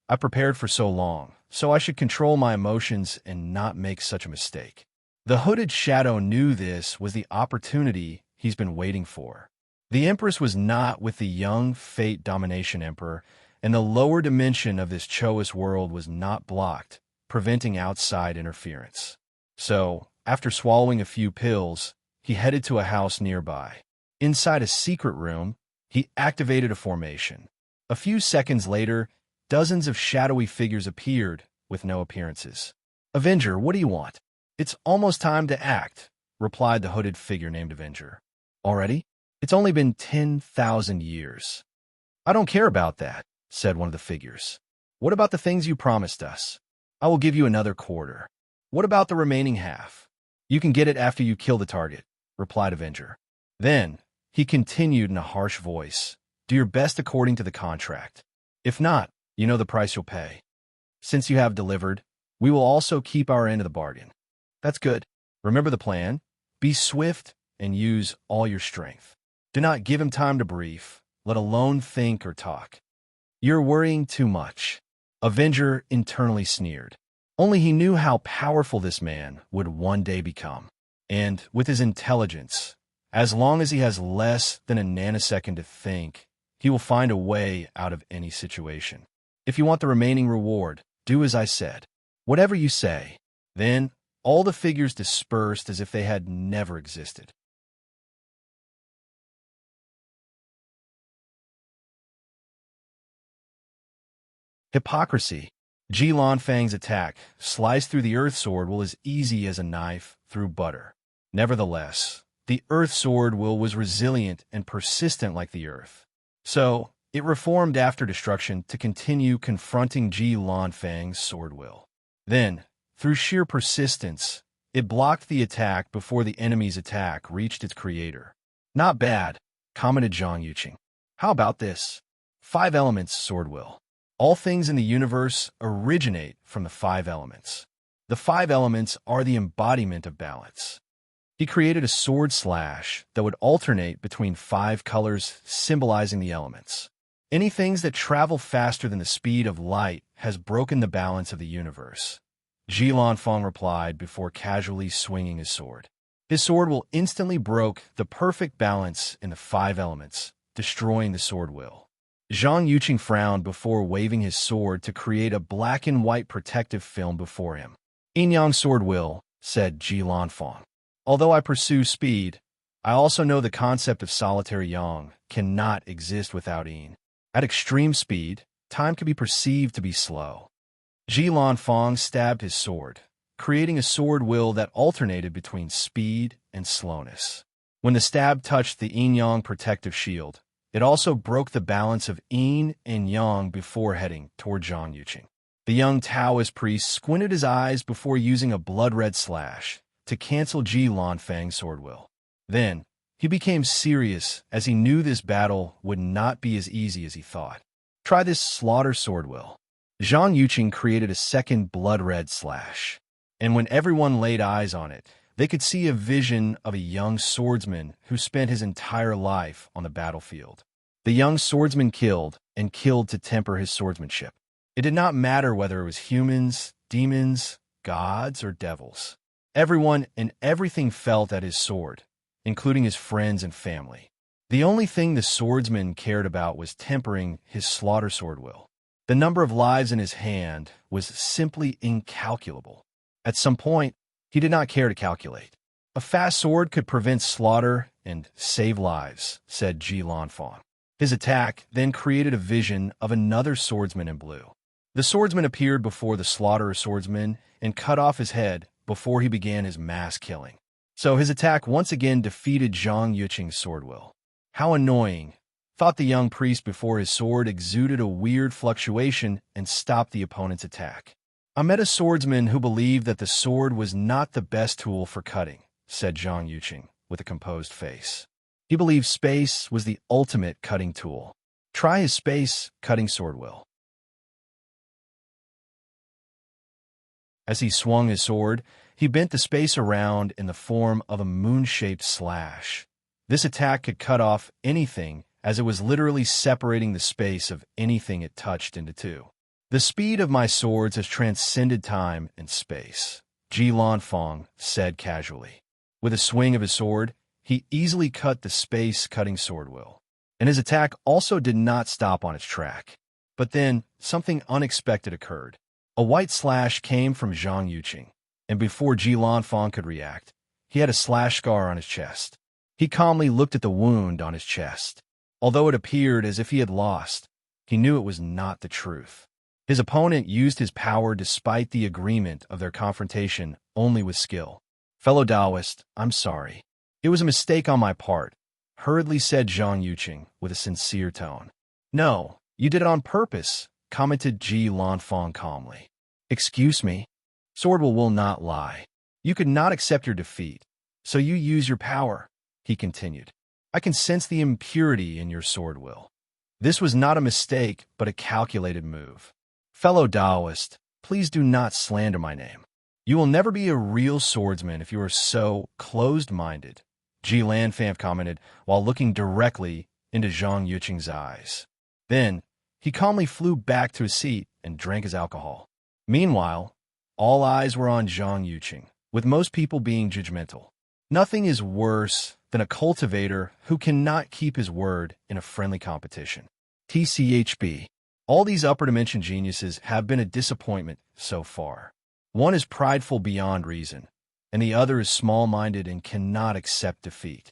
I prepared for so long, so I should control my emotions and not make such a mistake. The hooded shadow knew this was the opportunity he's been waiting for. The Empress was not with the young Fate Domination Emperor, and the lower dimension of this Choice world was not blocked, preventing outside interference. So, after swallowing a few pills, he headed to a house nearby. Inside a secret room, he activated a formation. A few seconds later, dozens of shadowy figures appeared with no appearances. "Avenger, what do you want?" "It's almost time to act," replied the hooded figure named Avenger. "Already? It's only been 10,000 years." "I don't care about that," said one of the figures. "What about the things you promised us?" "I will give you another quarter." "What about the remaining half?" "You can get it after you kill the target," replied Avenger. Then, he continued in a harsh voice, "Do your best according to the contract. If not, you know the price you'll pay. Since you have delivered, we will also keep our end of the bargain." "That's good. Remember the plan. Be swift and use all your strength. Do not give him time to brief, let alone think or talk." "You're worrying too much." Avenger internally sneered. Only he knew how powerful this man would one day become. And with his intelligence, as long as he has less than a nanosecond to think, he will find a way out of any situation. "If you want the remaining reward, do as I said." "Whatever you say." Then, all the figures dispersed as if they had never existed. Hypocrisy. Ji Lanfang's attack sliced through the earth sword will as easy as a knife through butter. Nevertheless, the earth sword will was resilient and persistent like the earth. So, it reformed after destruction to continue confronting Ji Lanfang's sword will. Then, through sheer persistence, it blocked the attack before the enemy's attack reached its creator. "Not bad," commented Zhang Yuqing. "How about this? 5 elements sword will. All things in the universe originate from the 5 elements. The 5 elements are the embodiment of balance." He created a sword slash that would alternate between 5 colors symbolizing the elements. Anything that travel faster than the speed of light has broken the balance of the universe. Ji Lanfang replied before casually swinging his sword. His sword will instantly broke the perfect balance in the 5 elements, destroying the sword will. Zhang Yuqing frowned before waving his sword to create a black and white protective film before him. "Yin-yang sword will," said Ji Lanfang. "Although I pursue speed, I also know the concept of solitary yang cannot exist without yin. At extreme speed, time can be perceived to be slow." Ji Lanfang stabbed his sword, creating a sword will that alternated between speed and slowness. When the stab touched the yin-yang protective shield, it also broke the balance of yin and yang before heading toward Zhang Yuqing. The young Taoist priest squinted his eyes before using a blood-red slash to cancel Ji Lanfang's sword will. Then, he became serious as he knew this battle would not be as easy as he thought. Try this slaughter sword will. Zhang Yuqing created a second blood-red slash, and when everyone laid eyes on it, they could see a vision of a young swordsman who spent his entire life on the battlefield. The young swordsman killed to temper his swordsmanship. It did not matter whether it was humans, demons, gods, or devils. Everyone and everything felt at his sword, including his friends and family. The only thing the swordsman cared about was tempering his slaughter sword will. The number of lives in his hand was simply incalculable. At some point, he did not care to calculate. A fast sword could prevent slaughter and save lives, said Ji Lanfang. His attack then created a vision of another swordsman in blue. The swordsman appeared before the slaughterer swordsman and cut off his head before he began his mass killing. So his attack once again defeated Zhang Yuqing's sword will. How annoying, thought the young priest before his sword exuded a weird fluctuation and stopped the opponent's attack. I met a swordsman who believed that the sword was not the best tool for cutting, said Zhang Yuqing with a composed face. He believed space was the ultimate cutting tool. Try his space cutting sword will. As he swung his sword, he bent the space around in the form of a moon-shaped slash. This attack could cut off anything, as it was literally separating the space of anything it touched into two. The speed of my swords has transcended time and space, Ji Lanfang said casually. With a swing of his sword, he easily cut the space-cutting sword will. And his attack also did not stop on its track. But then, something unexpected occurred. A white slash came from Zhang Yuqing, and before Ji Lanfang could react, he had a slash scar on his chest. He calmly looked at the wound on his chest. Although it appeared as if he had lost, he knew it was not the truth. His opponent used his power despite the agreement of their confrontation only with skill. Fellow Taoist, I'm sorry. It was a mistake on my part, hurriedly said Zhang Yuqing with a sincere tone. No, you did it on purpose, commented Ji Lanfang calmly. Excuse me? Sword will not lie. You could not accept your defeat, so you use your power, he continued. I can sense the impurity in your sword will. This was not a mistake, but a calculated move. Fellow Taoist, please do not slander my name. You will never be a real swordsman if you are so closed-minded, Ji Lanfang commented while looking directly into Zhang Yuqing's eyes. Then, he calmly flew back to his seat and drank his alcohol. Meanwhile, all eyes were on Zhang Yuqing, with most people being judgmental. Nothing is worse than a cultivator who cannot keep his word in a friendly competition. TCHB. All these upper dimension geniuses have been a disappointment so far. One is prideful beyond reason, and the other is small-minded and cannot accept defeat.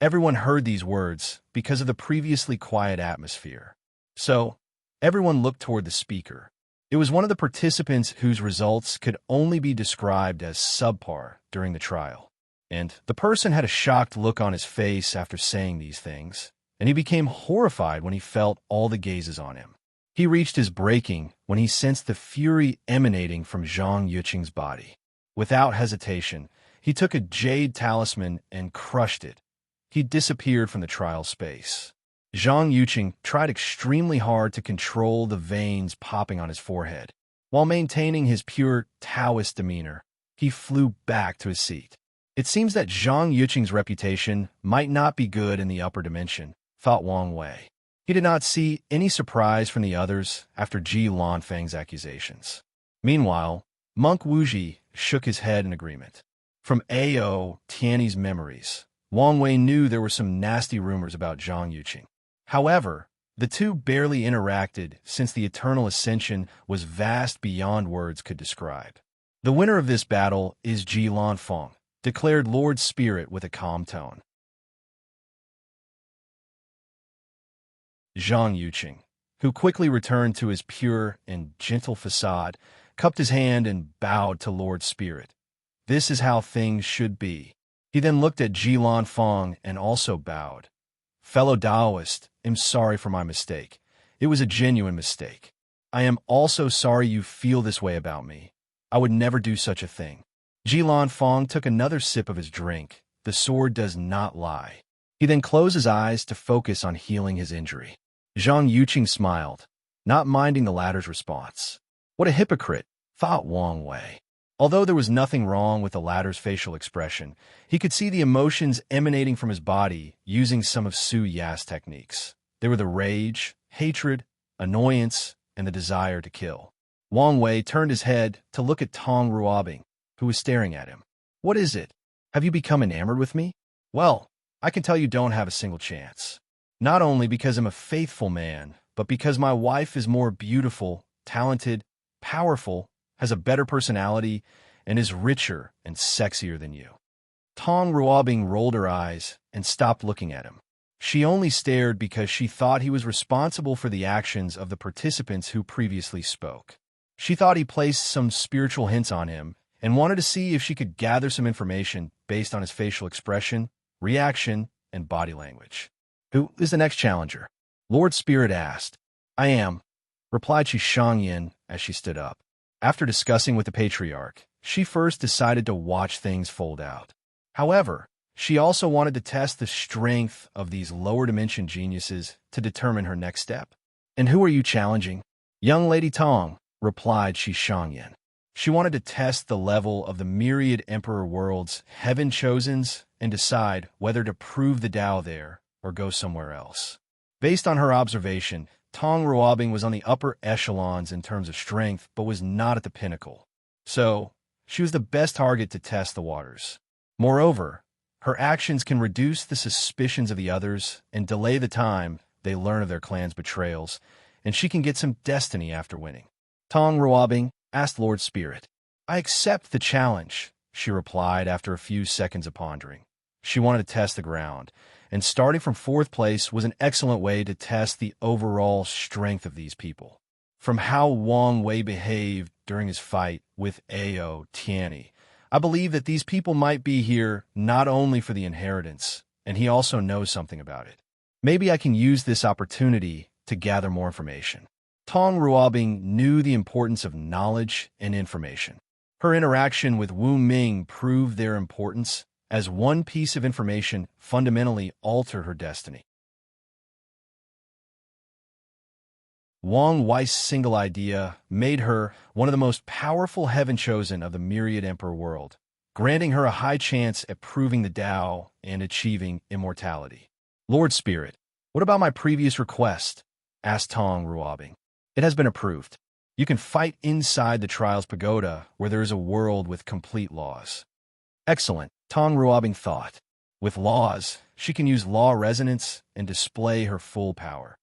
Everyone heard these words because of the previously quiet atmosphere. So, everyone looked toward the speaker. It was one of the participants whose results could only be described as subpar during the trial. And the person had a shocked look on his face after saying these things, and he became horrified when he felt all the gazes on him. He reached his breaking when he sensed the fury emanating from Zhang Yuqing's body. Without hesitation, he took a jade talisman and crushed it. He disappeared from the trial space. Zhang Yuqing tried extremely hard to control the veins popping on his forehead. While maintaining his pure Taoist demeanor, he flew back to his seat. It seems that Zhang Yuqing's reputation might not be good in the upper dimension, thought Wang Wei. He did not see any surprise from the others after Ji Lanfang's accusations. Meanwhile, Monk Wuji shook his head in agreement. From A.O. Tianyi's memories, Wang Wei knew there were some nasty rumors about Zhang Yuqing. However, the two barely interacted since the eternal ascension was vast beyond words could describe. The winner of this battle is Ji Lanfang, declared Lord Spirit with a calm tone. Zhang Yuqing, who quickly returned to his pure and gentle facade, cupped his hand and bowed to Lord Spirit. This is how things should be. He then looked at Jilan Fong and also bowed. Fellow Taoist, I'm sorry for my mistake. It was a genuine mistake. I am also sorry you feel this way about me. I would never do such a thing. Jilan Fong took another sip of his drink. The sword does not lie. He then closed his eyes to focus on healing his injury. Zhang Yuqing smiled, not minding the latter's response. What a hypocrite, thought Wang Wei. Although there was nothing wrong with the latter's facial expression, he could see the emotions emanating from his body using some of Su Ya's techniques. They were the rage, hatred, annoyance, and the desire to kill. Wang Wei turned his head to look at Tong Ruobing, who was staring at him. What is it? Have you become enamored with me? Well, I can tell you don't have a single chance. Not only because I'm a faithful man, but because my wife is more beautiful, talented, powerful, has a better personality, and is richer and sexier than you. Tong Ruobing rolled her eyes and stopped looking at him. She only stared because she thought he was responsible for the actions of the participants who previously spoke. She thought he placed some spiritual hints on him and wanted to see if she could gather some information based on his facial expression, reaction, and body language. Who is the next challenger? Lord Spirit asked. I am, replied Shangyin as she stood up. After discussing with the patriarch, she first decided to watch things fold out. However, she also wanted to test the strength of these lower dimension geniuses to determine her next step. And who are you challenging? Young Lady Tong, replied Shangyin. She wanted to test the level of the myriad emperor worlds, heaven chosens, and decide whether to prove the Tao there or go somewhere else. Based on her observation, Tong Ruobing was on the upper echelons in terms of strength, but was not at the pinnacle. So, she was the best target to test the waters. Moreover, her actions can reduce the suspicions of the others and delay the time they learn of their clan's betrayals, and she can get some destiny after winning. Tong Ruobing asked Lord Spirit. I accept the challenge, she replied after a few seconds of pondering. She wanted to test the ground, and starting from fourth place was an excellent way to test the overall strength of these people. From how Wang Wei behaved during his fight with Ao Tianyi, I believe that these people might be here not only for the inheritance, and he also knows something about it. Maybe I can use this opportunity to gather more information. Tong Ruobing knew the importance of knowledge and information. Her interaction with Wu Ming proved their importance, as one piece of information fundamentally altered her destiny. Wang Wei's single idea made her one of the most powerful heaven chosen of the myriad emperor world, granting her a high chance at proving the Tao and achieving immortality. Lord Spirit, what about my previous request? Asked Tong Ruobing. It has been approved. You can fight inside the Trials Pagoda, where there is a world with complete laws. Excellent, Tong Ruobing thought. With laws, she can use law resonance and display her full power.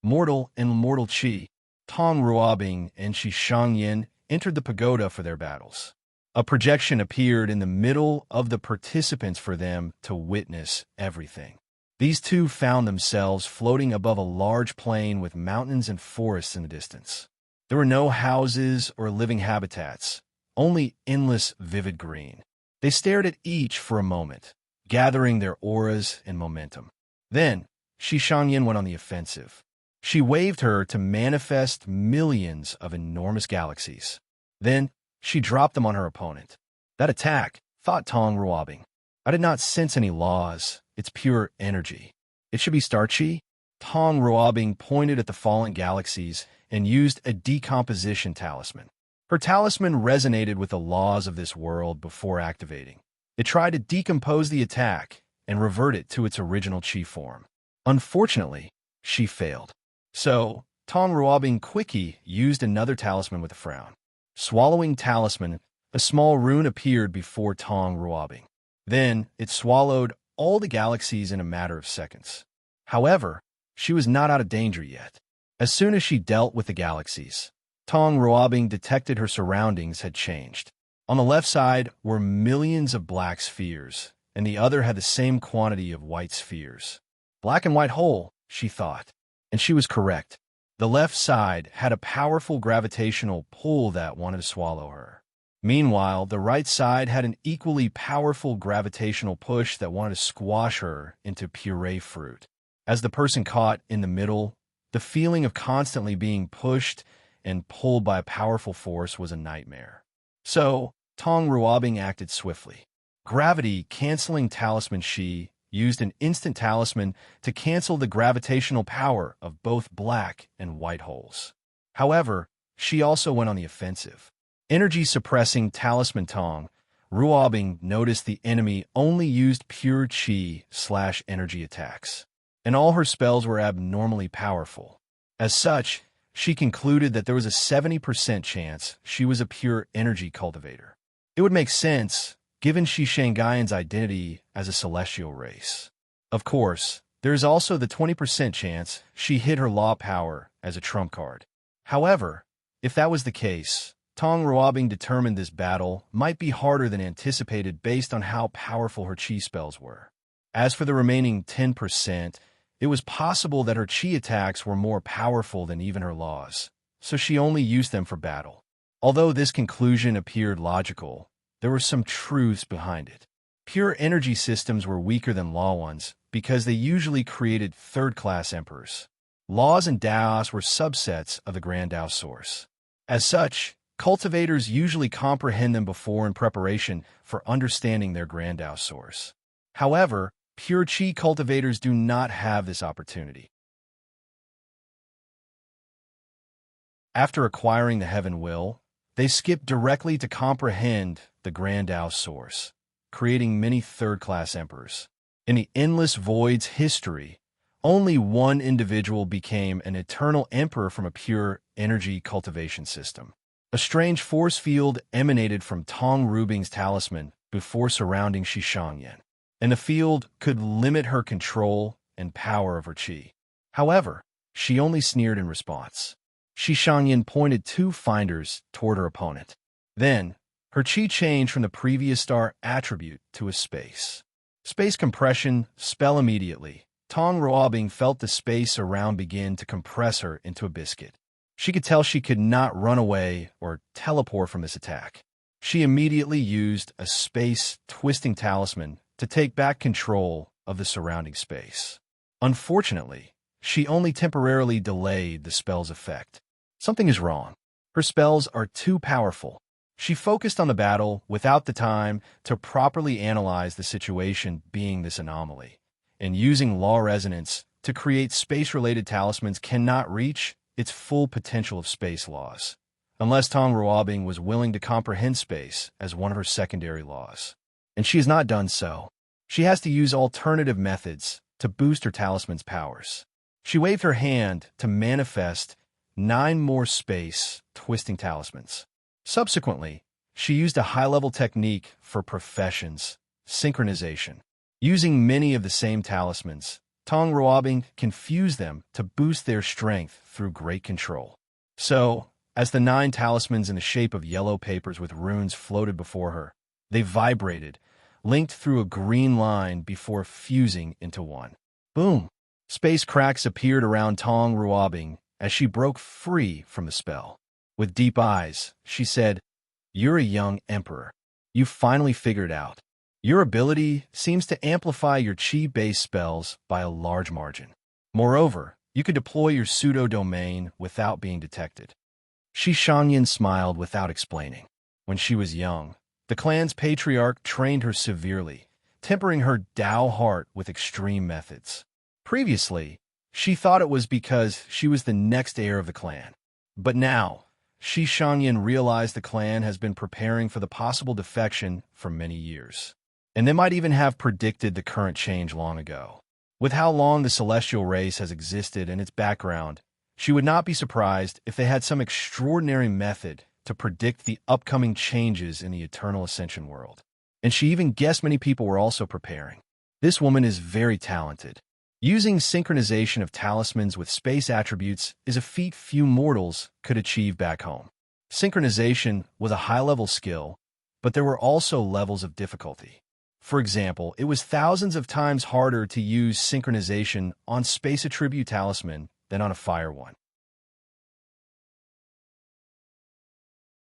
Mortal and Immortal Qi, Tong Ruobing and Shangyin entered the pagoda for their battles. A projection appeared in the middle of the participants for them to witness everything. These two found themselves floating above a large plain with mountains and forests in the distance. There were no houses or living habitats, only endless vivid green. They stared at each for a moment, gathering their auras and momentum. Then, Shangyin went on the offensive. She waved her to manifest millions of enormous galaxies. Then, she dropped them on her opponent. That attack, thought Tong Ruobing. I did not sense any laws. It's pure energy. It should be Star Qi. Tong Ruobing pointed at the fallen galaxies and used a decomposition talisman. Her talisman resonated with the laws of this world before activating. It tried to decompose the attack and revert it to its original Qi form. Unfortunately, she failed. So, Tong Ruobing quickly used another talisman with a frown. Swallowing talisman, a small rune appeared before Tong Ruobing. Then, it swallowed all the galaxies in a matter of seconds. However, she was not out of danger yet. As soon as she dealt with the galaxies, Tong Ruobing detected her surroundings had changed. On the left side were millions of black spheres, and the other had the same quantity of white spheres. Black and white hole, she thought. And she was correct. The left side had a powerful gravitational pull that wanted to swallow her. Meanwhile, the right side had an equally powerful gravitational push that wanted to squash her into puree fruit. As the person caught in the middle, the feeling of constantly being pushed and pulled by a powerful force was a nightmare. So, Tong Ruobing acted swiftly. Gravity-canceling talisman She used an instant talisman to cancel the gravitational power of both black and white holes. However, she also went on the offensive. Energy-suppressing talisman Tong Ruobing noticed the enemy only used pure chi/energy attacks, and all her spells were abnormally powerful. As such, she concluded that there was a 70% chance she was a pure energy cultivator. It would make sense, given Shi Shangai's identity as a celestial race. Of course, there is also the 20% chance she hid her law power as a trump card. However, if that was the case, Tong Ruobing determined this battle might be harder than anticipated based on how powerful her chi spells were. As for the remaining 10%, it was possible that her chi attacks were more powerful than even her laws, so she only used them for battle. Although this conclusion appeared logical, there were some truths behind it. Pure energy systems were weaker than law ones because they usually created third-class emperors. Laws and Daos were subsets of the Grand Dao source. As such, cultivators usually comprehend them before in preparation for understanding their Grand Dao source. However, pure chi cultivators do not have this opportunity. After acquiring the Heaven Will, they skip directly to comprehend the Grand Dao source, creating many third-class emperors. In the Endless Void's history, only one individual became an eternal emperor from a pure energy cultivation system. A strange force field emanated from Tong Ruobing's talisman before surrounding Shi Shangyan, and the field could limit her control and power of her chi. However, she only sneered in response. Shi Shangyan pointed two finders toward her opponent. Then, her chi changed from the previous star attribute to a space. Space compression spell immediately. Tong Ruobing felt the space around begin to compress her into a biscuit. She could tell she could not run away or teleport from this attack. She immediately used a space-twisting talisman to take back control of the surrounding space. Unfortunately, she only temporarily delayed the spell's effect. Something is wrong. Her spells are too powerful. She focused on the battle without the time to properly analyze the situation being this anomaly, and using law resonance to create space-related talismans cannot reach its full potential of space laws, unless Tong Ruobing was willing to comprehend space as one of her secondary laws. And she has not done so. She has to use alternative methods to boost her talisman's powers. She waved her hand to manifest 9 more space-twisting talismans. Subsequently, she used a high-level technique for professions, synchronization. Using many of the same talismans, Tong Ruobing confused them to boost their strength through great control. So, as the 9 talismans in the shape of yellow papers with runes floated before her, they vibrated, linked through a green line before fusing into one. Boom! Space cracks appeared around Tong Ruobing as she broke free from the spell. With deep eyes, she said, "You're a young emperor. You finally figured it out. Your ability seems to amplify your chi-based spells by a large margin. Moreover, you could deploy your pseudo-domain without being detected." Shi Shangyan smiled without explaining. When she was young, the clan's patriarch trained her severely, tempering her Dao heart with extreme methods. Previously, she thought it was because she was the next heir of the clan. But now, Shi Shangyan realized the clan has been preparing for the possible defection for many years. And they might even have predicted the current change long ago. With how long the celestial race has existed and its background, she would not be surprised if they had some extraordinary method to predict the upcoming changes in the Eternal Ascension world. And she even guessed many people were also preparing. This woman is very talented. Using synchronization of talismans with space attributes is a feat few mortals could achieve back home. Synchronization was a high-level skill, but there were also levels of difficulty. For example, it was thousands of times harder to use synchronization on space attribute talisman than on a fire one.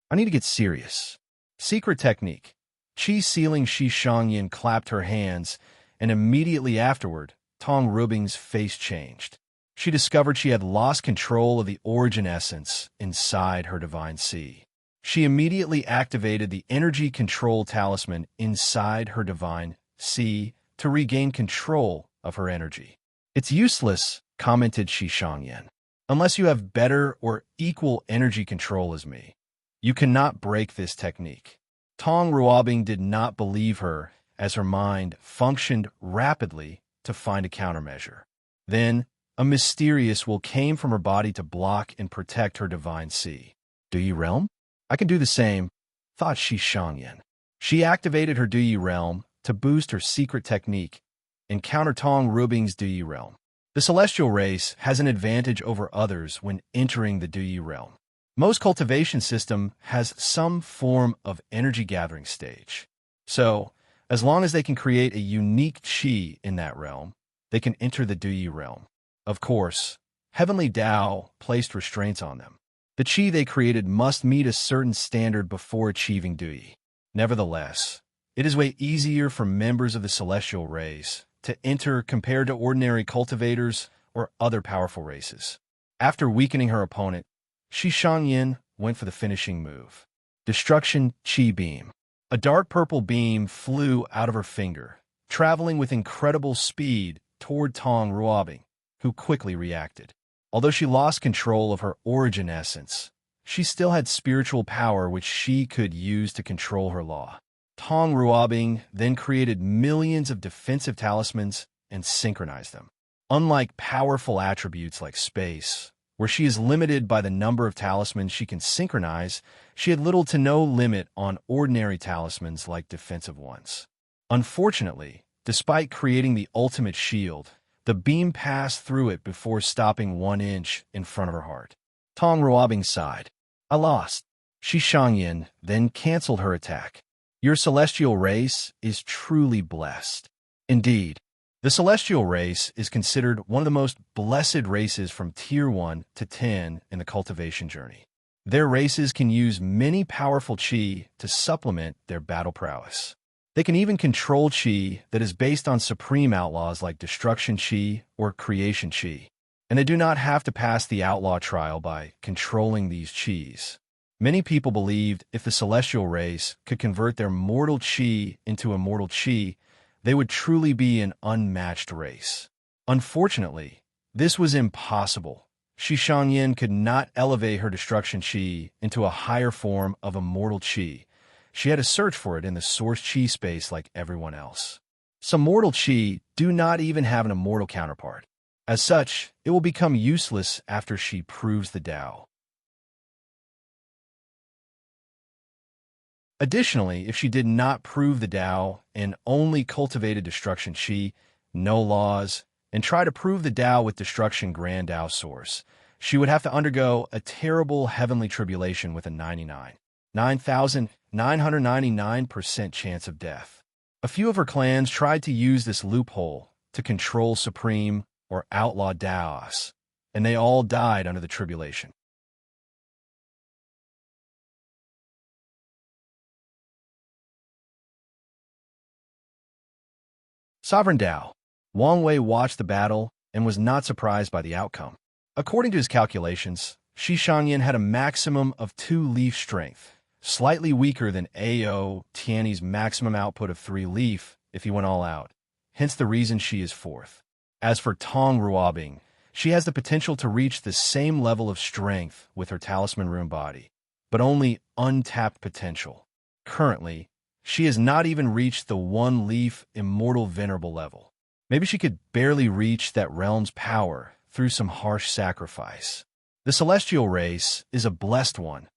I need to get serious. Secret technique. Qi sealing Shi Shangyin clapped her hands, and immediately afterward, Tong Rubing's face changed. She discovered she had lost control of the origin essence inside her divine sea. She immediately activated the energy control talisman inside her divine sea to regain control of her energy. It's useless, commented Shi Shangyin. Unless you have better or equal energy control as me, you cannot break this technique. Tong Ruobing did not believe her as her mind functioned rapidly to find a countermeasure. Then, a mysterious will came from her body to block and protect her divine sea. Duyi realm? I can do the same, thought Shi Shangyin. She activated her Duyi realm to boost her secret technique and counter Tong Rubing's Duyi realm. The celestial race has an advantage over others when entering the Duyi realm. Most cultivation system has some form of energy gathering stage. So, as long as they can create a unique qi in that realm, they can enter the Duyi realm. Of course, Heavenly Tao placed restraints on them. The qi they created must meet a certain standard before achieving Duyi. Nevertheless, it is way easier for members of the celestial race to enter compared to ordinary cultivators or other powerful races. After weakening her opponent, Shi Shangyin went for the finishing move. Destruction Qi Beam. A dark purple beam flew out of her finger, traveling with incredible speed toward Tong Ruobing, who quickly reacted. Although she lost control of her origin essence, she still had spiritual power which she could use to control her law. Tong Ruobing then created millions of defensive talismans and synchronized them. Unlike powerful attributes like space, where she is limited by the number of talismans she can synchronize, she had little to no limit on ordinary talismans like defensive ones. Unfortunately, despite creating the ultimate shield, the beam passed through it before stopping 1 inch in front of her heart. Tong Ruobing sighed. I lost. Shi Shangyin then canceled her attack. Your celestial race is truly blessed. Indeed, the celestial race is considered one of the most blessed races from Tier 1 to 10 in the cultivation journey. Their races can use many powerful qi to supplement their battle prowess. They can even control qi that is based on supreme outlaws like destruction qi or creation qi, and they do not have to pass the outlaw trial by controlling these qis. Many people believed if the celestial race could convert their mortal qi into immortal qi, they would truly be an unmatched race. Unfortunately, this was impossible. Shi Shangyin could not elevate her destruction qi into a higher form of immortal qi. She had to search for it in the source qi space like everyone else. Some mortal qi do not even have an immortal counterpart. As such, it will become useless after she proves the Tao. Additionally, if she did not prove the Tao and only cultivated destruction qi, no laws, and try to prove the Tao with destruction grand Tao source, she would have to undergo a terrible heavenly tribulation with a 9,999% chance of death. A few of her clans tried to use this loophole to control supreme or outlaw Taos, and they all died under the tribulation. Sovereign Tao. Wang Wei watched the battle and was not surprised by the outcome. According to his calculations, Shi Shangyin had a maximum of 2 leaf strength, slightly weaker than Ao Tianyi's maximum output of 3 leaf if he went all out, hence the reason she is 4th. As for Tong Ruobing, she has the potential to reach the same level of strength with her talisman rune body, but only untapped potential. Currently, she has not even reached the 1-leaf immortal venerable level. Maybe she could barely reach that realm's power through some harsh sacrifice. The celestial race is a blessed one,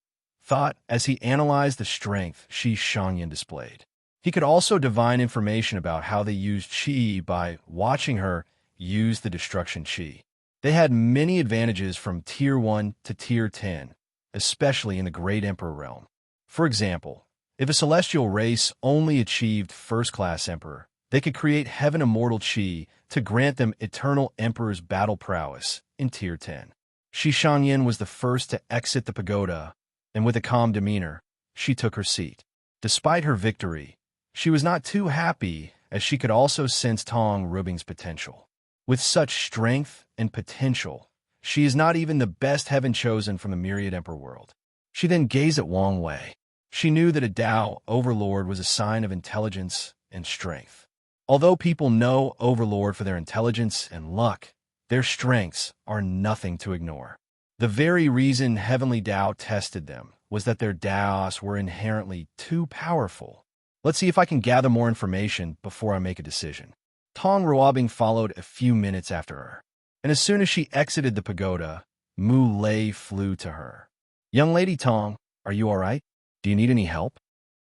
thought as he analyzed the strength Shi Shangyin displayed. He could also divine information about how they used qi by watching her use the destruction qi. They had many advantages from Tier 1 to Tier 10, especially in the Great Emperor realm. For example, if a celestial race only achieved first-class emperor, they could create heaven immortal qi to grant them eternal emperor's battle prowess in Tier 10. Shi Shangyin was the first to exit the pagoda and with a calm demeanor, she took her seat. Despite her victory, she was not too happy, as she could also sense Tong Rubing's potential. With such strength and potential, she is not even the best heaven chosen from the myriad emperor world. She then gazed at Wang Wei. She knew that a Dao overlord was a sign of intelligence and strength. Although people know overlord for their intelligence and luck, their strengths are nothing to ignore. The very reason heavenly Dao tested them was that their Daos were inherently too powerful. Let's see if I can gather more information before I make a decision. Tong Ruobing followed a few minutes after her, and as soon as she exited the pagoda, Mu Lei flew to her. "Young lady Tong, are you all right? Do you need any help?"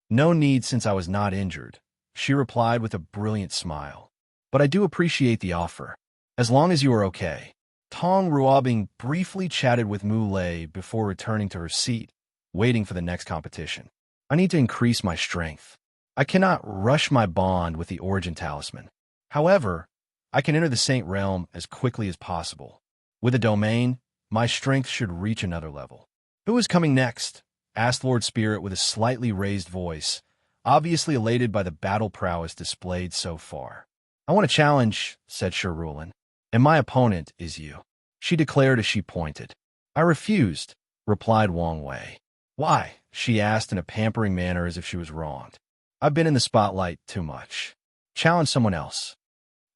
"No need, since I was not injured," she replied with a brilliant smile. "But I do appreciate the offer. As long as you are okay." Tong Ruobing briefly chatted with Mu Lei before returning to her seat, waiting for the next competition. "I need to increase my strength. I cannot rush my bond with the Origin Talisman. However, I can enter the Saint Realm as quickly as possible. With a domain, my strength should reach another level." "Who is coming next?" asked Lord Spirit with a slightly raised voice, obviously elated by the battle prowess displayed so far. "I want a challenge," said Shirulin, "and my opponent is you," she declared as she pointed. "I refused," replied Wang Wei. "Why?" she asked in a pampering manner as if she was wronged. "I've been in the spotlight too much. Challenge someone else."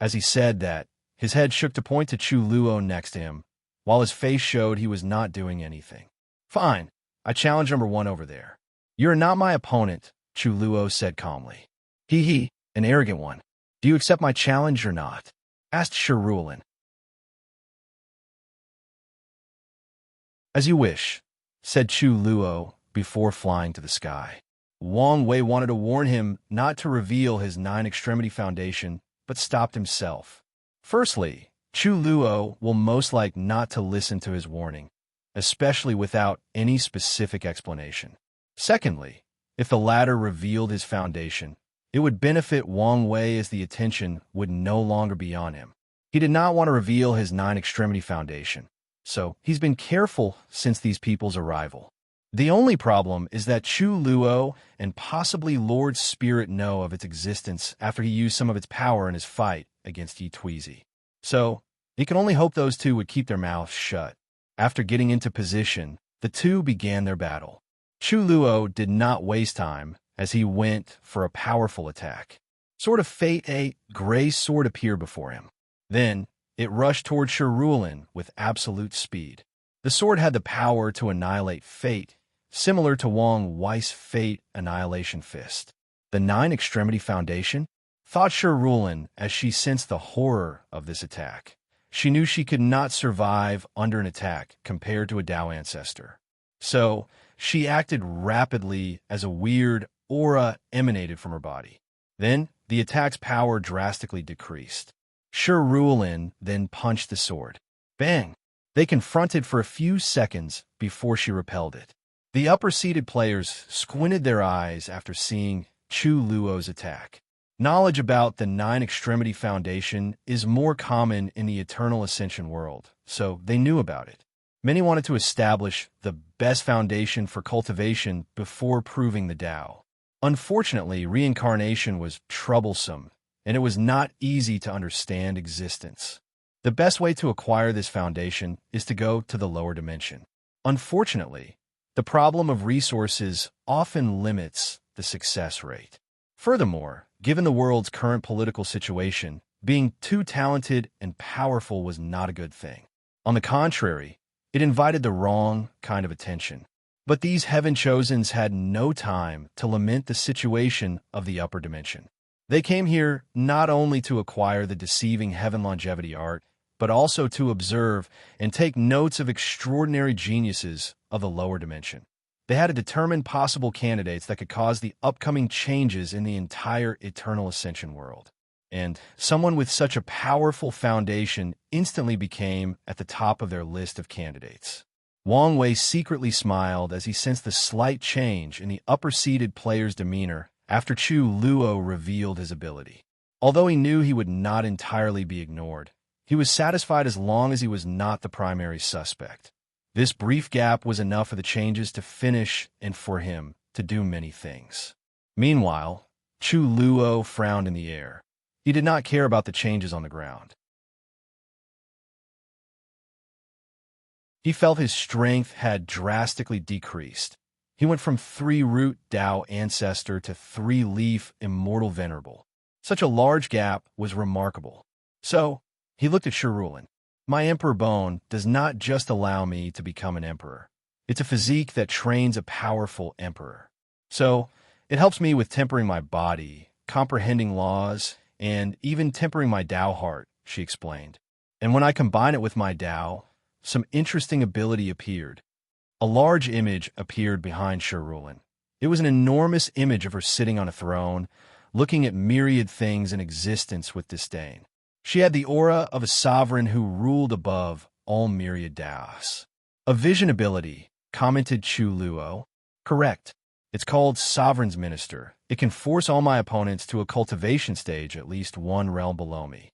As he said that, his head shook to point to Chu Luo next to him, while his face showed he was not doing anything. "Fine, I challenge number one over there." "You're not my opponent," Chu Luo said calmly. "He, an arrogant one. Do you accept my challenge or not?" asked Shirulin. "As you wish," said Chu Luo before flying to the sky. Wang Wei wanted to warn him not to reveal his nine-extremity foundation, but stopped himself. Firstly, Chu Luo will most like not to listen to his warning, especially without any specific explanation. Secondly, if the latter revealed his foundation, it would benefit Wang Wei as the attention would no longer be on him. He did not want to reveal his nine-extremity foundation, so he's been careful since these people's arrival. The only problem is that Chu Luo and possibly Lord Spirit know of its existence after he used some of its power in his fight against Yi Tuizi. So, he can only hope those two would keep their mouths shut. After getting into position, the two began their battle. Chu Luo did not waste time as he went for a powerful attack. Sword of Fate, a gray sword appeared before him. Then, it rushed toward Shirulin with absolute speed. The sword had the power to annihilate fate, similar to Wang Wei's Fate Annihilation Fist. The nine-extremity foundation? Thought Shirulin as she sensed the horror of this attack. She knew she could not survive under an attack compared to a Dao ancestor. So, she acted rapidly as a weird aura emanated from her body. Then, the attack's power drastically decreased. Shirulin then punched the sword. Bang! They confronted for a few seconds before she repelled it. The upper-seated players squinted their eyes after seeing Chu Luo's attack. Knowledge about the nine-extremity foundation is more common in the Eternal Ascension world, so they knew about it. Many wanted to establish the best foundation for cultivation before proving the Tao. Unfortunately, reincarnation was troublesome, and it was not easy to understand existence. The best way to acquire this foundation is to go to the lower dimension. Unfortunately, the problem of resources often limits the success rate. Furthermore, given the world's current political situation, being too talented and powerful was not a good thing. On the contrary, it invited the wrong kind of attention. But these heaven-chosens had no time to lament the situation of the upper dimension. They came here not only to acquire the deceiving heaven longevity art, but also to observe and take notes of extraordinary geniuses of the lower dimension. They had to determine possible candidates that could cause the upcoming changes in the entire Eternal Ascension world. And someone with such a powerful foundation instantly became at the top of their list of candidates. Wang Wei secretly smiled as he sensed the slight change in the upper-seated player's demeanor after Chu Luo revealed his ability. Although he knew he would not entirely be ignored, he was satisfied as long as he was not the primary suspect. This brief gap was enough for the changes to finish and for him to do many things. Meanwhile, Chu Luo frowned in the air. He did not care about the changes on the ground. He felt his strength had drastically decreased. He went from 3-root Dao ancestor to 3-leaf immortal venerable. Such a large gap was remarkable. So, he looked at Shirulin. My emperor bone does not just allow me to become an emperor. It's a physique that trains a powerful emperor. So, it helps me with tempering my body, comprehending laws, and even tempering my Dao heart, she explained. And when I combine it with my Dao, some interesting ability appeared. A large image appeared behind Shirulin. It was an enormous image of her sitting on a throne, looking at myriad things in existence with disdain. She had the aura of a sovereign who ruled above all myriad Daos. A vision ability, commented Chu Luo. Correct. It's called Sovereign's Minister. It can force all my opponents to a cultivation stage at least one realm below me.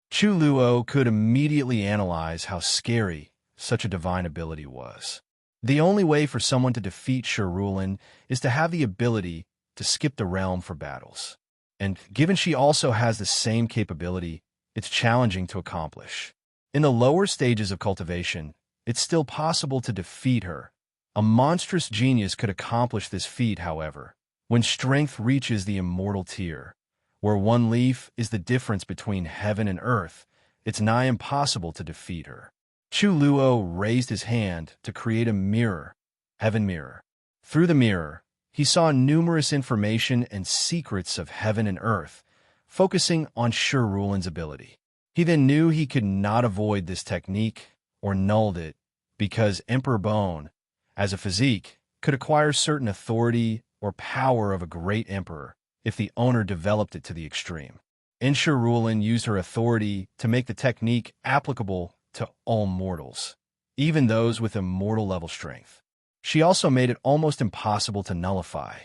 Chu Luo could immediately analyze how scary such a divine ability was. The only way for someone to defeat Shirulin is to have the ability to skip the realm for battles. And given she also has the same capability, it's challenging to accomplish. In the lower stages of cultivation, it's still possible to defeat her. A monstrous genius could accomplish this feat, however, when strength reaches the immortal tier, where 1 leaf is the difference between heaven and earth. It's nigh impossible to defeat her. Chu Luo raised his hand to create a mirror, heaven mirror. Through the mirror, he saw numerous information and secrets of heaven and earth, focusing on Shirulin's ability. He then knew he could not avoid this technique or nulled it, because Emperor Bone, as a physique, could acquire certain authority or power of a great emperor if the owner developed it to the extreme. And Shirulin used her authority to make the technique applicable to all mortals, even those with immortal-level strength. She also made it almost impossible to nullify.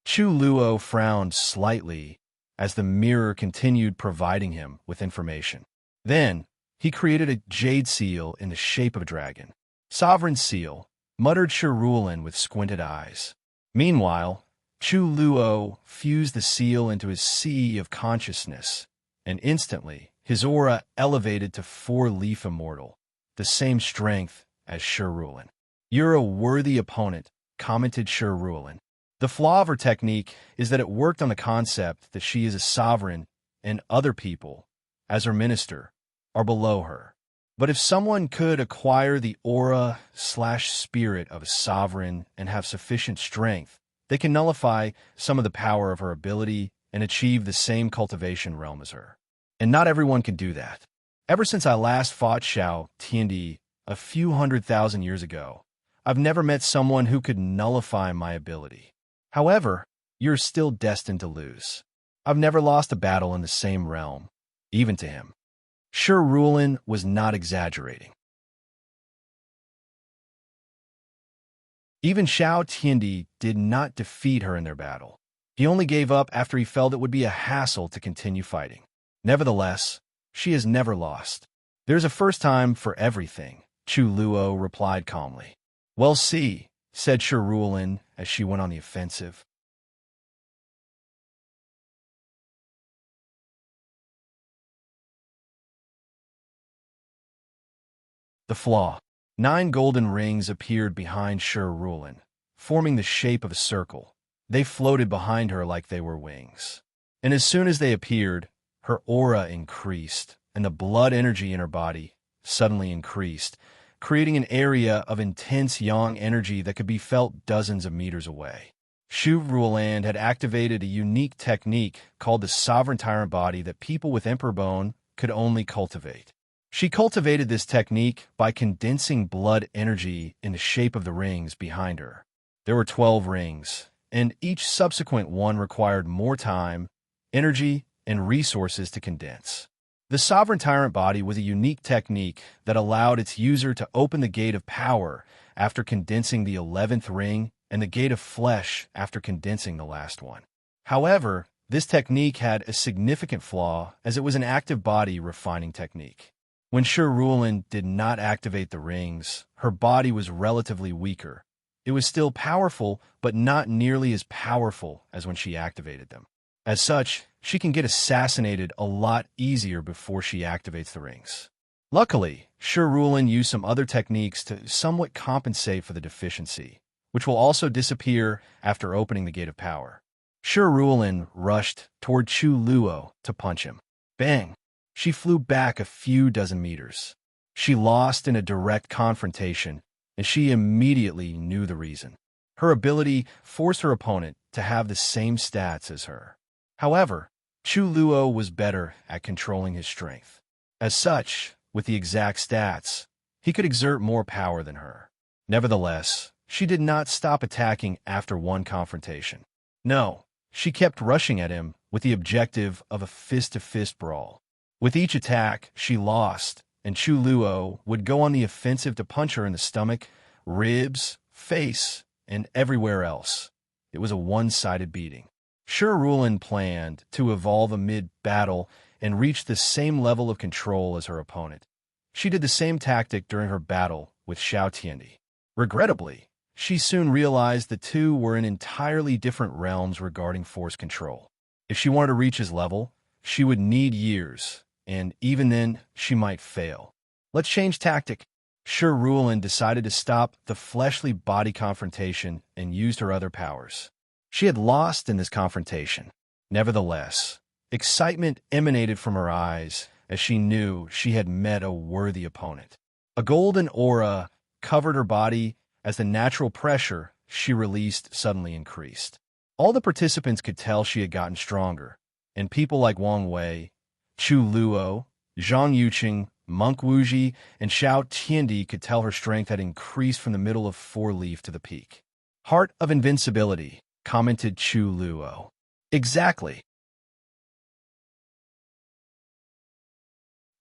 Chu Luo frowned slightly as the mirror continued providing him with information. Then, he created a jade seal in the shape of a dragon. Sovereign seal, muttered Shirulin with squinted eyes. Meanwhile, Chu Luo fused the seal into his sea of consciousness, and instantly, his aura elevated to 4-leaf immortal, the same strength as Shirulin. You're a worthy opponent, commented Shirulin. The flaw of her technique is that it worked on the concept that she is a sovereign and other people, as her minister, are below her. But if someone could acquire the aura/spirit of a sovereign and have sufficient strength, they can nullify some of the power of her ability and achieve the same cultivation realm as her. And not everyone can do that. Ever since I last fought Xiao Tiandi a few 100,000 years ago, I've never met someone who could nullify my ability. However, you're still destined to lose. I've never lost a battle in the same realm, even to him. Shirulin was not exaggerating. Even Xiao Tiandi did not defeat her in their battle. He only gave up after he felt it would be a hassle to continue fighting. Nevertheless, she has never lost. There's a first time for everything, Chu Luo replied calmly. Well, see, said Shirulin as she went on the offensive. The flaw. 9 golden rings appeared behind Shirulin, forming the shape of a circle. They floated behind her like they were wings. And as soon as they appeared, her aura increased, and the blood energy in her body suddenly increased, creating an area of intense yang energy that could be felt dozens of meters away. Shirulin had activated a unique technique called the Sovereign Tyrant Body that people with Emperor Bone could only cultivate. She cultivated this technique by condensing blood energy in the shape of the rings behind her. There were 12 rings, and each subsequent one required more time, energy, and resources to condense. The Sovereign Tyrant Body was a unique technique that allowed its user to open the gate of power after condensing the 11th ring and the gate of flesh after condensing the last one. However, this technique had a significant flaw as it was an active body refining technique. When Shi Rulin did not activate the rings, her body was relatively weaker. It was still powerful, but not nearly as powerful as when she activated them. As such, she can get assassinated a lot easier before she activates the rings. Luckily, Shi Rulin used some other techniques to somewhat compensate for the deficiency, which will also disappear after opening the Gate of Power. Shi Rulin rushed toward Chu Luo to punch him. Bang! She flew back a few dozen meters. She lost in a direct confrontation, and she immediately knew the reason. Her ability forced her opponent to have the same stats as her. However, Chu Luo was better at controlling his strength. As such, with the exact stats, he could exert more power than her. Nevertheless, she did not stop attacking after one confrontation. No, she kept rushing at him with the objective of a fist-to-fist brawl. With each attack, she lost, and Chu Luo would go on the offensive to punch her in the stomach, ribs, face, and everywhere else. It was a one-sided beating. Shi Rulin planned to evolve amid battle and reach the same level of control as her opponent. She did the same tactic during her battle with Xiao Tiandi. Regrettably, she soon realized the two were in entirely different realms regarding force control. If she wanted to reach his level, she would need years, and even then, she might fail. Let's change tactic. Shi Rulin decided to stop the fleshly body confrontation and used her other powers. She had lost in this confrontation. Nevertheless, excitement emanated from her eyes as she knew she had met a worthy opponent. A golden aura covered her body as the natural pressure she released suddenly increased. All the participants could tell she had gotten stronger, and people like Wang Wei, Chu Luo, Zhang Yuqing, Monk Wuji, and Xiao Tiandi could tell her strength had increased from the middle of four-leaf to the peak. Heart of invincibility, commented Chu Luo. Exactly.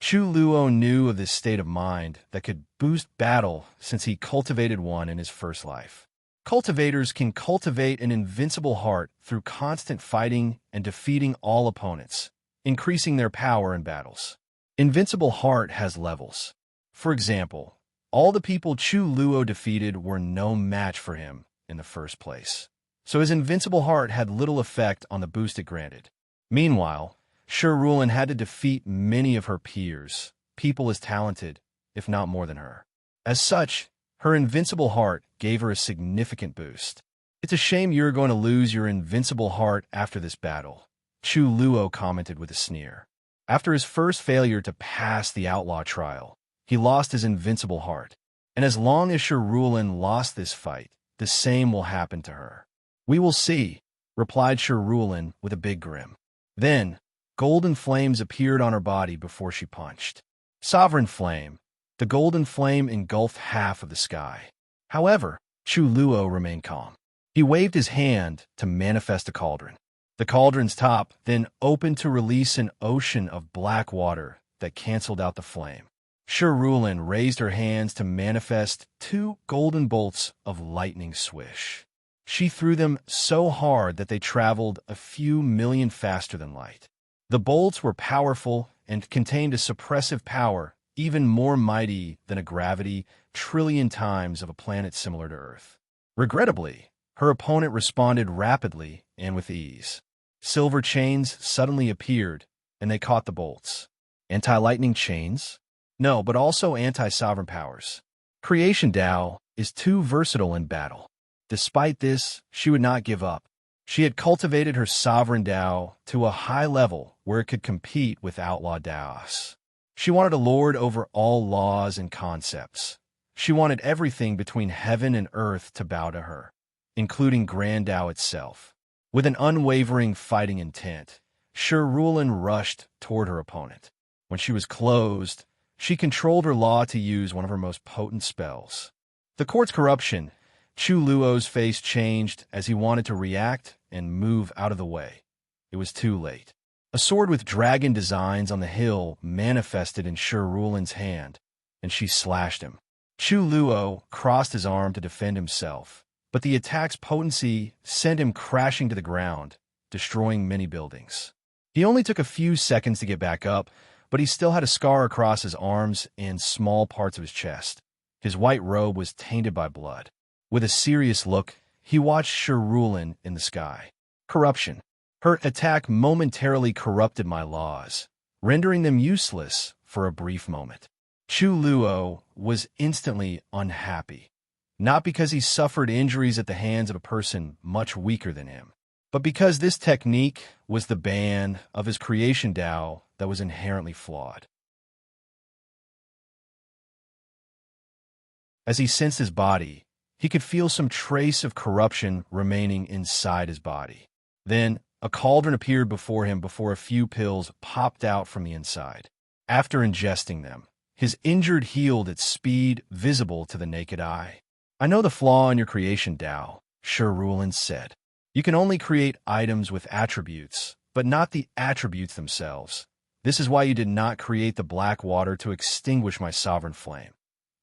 Chu Luo knew of this state of mind that could boost battle since he cultivated one in his first life. Cultivators can cultivate an invincible heart through constant fighting and defeating all opponents, increasing their power in battles. Invincible heart has levels. For example, all the people Chu Luo defeated were no match for him in the first place, so his invincible heart had little effect on the boost it granted. Meanwhile, Shi Rulin had to defeat many of her peers, people as talented, if not more than her. As such, her invincible heart gave her a significant boost. It's a shame you're going to lose your invincible heart after this battle, Chu Luo commented with a sneer. After his first failure to pass the outlaw trial, he lost his invincible heart. And as long as Shi Rulin lost this fight, the same will happen to her. We will see, replied Shi Rulin with a big grin. Then, golden flames appeared on her body before she punched. Sovereign flame. The golden flame engulfed half of the sky. However, Chu Luo remained calm. He waved his hand to manifest a cauldron. The cauldron's top then opened to release an ocean of black water that canceled out the flame. Shi Rulin raised her hands to manifest two golden bolts of lightning swish. She threw them so hard that they traveled a few million faster than light. The bolts were powerful and contained a suppressive power even more mighty than a gravity trillion times of a planet similar to Earth. Regrettably, her opponent responded rapidly and with ease. Silver chains suddenly appeared, and they caught the bolts. Anti-lightning chains? No, but also anti-sovereign powers. Creation Tao is too versatile in battle. Despite this, she would not give up. She had cultivated her sovereign Tao to a high level where it could compete with outlaw Taos. She wanted to lord over all laws and concepts. She wanted everything between heaven and earth to bow to her, including Grand Tao itself. With an unwavering fighting intent, Shi Rulin rushed toward her opponent. When she was closed, she controlled her law to use one of her most potent spells. The court's corruption, Chu Luo's face changed as he wanted to react and move out of the way. It was too late. A sword with dragon designs on the hill manifested in Shi Rulin's hand, and she slashed him. Chu Luo crossed his arm to defend himself, but the attack's potency sent him crashing to the ground, destroying many buildings. He only took a few seconds to get back up, but he still had a scar across his arms and small parts of his chest. His white robe was tainted by blood. With a serious look, he watched Shirulin in the sky. Corruption. Her attack momentarily corrupted my laws, rendering them useless for a brief moment. Chu Luo was instantly unhappy, not because he suffered injuries at the hands of a person much weaker than him, but because this technique was the ban of his creation Tao that was inherently flawed. As he sensed his body, he could feel some trace of corruption remaining inside his body. Then, a cauldron appeared before him before a few pills popped out from the inside. After ingesting them, his injured healed at speed visible to the naked eye. I know the flaw in your creation Tao, Shirulin said. You can only create items with attributes, but not the attributes themselves. This is why you did not create the black water to extinguish my sovereign flame.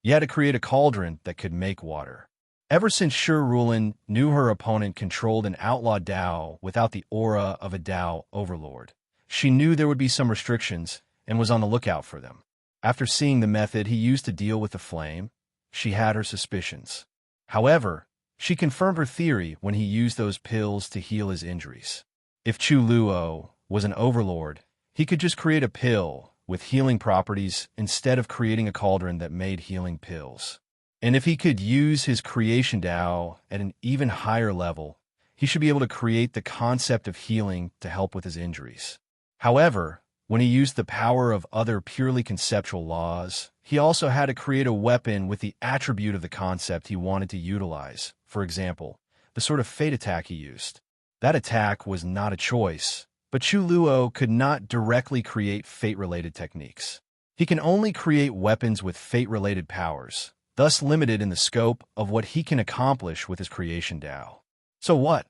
You had to create a cauldron that could make water. Ever since Shirulin knew her opponent controlled an outlaw Tao without the aura of a Tao overlord, she knew there would be some restrictions and was on the lookout for them. After seeing the method he used to deal with the flame, she had her suspicions. However, she confirmed her theory when he used those pills to heal his injuries. If Chu Luo was an overlord, he could just create a pill with healing properties instead of creating a cauldron that made healing pills. And if he could use his creation Tao at an even higher level, he should be able to create the concept of healing to help with his injuries. However, when he used the power of other purely conceptual laws, he also had to create a weapon with the attribute of the concept he wanted to utilize. For example, the sort of fate attack he used. That attack was not a choice, but Chu Luo could not directly create fate-related techniques. He can only create weapons with fate-related powers, thus limited in the scope of what he can accomplish with his creation Tao. So what?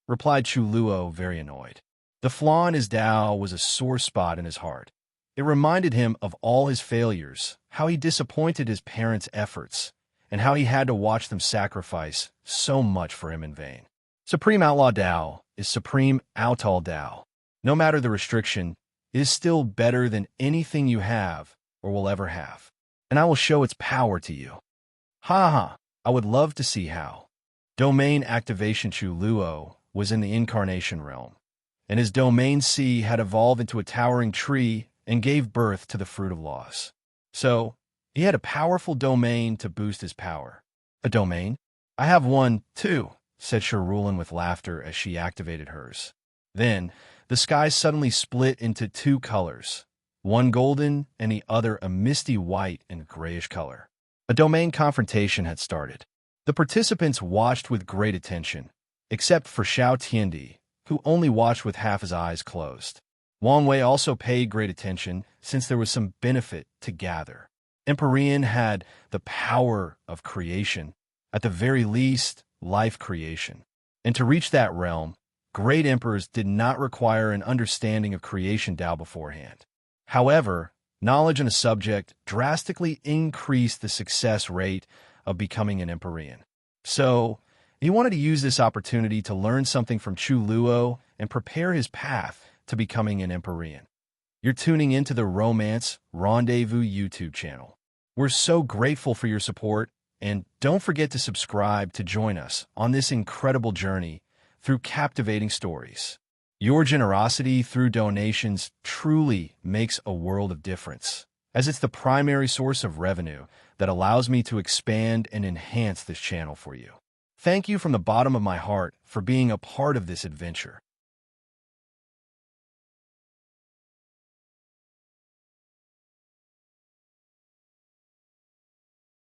Replied Chu Luo, very annoyed. The flaw in his Tao was a sore spot in his heart. It reminded him of all his failures, how he disappointed his parents' efforts, and how he had to watch them sacrifice so much for him in vain. Supreme Outlaw Tao is Supreme Outlaw Tao. No matter the restriction, it is still better than anything you have or will ever have. And I will show its power to you. Ha ha, I would love to see how. Domain activation Chu Luo was in the incarnation realm, and his domain C had evolved into a towering tree and gave birth to the fruit of loss. So, he had a powerful domain to boost his power. A domain? I have one, too, said Shirulin with laughter as she activated hers. Then, the sky suddenly split into two colors, one golden and the other a misty white and grayish color. A domain confrontation had started. The participants watched with great attention, except for Xiao Tiandi, who only watched with half his eyes closed. Wang Wei also paid great attention since there was some benefit to gather. Empyrean had the power of creation, at the very least, life creation. And to reach that realm, great emperors did not require an understanding of creation Tao beforehand. However, knowledge on a subject drastically increased the success rate of becoming an Empyrean. So, he wanted to use this opportunity to learn something from Chu Luo and prepare his path to becoming an Empyrean. You're tuning into the Romance Rendezvous YouTube channel. We're so grateful for your support, and don't forget to subscribe to join us on this incredible journey through captivating stories. Your generosity through donations truly makes a world of difference, as it's the primary source of revenue that allows me to expand and enhance this channel for you. Thank you from the bottom of my heart for being a part of this adventure.